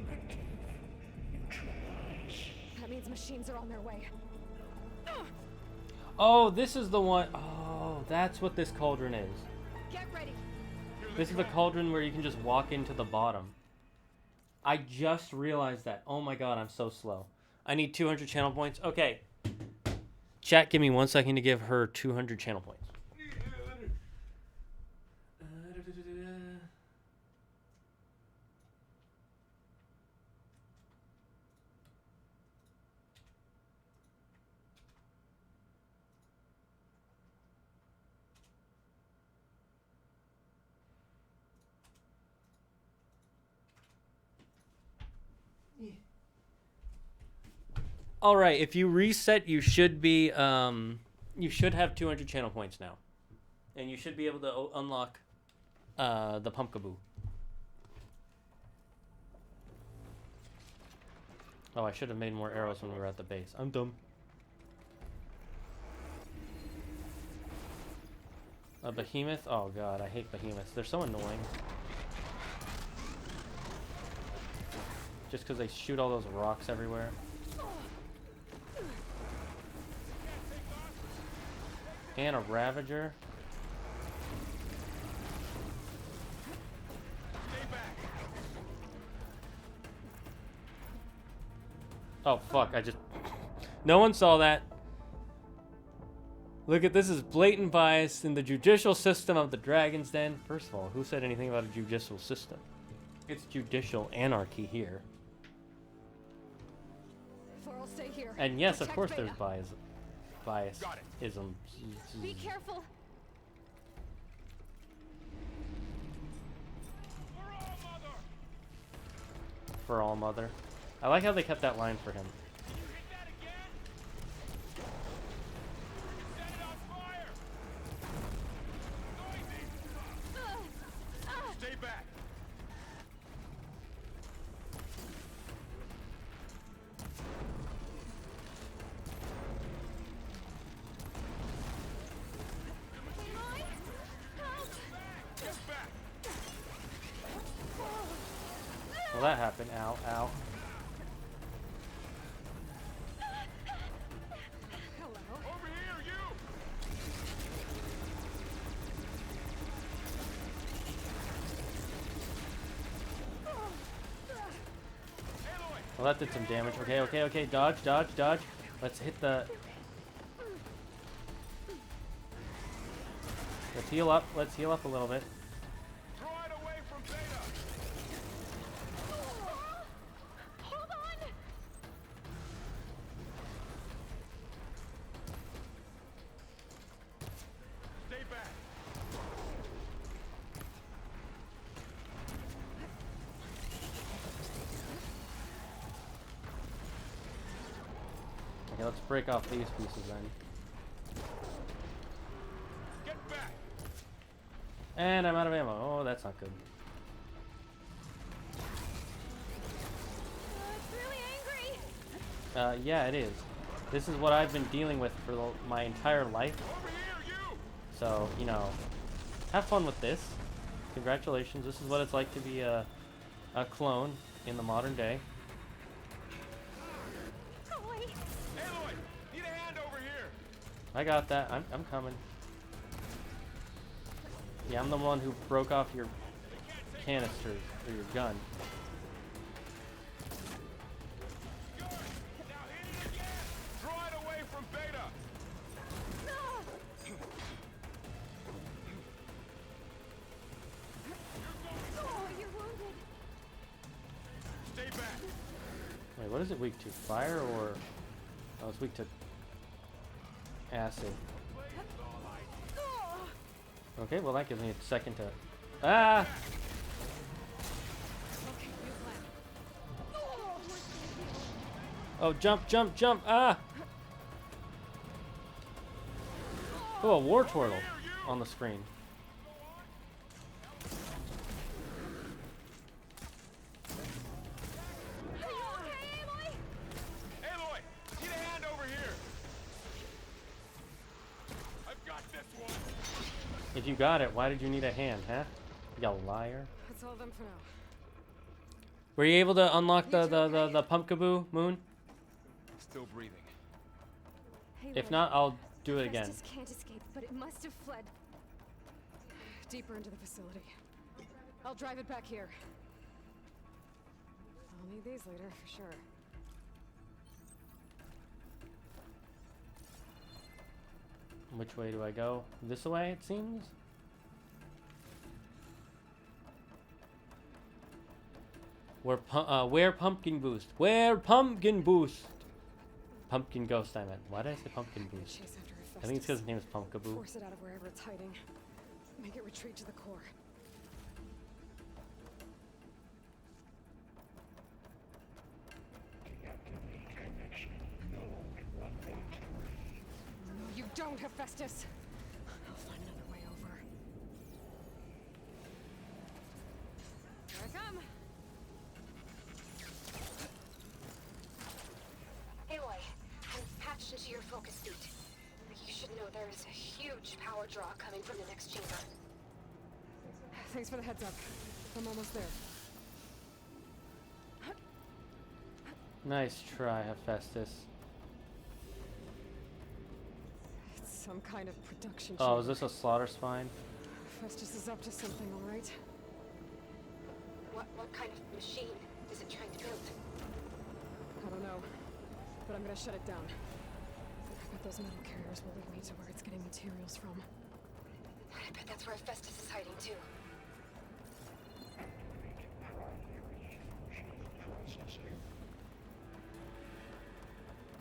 That means machines are on their way. Oh, this is the one. Oh, that's what this cauldron is. Get ready. This is the cauldron where you can just walk into the bottom. I just realized that. Oh my god, I'm so slow. I need 200 channel points. Okay. Chat, give me 1 second to give her 200 channel points. All right, if you reset, you should be you should have 200 channel points now, and you should be able to unlock the Pumpkaboo. Oh, I should have made more arrows when we were at the base. I'm dumb. A behemoth? Oh god, I hate behemoths. They're so annoying. Just because they shoot all those rocks everywhere. And a Ravager. Oh fuck, I just... No one saw that. Look at this is blatant bias in the judicial system of the Dragon's Den. First of all, who said anything about a judicial system? It's judicial anarchy here. I'll stay here. And yes, of Protect course Beta. there's biasism. Be careful. For all mother. I like how they kept that line for him. Stay back. Well, that happened. Ow, ow. Well, that did some damage. Okay, okay, okay. Dodge, dodge, dodge. Let's hit the... Let's heal up. Let's heal up a little bit. Hold on. Stay back. Okay, let's break off these pieces then. Get back! And I'm out of ammo. Oh, that's not good. It's really angry. Yeah, it is. This is what I've been dealing with for my entire life. So, you know, have fun with this. Congratulations. This is what it's like to be a clone in the modern day. Aloy, need a hand over here. I got that. I'm coming. Yeah, I'm the one who broke off your canisters or your gun. Draw it away from Beta. Oh, you're wounded. Stay back. Wait, what is it weak to? Fire or... Oh, it's weak to acid. Okay, well that gives me a second to... Ah! Oh, jump, jump, jump! Ah! Oh, a war turtle on the screen. Aloy, need a hand over here. I've got this one. If you got it, why did you need a hand, huh? You liar. That's all of them for now. Were you able to unlock the pumpkaboo, Moon? Still breathing. Hey, If look, not, I'll do it again. Festus can't escape, but it must have fled deeper into the facility. I'll drive it back here. I'll need these later for sure. Which way do I go? This way, it seems? Where pumpkin boost? Where pumpkin boost? Pumpkin ghost, I meant. Why did I say pumpkin boost? Chase after I think it's because his name is Pumpkaboo. Force it out of wherever it's hiding. Make it retreat to the core. No, you don't, Hephaestus. I'll find another way over. Here I come. Aloy, I'm patched into your focus suit. You should know there is a huge power draw coming from the next chamber. Thanks for the heads up. I'm almost there. Nice try, Hephaestus. It's some kind of production Oh, chamber. is this a slaughter spine? Festus is up to something, all right? What kind of machine is it trying to build? I don't know, but I'm gonna shut it down. I bet those metal carriers will lead me to where it's getting materials from. I bet that's where Festus is hiding too.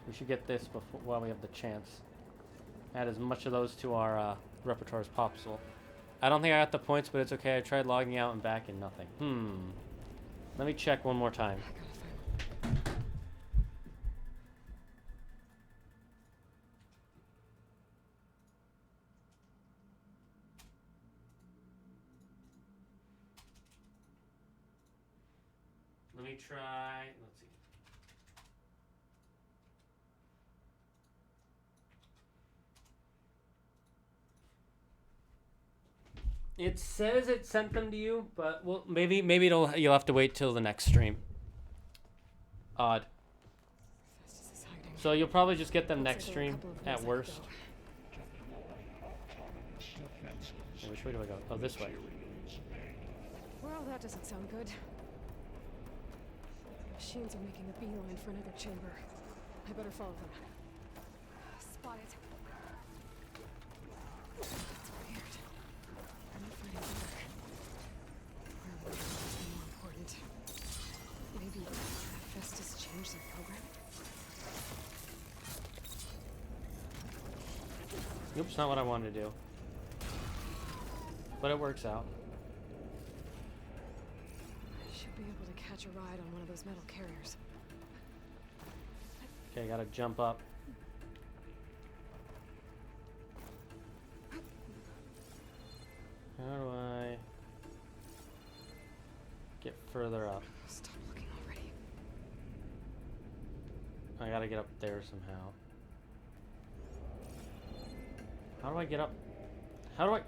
We should get this before while we have the chance. Add as much of those to our repertoire as possible. I don't think I got the points, but it's okay. I tried logging out and back and nothing. Let me check one more time. Let me try. Let's see. It says it sent them to you, but well, maybe you'll have to wait till the next stream. Odd. So you'll probably just get them next stream at worst. Okay, which way do I go? Oh, this way. Well, that doesn't sound good. Machines are making a beeline for another chamber. I better follow them. Spot it. That's weird. I'm not finding work. Where work is more important. Maybe Hephaestus changed their program? Oops, not what I wanted to do. But it works out. I should be able to catch a ride on one of those metal carriers. Okay, gotta jump up. How do I get further up? Stop looking already. I gotta get up there somehow. How do I get up? How do I...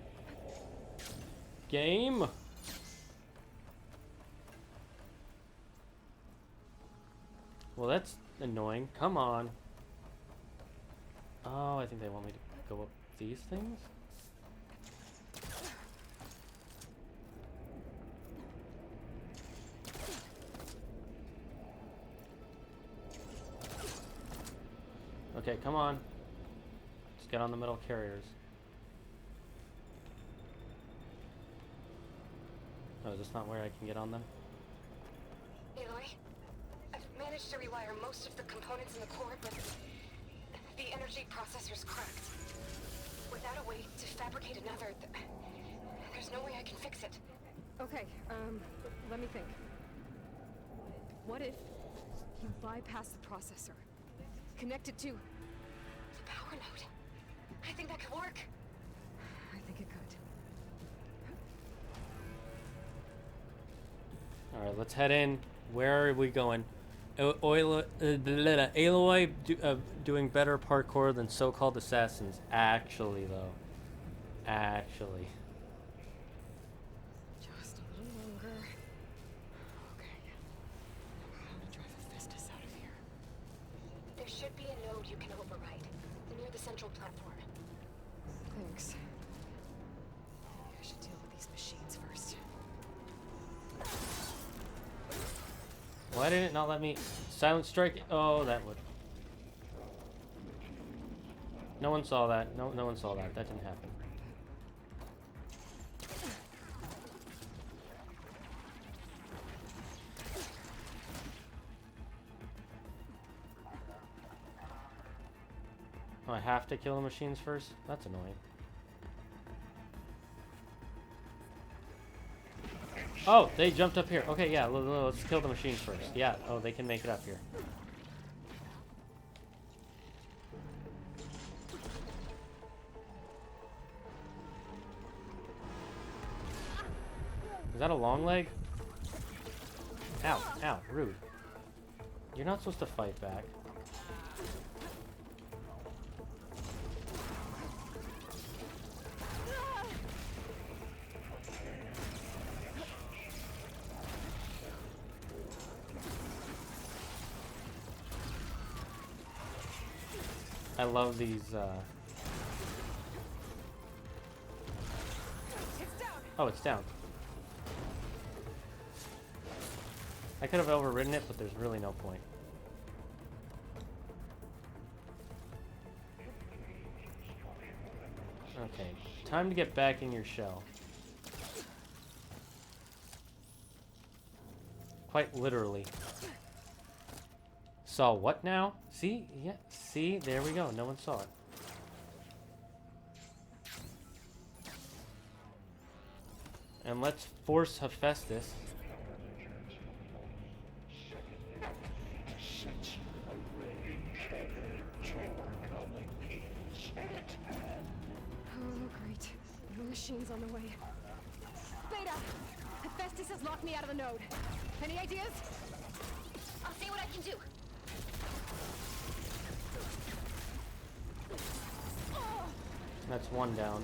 Game? Well, that's annoying. Come on. Oh, I think they want me to go up these things? Okay, come on. Just get on the metal carriers. Oh, is this not where I can get on them? Aloy, I've managed to rewire most of the components in the core, but the energy processor's cracked. Without a way to fabricate another, there's no way I can fix it. Okay, let me think. What if you bypass the processor? Connect it to the power node. I think that could work. I think it could. Alright, let's head in. Where are we going? Aloy doing better parkour than so-called assassins. Actually, though. Actually. Just a little longer. Okay. How to drive Hephaestus out of here. There should be a node you can override near the central platform. Thanks. I should deal with these machines first. Why did it not let me silent strike? Oh, that would. No one saw that. No one saw that. That didn't happen. Oh, I have to kill the machines first? That's annoying. Oh, they jumped up here. Okay, yeah, let's kill the machines first. Yeah, oh, they can make it up here. Is that a long leg? Ow, ow, rude. You're not supposed to fight back. I love these, Oh, it's down. I could have overridden it, but there's really no point. Okay, time to get back in your shell. Quite literally. Saw what now? See? Yeah, see? There we go. No one saw it. And let's force Hephaestus. Oh, great. The machine's on the way. Beta! Hephaestus has locked me out of the node. Any ideas? I'll see what I can do. That's one down.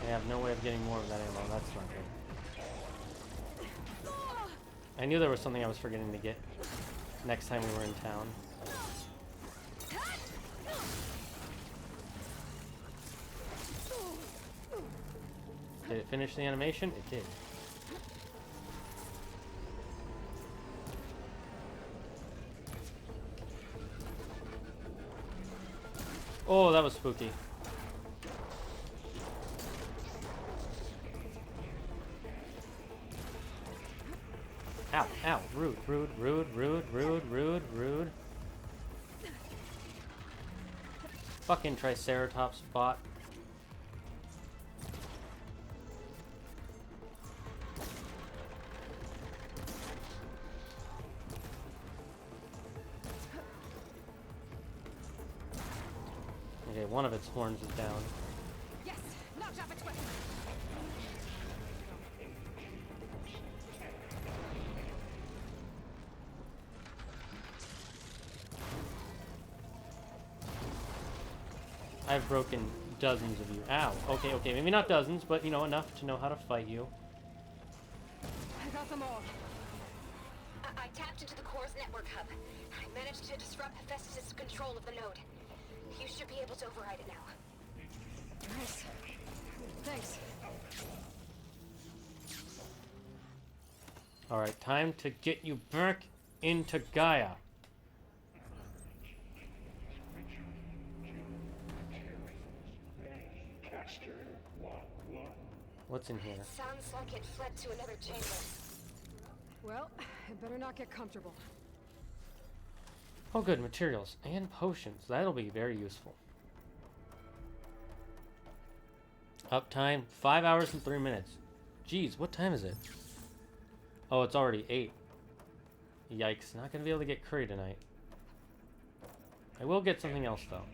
I have no way of getting more of that ammo. That's not good. I knew there was something I was forgetting to get next time we were in town. Did it finish the animation? It did. Oh, that was spooky. Ow, ow, rude, rude, rude, rude, rude, rude, rude. Fucking Triceratops bot. one of its horns is down. Yes, knocked off its weapon. I've broken dozens of you. Ow. Okay, okay. Maybe not dozens, but, you know, enough to know how to fight you. I got them all. I tapped into the core's network hub. I managed to disrupt Hephaestus' control of the node. You should be able to override it now. Nice. Thanks. Alright, time to get you back into Gaia. What's in here? Sounds like it fled to another chamber. Well, I better not get comfortable. Oh good, materials and potions. That'll be very useful. Uptime, 5 hours and 3 minutes. Jeez, what time is it? Oh, it's already 8. Yikes, not gonna be able to get curry tonight. I will get something else though.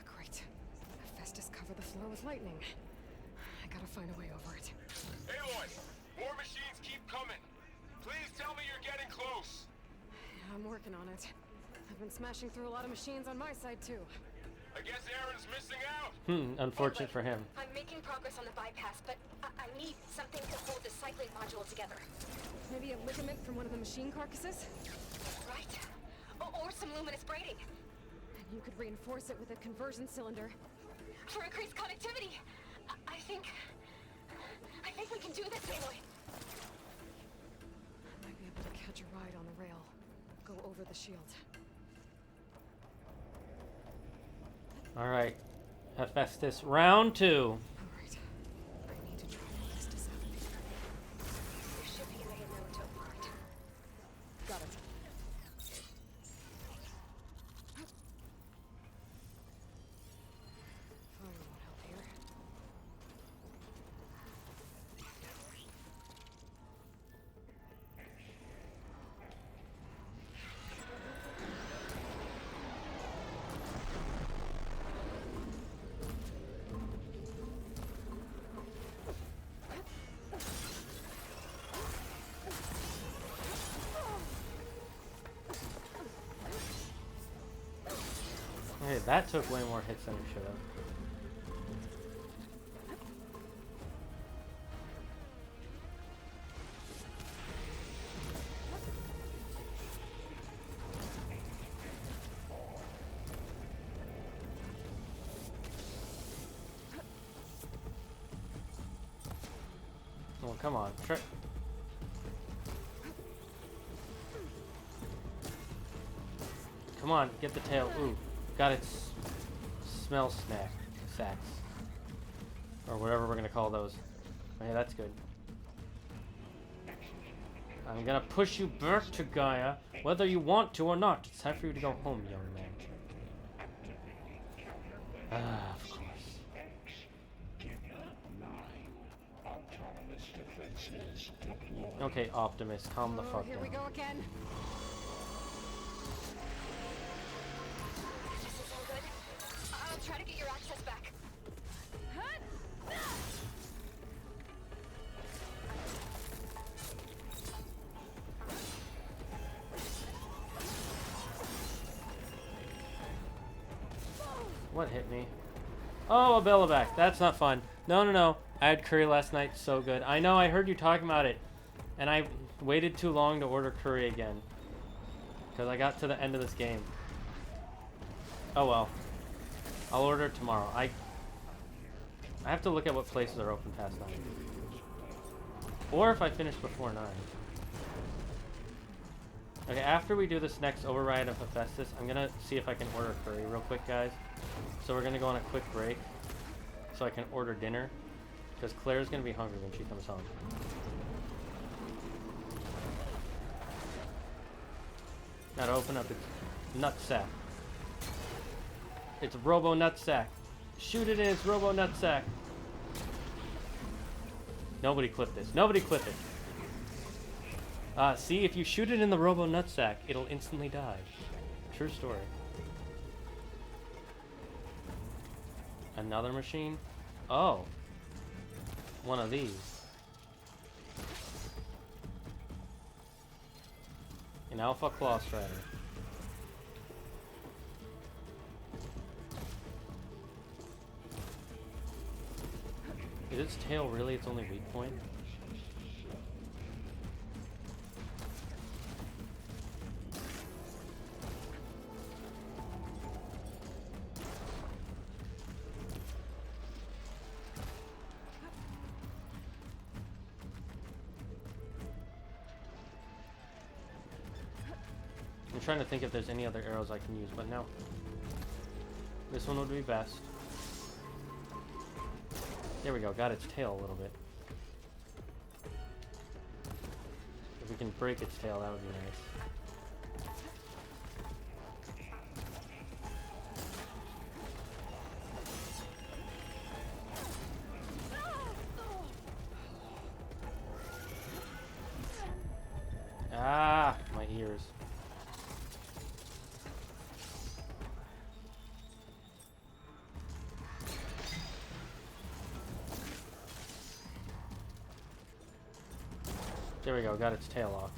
Great. Hephaestus covered the floor with lightning. I gotta find a way over it. Aloy, more machines keep coming. Please tell me you're getting close. Yeah, I'm working on it. I've been smashing through a lot of machines on my side too. I guess Aaron's missing out. Unfortunate for him. I'm making progress on the bypass, but I need something to hold the cycling module together. Maybe a ligament from one of the machine carcasses? Right. Or some luminous braiding. And you could reinforce it with a conversion cylinder. For increased connectivity. I think we can do this, Aloy. I might be able to catch a ride on the rail. Go over the shield. Alright. Hephaestus, round 2. Alright. I need to try Hephaestus out. There should be a way known to open it. Got it. Fire won't help here. Okay, that took way more hits than it should have. Oh, come on. Come on, get the tail. Ooh, got its smell sacks. Or whatever we're gonna call those. Okay, that's good. I'm gonna push you back to Gaia, whether you want to or not. It's time for you to go home, young man. Ah, of course. Okay, Optimus, calm the fuck Here down. we go again. This is all good. I'll try to get your access back. What hit me? Oh, a Bellaback. That's not fun. No, no, no. I had curry last night. So good. I know. I heard you talking about it. And I waited too long to order curry again. Because I got to the end of this game. Oh, well. I'll order it tomorrow. I have to look at what places are open past 9. Or if I finish before 9. Okay, after we do this next override of Hephaestus, I'm going to see if I can order curry real quick, guys. So we're going to go on a quick break so I can order dinner. Because Claire's going to be hungry when she comes home. Now to open up its nutsack. It's Robo Nutsack. Shoot it in its Robo Nutsack. Nobody clip this. Nobody clip it. See, if you shoot it in the Robo Nutsack, it'll instantly die. true story. Another machine? Oh. One of these. An Alpha Claw Strider. Is its tail really its only weak point? I'm trying to think if there's any other arrows I can use, but no. This one would be best. There we go, got its tail a little bit. If we can break its tail, that would be nice. Ah, my ears. There we go, got its tail off.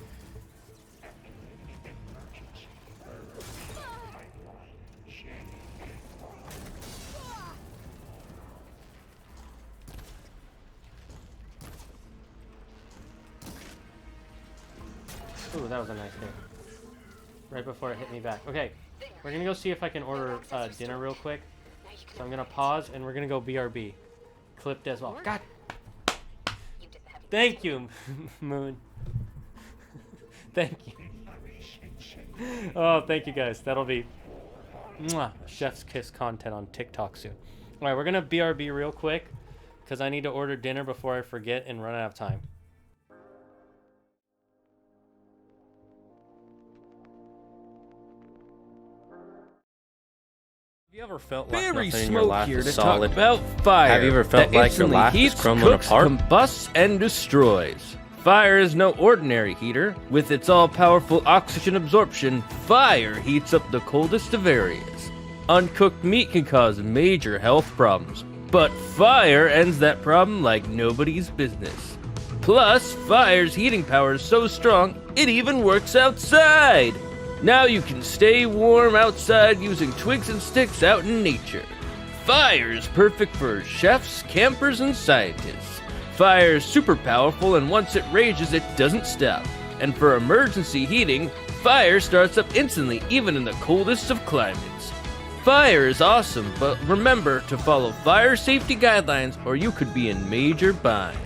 Ooh, that was a nice hit. Right before it hit me back. Okay, we're gonna go see if I can order dinner real quick. So I'm gonna pause and we're gonna go BRB. Clipped as well. God! Thank you, Moon. Thank you. Oh, thank you guys. That'll be mwah, chef's kiss content on TikTok soon. All right, we're gonna BRB real quick because I need to order dinner before I forget and run out of time. Have you ever felt like Very nothing in your life here is to solid? talk about fire. Have you ever felt that like your instantly life is heats, crumbling cooks, apart? combusts, and destroys. Fire is no ordinary heater. With its all-powerful oxygen absorption, fire heats up the coldest of areas. Uncooked meat can cause major health problems, but fire ends that problem like nobody's business. Plus, fire's heating power is so strong, it even works outside. Now you can stay warm outside using twigs and sticks out in nature. Fire is perfect for chefs, campers, and scientists. Fire is super powerful, and once it rages, it doesn't stop. And for emergency heating, fire starts up instantly, even in the coldest of climates. Fire is awesome, but remember to follow fire safety guidelines or you could be in major bind.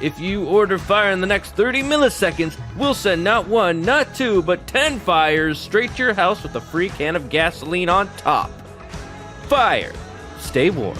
If you order fire in the next 30 milliseconds, we'll send not one, not two, but 10 fires straight to your house with a free can of gasoline on top. Fire. Stay warm.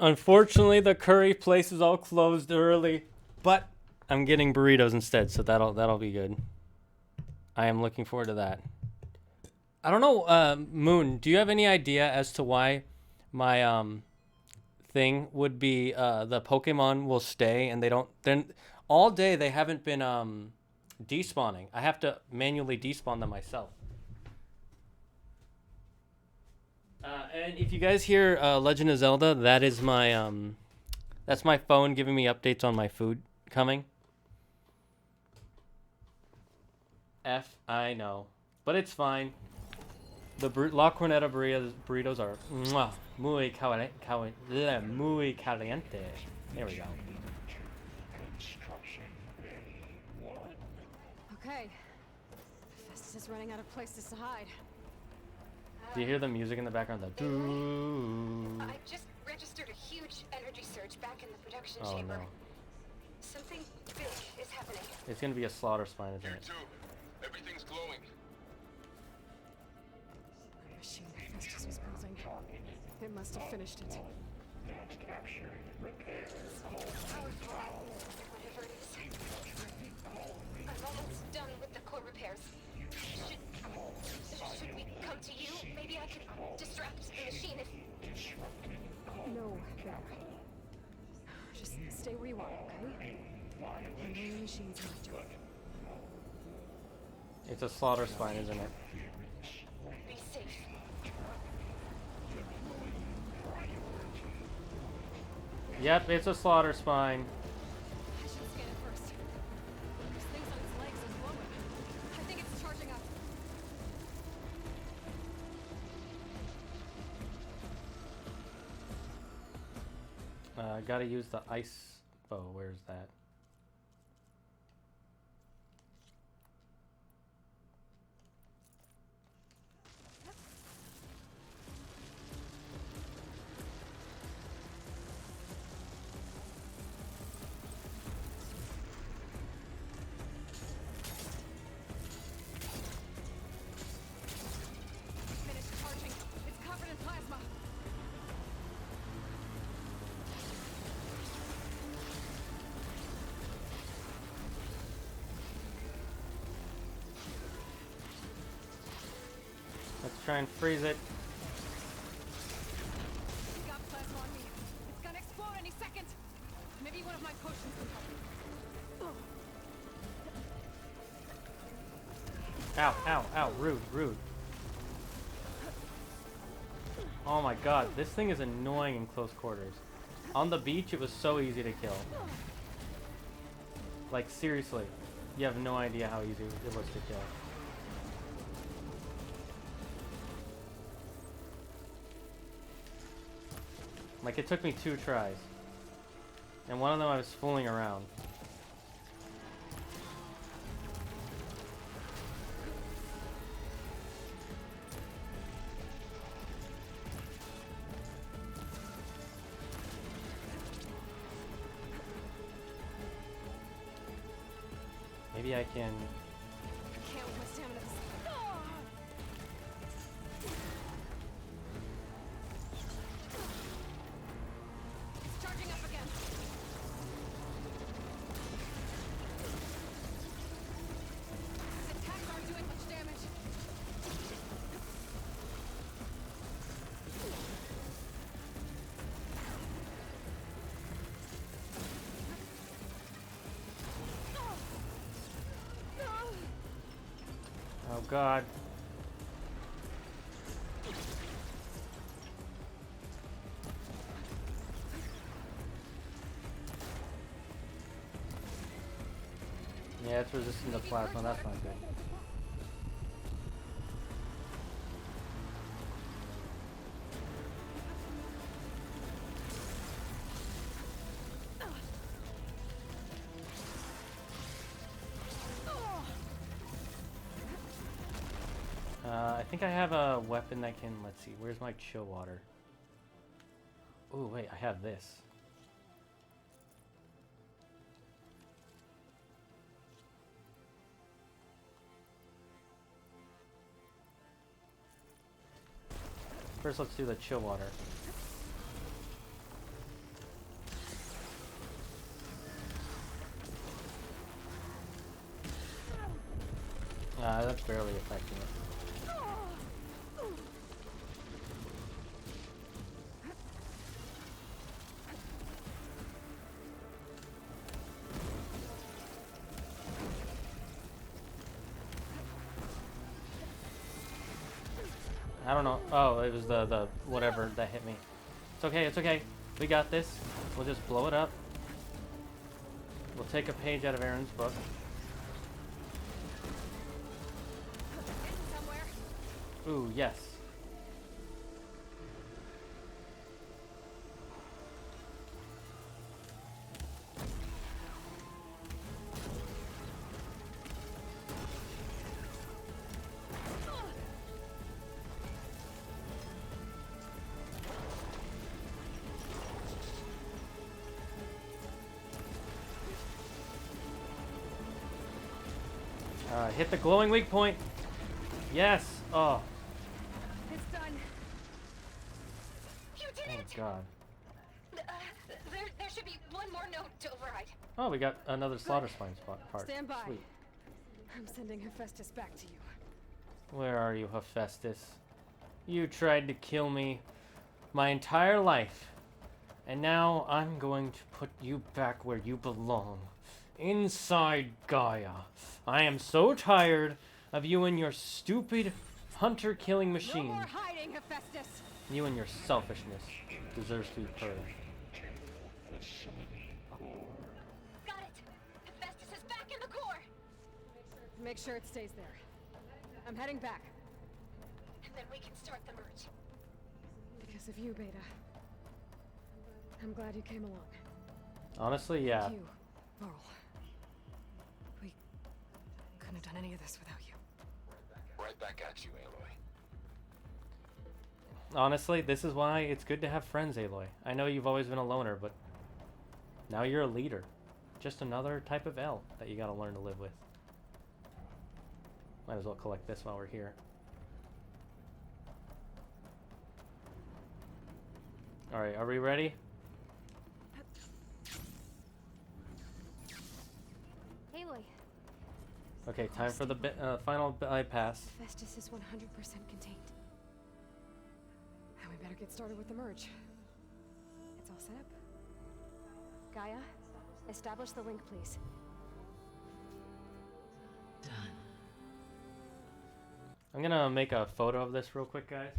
Unfortunately, the curry place is all closed early, but I'm getting burritos instead, so that'll be good. I am looking forward to that. I don't know, Moon, do you have any idea as to why my thing would be the Pokemon will stay and they don't. Then all day they haven't been despawning. I have to manually despawn them myself. And if you guys hear Legend of Zelda, that is my that's my phone giving me updates on my food coming. I know, but it's fine. The La Corneta burritos are muy caliente. There we go. Okay. Festus is running out of places to hide. Do you hear the music in the background? The I just registered a huge energy surge back in the production chamber. No. Something big is happening. It's gonna be a slaughter spine, isn't it? Everything's glowing. The machine that Festus was building. It must have finished it. Whatever it is. I'm almost done with the core repairs. Should we come to you? Maybe I could distract the machine if... No, Bear. Just stay where you are, okay? And the machine's my job. It's a slaughter spine, isn't it? Be safe. Yep, it's a slaughter spine. I should scan it first. There's things on its legs and glowing. I think it's charging up. Gotta use the ice bow. Where's that? Finished charging. It's covered in plasma. Let's try and freeze it. It's got plasma on me. It's gonna explode any second. Maybe one of my potions can help. Ow, ow, ow. Rude, rude. Oh my god, this thing is annoying in close quarters. On the beach, it was so easy to kill. Like, seriously. You have no idea how easy it was to kill. Like, it took me 2 tries. And one of them I was fooling around. Maybe I can... I can't with my stamina. It's charging up again. His attacks aren't doing much damage. Oh god. Yeah, it's resistant to plasma, that's not good. I think I have a weapon that can, let's see, where's my chill water? Oh wait, I have this. First, let's do the chill water. That's barely affecting it. I don't know. Oh, it was the whatever that hit me. It's okay, it's okay. We got this. We'll just blow it up. We'll take a page out of Aaron's book. Ooh, yes. Hit the glowing weak point. Yes. Oh. It's done. You did it. Oh God. There should be one more note to override. Oh, we got another slaughter swine part. Stand by. Sweet. I'm sending Hephaestus back to you. Where are you, Hephaestus? You tried to kill me my entire life, and now I'm going to put you back where you belong. Inside Gaia. I am so tired of you and your stupid hunter-killing machine. No more hiding, Hephaestus. You and your selfishness deserves to be purged. Got it. Hephaestus is back in the core. Make sure it stays there. I'm heading back. And then we can start the merge. Because of you, Beta. I'm glad you came along. Honestly, yeah. Thank you, Varl. We couldn't have done any of this without you. Right back at you, Aloy. Honestly, this is why it's good to have friends, Aloy. I know you've always been a loner, but now you're a leader. Just another type of L that you gotta learn to live with. Might as well collect this while we're here. Alright, are we ready? Aloy. Okay, time for the final bypass. Hephaestus is 100% contained. And we better get started with the merge. It's all set up. Gaia, establish the link, please. I'm gonna make a photo of this real quick, guys.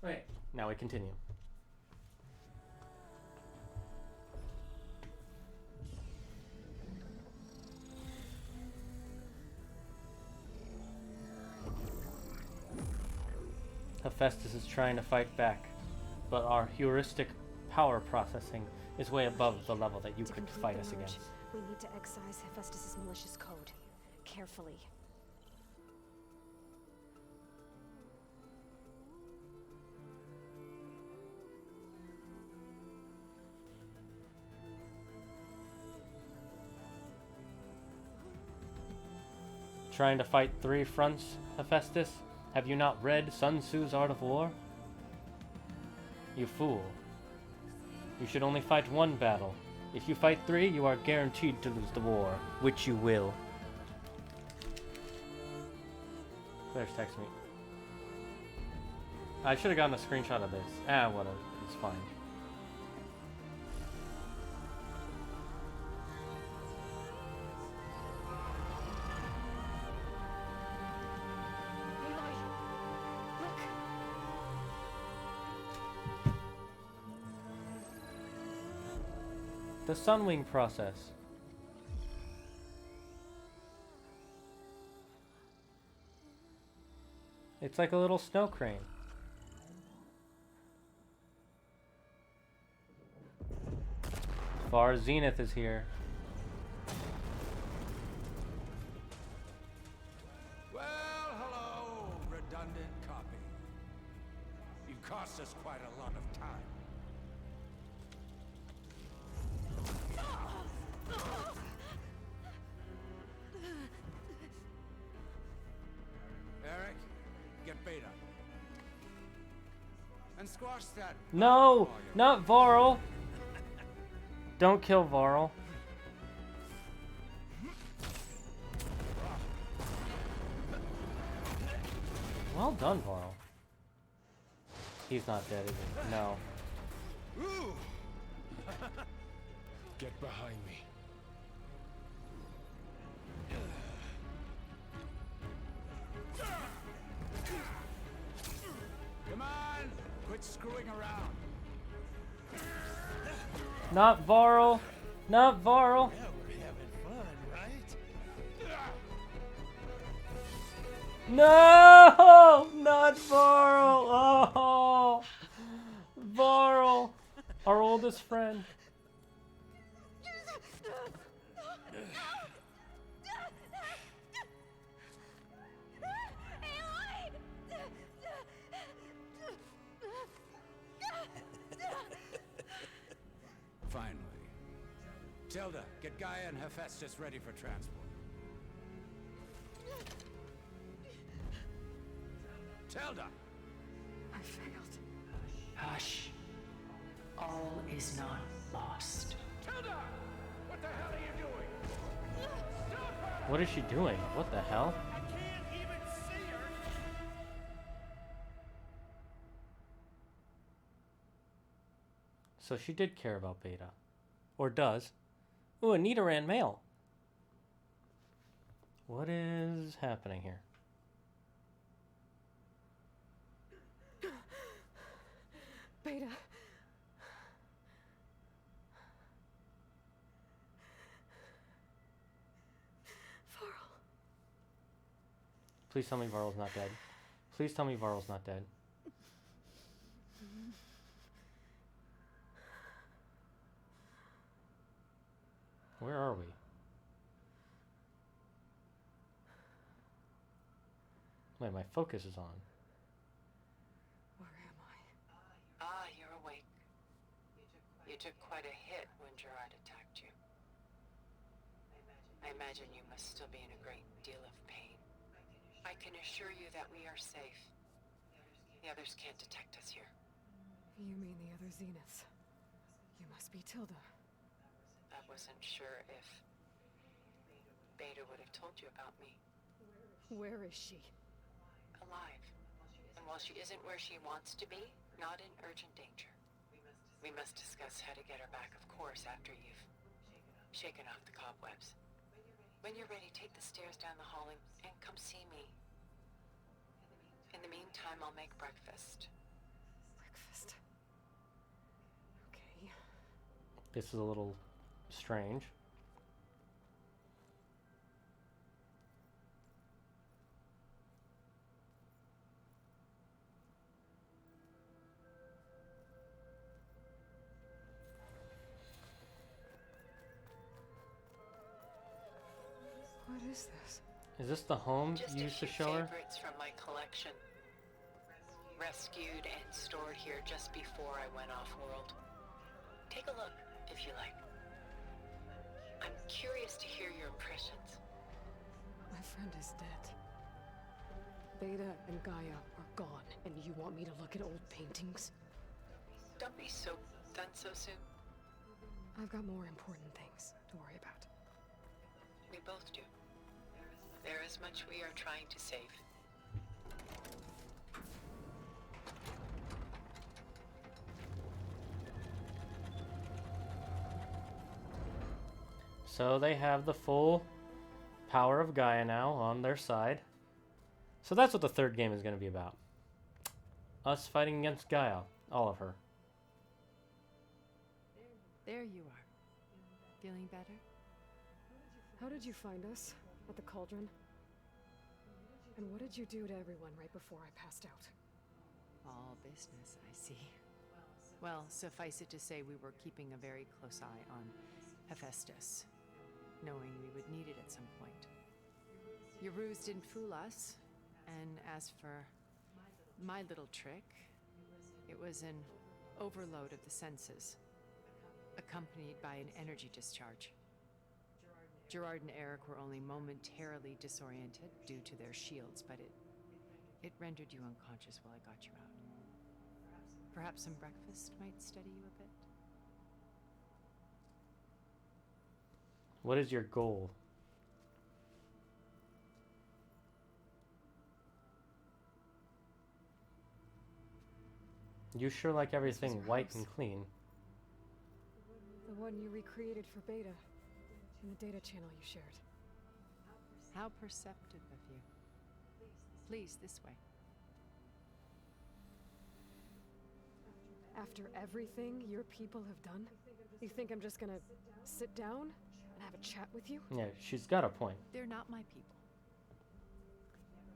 Right, now we continue. Hephaestus is trying to fight back, but our heuristic power processing is way above the level that you could fight us against. We need to excise Hephaestus's malicious code. Carefully. Trying to fight 3 fronts, Hephaestus? Have you not read Sun Tzu's Art of War? You fool. You should only fight 1 battle. If you fight 3, you are guaranteed to lose the war, which you will. Claire's text me. I should have gotten a screenshot of this. Ah, whatever. It's fine. The Sunwing process. It's like a little snow crane. Far Zenith is here. Well, hello, redundant copy. You've cost us quite a lot of time. Eric, get Beta. And squash that. No! Not Varl! Don't kill Varl. Well done, Varl. He's not dead, is he? No. Get behind me. quit screwing around. Not Varl. Not Varl. Yeah, we're having fun, right? No! Not Varl. Oh. Varl. Our oldest friend. Finally. Tilda, get Gaia and Hephaestus ready for transport. Tilda! I failed. Hush. All is not lost. Tilda! What the hell are you doing? What is she doing? What the hell? I can't even see her! So she did care about Beta. Or does. Ooh, a Nidoran male. What is happening here? Beta. Varl. Please tell me Varl's not dead. Please tell me Varl's not dead. Where are we? Wait, my focus is on. Where am I? Ah, you're awake. You took quite a hit when Gerard attacked you. I imagine you must still be in a great deal of pain. I can assure you that we are safe. The others can't detect us here. You mean the other Zeniths? You must be Tilda. I wasn't sure if Beta would have told you about me. Where is she? Alive. And while she isn't where she wants to be, not in urgent danger. We must discuss how to get her back, of course, after you've shaken off the cobwebs. When you're ready, take the stairs down the hall and come see me. In the meantime, I'll make breakfast. Breakfast. Okay. This is a little strange. What is this? Is this the home Just you a used to few show her? favorites from my collection. Rescued and stored here just before I went off-world. Take a look, if you like. I'm curious to hear your impressions. My friend is dead. Beta and Gaia are gone, and you want me to look at old paintings? Don't be so done so soon. I've got more important things to worry about. We both do. There is much we are trying to save. So they have the full power of Gaia now on their side. So that's what the third game is going to be about. Us fighting against Gaia. All of her. There you are. Feeling better? How did you find us? At the cauldron? And what did you do to everyone right before I passed out? All business, I see. Well, suffice it to say we were keeping a very close eye on Hephaestus, knowing we would need it at some point. Your ruse didn't fool us, and as for my little trick, it was an overload of the senses, accompanied by an energy discharge. Gerard and Eric were only momentarily disoriented due to their shields, but it rendered you unconscious while I got you out. Perhaps some breakfast might steady you a bit? What is your goal? You sure like everything white and clean. The one you recreated for Beta, in the data channel you shared. How perceptive of you. Please, this way. After everything your people have done? You think I'm just gonna sit down and have a chat with you? Yeah, she's got a point. They're not my people.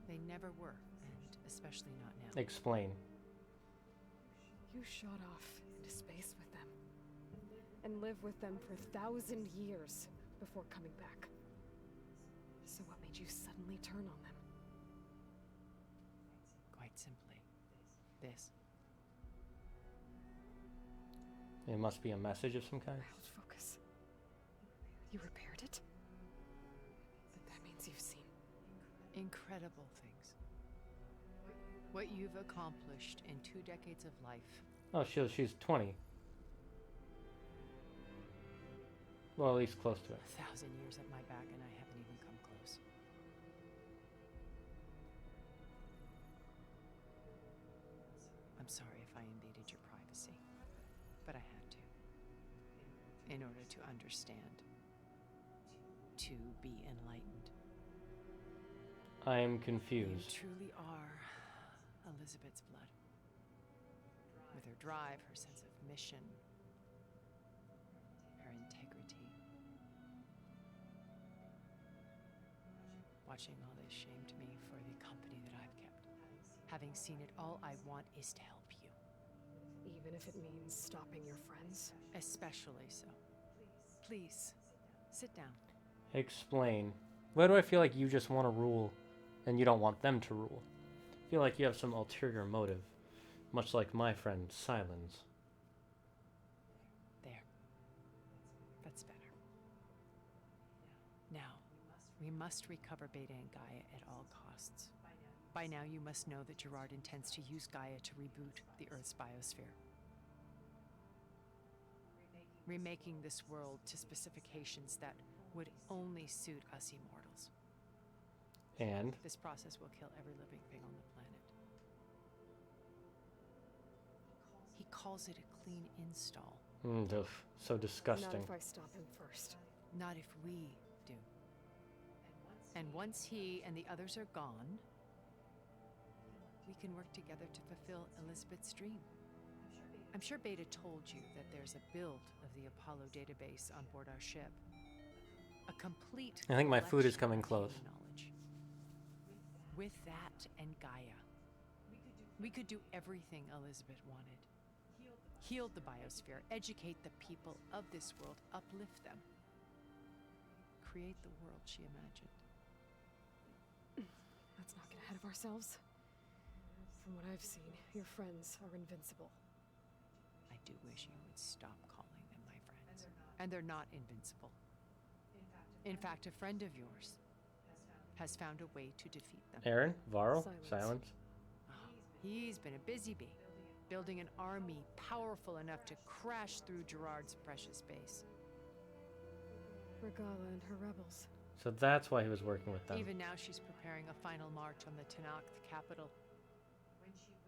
They never were, and especially not now. Explain. You shot off into space with them and lived with them for 1,000 years before coming back. So what made you suddenly turn on them? Quite simply, this. It must be a message of some kind. Out focus. You repaired it? But that means you've seen incredible things. What you've accomplished in 2 decades of life. Oh, she's 20. Well, at least close to it. 1,000 years at my back, and I haven't even come close. I'm sorry if I invaded your privacy, but I had to. In order to understand. To be enlightened. I am You confused. truly are Elizabeth's blood. With her drive, her sense of mission, her integrity. Watching all this shamed me for the company that I've kept. Having seen it, all I want is to help you. even if it means stopping your friends? Especially so. Please, sit down. Explain. Why do I feel like you just want to rule and you don't want them to rule? I feel like you have some ulterior motive, much like my friend Silence. There. That's better. Now, we must recover Beta and Gaia at all costs. By now, you must know that Gerard intends to use Gaia to reboot the Earth's biosphere. Remaking this world to specifications that would only suit us immortals. And? This process will kill every living thing on the planet. He calls it a clean install. So disgusting. Not if I stop him first. Not if we do. And once he and the others are gone, we can work together to fulfill Elizabeth's dream. I'm sure Beta told you that there's a build of the Apollo database on board our ship. A complete I think my food is collection coming of close. human knowledge. With that and Gaia, we could do everything Elizabeth wanted. Heal the biosphere, educate the people of this world, uplift them. Create the world she imagined. Let's not get ahead of ourselves. From what I've seen, your friends are invincible. I do wish you would stop calling them my friends. And they're not invincible. In fact, a friend of yours has found a way to defeat them. Aaron? Varro? Silence? He's been a busy bee, building an army powerful enough to crash through Gerard's precious base. Regala and her rebels. So that's why he was working with them. Even now she's preparing a final march on the Tanakh capital.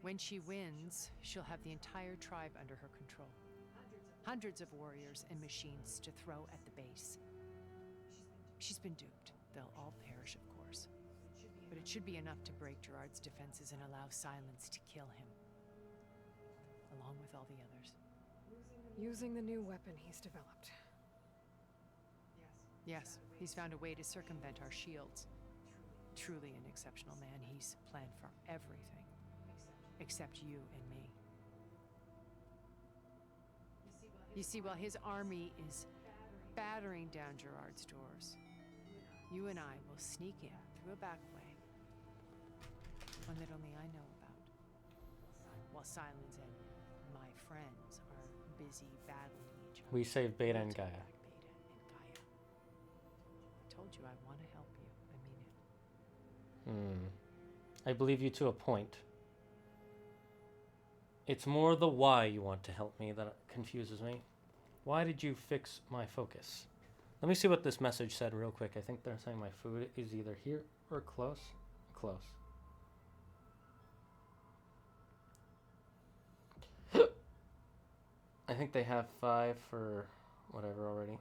When she wins, she'll have the entire tribe under her control. Hundreds of warriors and machines to throw at the base. She's been duped. They'll all perish, of course. But it should be enough to break Gerard's defenses and allow Silence to kill him. Along with all the others. Using the new weapon he's developed. Yes, he's found a way to circumvent our shields. Truly an exceptional man. He's planned for everything. Except you and me. You see, while his army is battering down Gerard's doors, you and I will sneak in through a back way. One that only I know about. While Silence and my friends are busy battling each other. We saved Beta and Gaia. I told you I want to help you. I mean it. I believe you to a point. It's more the why you want to help me that confuses me. Why did you fix my focus? Let me see what this message said real quick. I think they're saying my food is either here or close. Close. I think they have 5 for whatever already.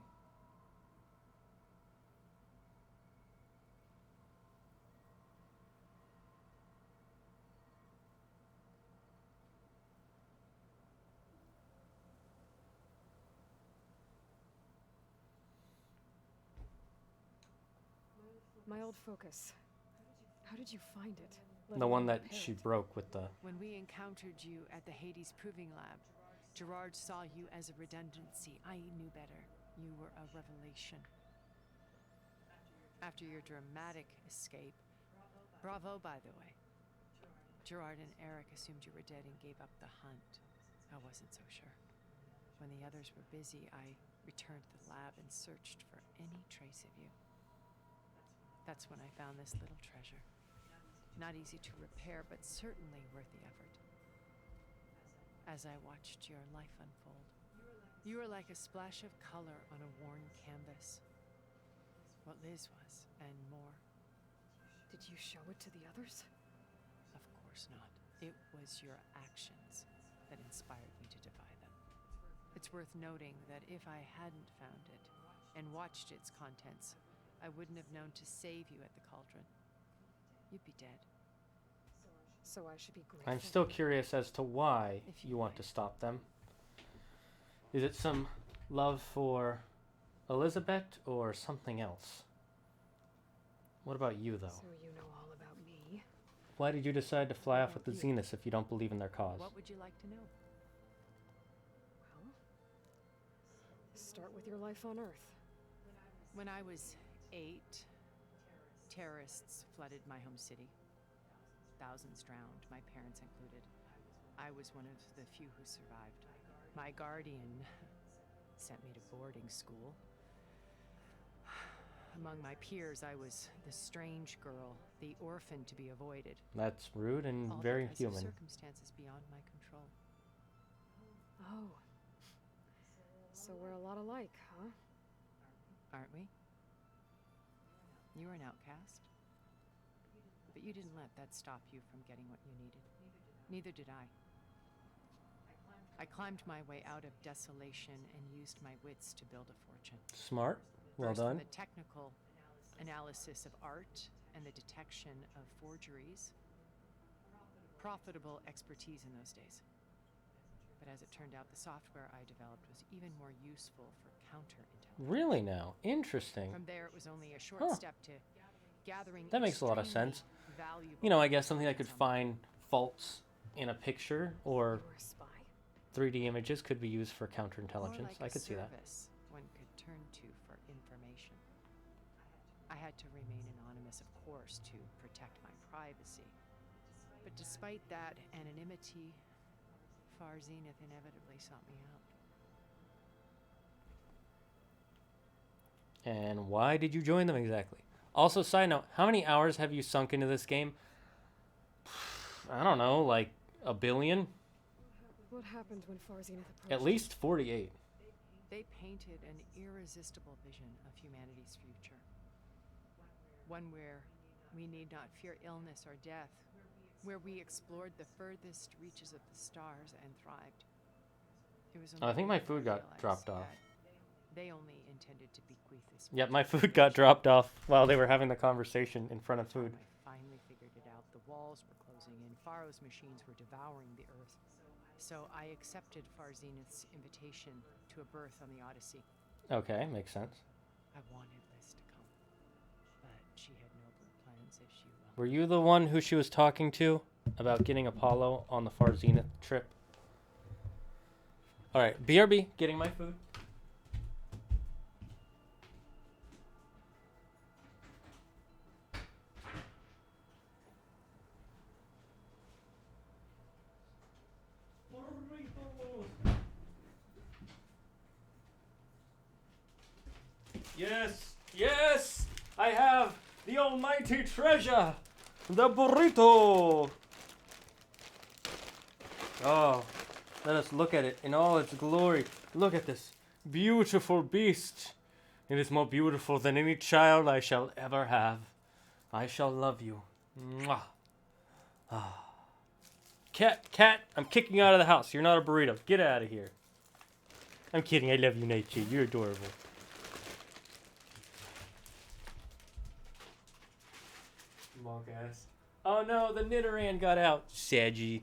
My old focus. How did you find it? The one that she broke with the... When we encountered you at the Hades Proving Lab, Gerard saw you as a redundancy. I knew better. You were a revelation. After your dramatic escape, bravo, by the way. Gerard and Eric assumed you were dead and gave up the hunt. I wasn't so sure. When the others were busy, I returned to the lab and searched for any trace of you. That's when I found this little treasure. Not easy to repair, but certainly worth the effort. As I watched your life unfold, you were like a splash of color on a worn canvas. What Liz was, and more. Did you show it to the others? Of course not. It was your actions that inspired me to defy them. It's worth noting that if I hadn't found it and watched its contents, I wouldn't have known to save you at the cauldron. You'd be dead. So I should be grateful. I'm still curious as to why you want to stop them. Is it some love for Elizabeth or something else? What about you, though? So you know all about me? Why did you decide to fly off with the Zeniths if you don't believe in their cause? What would you like to know? Well, start with your life on Earth. When I was 8, terrorists flooded my home city. Thousands drowned, my parents included. I was one of the few who survived. My guardian sent me to boarding school. Among my peers, I was the strange girl, the orphan to be avoided. That's rude and All very because human. Of circumstances beyond my control. Oh. So we're a lot alike, huh? Aren't we? You were an outcast. But you didn't let that stop you from getting what you needed. Neither did I. I climbed my way out of desolation and used my wits to build a fortune. Smart. Well First, done. from the technical analysis of art and the detection of forgeries. Profitable expertise in those days. But as it turned out, the software I developed was even more useful for counterintelligence. Really now? Interesting. From there, it was only a short Huh. step to gathering. That makes a lot of sense. Valuable You know, I guess something that could find faults in a picture or 3D images could be used for counterintelligence. I could see that. One could turn to for information. I had to remain anonymous, of course, to protect my privacy. But despite that anonymity, Far Zenith inevitably sought me out. And why did you join them exactly? Also, side note, how many hours have you sunk into this game? I don't know, like a billion? What happened when Far Zenith approached? At least 48. They painted an irresistible vision of humanity's future. One where we need not fear illness or death, where we explored the furthest reaches of the stars and thrived. It was I think my only food then I got dropped off. realized that They only intended to bequeath this. Yep, my food got dropped off while they were having the conversation in front of food. I finally figured it out. The walls were closing in. Pharaoh's machines were devouring the Earth. So I accepted Far Zenith's invitation to a berth on the Odyssey. Okay, makes sense. I wanted Liz to come, but she had nobler plans, if she will. Were you the one who she was talking to about getting Apollo on the Far Zenith trip? Alright, BRB, getting my food. Yes, yes, I have the almighty treasure, the burrito. Oh, let us look at it in all its glory. Look at this beautiful beast. It is more beautiful than any child I shall ever have. I shall love you. Mwah. Ah. Cat, I'm kicking you out of the house. You're not a burrito. Get out of here. I'm kidding. I love you, Nightshade. You're adorable. Monk ass. Oh no, the Nidoran got out. Saggy.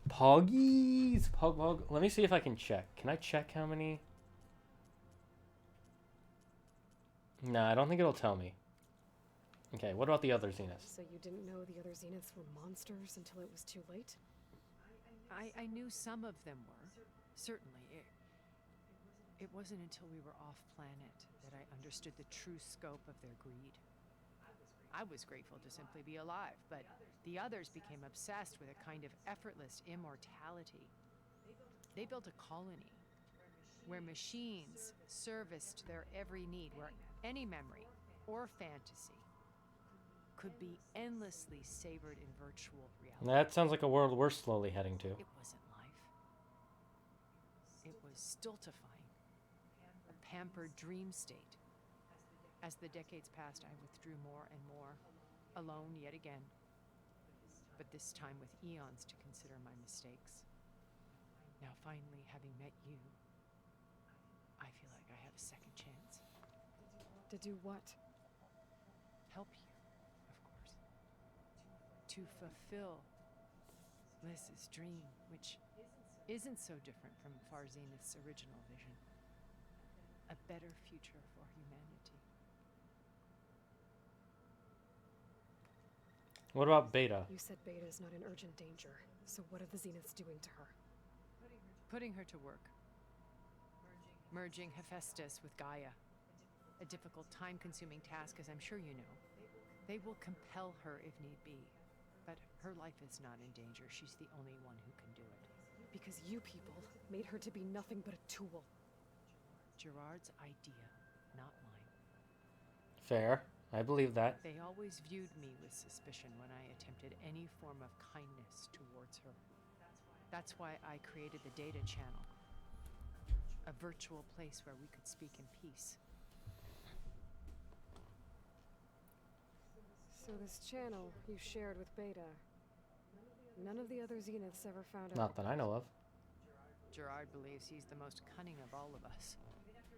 Poggies. Pog. Let me see if I can check. Can I check how many? No, I don't think it'll tell me. Okay, what about the other Zeniths? So you didn't know the other Zeniths were monsters until it was too late? I knew some of them were. Certainly. It wasn't until we were off planet that I understood the true scope of their greed. I was grateful to simply be alive, but the others became obsessed with a kind of effortless immortality. They built a colony where machines serviced their every need, where any memory or fantasy could be endlessly savored in virtual reality. That sounds like a world we're slowly heading to. It wasn't life. It was stultifying, a pampered dream state. As the decades passed, I withdrew more and more, alone yet again, but this time with eons to consider my mistakes. Now finally, having met you, I feel like I have a second chance. To do what? Help you, of course. To fulfill Liz's dream, which isn't so different from Far Zenith's original vision. A better future for humanity. What about Beta? You said Beta is not in urgent danger, so what are the Zeniths doing to her? Putting her to work. Merging Hephaestus with Gaia. A difficult, time-consuming task, as I'm sure you know. They will compel her if need be. But her life is not in danger. She's the only one who can do it. Because you people made her to be nothing but a tool. Gerard's idea, not mine. Fair. I believe that. They always viewed me with suspicion when I attempted any form of kindness towards her. That's why I created the data channel. A virtual place where we could speak in peace. So this channel you shared with Beta, none of the other Zeniths ever found out. Not that I know of. Gerard believes he's the most cunning of all of us.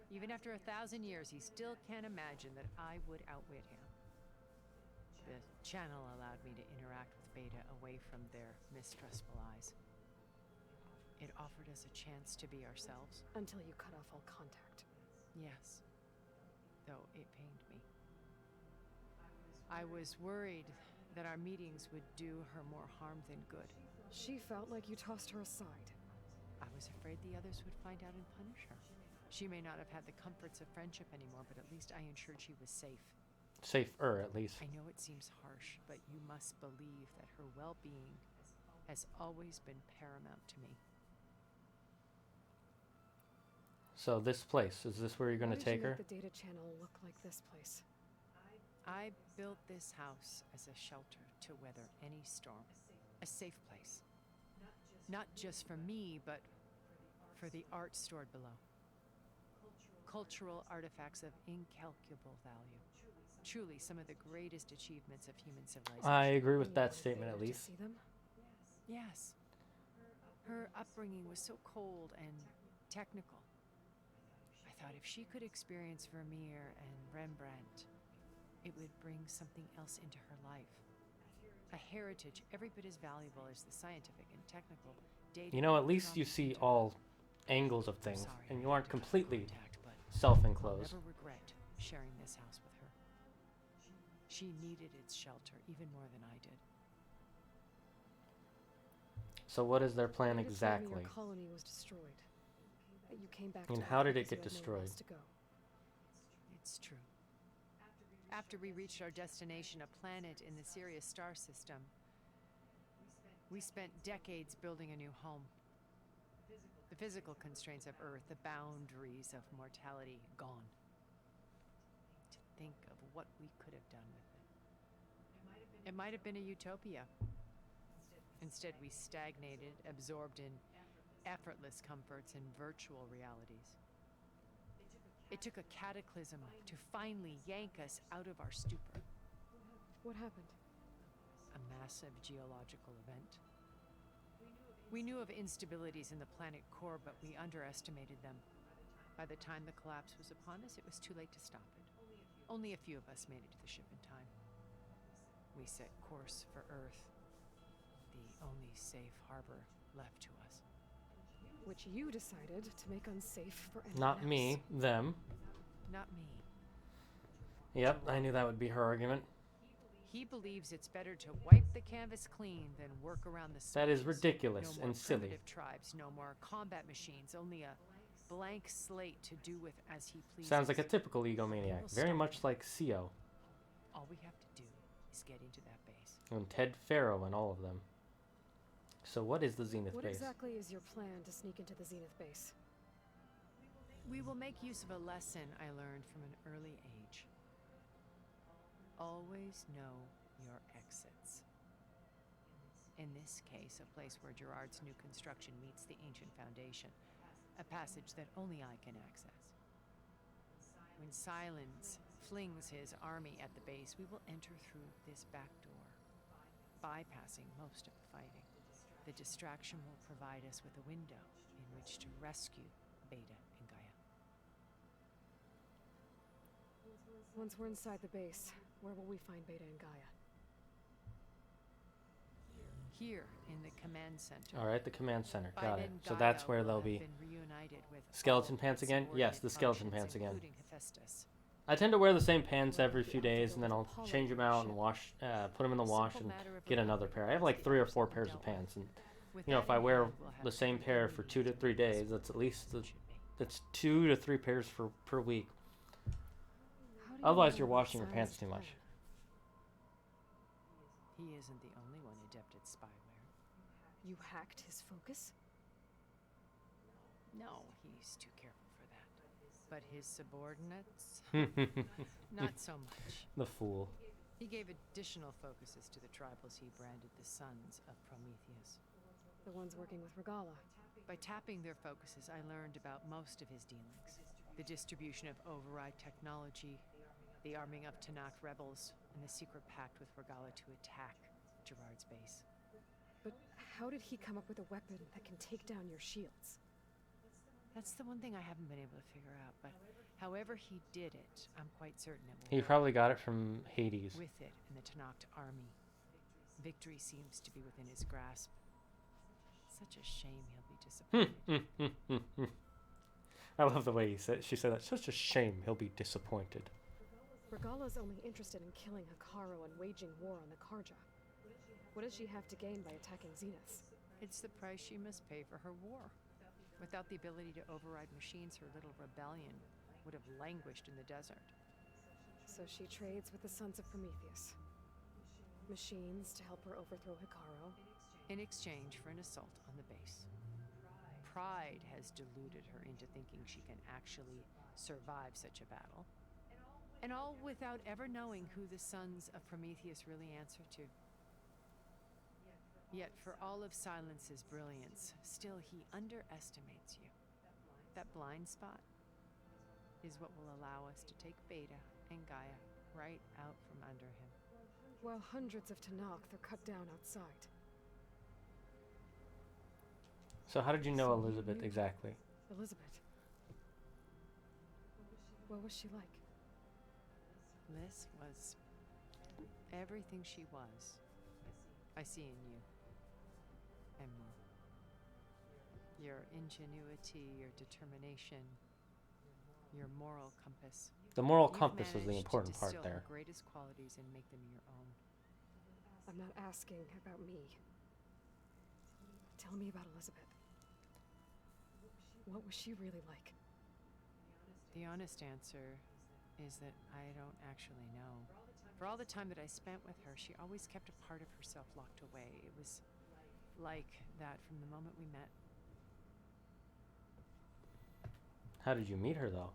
Even after 1,000 years, he still can't imagine that I would outwit him. The channel allowed me to interact with Beta away from their mistrustful eyes. It offered us a chance to be ourselves. Until you cut off all contact. Yes. Though it pained me. I was worried that our meetings would do her more harm than good. She felt like you tossed her aside. I was afraid the others would find out and punish her. She may not have had the comforts of friendship anymore, but at least I ensured she was safe. Safer, at least. I know it seems harsh, but you must believe that her well-being has always been paramount to me. So this place, is this where you're going to take her? Why did you make the data channel look like this place? I built this house as a shelter to weather any storm. A safe place. Not just for me, but for the art stored below. Cultural artifacts of incalculable value. Truly some of the greatest achievements of human civilization. I agree with that statement, at least. See them? Yes. Her upbringing was so cold and technical. I thought if she could experience Vermeer and Rembrandt, it would bring something else into her life. A heritage every bit as valuable as the scientific and technical data. You know, at least you see all angles of things, and you aren't completely self-enclosed. I'll never regret sharing this house with her. She needed its shelter even more than I did. So what is their plan exactly? Your colony was destroyed. That you came back And to how did it because get you had nowhere destroyed? else to go. It's true. After we reached our destination, a planet in the Sirius star system, we spent decades building a new home. The physical constraints of Earth, the boundaries of mortality, gone. To think of what we could have done with it. It might have been a utopia. Instead, we stagnated, absorbed in effortless comforts and virtual realities. It took a cataclysm to finally yank us out of our stupor. What happened? A massive geological event. We knew of instabilities in the planet core, but we underestimated them. By the time the collapse was upon us, it was too late to stop it. Only a few of us made it to the ship in time. We set course for Earth, the only safe harbor left to us. Which you decided to make unsafe for anyone Not else. me, them. Not me. Yep, I knew that would be her argument. He believes it's better to wipe the canvas clean than work around the That is switches. ridiculous No more and silly. primitive tribes, no more combat machines, only a blank slate to do with as he pleases. Sounds like a typical egomaniac, We'll very stop much him. like CO All we have to do is get into that base. and Ted Faro and all of them. So what is the Zenith What base? exactly is your plan to sneak into the Zenith base? We will make use of a lesson I learned from an early age. Always know your exits. In this case, a place where Gerard's new construction meets the ancient foundation, a passage that only I can access. When Silence flings his army at the base, we will enter through this back door, bypassing most of the fighting. The distraction will provide us with a window in which to rescue Beta and Gaia. Once we're inside the base, where will we find Beta and Gaia? Here in the command center. All right, the command center. By Got then, it. So Gaia that's where will they'll have be. been reunited with Skeleton all pants its again? Yes, the subordinate skeleton functions, pants again. including Hephaestus. I tend to wear the same pants every few days, and then I'll change them out and wash, put them in the wash, and get another pair. I have like 3 or 4 pairs of pants, and you know, if I wear the same pair for 2 to 3 days, that's at least that's 2 to 3 pairs per week. Otherwise, you're washing your pants too much. He isn't the only one adept at spyware. You hacked his focus? No, he's too careful for that. But his subordinates? Not so much. The fool. He gave additional focuses to the tribals he branded the Sons of Prometheus. The ones working with Regala. By tapping their focuses, I learned about most of his dealings. The distribution of override technology, the arming of Tanakh rebels, and the secret pact with Regala to attack Gerard's base. But how did he come up with a weapon that can take down your shields? That's the one thing I haven't been able to figure out, but however he did it, I'm quite certain it will He work. probably got it from Hades. With it in the Tanakh army. Victory seems to be within his grasp. Such a shame he'll be disappointed. I love the way she said that. Such a shame he'll be disappointed. Regala's only interested in killing Hikaru and waging war on the Karja. What does she have to gain by attacking Zenith? It's the price she must pay for her war. Without the ability to override machines, her little rebellion would have languished in the desert. So she trades with the Sons of Prometheus. Machines to help her overthrow Hikaru. In exchange for an assault on the base. Pride has deluded her into thinking she can actually survive such a battle. And all without ever knowing who the Sons of Prometheus really answer to. Yet for all of Silence's brilliance, still he underestimates you. That blind spot is what will allow us to take Beta and Gaia right out from under him. While hundreds of Tanakh are cut down outside. So how did you know Elizabeth exactly? Elizabeth. What was she like? Liz was everything she was. I see in you. And more. Your ingenuity, your determination, your moral compass. The moral You've compass was the managed to important part distill there. her greatest qualities and make them your own. I'm not asking about me. Tell me about Elizabeth. What was she really like? The honest answer is that I don't actually know. For all the time that I spent with her, she always kept a part of herself locked away. It was like that from the moment we met. How did you meet her, though?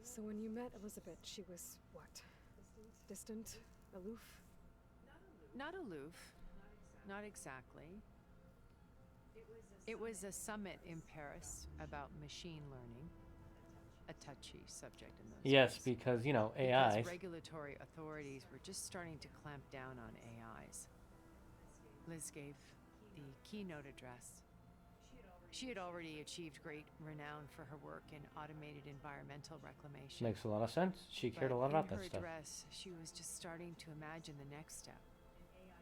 So when you met Elizabeth, she was what? Distant? Aloof? Not aloof. Not exactly. It was a summit in Paris about machine learning. A touchy subject in those Yes, days. because, you know, Because AIs. regulatory authorities were just starting to clamp down on AIs. Liz gave the keynote address. She had already achieved great renown for her work in automated environmental reclamation. Makes a lot of sense. She cared a lot about that In her stuff. address, she was just starting to imagine the next step.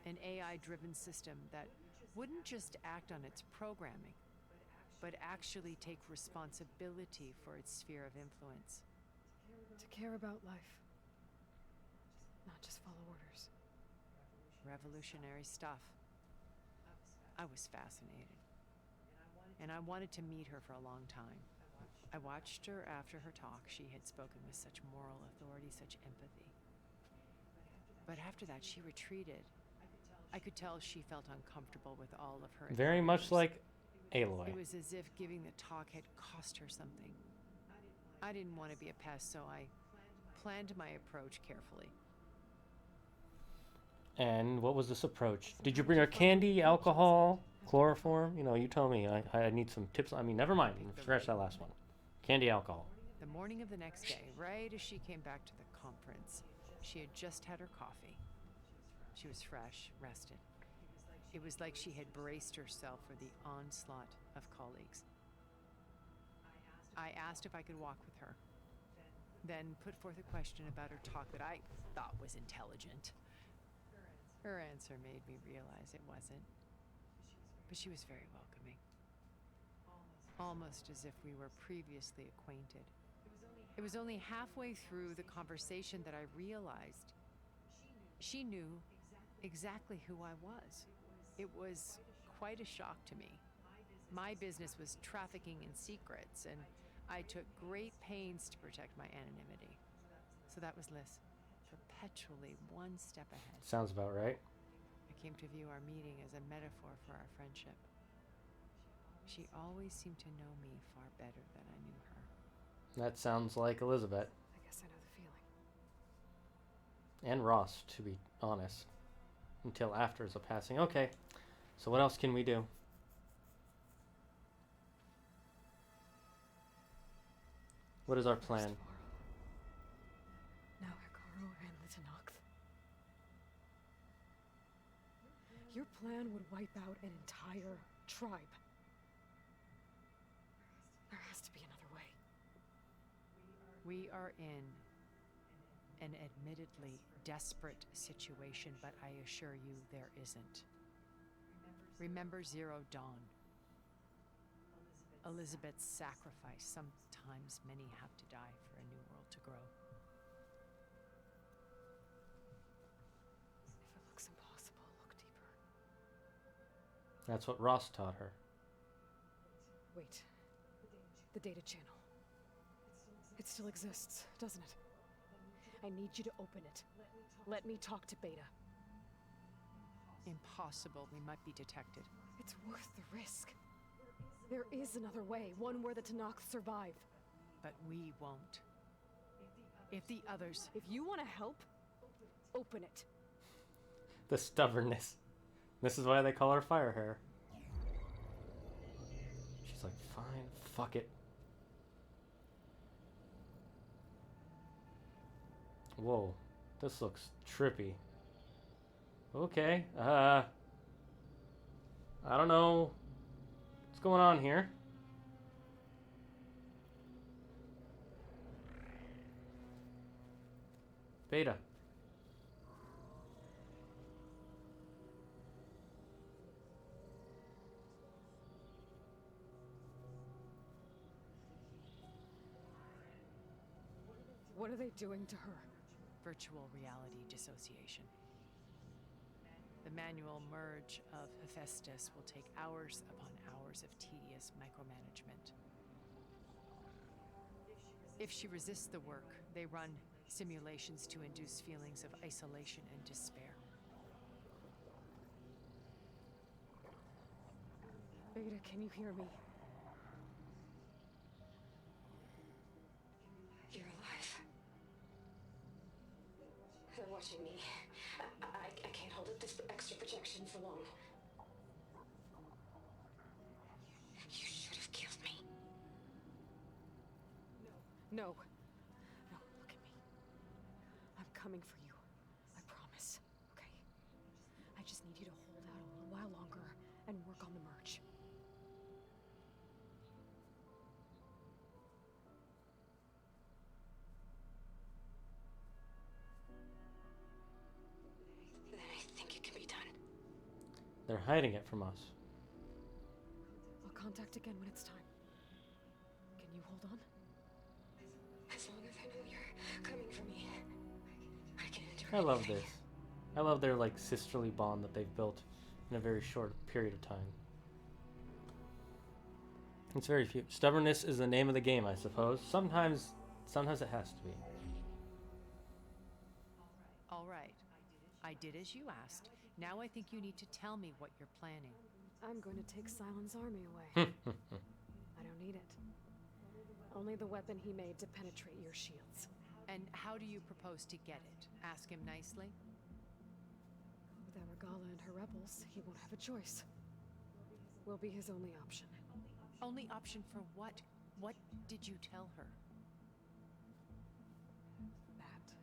An AI-driven system that wouldn't just act on its programming, but actually take responsibility for its sphere of influence. To care about life. Not just follow orders. revolutionary stuff. I was fascinated, and I wanted to meet her for a long time. I watched her after her talk. She had spoken with such moral authority, such empathy. But after that, she retreated. I could tell she felt uncomfortable with all of her Very much like Aloy. It was as if giving the talk had cost her something. I didn't want to be a pest, so I planned my approach carefully. And what was this approach? Did you bring her candy, alcohol, chloroform? You know, you tell me. I need some tips. I mean, never mind. Scratch that last one. Candy, alcohol. The morning of the next day, right as she came back to the conference, she had just had her coffee. She was fresh, rested. It was like she had braced herself for the onslaught of colleagues. I asked if I could walk with her, then put forth a question about her talk that I thought was intelligent. Her answer made me realize it wasn't, but she was very welcoming. Almost as if we were previously acquainted. It was only halfway through the conversation that I realized she knew exactly who I was. It was quite a shock to me. My business was trafficking in secrets, and I took great pains to protect my anonymity. So that was Liz, perpetually one step ahead. Sounds about right. I came to view our meeting as a metaphor for our friendship. She always seemed to know me far better than I knew her. That sounds like Elizabeth. I guess I know the feeling. And Ross, to be honest. Until after the passing. Okay, so what else can we do? What is our plan? Now Hikaru and the Tenakth. Your plan would wipe out an entire tribe. There has to be another way. We are in an admittedly desperate situation, but I assure you there isn't. Remember Zero Dawn. Elizabeth's sacrifice. Sometimes many have to die for a new world to grow. If it looks impossible, look deeper. That's what Ross taught her. Wait. The data channel. It still exists, doesn't it? I need you to open it. Let me talk to Beta. Impossible. We might be detected. It's worth the risk. There is another way, one where the Tenakth survive. But we won't. If the others... If you want to help, open it. The stubbornness. This is why they call her Fire Hair. She's like, fine, fuck it. Whoa, this looks trippy. Okay, I don't know what's going on here. Beta. What are they doing to her? Virtual reality dissociation. The manual merge of Hephaestus will take hours upon hours of tedious micromanagement. If she resists the work, they run simulations to induce feelings of isolation and despair. Beta, can you hear me? You're alive. They're watching me. I can't hold up this extra projection for long. You should have killed me. No. No, look at me. I'm coming for you. I promise. Okay? I just need you to hold out a little while longer and work on the merge. Then I think it can be done. They're hiding it from us. I'll contact again when it's time. Can you hold on? As long as I know you're coming for me, I can endure I love anything. this. I love their like sisterly bond that they've built in a very short period of time. It's very few. Stubbornness is the name of the game, I suppose. Sometimes it has to be. All right. I did as you asked. Now I think you need to tell me what you're planning. I'm going to take Silent's army away. I don't need it. Only the weapon he made to penetrate your shields. And how do you propose to get it? Ask him nicely? Without Regala and her rebels, he won't have a choice. We'll be his only option. Only option for what? What did you tell her? That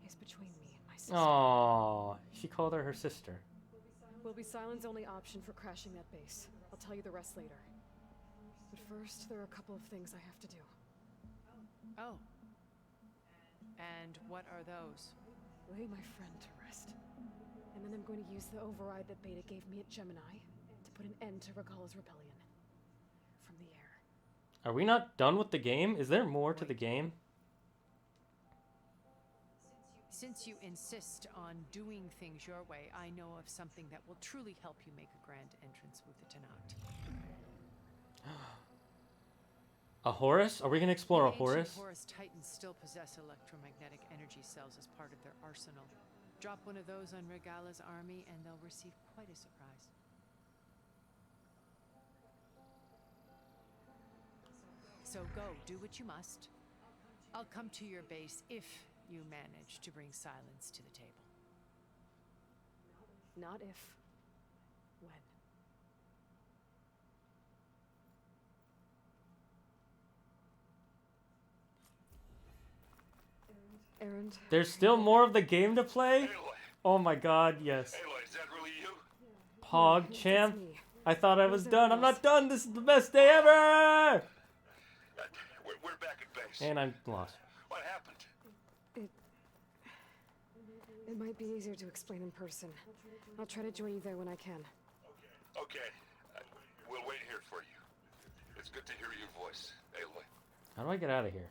is between me and my sister. Aww, she called her sister. Will be Silent's only option for crashing that base. I'll tell you the rest later. But first, there are a couple of things I have to do. Oh. And what are those? Lay my friend to rest. And then I'm going to use the override that Beta gave me at Gemini to put an end to Regala's rebellion. From the air. Are we not done with the game? Is there more to the game? Since you insist on doing things your way, I know of something that will truly help you make a grand entrance with the Tenat. A Horus? Are we going to explore a The Horus? ancient Horus Titans still possess electromagnetic energy cells as part of their arsenal. Drop one of those on Regala's army and they'll receive quite a surprise. So go, do what you must. I'll come to your base if you manage to bring Silence to the table. Not if. When. Errand. There's still more of the game to play? Oh my god, yes. Aloy, is that really you? Pog champ. I thought I was done. I'm not done. This is the best day ever! We're back at base. And I'm lost. What happened? It might be easier to explain in person. I'll try to join you there when I can. Okay. We'll wait here for you. It's good to hear your voice, Aloy. How do I get out of here?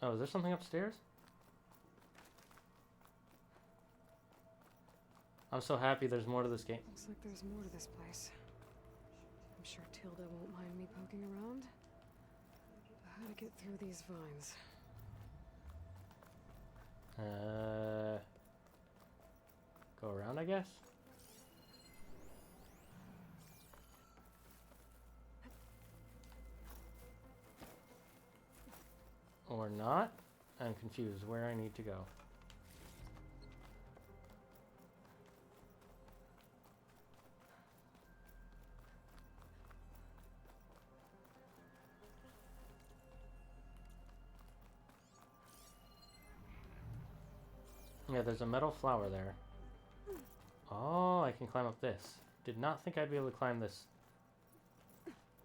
Oh, is there something upstairs? I'm so happy there's more to this game. Looks like there's more to this place. I'm sure Tilda won't mind me poking around. But how to get through these vines? Go around, I guess? Or not? I'm confused where I need to go. Yeah, there's a metal flower there. Oh, I can climb up this. Did not think I'd be able to climb this.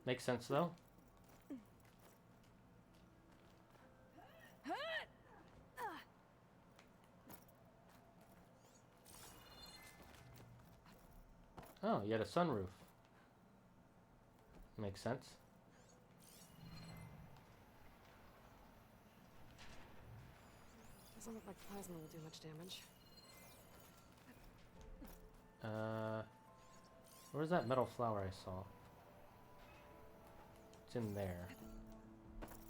Makes sense, though. Oh, you had a sunroof. Makes sense. Doesn't look like plasma will do much damage. Where's that metal flower I saw? It's in there.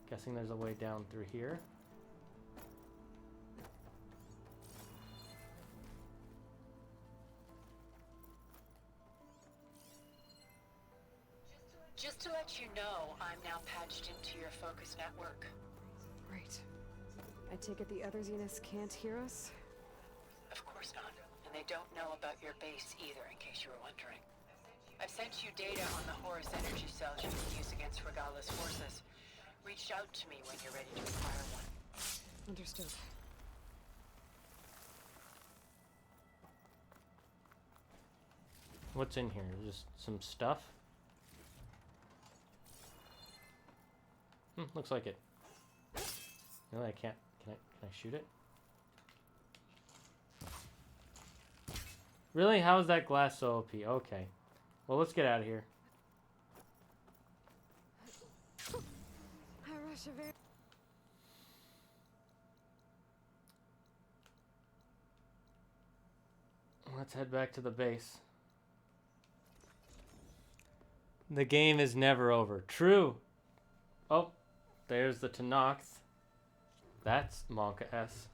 Guessing there's a way down through here. Just to let you know, I'm now patched into your focus network. Great. I take it the other Zeniths can't hear us? Of course not. And they don't know about your base either, in case you were wondering. I've sent you data on the Horus energy cells you can use against Regala's forces. Reach out to me when you're ready to acquire one. Understood. What's in here? Just some stuff? Looks like it. No, I can't. Can I shoot it? Really? How is that glass so OP? Okay. Well, let's get out of here. Harash. Persevere. Let's head back to the base. The game is never over. True. Oh, there's the Tanakhth. That's Monka S.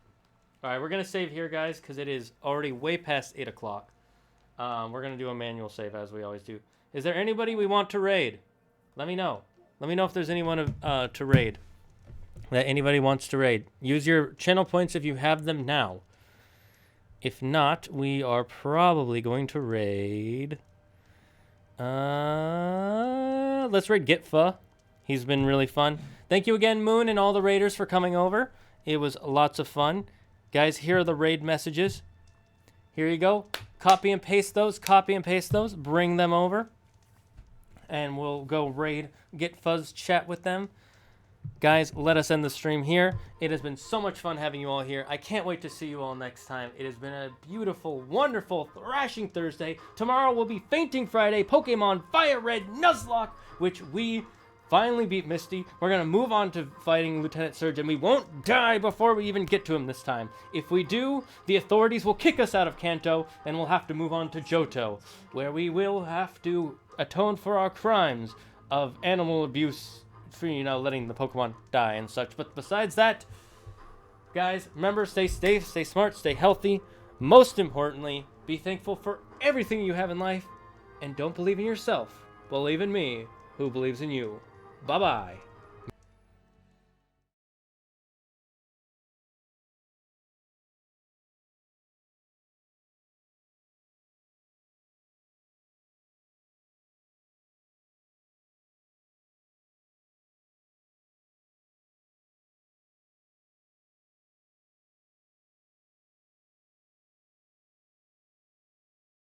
Alright, we're going to save here, guys, because it is already way past 8 o'clock. We're going to do a manual save, as we always do. Is there anybody we want to raid? Let me know. Let me know if there's anyone to raid. That anybody wants to raid. Use your channel points if you have them now. If not, we are probably going to raid... let's raid Gitfa. He's been really fun. Thank you again, Moon, and all the raiders for coming over. It was lots of fun. Guys, here are the raid messages. Here you go. Copy and paste those. Copy and paste those. Bring them over. And we'll go raid Gitfa's chat with them. Guys, let us end the stream here. It has been so much fun having you all here. I can't wait to see you all next time. It has been a beautiful, wonderful, thrashing Thursday. Tomorrow will be Fainting Friday, Pokemon Fire Red Nuzlocke, which we finally beat Misty. We're going to move on to fighting Lieutenant Surge, and we won't die before we even get to him this time. If we do, the authorities will kick us out of Kanto, and we'll have to move on to Johto, where we will have to atone for our crimes of animal abuse for, you know, letting the Pokemon die and such. But besides that, guys, remember, stay safe, stay smart, stay healthy. Most importantly, be thankful for everything you have in life, and don't believe in yourself. Believe in me, who believes in you. Bye-bye.